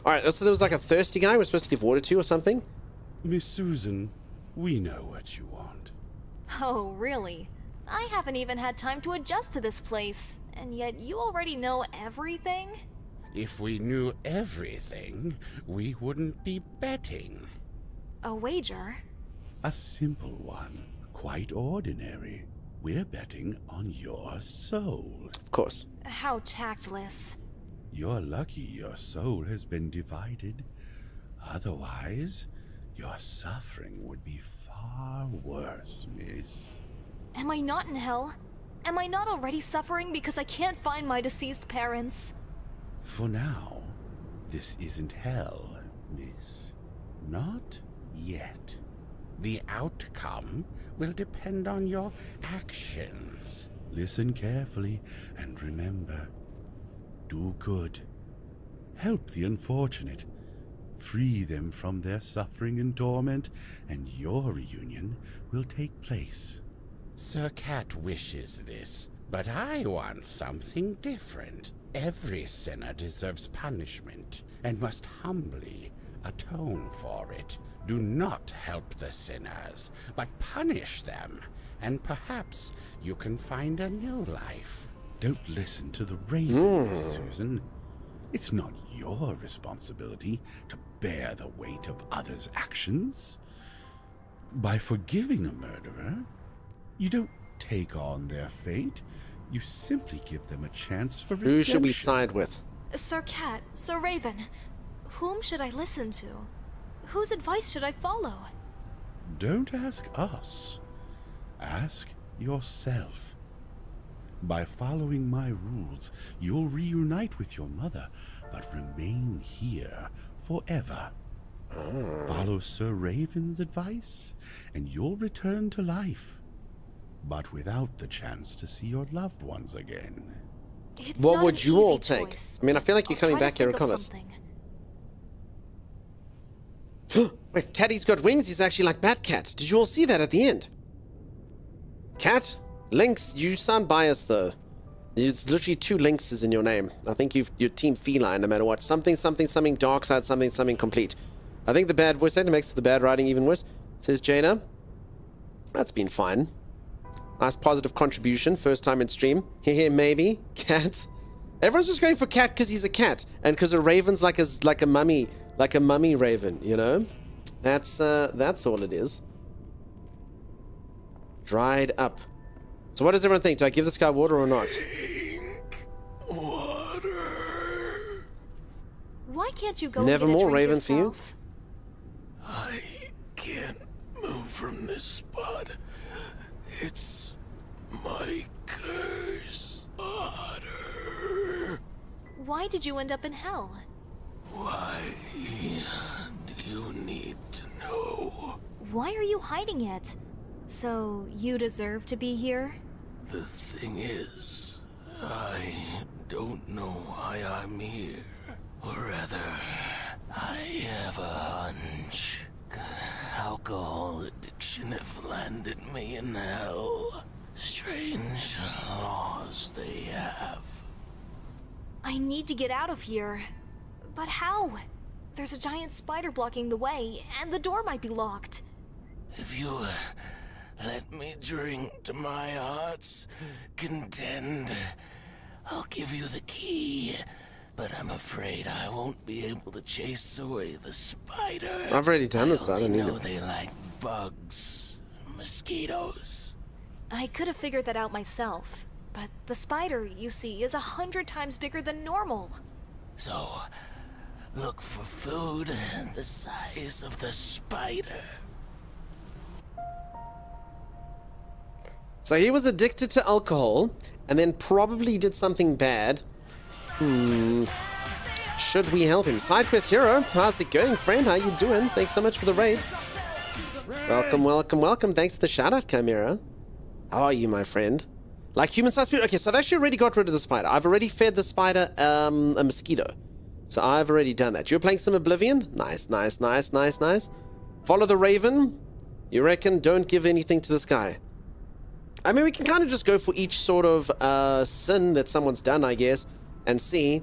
Alright, so there was like a thirsty guy we're supposed to give water to or something? Miss Susan, we know what you want. Oh, really? I haven't even had time to adjust to this place, and yet you already know everything? If we knew everything, we wouldn't be betting. A wager? A simple one. Quite ordinary. We're betting on your soul. Of course. How tactless. You're lucky your soul has been divided. Otherwise, your suffering would be far worse, miss. Am I not in hell? Am I not already suffering because I can't find my deceased parents? For now, this isn't hell, miss. Not yet. The outcome will depend on your actions. Listen carefully and remember, do good. Help the unfortunate. Free them from their suffering and torment, and your reunion will take place. Sir Cat wishes this, but I want something different. Every sinner deserves punishment, and must humbly atone for it. Do not help the sinners, but punish them, and perhaps you can find a new life. Don't listen to the ravens, Susan. It's not your responsibility to bear the weight of others' actions. By forgiving a murderer, you don't take on their fate. You simply give them a chance for redemption. Who should we side with? Sir Cat, Sir Raven, whom should I listen to? Whose advice should I follow? Don't ask us. Ask yourself. By following my rules, you'll reunite with your mother, but remain here forever. Follow Sir Raven's advice, and you'll return to life, but without the chance to see your loved ones again. It's What not would an you all easy take? choice. I mean, I feel like you're I'll coming try to back here, think of Recomus. something. Wait, Catty's got wings. He's actually like Batcat. Did you all see that at the end? Cat? Lynx, you sound biased though. There's literally 2 Lynxes in your name. I think you're Team Feline no matter what. Something, dark side, something complete. I think the bad voice actor makes the bad writing even worse, says Jaina. That's been fine. Nice positive contribution. First time in stream. Hehe, maybe. Cat. Everyone's just going for Cat because he's a cat. And because a raven's like a mummy raven, you know? That's all it is. Dried up. So what does everyone think? Do I give this guy water or not? Water. Why can't you go Never and get a more drink Raven for you? yourself? I can't move from this spot. It's my curse. Water. Why did you end up in hell? Why do you need to know? Why are you hiding it? So you deserve to be here? The thing is, I don't know why I'm here. Or rather, I have a hunch. Alcohol addiction have landed me in hell. Strange laws they have. I need to get out of here. But how? There's a giant spider blocking the way, and the door might be locked. If you let me drink to my heart's content, I'll give you the key. But I'm afraid I won't be able to chase away the spider. I've already done this. I don't need know it. they like bugs, mosquitoes. I could have figured that out myself. But the spider, you see, is 100 times bigger than normal. So, look for food the size of the spider. So he was addicted to alcohol and then probably did something bad. Should we help him? Side quest hero, how's it going, friend? How you doing? Thanks so much for the raid. Welcome. Thanks for the shout out, Chimera. How are you, my friend? Like human sized food. Okay, so I've actually already got rid of the spider. I've already fed the spider a mosquito. So I've already done that. You're playing some Oblivion? Nice. Follow the Raven. You reckon? Don't give anything to this guy. I mean, we can kind of just go for each sort of sin that someone's done, I guess, and see.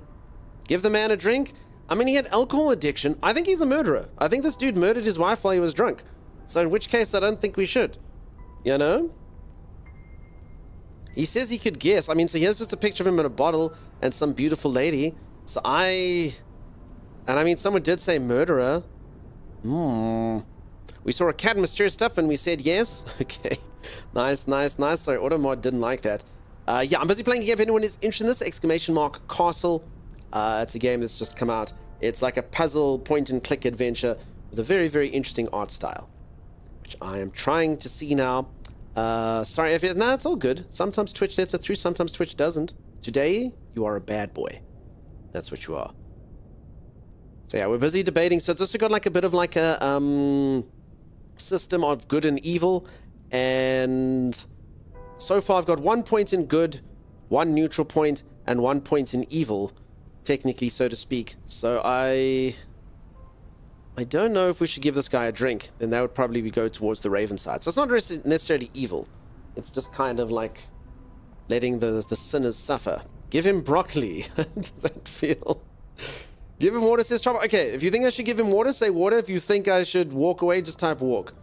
Give the man a drink. I mean, he had alcohol addiction. I think he's a murderer. I think this dude murdered his wife while he was drunk. So in which case, I don't think we should. You know? He says he could guess. I mean, so here's just a picture of him in a bottle and some beautiful lady. So and I mean, someone did say murderer. We saw a cat and mysterious stuff and we said yes. Okay. Nice. Sorry, Automod didn't like that. Yeah, I'm busy playing a game. If anyone is interested in this, !Castle. It's a game that's just come out. It's like a puzzle point-and-click adventure with a very, very interesting art style, which I am trying to see now. Sorry if it... Nah, it's all good. Sometimes Twitch lets it through, sometimes Twitch doesn't. Today, you are a bad boy. That's what you are. So yeah, we're busy debating. So it's also got like a bit of like a system of good and evil. And so far I've got 1 point in good, 1 neutral point, and 1 point in evil. Technically, so to speak. So I don't know if we should give this guy a drink. Then that would probably go towards the Raven side. So it's not necessarily evil. It's just kind of like letting the sinners suffer. Give him broccoli. How does that feel? Give him water, says Chopper. Okay, if you think I should give him water, say water. If you think I should walk away, just type walk.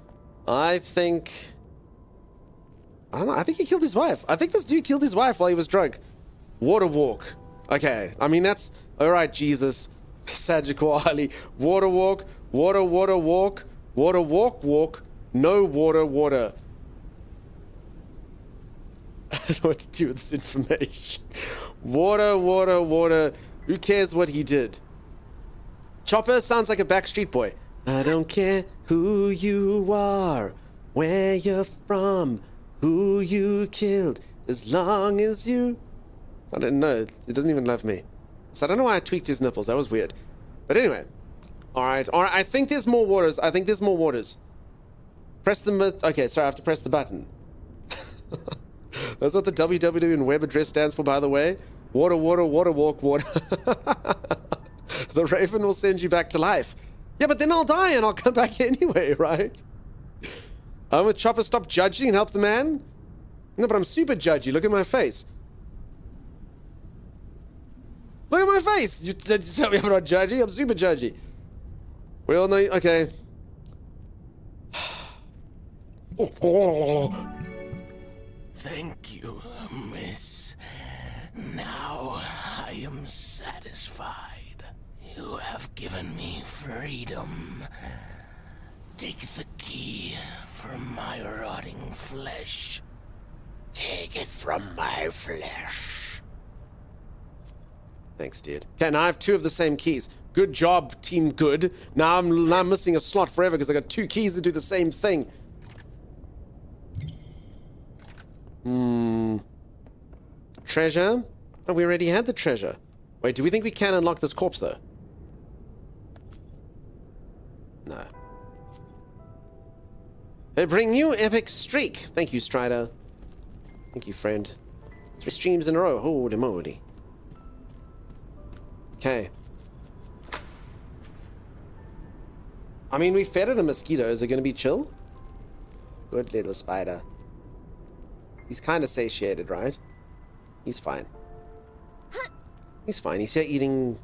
I don't know. I think he killed his wife. I think this dude killed his wife while he was drunk. Water walk. Okay, I mean, that's... Alright, Jesus. Sagicor Ali. Water walk. Water walk. Water walk. No water. I don't know what to do with this information. Water. Who cares what he did? Chopper sounds like a Backstreet Boy. I don't care who you are, where you're from, who you killed, as long as you... I don't know. He doesn't even love me. So I don't know why I tweaked his nipples. That was weird. But anyway. Alright. I think there's more waters. Press the... Okay, sorry. I have to press the button. That's what the www web address stands for, by the way. Water walk, water. The Raven will send you back to life. Yeah, but then I'll die and I'll come back anyway, right? I'm with Chopper. Stop judging and help the man. No, but I'm super judgy. Look at my face. Look at my face. You tell me I'm not judgy. I'm super judgy. We all know. Okay. Thank you, miss. Now I am satisfied. You have given me freedom. Take the key from my rotting flesh. Take it from my flesh. Thanks, dude. Okay, now I have 2 of the same keys. Good job, Team Good. Now I'm missing a slot forever because I got 2 keys to do the same thing. Treasure? Oh, we already had the treasure. Wait, do we think we can unlock this corpse, though? No. Hey, bring new epic streak. Thank you, Strider. Thank you, friend. 3 streams in a row. Holy moly. Okay. I mean, we fed it a mosquito. Is it going to be chill? Good little spider. He's kind of satiated, right? He's fine. He's fine. He's here eating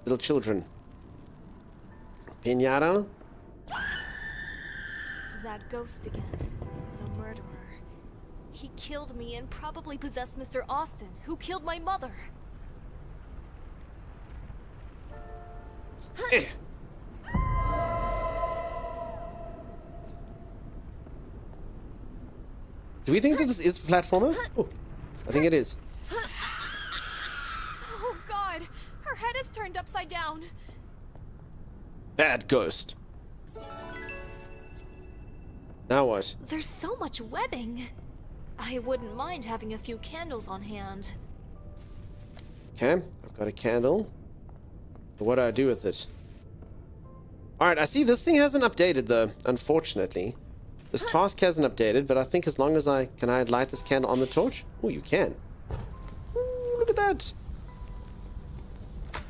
little children. Pinata? That ghost again. The murderer. He killed me and probably possessed Mr. Austin, who killed my mother. Do we think that this is a platformer? Oh, I think it is. Oh god! Her head is turned upside down. Bad ghost. Now what? There's so much webbing. I wouldn't mind having a few candles on hand. Okay, I've got a candle. But what do I do with it? Alright, I see this thing hasn't updated though, unfortunately. This task hasn't updated, but I think as long as can I light this candle on the torch? Oh, you can. Ooh, look at that.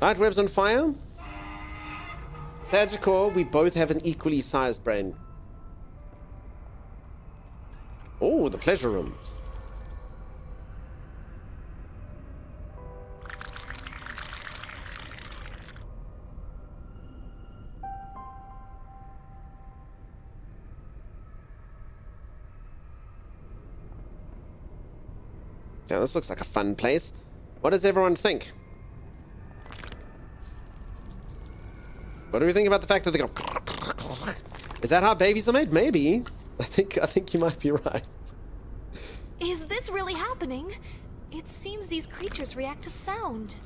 Light webs on fire. Sagicor, we both have an equally sized brain. Oh, the pleasure room. Yeah, this looks like a fun place. What does everyone think? What do we think about the fact that they go... Is that how babies are made? Maybe. I think you might be right. Is this really happening? It seems these creatures react to sound.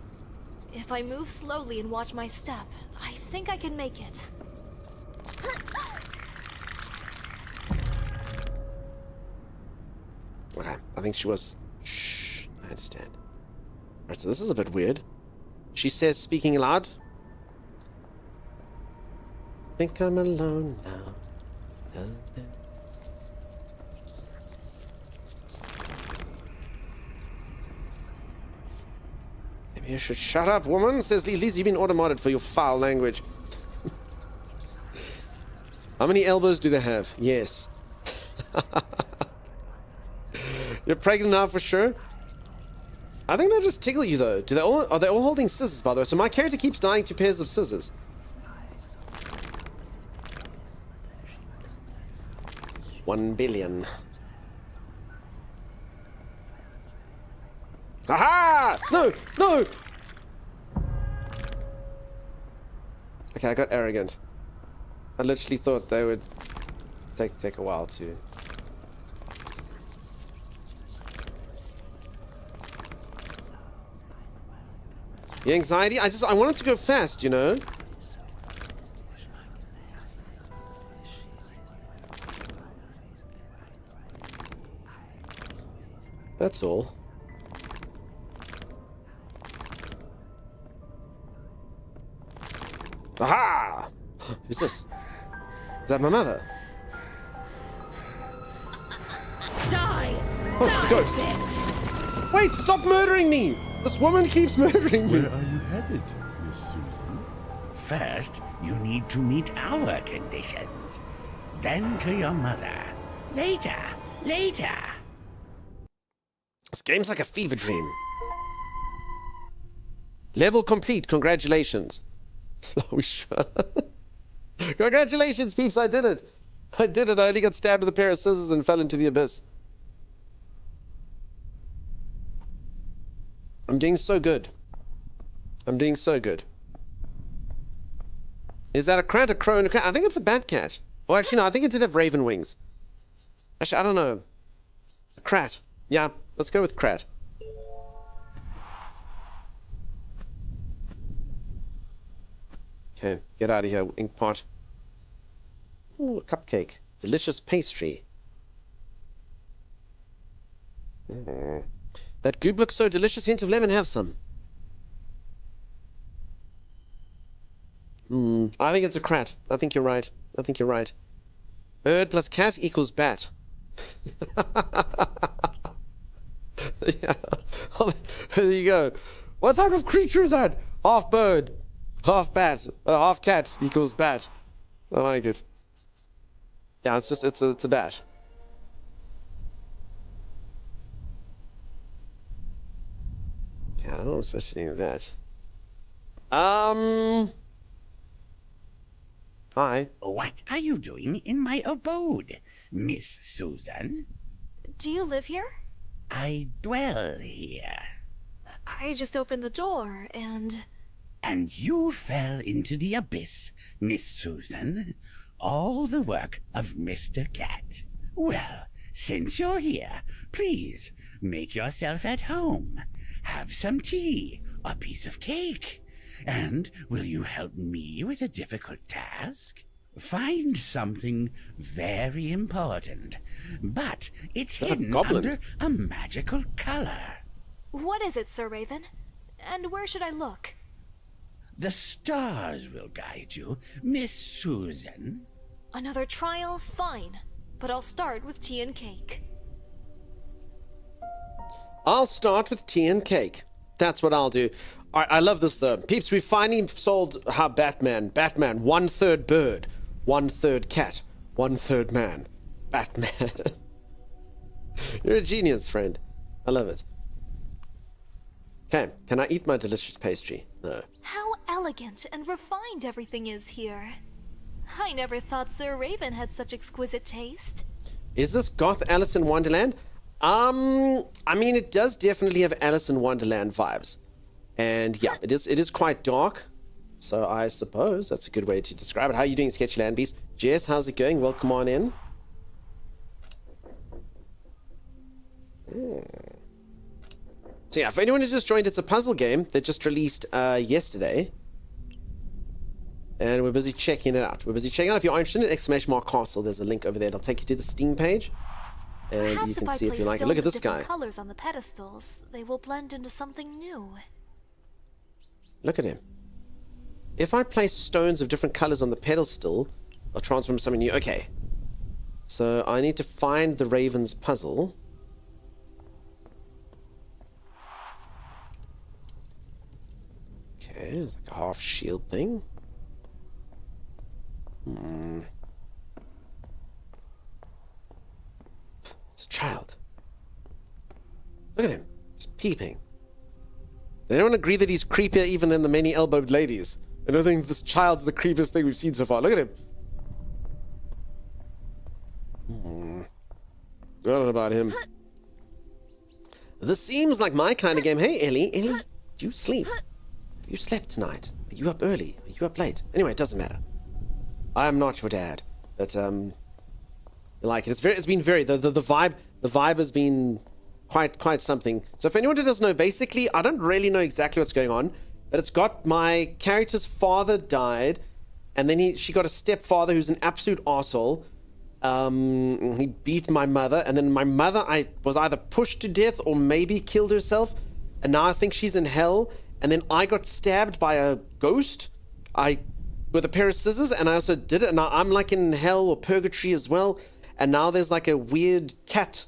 If I move slowly and watch my step, I think I can make it. Okay, I think she was... Shh, I understand. Alright, so this is a bit weird. She says, speaking aloud. Think I'm alone now. Maybe you should shut up, woman, says Lise. You've been automated for your foul language. How many elbows do they have? Yes. You're pregnant now for sure? I think they'll just tickle you though. Are they all holding scissors, by the way? So my character keeps dying to pairs of scissors. $1 billion. Aha! No! No! Okay, I got arrogant. I literally thought they would take a while to... The anxiety? I wanted to go fast, you know? That's all. Aha! Who's this? Is that my mother? Die! Oh, it's a ghost. Wait, stop murdering me! This woman keeps murdering me. Where are you headed, Miss Susan? First, you need to meet our conditions. Then to your mother. Later. This game's like a fever dream. Level complete. Congratulations. Are we sure? Congratulations, peeps. I did it. I only got stabbed with a pair of scissors and fell into the abyss. I'm doing so good. Is that a cat, a crow, and a cat? I think it's a bat cat. Oh, actually, no. I think it did have raven wings. Actually, I don't know. A crat. Yeah, let's go with crat. Okay, get out of here, Inkpot. Ooh, a cupcake. Delicious pastry. That goop looks so delicious. Hint of lemon. Have some. I think it's a crat. I think you're right. Bird plus cat equals bat. Yeah. There you go. What type of creature is that? Half bird, half bat, half cat equals bat. I like it. Yeah, it's a bat. Yeah, I don't know what I'm supposed to do with that. Hi. What are you doing in my abode, Miss Susan? Do you live here? I dwell here. I just opened the door and... And you fell into the abyss, Miss Susan. All the work of Mr. Cat. Well, since you're here, please make yourself at home. Have some tea, a piece of cake. And will you help me with a difficult task? Find something very important, but it's hidden under a magical color. What is it, Sir Raven? And where should I look? The stars will guide you, Miss Susan. Another trial? Fine. But I'll start with tea and cake. I'll start with tea and cake. That's what I'll do. I love this though. Peeps, we finally solved how Batman, 1/3 bird, 1/3 cat, 1/3 man. Batman. You're a genius, friend. I love it. Okay, can I eat my delicious pastry? No. How elegant and refined everything is here. I never thought Sir Raven had such exquisite taste. Is this goth Alice in Wonderland? I mean, it does definitely have Alice in Wonderland vibes. And yeah, it is quite dark. So I suppose that's a good way to describe it. How are you doing, Sketchland Beast? Jess, how's it going? Welcome on in. So yeah, for anyone who's just joined, it's a puzzle game that just released yesterday. And we're busy checking it out. We're busy checking out. If you are interested in !castle, there's a link over there. It'll take you to the Steam page. and you Perhaps can if I see if place you like it. stones Look at of this different guy. colors on the pedestals, they will blend into something new. Look at him. If I place stones of different colors on the pedestal, I'll transform something new. Okay. So I need to find the Raven's puzzle. Okay, it's like a half shield thing. It's a child. Look at him, just peeping. They don't agree that he's creepier even than the many-elbowed ladies. I don't think this child's the creepiest thing we've seen so far. Look at him. I don't know about him. This seems like my kind of game. Hey, Ellie. Ellie, do you sleep? Have you slept tonight? Are you up early? Are you up late? Anyway, it doesn't matter. I am not your dad, but you like it. It's been very the vibe has been quite something. So if anyone doesn't know, basically I don't really know exactly what's going on, but it's got my character's father died, and then she got a stepfather who's an absolute arsehole. He beat my mother, and then my mother I was either pushed to death or maybe killed herself, and now I think she's in hell. And then I got stabbed by a ghost with a pair of scissors, and I also did it, and now I'm like in hell or purgatory as well. And now there's like a weird cat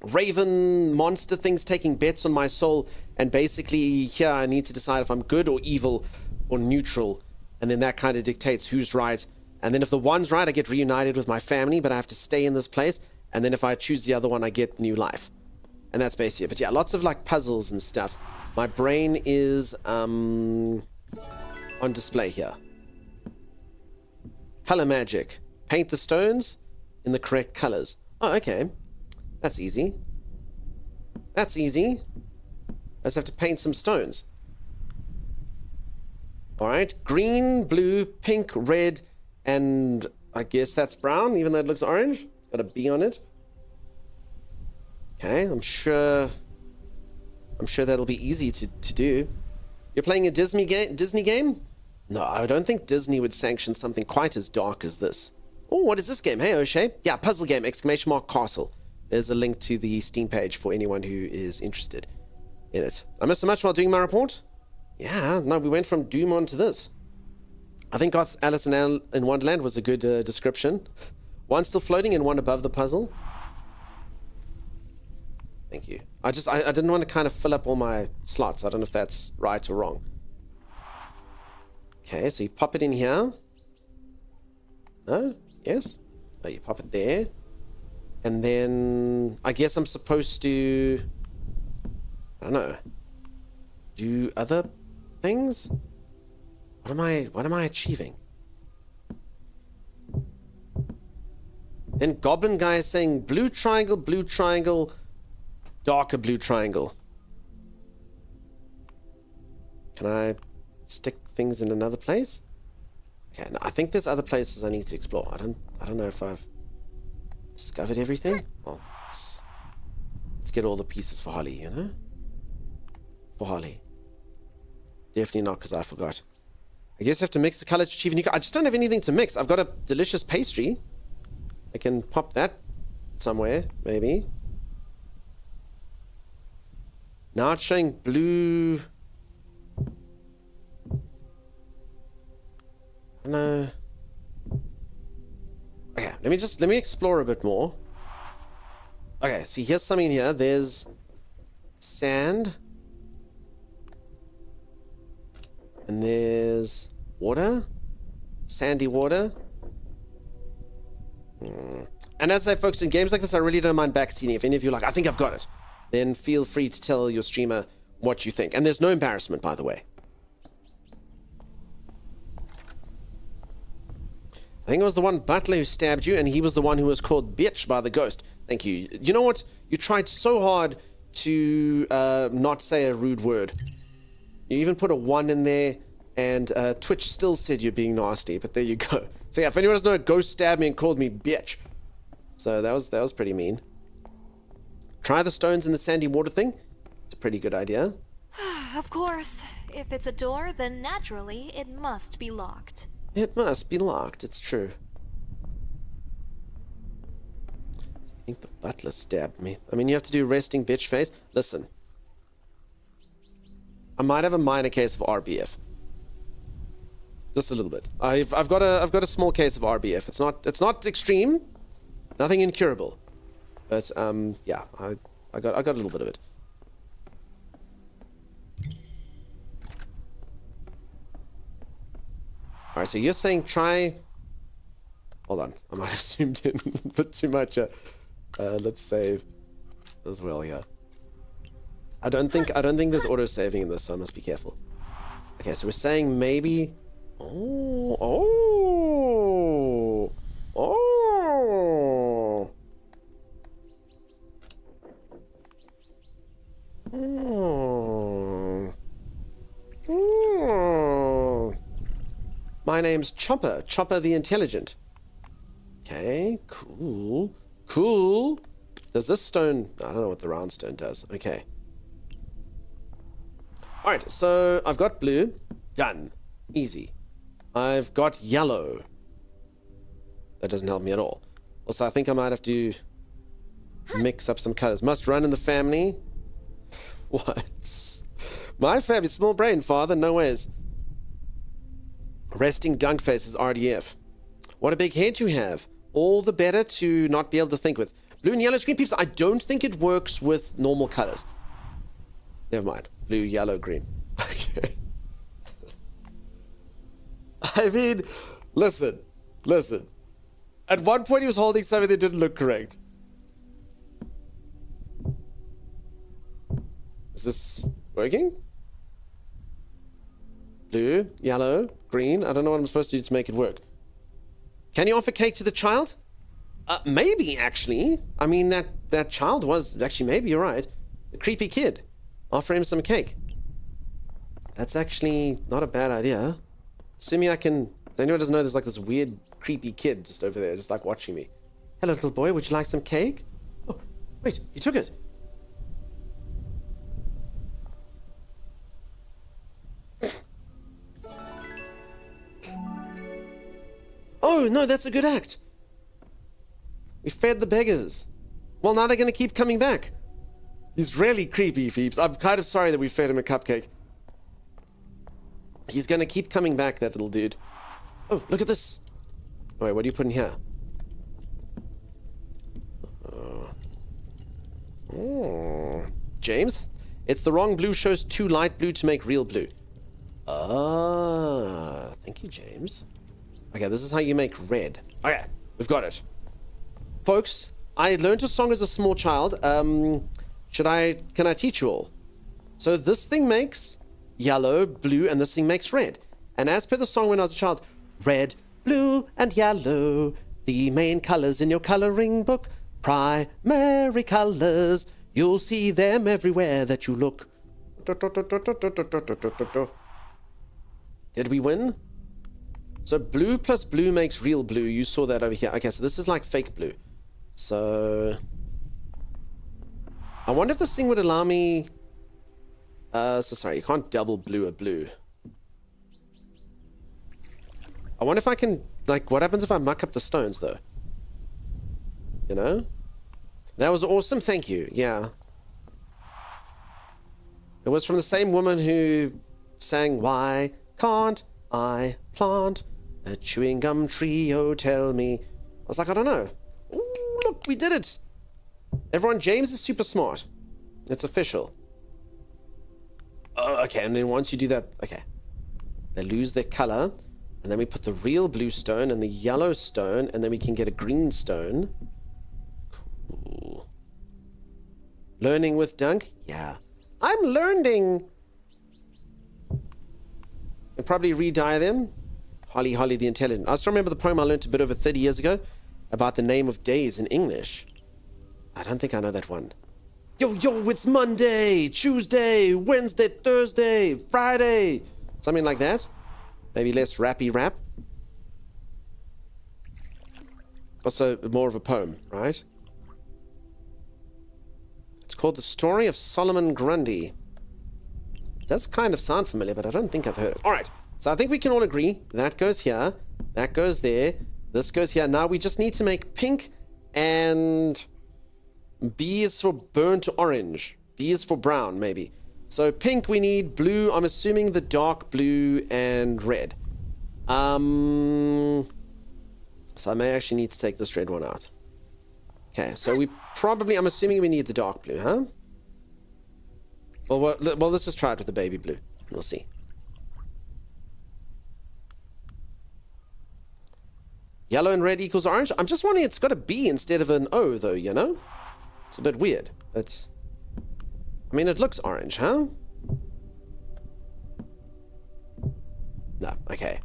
raven monster things taking bets on my soul, and basically here I need to decide if I'm good or evil or neutral, and then that kind of dictates who's right. And then if the one's right, I get reunited with my family, but I have to stay in this place. And then if I choose the other one, I get new life. And that's basically it. But yeah, lots of like puzzles and stuff. My brain is on display here. Color magic. Paint the stones in the correct colors. Oh, okay. That's easy. That's easy. I just have to paint some stones. Alright. Green, blue, pink, red, and I guess that's brown, even though it looks orange. It's got a B on it. Okay, I'm sure that'll be easy to do. You're playing a Disney game? No, I don't think Disney would sanction something quite as dark as this. Oh, what is this game? Hey, O'Shea. Yeah, puzzle game, ! Castle. There's a link to the Steam page for anyone who is interested in it. I missed so much while doing my report? Yeah, no, we went from Doom on to this. I think Alice in Wonderland was a good description. One still floating and one above the puzzle. Thank you. I didn't want to kind of fill up all my slots. I don't know if that's right or wrong. Okay, so you pop it in here. No? Yes? Oh, you pop it there. And then I guess I'm supposed to, I don't know, do other things? What am I achieving? Then Goblin Guy is saying blue triangle, darker blue triangle. Can I stick things in another place? Okay, no, I think there's other places I need to explore. I don't know if I've discovered everything. Well, let's get all the pieces for Holly, you know? For Holly. Definitely not because I forgot. I guess I have to mix the color to achieve a new color. I just don't have anything to mix. I've got a delicious pastry. I can pop that somewhere, maybe. Now it's showing blue. No. Okay, let me explore a bit more. Okay, see, here's something here. There's sand. And there's water. Sandy water. And as I say, folks, in games like this, I really don't mind backseating. If any of you are like, I think I've got it, then feel free to tell your streamer what you think. And there's no embarrassment, by the way. I think it was the one butler who stabbed you, and he was the one who was called bitch by the ghost. Thank you. You know what? You tried so hard to not say a rude word. You even put a 1 in there, and Twitch still said you're being nasty, but there you go. So yeah, if anyone doesn't know, a ghost stabbed me and called me bitch. So that was pretty mean. Try the stones in the sandy water thing. It's a pretty good idea. Of course. If it's a door, then naturally it must be locked. It must be locked, it's true. think the butler stabbed me. I mean, you have to do resting bitch face. Listen. I might have a minor case of RBF. Just a little bit. I've got a small case of RBF. It's not extreme. Nothing incurable. But yeah, I got a little bit of it. Alright, so you're saying try... Hold on, I might have zoomed in a bit too much. Let's save as well here. I don't think there's auto saving in this, so I must be careful. Okay, so we're saying maybe... Oh. My name's Chopper. Chopper the Intelligent. Okay, cool. Cool. Does this stone... I don't know what the round stone does. Okay. Alright, so I've got blue. Done. Easy. I've got yellow. That doesn't help me at all. Also, I think I might have to mix up some colors. Must run in the family. What? My family, small brain, father, no ways. Resting dunk face is RDF. What a big head you have. All the better to not be able to think with. Blue and yellow screen peeps, I don't think it works with normal colors. Never mind. Blue, yellow, green. Okay. I mean, listen. At one point he was holding something that didn't look correct. Is this working? Blue, yellow, green. I don't know what I'm supposed to do to make it work. Can you offer cake to the child? Maybe, actually. I mean, that child was... Actually, maybe you're right. The creepy kid. Offer him some cake. That's actually not a bad idea. Assuming I can... Anyone doesn't know there's like this weird, creepy kid just over there, just like watching me. Hello, little boy. Would you like some cake? Oh, wait. You took it. Oh, no, that's a good act. We fed the beggars. Well, now they're going to keep coming back. He's really creepy, Phoebes. I'm kind of sorry that we fed him a cupcake. He's going to keep coming back, that little dude. Oh, look at this. Oh, wait, what are you putting here? James? It's the wrong blue, shows too light blue to make real blue. Thank you, James. Okay, this is how you make red. Okay, we've got it. Folks, I learned a song as a small child. Can I teach you all? So this thing makes yellow, blue, and this thing makes red. And as per the song when I was a child, red, blue, and yellow, the main colors in your coloring book, primary colors, you'll see them everywhere that you look. Did we win? So blue plus blue makes real blue. You saw that over here. Okay, so this is like fake blue. So I wonder if this thing would allow me... so sorry, you can't double blue a blue. I wonder if I can... Like, what happens if I muck up the stones, though? You know? That was awesome, thank you. Yeah. It was from the same woman who sang, "Why can't I plant a chewing gum tree? Oh, tell me." I was like, I don't know. Ooh, look, we did it. Everyone, James is super smart. It's official. Oh, okay, and then once you do that, okay. They lose their color, and then we put the real blue stone and the yellow stone, and then we can get a green stone. Cool. Learning with Dunk? Yeah. I'm learning. I'll probably re-dye them. Holly the Intelligent. I still remember the poem I learned a bit over 30 years ago about the name of days in English. I don't think I know that one. Yo, it's Monday, Tuesday, Wednesday, Thursday, Friday. Something like that. Maybe less rappy rap. Also more of a poem, right? It's called The Story of Solomon Grundy. Does kind of sound familiar, but I don't think I've heard it. Alright, so I think we can all agree. That goes here. That goes there. This goes here. Now we just need to make pink and B is for burnt orange. B is for brown, maybe. So pink, we need blue. I'm assuming the dark blue and red. So I may actually need to take this red one out. Okay, so we probably, I'm assuming we need the dark blue, huh? Well, let's just try it with the baby blue. We'll see. Yellow and red equals orange. I'm just wondering, it's got a B instead of an O, though, you know? It's a bit weird. It's... I mean, it looks orange, huh? No, okay.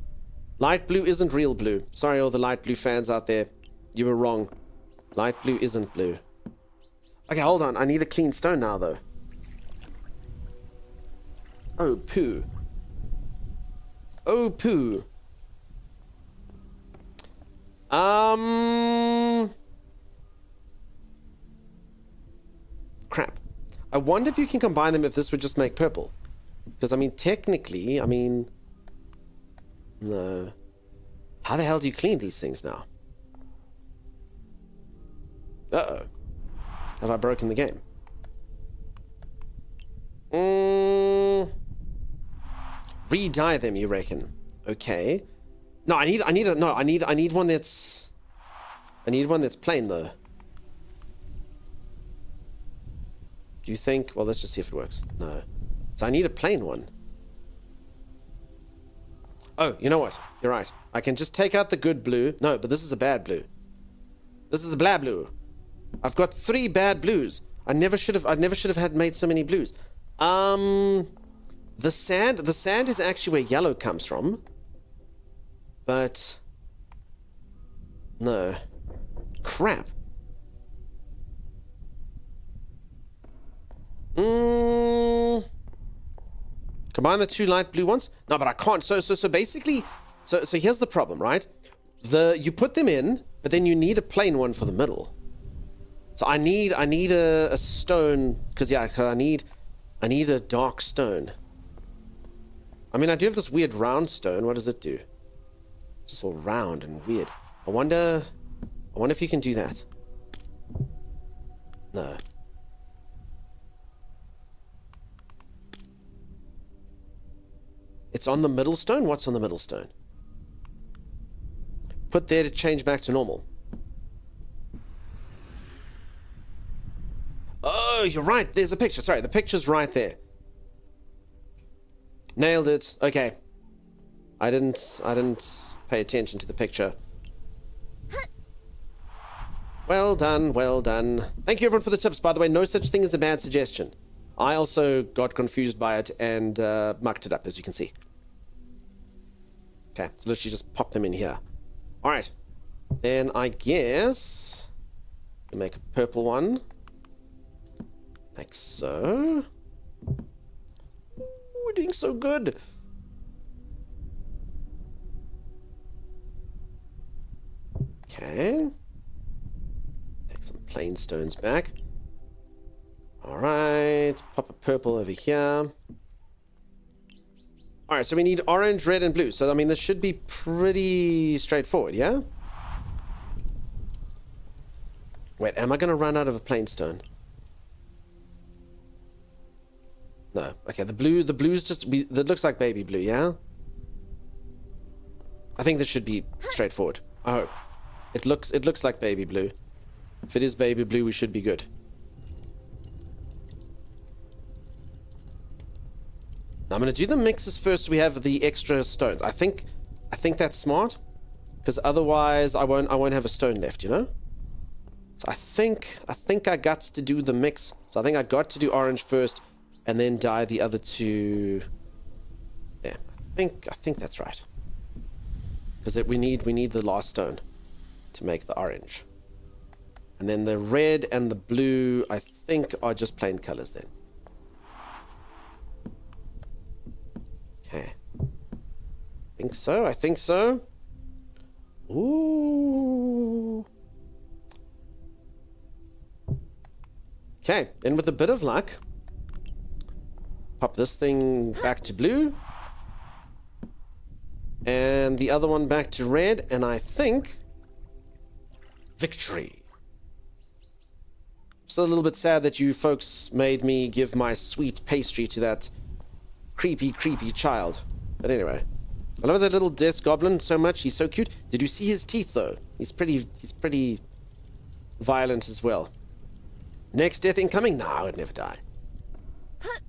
Light blue isn't real blue. Sorry, all the light blue fans out there. You were wrong. Light blue isn't blue. Okay, hold on. I need a clean stone now, though. Oh, poo. Oh, poo. Crap. I wonder if you can combine them if this would just make purple. Because, I mean, technically, I mean... No. How the hell do you clean these things now? Uh-oh. Have I broken the game? Re-dye them, you reckon? Okay. No, I need one that's... I need one that's plain, though. Do you think... Well, let's just see if it works. No. So I need a plain one. Oh, you know what? You're right. I can just take out the good blue. No, but this is a bad blue. This is a blah blue. I've got 3 bad blues. I never should have had made so many blues. The sand is actually where yellow comes from. But no. Crap. Combine the 2 light blue ones? No, but I can't. So basically, so here's the problem, right? You put them in, but then you need a plain one for the middle. So I need a stone, because I need a dark stone. I mean, I do have this weird round stone. What does it do? It's just all round and weird. I wonder if you can do that. No. It's on the middle stone? What's on the middle stone? Put there to change back to normal. Oh, you're right. There's a picture. Sorry, the picture's right there. Nailed it. Okay. I didn't pay attention to the picture. Well done, well done. Thank you everyone for the tips, by the way. No such thing as a bad suggestion. I also got confused by it and mucked it up, as you can see. Okay, so literally just pop them in here. Alright. Then I guess... we'll make a purple one. Like so. We're doing so good. Okay. Take some plain stones back. Alright. Pop a purple over here. Alright, so we need orange, red, and blue. So, I mean, this should be pretty straightforward, yeah? Wait, am I going to run out of a plain stone? No. Okay, the blue's just... that looks like baby blue, yeah? I think this should be straightforward. I hope. It looks like baby blue. If it is baby blue, we should be good. Now, I'm going to do the mixes first so we have the extra stones. I think that's smart. Because otherwise, I won't have a stone left, you know? So I think I got to do the mix. So I think I got to do orange first. And then dye the other 2. Yeah, I think that's right. Because we need the last stone to make the orange. And then the red and the blue, I think, are just plain colors then. Okay. I think so. Ooh. Okay, and with a bit of luck, pop this thing back to blue. And the other one back to red. And I think... victory. still a little bit sad that you folks made me give my sweet pastry to that creepy child. But anyway, I love that little desk goblin so much. He's so cute. Did you see his teeth though? He's pretty violent as well. Next death incoming? No, I would never die.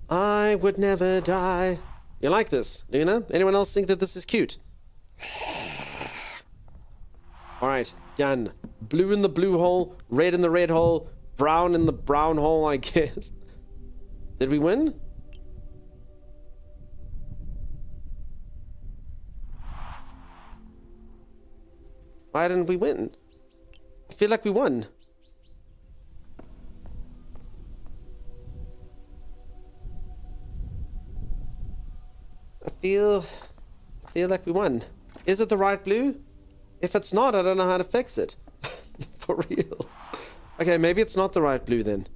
I would never die. You like this, Luna? Anyone else think that this is cute? Alright, done. Blue in the blue hole, red in the red hole, brown in the brown hole, I guess. Did we win? Why didn't we win? I feel like we won. I feel like we won. Is it the right blue? If it's not, I don't know how to fix it. For reals. Okay, maybe it's not the right blue then.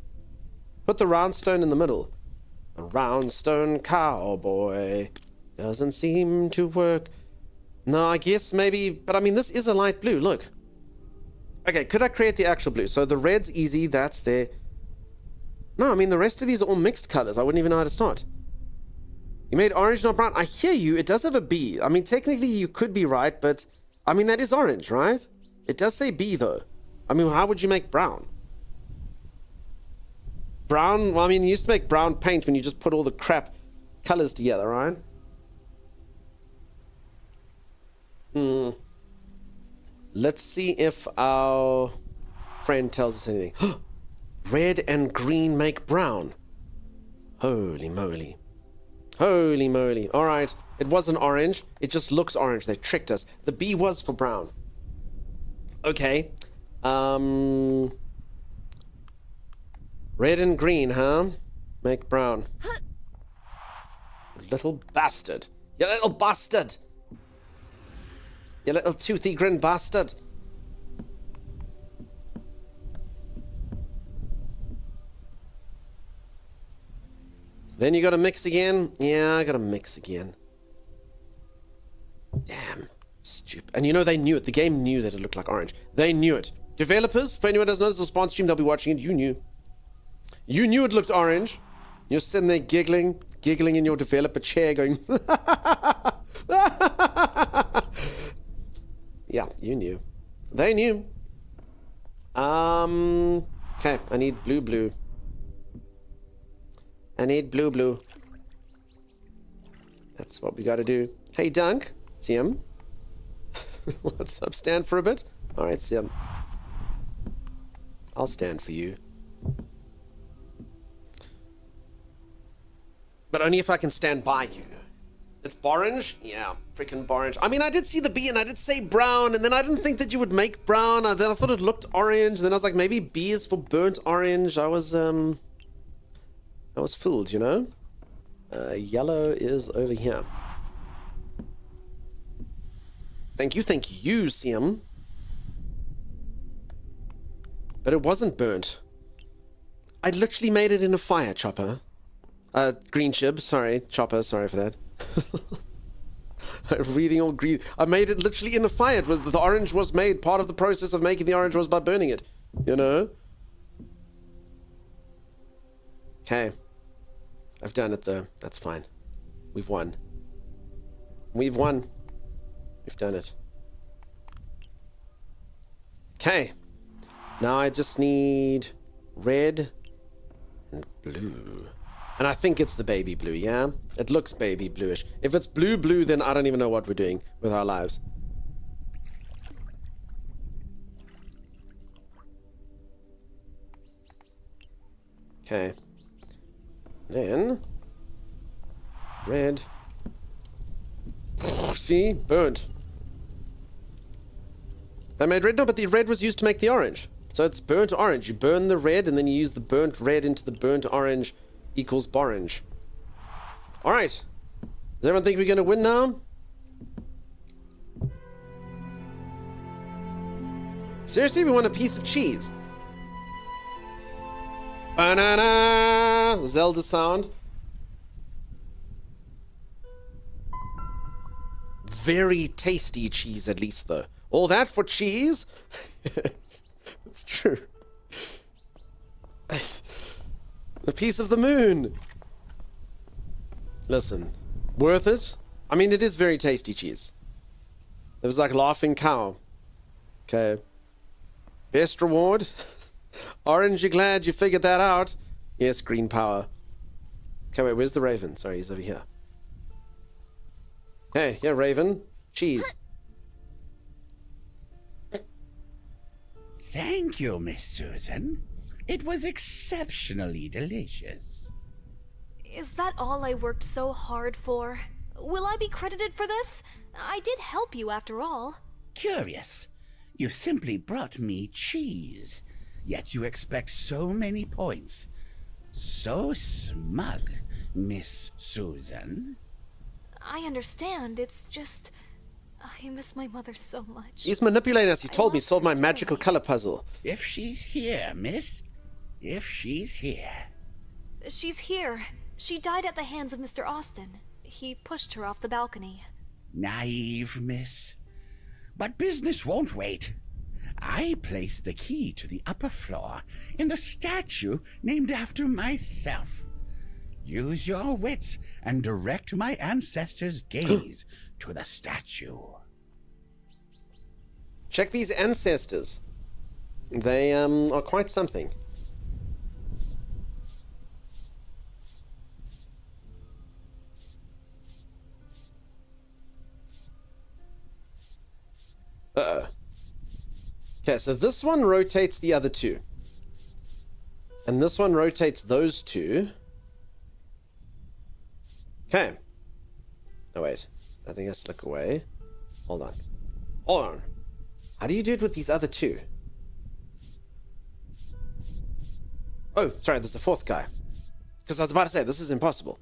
Put the round stone in the middle. A round stone cowboy doesn't seem to work. No, I guess maybe, but I mean, this is a light blue, look. Okay, could I create the actual blue? So the red's easy, that's there. No, I mean, the rest of these are all mixed colors. I wouldn't even know how to start. You made orange, not brown. I hear you. It does have a B. I mean, technically you could be right, but I mean, that is orange, right? It does say B though. I mean, how would you make brown? Brown, well, I mean, you used to make brown paint when you just put all the crap colors together, right? Let's see if our friend tells us anything. Red and green make brown. Holy moly. Holy moly. Alright. It wasn't orange. It just looks orange. They tricked us. The B was for brown. Okay. Red and green, huh? Make brown. Little bastard. You little bastard. You little toothy grin bastard. Then you gotta mix again? Yeah, I gotta mix again. Damn. Stupid. And you know they knew it. The game knew that it looked like orange. They knew it. Developers, for anyone who doesn't know, this is a spawn stream, they'll be watching it. You knew. You knew it looked orange. You're sitting there giggling in your developer chair going... Yeah, you knew. They knew. Okay, I need blue. I need blue. That's what we gotta do. Hey, Dunk. See him? What's up? Stand for a bit? Alright, see him. I'll stand for you. But only if I can stand by you. It's orange? Yeah, freaking orange. I mean, I did see the B and I did say brown, and then I didn't think that you would make brown. Then I thought it looked orange, and then I was like, maybe B is for burnt orange. I was fooled, you know? Yellow is over here. Thank you, Siam. But it wasn't burnt. I literally made it in a fire, Chopper. Green Chib, sorry. Chopper, sorry for that. Reading all green. I made it literally in a fire. It was, the orange was made. Part of the process of making the orange was by burning it. You know? Okay. I've done it though. That's fine. We've won. We've done it. Okay. Now I just need red and blue. And I think it's the baby blue, yeah? It looks baby bluish. If it's blue, then I don't even know what we're doing with our lives. Okay. Then... red. See? Burnt. I made red? No, but the red was used to make the orange. So it's burnt orange. You burn the red, and then you use the burnt red into the burnt orange equals orange. Alright. Does everyone think we're going to win now? Seriously? We want a piece of cheese? Banana! Zelda sound. Very tasty cheese, at least, though. All that for cheese? It's true. The piece of the moon. Listen, worth it? I mean, it is very tasty cheese. It was like laughing cow. Okay. Best reward? Orange, you glad you figured that out? Yes, green power. Okay, wait, where's the raven? Sorry, he's over here. Hey, yeah, raven. Cheese. Thank you, Miss Susan. It was exceptionally delicious. Is that all I worked so hard for? Will I be credited for this? I did help you after all. Curious. You simply brought me cheese, yet you expect so many points. So smug, Miss Susan. I understand, it's just... I miss my mother so much. He's manipulating us. He told me solve my magical color puzzle. If she's here, miss. If she's here. She's here. She died at the hands of Mr. Austin. He pushed her off the balcony. Naive, miss. But business won't wait. I placed the key to the upper floor in the statue named after myself. Use your wits and direct my ancestors' gaze to the statue. Check these ancestors. They are quite something. Uh-oh. Okay, so this one rotates the other two. And this one rotates those two. Okay. Oh, wait. I think I has to look away. Hold on. Hold on. How do you do it with these other two? Oh, sorry, there's a fourth guy. Because I was about to say, this is impossible.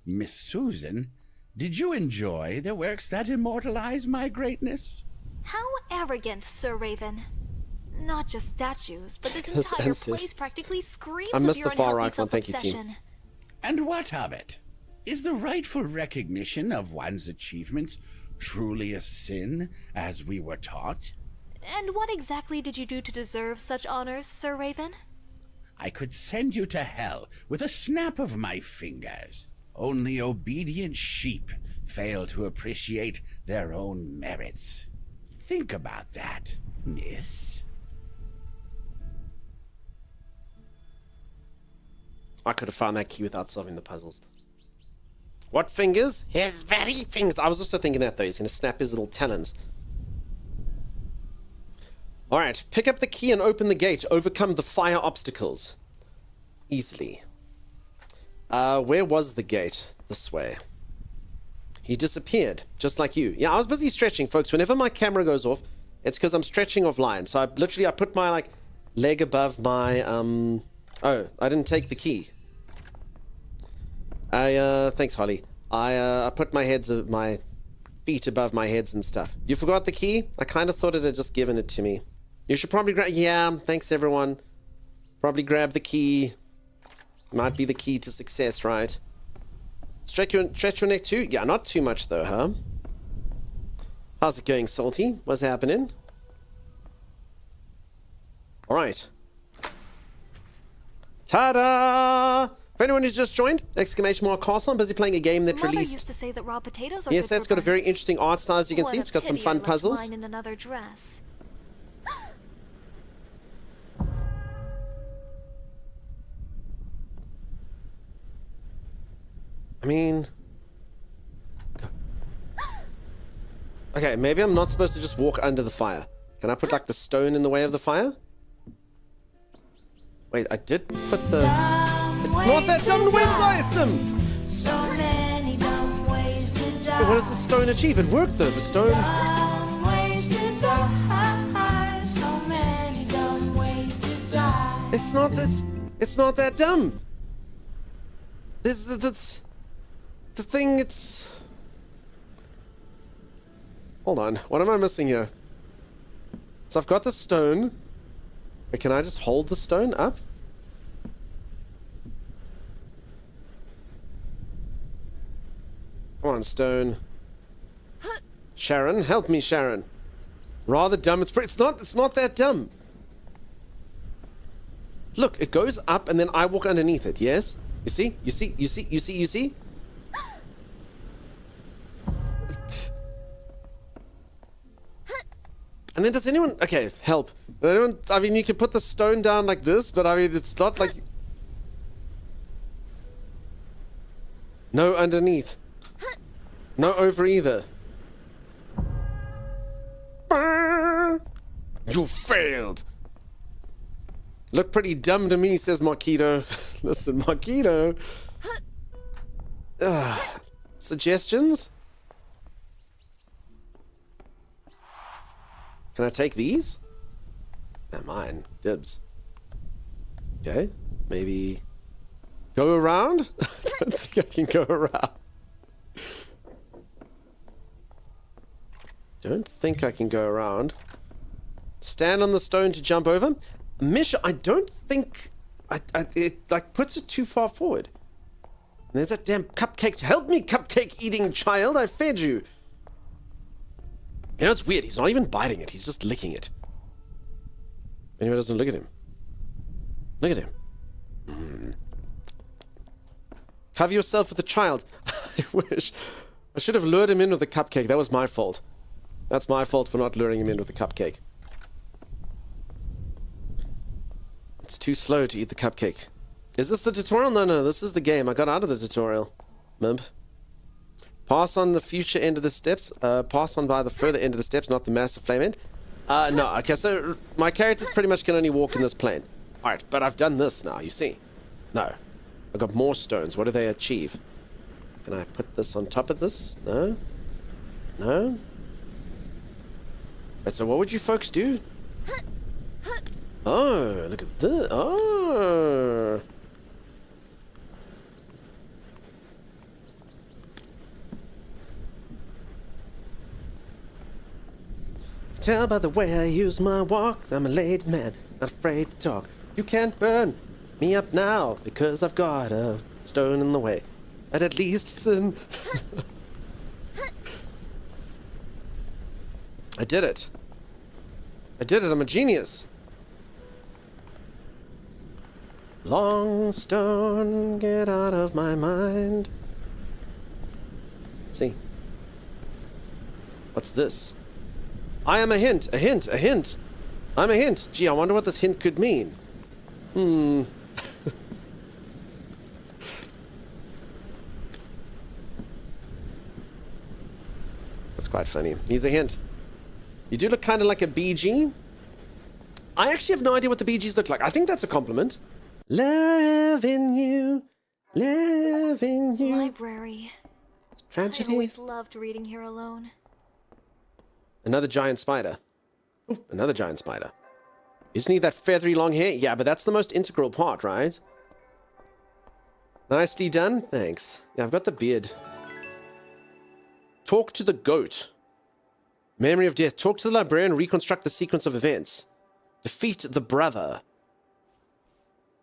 Miss Susan, did you enjoy the works that immortalize my greatness? How arrogant, Sir Raven. Not just statues, but this This entire insists. place practically screams I of missed your the far unhealthy right one. Thank you, team. self-obsession. And what of it? Is the rightful recognition of one's achievements truly a sin, as we were taught? And what exactly did you do to deserve such honors, Sir Raven? I could send you to hell with a snap of my fingers. Only obedient sheep fail to appreciate their own merits. Think about that, miss. I could have found that key without solving the puzzles. What fingers? His very fingers. I was also thinking that, though. He's going to snap his little talons. Alright, pick up the key and open the gate. Overcome the fire obstacles. Easily. Where was the gate? This way. He disappeared, just like you. Yeah, I was busy stretching, folks. Whenever my camera goes off, it's because I'm stretching offline. So I put my, leg above my, Oh, I didn't take the key. Thanks, Holly. I put my feet above my heads and stuff. You forgot the key? I kind of thought it had just given it to me. You should probably grab... Yeah, thanks, everyone. Probably grab the key. Might be the key to success, right? Stretch your neck too? Yeah, not too much, though, huh? How's it going, Salty? What's happening? Alright. Ta-da! For anyone who's just joined, exclamation mark castle. I'm busy playing a game that Mother released... used to say that raw potatoes are Yes, good for that's got a very burns. interesting art style, as you can What see. a It's got some pity fun I left puzzles. mine in another dress. I mean... Okay, maybe I'm not supposed to just walk under the fire. Can I put, the stone in the way of the fire? Wait, I did put the... It's not that dumb! Where did I assume? So many dumb ways to die. Wait, what does the stone achieve? It worked, though. The stone... Dumb ways to die. So many dumb ways to die. It's not this... It's not that dumb. That's... The thing, it's... Hold on. What am I missing here? So I've got the stone. Wait, can I just hold the stone up? Come on, stone. Sharon, help me, Sharon. Rather dumb. It's not that dumb. Look, it goes up and then I walk underneath it, yes? You see? You see? You see? You see? You see? And then does anyone... Okay, help. I mean, you can put the stone down like this, but I mean, it's not like... No underneath. No over either. You failed. Look pretty dumb to me, says Marquito. Listen, Marquito. Suggestions? Can I take these? They're mine. Dibs. Okay. Maybe go around? I don't think I can go around. Don't think I can go around. Stand on the stone to jump over. Misha, I don't think... it like puts it too far forward. And there's that damn cupcake. Help me, cupcake eating child. I fed you. You know, it's weird. He's not even biting it. He's just licking it. Anyone doesn't look at him. Look at him. Cover yourself with a child. I wish. I should have lured him in with a cupcake. That was my fault. That's my fault for not luring him in with a cupcake. It's too slow to eat the cupcake. Is this the tutorial? No, this is the game. I got out of the tutorial. Mib. Pass on the future end of the steps. Pass on by the further end of the steps, not the massive flame end. No. Okay, so my characters pretty much can only walk in this plane. Alright, but I've done this now, you see. No. I've got more stones. What do they achieve? Can I put this on top of this? No? No? Right, so what would you folks do? Oh, look at this. Oh. Tell by the way I use my walk, I'm a ladies' man, not afraid to talk. You can't burn me up now because I've got a stone in the way. But at least I did it. I did it. I'm a genius. Long stone, get out of my mind. Let's see. What's this? I am a hint, a hint, a hint. I'm a hint. Gee, I wonder what this hint could mean. That's quite funny. He's a hint. You do look kind of like a BG. I actually have no idea what the BGs look like. I think that's a compliment. Loving you, loving you. Library. Tragedy. I always loved reading here alone. Another giant spider. Ooh, another giant spider. Isn't he that feathery long hair? Yeah, but that's the most integral part, right? Nicely done. Thanks. Yeah, I've got the beard. Talk to the goat. Memory of death. Talk to the librarian. Reconstruct the sequence of events. Defeat the brother.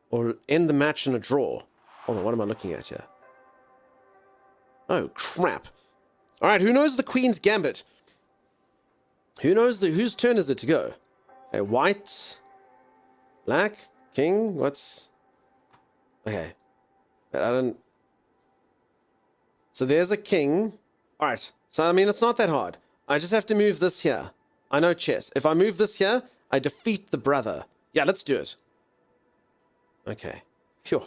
Or end the match in a draw. Hold on, what am I looking at here? Oh, crap. Alright, who knows the Queen's Gambit? Who knows whose turn is it to go? Okay, white, black, king, what's... Okay. I don't... So there's a king. Alright, so I mean, it's not that hard. I just have to move this here. I know chess. If I move this here, I defeat the brother. Yeah, let's do it. Okay. Phew.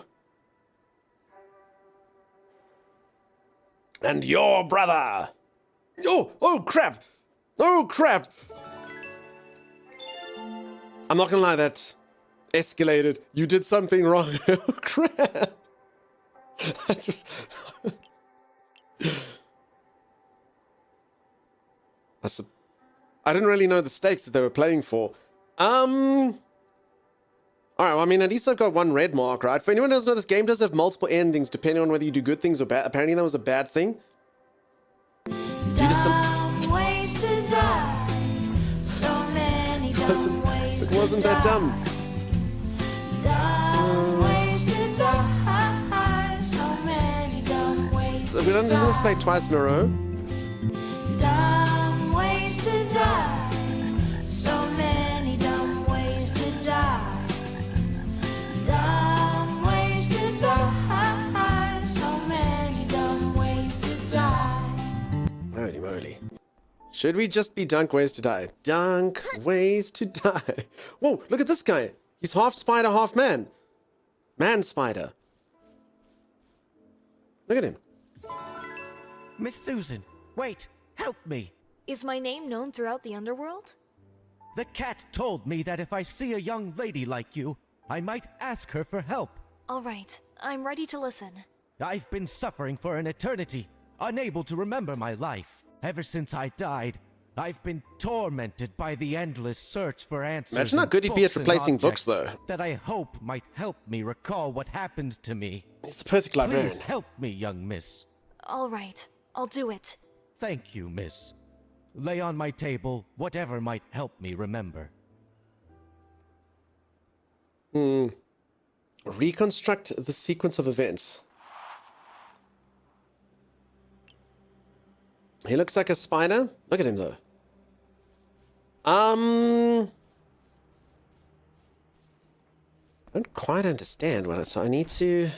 And your brother! Oh, crap! Oh, crap! I'm not gonna lie, that escalated. You did something wrong. Oh, crap! I didn't really know the stakes that they were playing for. Alright, well, I mean, at least I've got one red mark, right? For anyone who doesn't know, this game does have multiple endings depending on whether you do good things or bad. Apparently that was a bad thing. It wasn't that dumb. So we don't have to play twice in a row. Dumb ways to die. So many dumb ways to die. Should we just be Dunk Ways to Die? Dunk Ways to Die. Whoa, look at this guy. He's half spider, half man. Man spider. Look at him. Miss Susan, wait, help me. Is my name known throughout the underworld? The cat told me that if I see a young lady like you, I might ask her for help. All right, I'm ready to listen. I've been suffering for an eternity, unable to remember my life. Ever since I died, I've been tormented by the endless search for answers. Imagine how good he'd be at replacing books, though. That I hope might help me recall what happened to me. He's the perfect librarian. Please help me, young miss. All right, I'll do it. Thank you, miss. Lay on my table whatever might help me remember. Reconstruct the sequence of events. He looks like a spider. Look at him, though. I don't quite understand what so I need to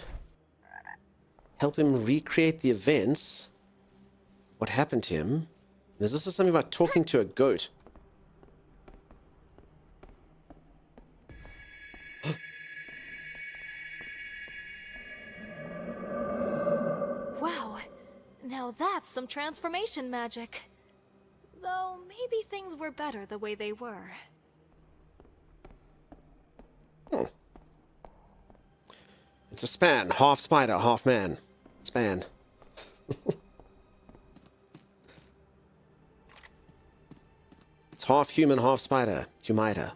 help him recreate the events. What happened to him? There's also something about talking to a goat. Wow, now that's some transformation magic. Though maybe things were better the way they were. It's a span. Half spider, half man. Span. It's half human, half spider. Humida.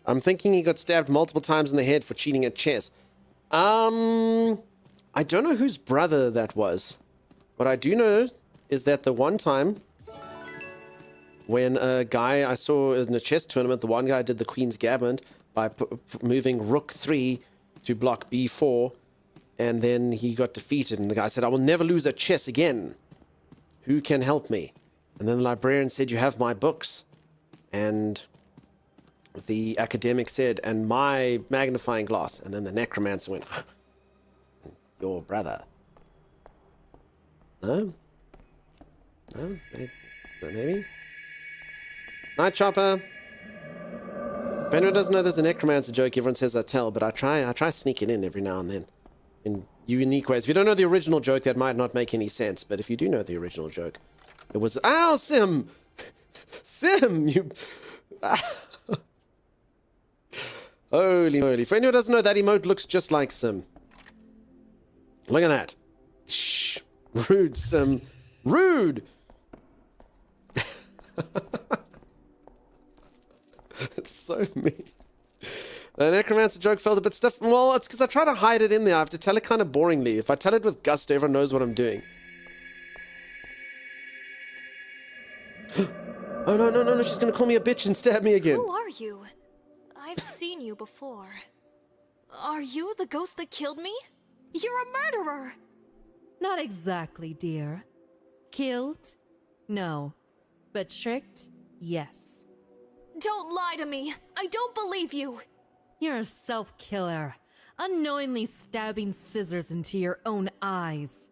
I'm thinking he got stabbed multiple times in the head for cheating at chess. I don't know whose brother that was. What I do know is that the one time when a guy I saw in a chess tournament, the one guy did the Queen's Gambit by moving Rook 3 to block B4, and then he got defeated, and the guy said, I will never lose at chess again. Who can help me? And then the librarian said, you have my books. And the academic said, and my magnifying glass. And then the necromancer went, your brother. No? No? Maybe? Night, Chopper. If anyone doesn't know there's a necromancer joke, everyone says I tell, but I try sneaking in every now and then. In unique ways. If you don't know the original joke, that might not make any sense, but if you do know the original joke, it was, ow, Sim! Sim, you... Holy moly. For anyone who doesn't know, that emote looks just like Sim. Look at that. Shh. Rude, Sim. Rude! It's so mean. The necromancer joke felt a bit stiff. Well, it's because I try to hide it in there. I have to tell it kind of boringly. If I tell it with gusto, everyone knows what I'm doing. Oh, no. She's going to call me a bitch and stab me again. Who are you? I've seen you before. Are you the ghost that killed me? You're a murderer! Not exactly, dear. Killed? No. But tricked? Yes. Don't lie to me! I don't believe you! You're a self-killer, unknowingly stabbing scissors into your own eyes.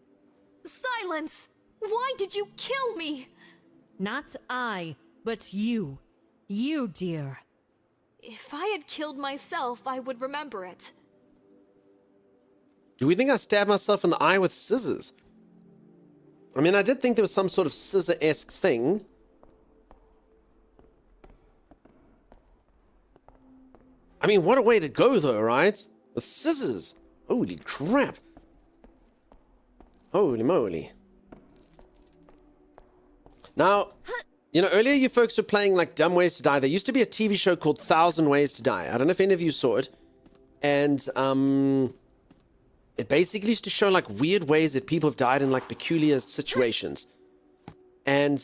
Silence! Why did you kill me? Not I, but you. You, dear. If I had killed myself, I would remember it. Do we think I stabbed myself in the eye with scissors? I mean, I did think there was some sort of scissor-esque thing. I mean, what a way to go, though, right? With scissors. Holy crap. Holy moly. Now, you know, earlier you folks were playing, like, Dumb Ways to Die. There used to be a TV show called 1,000 Ways to Die. I don't know if any of you saw it. And, it basically used to show, like, weird ways that people have died in, like, peculiar situations. And,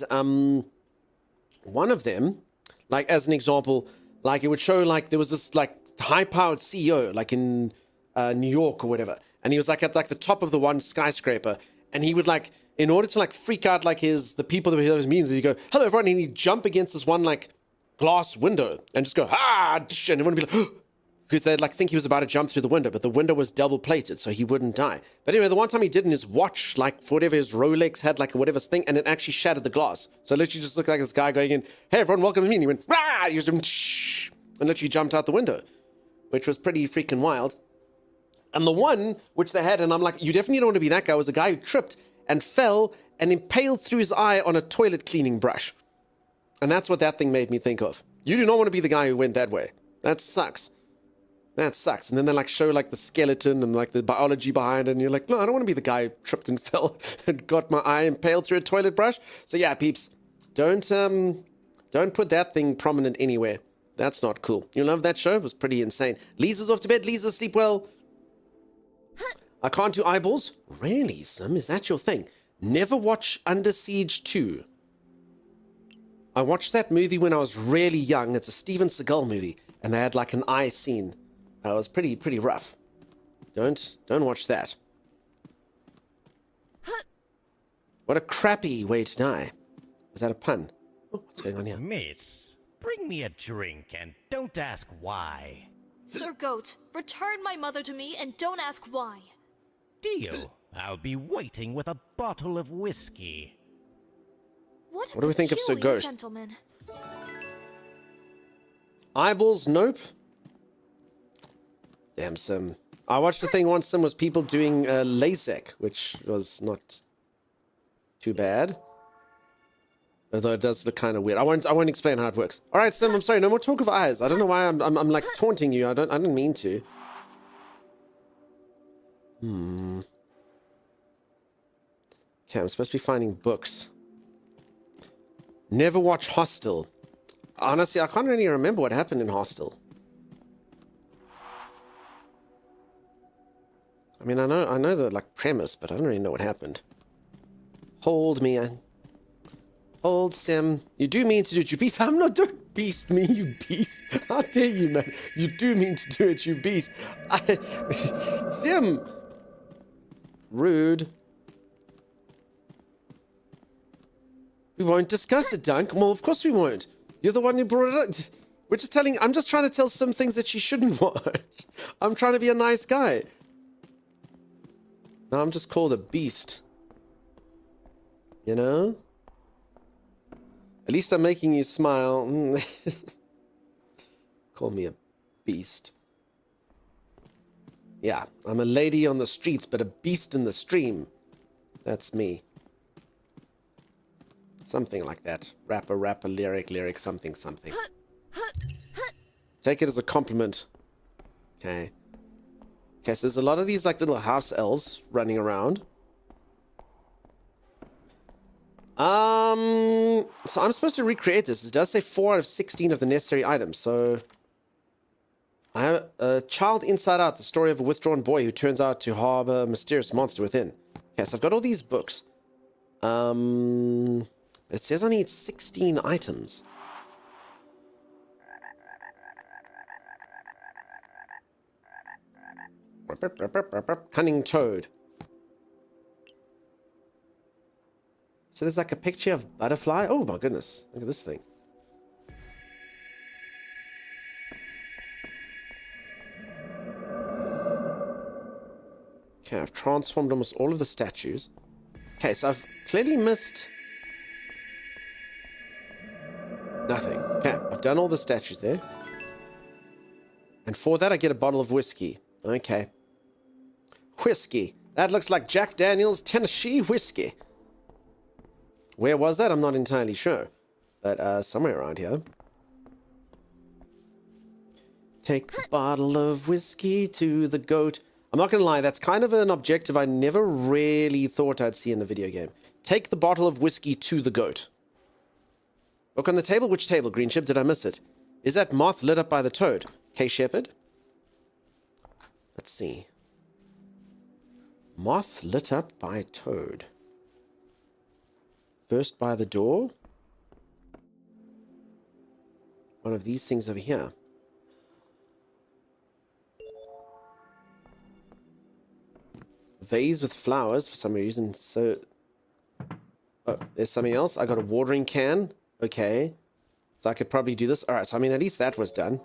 one of them, like, as an example... Like, it would show, like, there was this, like, high-powered CEO, like, in New York or whatever. And he was, like, at, like, the top of the one skyscraper. And he would, like, in order to, like, freak out, like, the people that he was meeting, he'd go, hello, everyone. And he'd jump against this one, like, glass window and just go, ah! And everyone would be like, because they'd like think he was about to jump through the window, but the window was double plated, so he wouldn't die. But anyway, the one time he did in his watch, like for whatever his Rolex had, like whatever thing, and it actually shattered the glass. So it literally just looked like this guy going in, "Hey everyone, welcome to me," and he went, "Rah!" He just, shh, and literally jumped out the window, which was pretty freaking wild. And the one which they had, and I'm like, you definitely don't want to be that guy, was a guy who tripped and fell and impaled through his eye on a toilet cleaning brush. And that's what that thing made me think of. You do not want to be the guy who went that way. That sucks. That sucks. And then they like show like the skeleton and like the biology behind it, and you're like, no, I don't want to be the guy who tripped and fell and got my eye impaled through a toilet brush. So yeah, peeps, don't put that thing prominent anywhere. That's not cool. You love that show? It was pretty insane. Lisa's off to bed. Lisa, sleep well. I can't do eyeballs? Really, Sim? Is that your thing? Never watch Under Siege 2. I watched that movie when I was really young. It's a Steven Seagal movie, and they had like an eye scene. That was pretty rough. Don't watch that. What a crappy way to die. Was that a pun? Oh, what's going on here? Miss, bring me a drink and don't ask why. Sir Goat, return my mother to me and don't ask why. Deal. I'll be waiting with a bottle of whiskey. What do we think of Sir Goat? Gentleman. Eyeballs? Nope. Damn, Sim. I watched the thing once, Sim, was people doing LASIK, which was not too bad. Although it does look kind of weird. I won't explain how it works. All right, Sim, I'm sorry. No more talk of eyes. I don't know why I'm like taunting you. I didn't mean to. Okay, I'm supposed to be finding books. Never watch Hostel. Honestly, I can't really remember what happened in Hostel. I mean, I know the like premise, but I don't really know what happened. Hold me, hold Sim. You do mean to do it, you beast. I'm not doing beast me, you beast. How dare you, man? You do mean to do it, you beast. Sim. Rude. We won't discuss it, Dunk. Well, of course we won't. You're the one who brought it up. I'm just trying to tell some things that she shouldn't watch. I'm trying to be a nice guy. No, I'm just called a beast. You know? At least I'm making you smile. Call me a beast. Yeah, I'm a lady on the streets, but a beast in the stream. That's me. Something like that. Rapper, lyric, something. Take it as a compliment. Okay. Okay, so there's a lot of these like little house elves running around. So I'm supposed to recreate this. It does say 4 out of 16 of the necessary items, so I have a child inside out, the story of a withdrawn boy who turns out to harbor a mysterious monster within. Okay, so I've got all these books. It says I need 16 items. Cunning toad. So there's like a picture of butterfly. Oh my goodness. Look at this thing. Okay, I've transformed almost all of the statues. Okay, so I've clearly missed nothing. Okay, I've done all the statues there. And for that I get a bottle of whiskey. Okay. Whiskey. That looks like Jack Daniel's Tennessee whiskey. Where was that? I'm not entirely sure. But somewhere around here. Take the bottle of whiskey to the goat. I'm not going to lie, that's kind of an objective I never really thought I'd see in the video game. Take the bottle of whiskey to the goat. Book on the table? Which table, Green Ship? Did I miss it? Is that moth lit up by the toad? K. Shepherd? Let's see. Moth lit up by toad. First by the door. One of these things over here. Vase with flowers for some reason. So, oh, there's something else. I got a watering can. Okay. So I could probably do this. All right. So, I mean, at least that was done.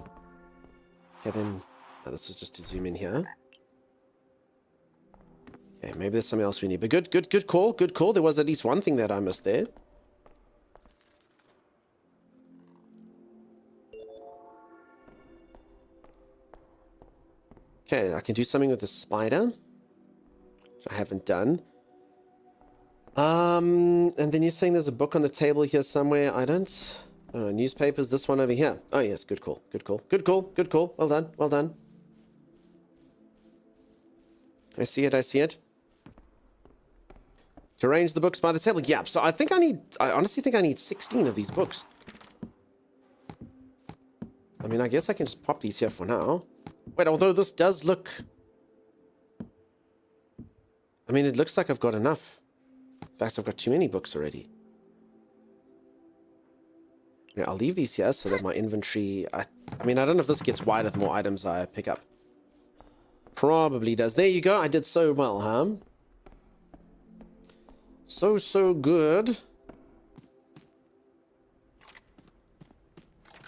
Okay, then Oh, this was just to zoom in here. Okay, maybe there's something else we need. But good call, good call. There was at least one thing that I missed there. Okay, I can do something with the spider, which I haven't done. And then you're saying there's a book on the table here somewhere. I don't know, newspapers, this one over here. Oh yes, good call, good call, good call, good call. Well done, well done. I see it, I see it. To arrange the books by the table. Yeah, so I honestly think I need 16 of these books. I mean, I guess I can just pop these here for now. Wait, although this does look... I mean, it looks like I've got enough. In fact, I've got too many books already. Yeah, I'll leave these here so that my inventory... I mean, I don't know if this gets wider the more items I pick up. Probably does. There you go. I did so well, huh? So good.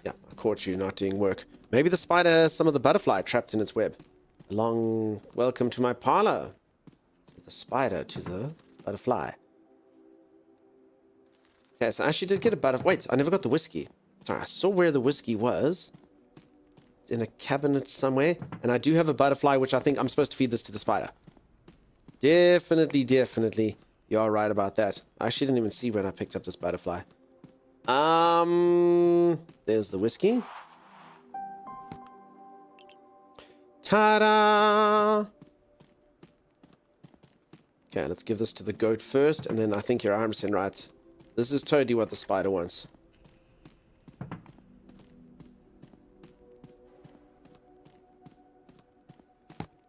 Yeah, I caught you not doing work. Maybe the spider has some of the butterfly trapped in its web. Welcome to my parlor. The spider to the butterfly. Okay, so I actually did get a butterfly. Wait, I never got the whiskey. Sorry, I saw where the whiskey was. It's in a cabinet somewhere. And I do have a butterfly, which I think I'm supposed to feed this to the spider. Definitely, definitely. You are right about that. I actually didn't even see when I picked up this butterfly. There's the whiskey. Ta-da! Okay, let's give this to the goat first, and then I think you're 100% right. This is totally what the spider wants.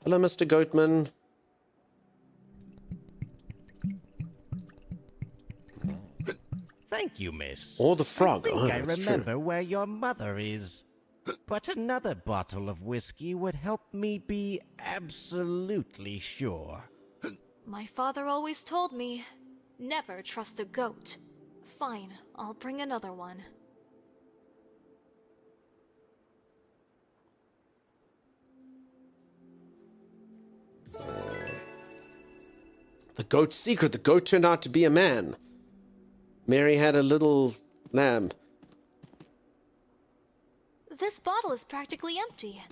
Hello, Mr. Goatman. Thank you, miss. Or the frog. I think I that's remember true. where your mother is. But another bottle of whiskey would help me be absolutely sure. My father always told me, never trust a goat. Fine, I'll bring another one. The goat's secret. The goat turned out to be a man. Mary had a little lamb. This bottle is practically empty.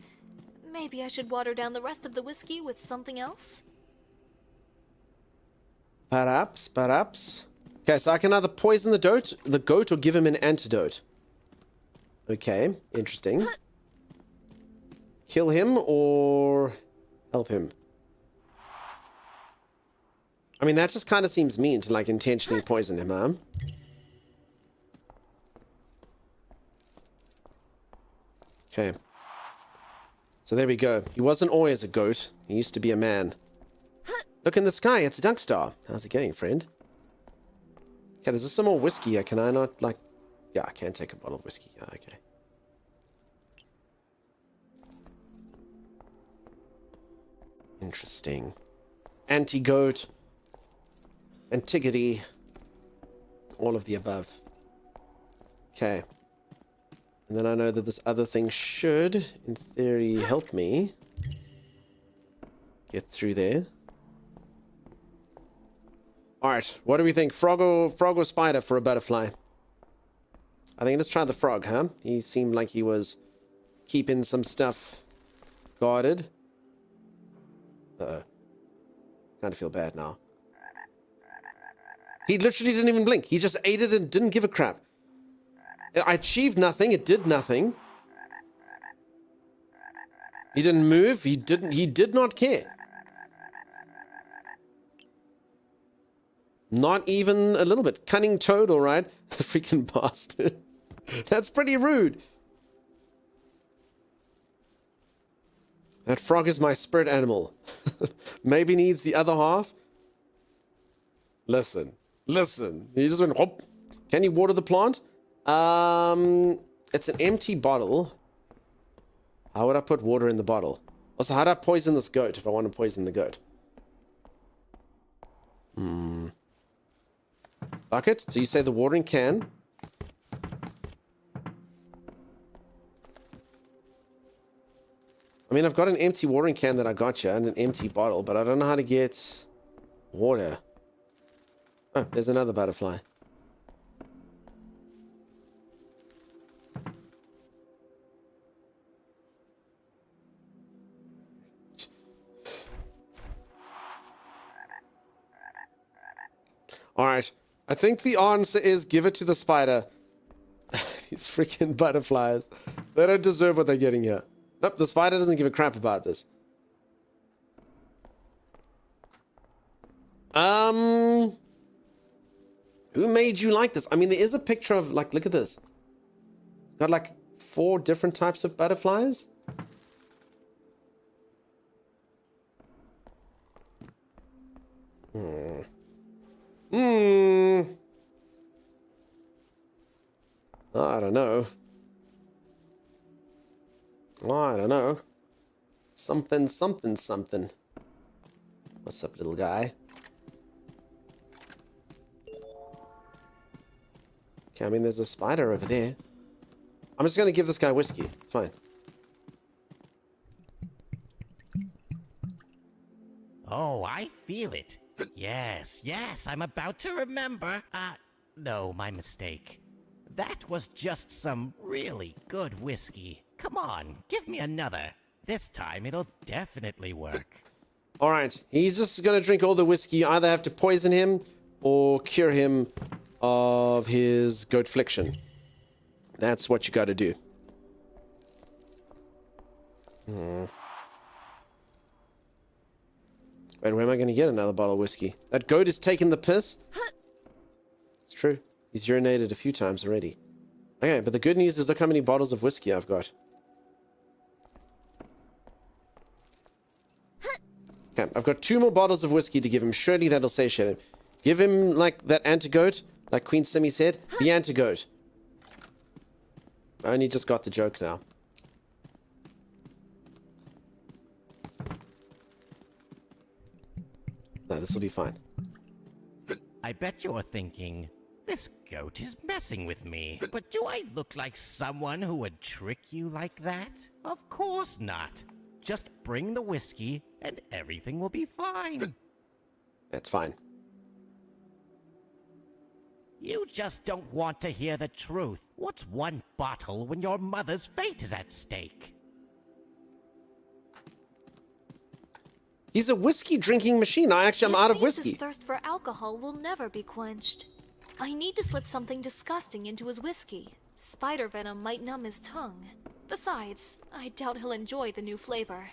Maybe I should water down the rest of the whiskey with something else? Perhaps, perhaps. Okay, so I can either poison the goat or give him an antidote. Okay, interesting. Kill him or help him? I mean, that just kind of seems mean to, like, intentionally poison him, huh? Okay. So there we go. He wasn't always a goat. He used to be a man. Look in the sky. It's a duck star. How's it going, friend? Okay, there's some more whiskey here. Can I not, like... Yeah, I can take a bottle of whiskey. Yeah, okay. Interesting. Anti-goat. Antiquity. All of the above. Okay. And then I know that this other thing should, in theory, help me get through there. Alright, what do we think? Frog or spider for a butterfly? I think let's try the frog, huh? He seemed like he was keeping some stuff guarded. Uh-oh. Kind of feel bad now. He literally didn't even blink. He just ate it and didn't give a crap. I achieved nothing. It did nothing. He didn't move. He did not care. Not even a little bit. Cunning toad, all right. Freaking bastard. That's pretty rude. That frog is my spirit animal. Maybe needs the other half. Listen. Listen. He just went, hop. Can you water the plant? It's an empty bottle. How would I put water in the bottle? Also, how do I poison this goat if I want to poison the goat? Bucket? So you say the watering can. I mean, I've got an empty watering can that I got you and an empty bottle, but I don't know how to get water. Oh, there's another butterfly. Alright, I think the answer is give it to the spider. These freaking butterflies. They don't deserve what they're getting here. Nope, the spider doesn't give a crap about this. Who made you like this? I mean, there is a picture of, like, look at this. It's got, like, 4 different types of butterflies. I don't know. I don't know. Something, something, something. What's up, little guy? Okay, I mean, there's a spider over there. I'm just gonna give this guy whiskey. It's fine. Oh, I feel it. Yes, yes, I'm about to remember. No, my mistake. That was just some really good whiskey. Come on, give me another. This time it'll definitely work. Alright, he's just gonna drink all the whiskey. You either have to poison him or cure him of his goatfliction. That's what you gotta do. Wait, where am I gonna get another bottle of whiskey? That goat is taking the piss? It's true. He's urinated a few times already. Okay, but the good news is look how many bottles of whiskey I've got. Okay, I've got 2 more bottles of whiskey to give him. Surely that'll satiate him. Give him, like, that antidote, like Queen Simi said. The antidote. I only just got the joke now. No, this will be fine. I bet you're thinking, this goat is messing with me. But do I look like someone who would trick you like that? Of course not. Just bring the whiskey and everything will be fine. That's fine. You just don't want to hear the truth. What's 1 bottle when your mother's fate is at stake? He's a whiskey drinking machine. I'm out of whiskey. His thirst for alcohol will never be quenched. I need to slip something disgusting into his whiskey. Spider venom might numb his tongue. Besides, I doubt he'll enjoy the new flavor.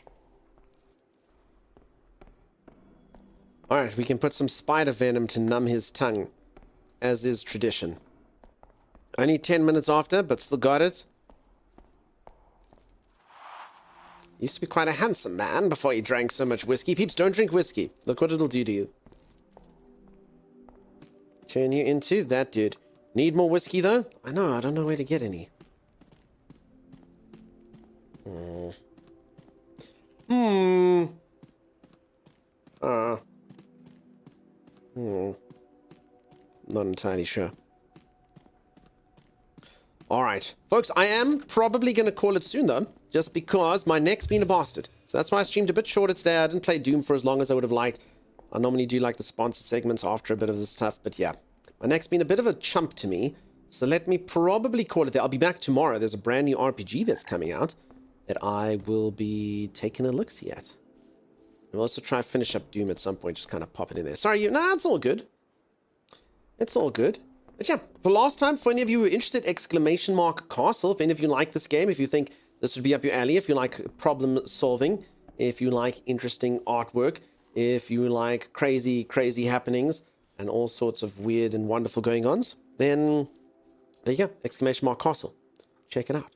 Alright, we can put some spider venom to numb his tongue, as is tradition. Only 10 minutes after, but still got it. Used to be quite a handsome man before he drank so much whiskey. Peeps, don't drink whiskey. Look what it'll do to you. Turn you into that dude. Need more whiskey, though? I know, I don't know where to get any. Not entirely sure. Alright. Folks, I am probably going to call it soon, though. Just because my neck's been a bastard. So that's why I streamed a bit shorter today. I didn't play Doom for as long as I would have liked. I normally do like the sponsored segments after a bit of this stuff. But yeah, my neck's been a bit of a chump to me. So let me probably call it there. I'll be back tomorrow. There's a brand new RPG that's coming out that I will be taking a look-see at. I'll also try to finish up Doom at some point. Just kind of pop it in there. Sorry, nah, it's all good. It's all good. But yeah, for last time, for any of you who are interested, !Castle. If any of you like this game, if you think this would be up your alley, if you like problem solving, if you like interesting artwork, if you like crazy, crazy happenings, and all sorts of weird and wonderful going-ons, then there you go, !Castle. Check it out.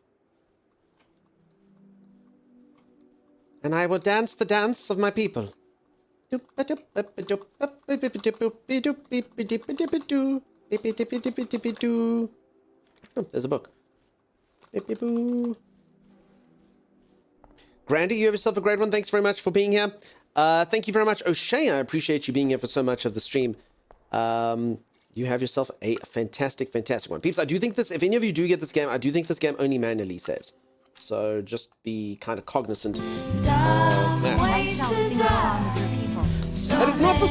And I will dance the dance of my people. Oh, there's a book. Grandy, you have yourself a great one. Thanks very much for being here. Thank you very much, O'Shea. I appreciate you being here for so much of the stream. You have yourself a fantastic, fantastic one. Peeps, I do think this, if any of you do get this game, I do think this game only manually saves. So just be kind of cognizant of Dumb that. ways to die. That is not the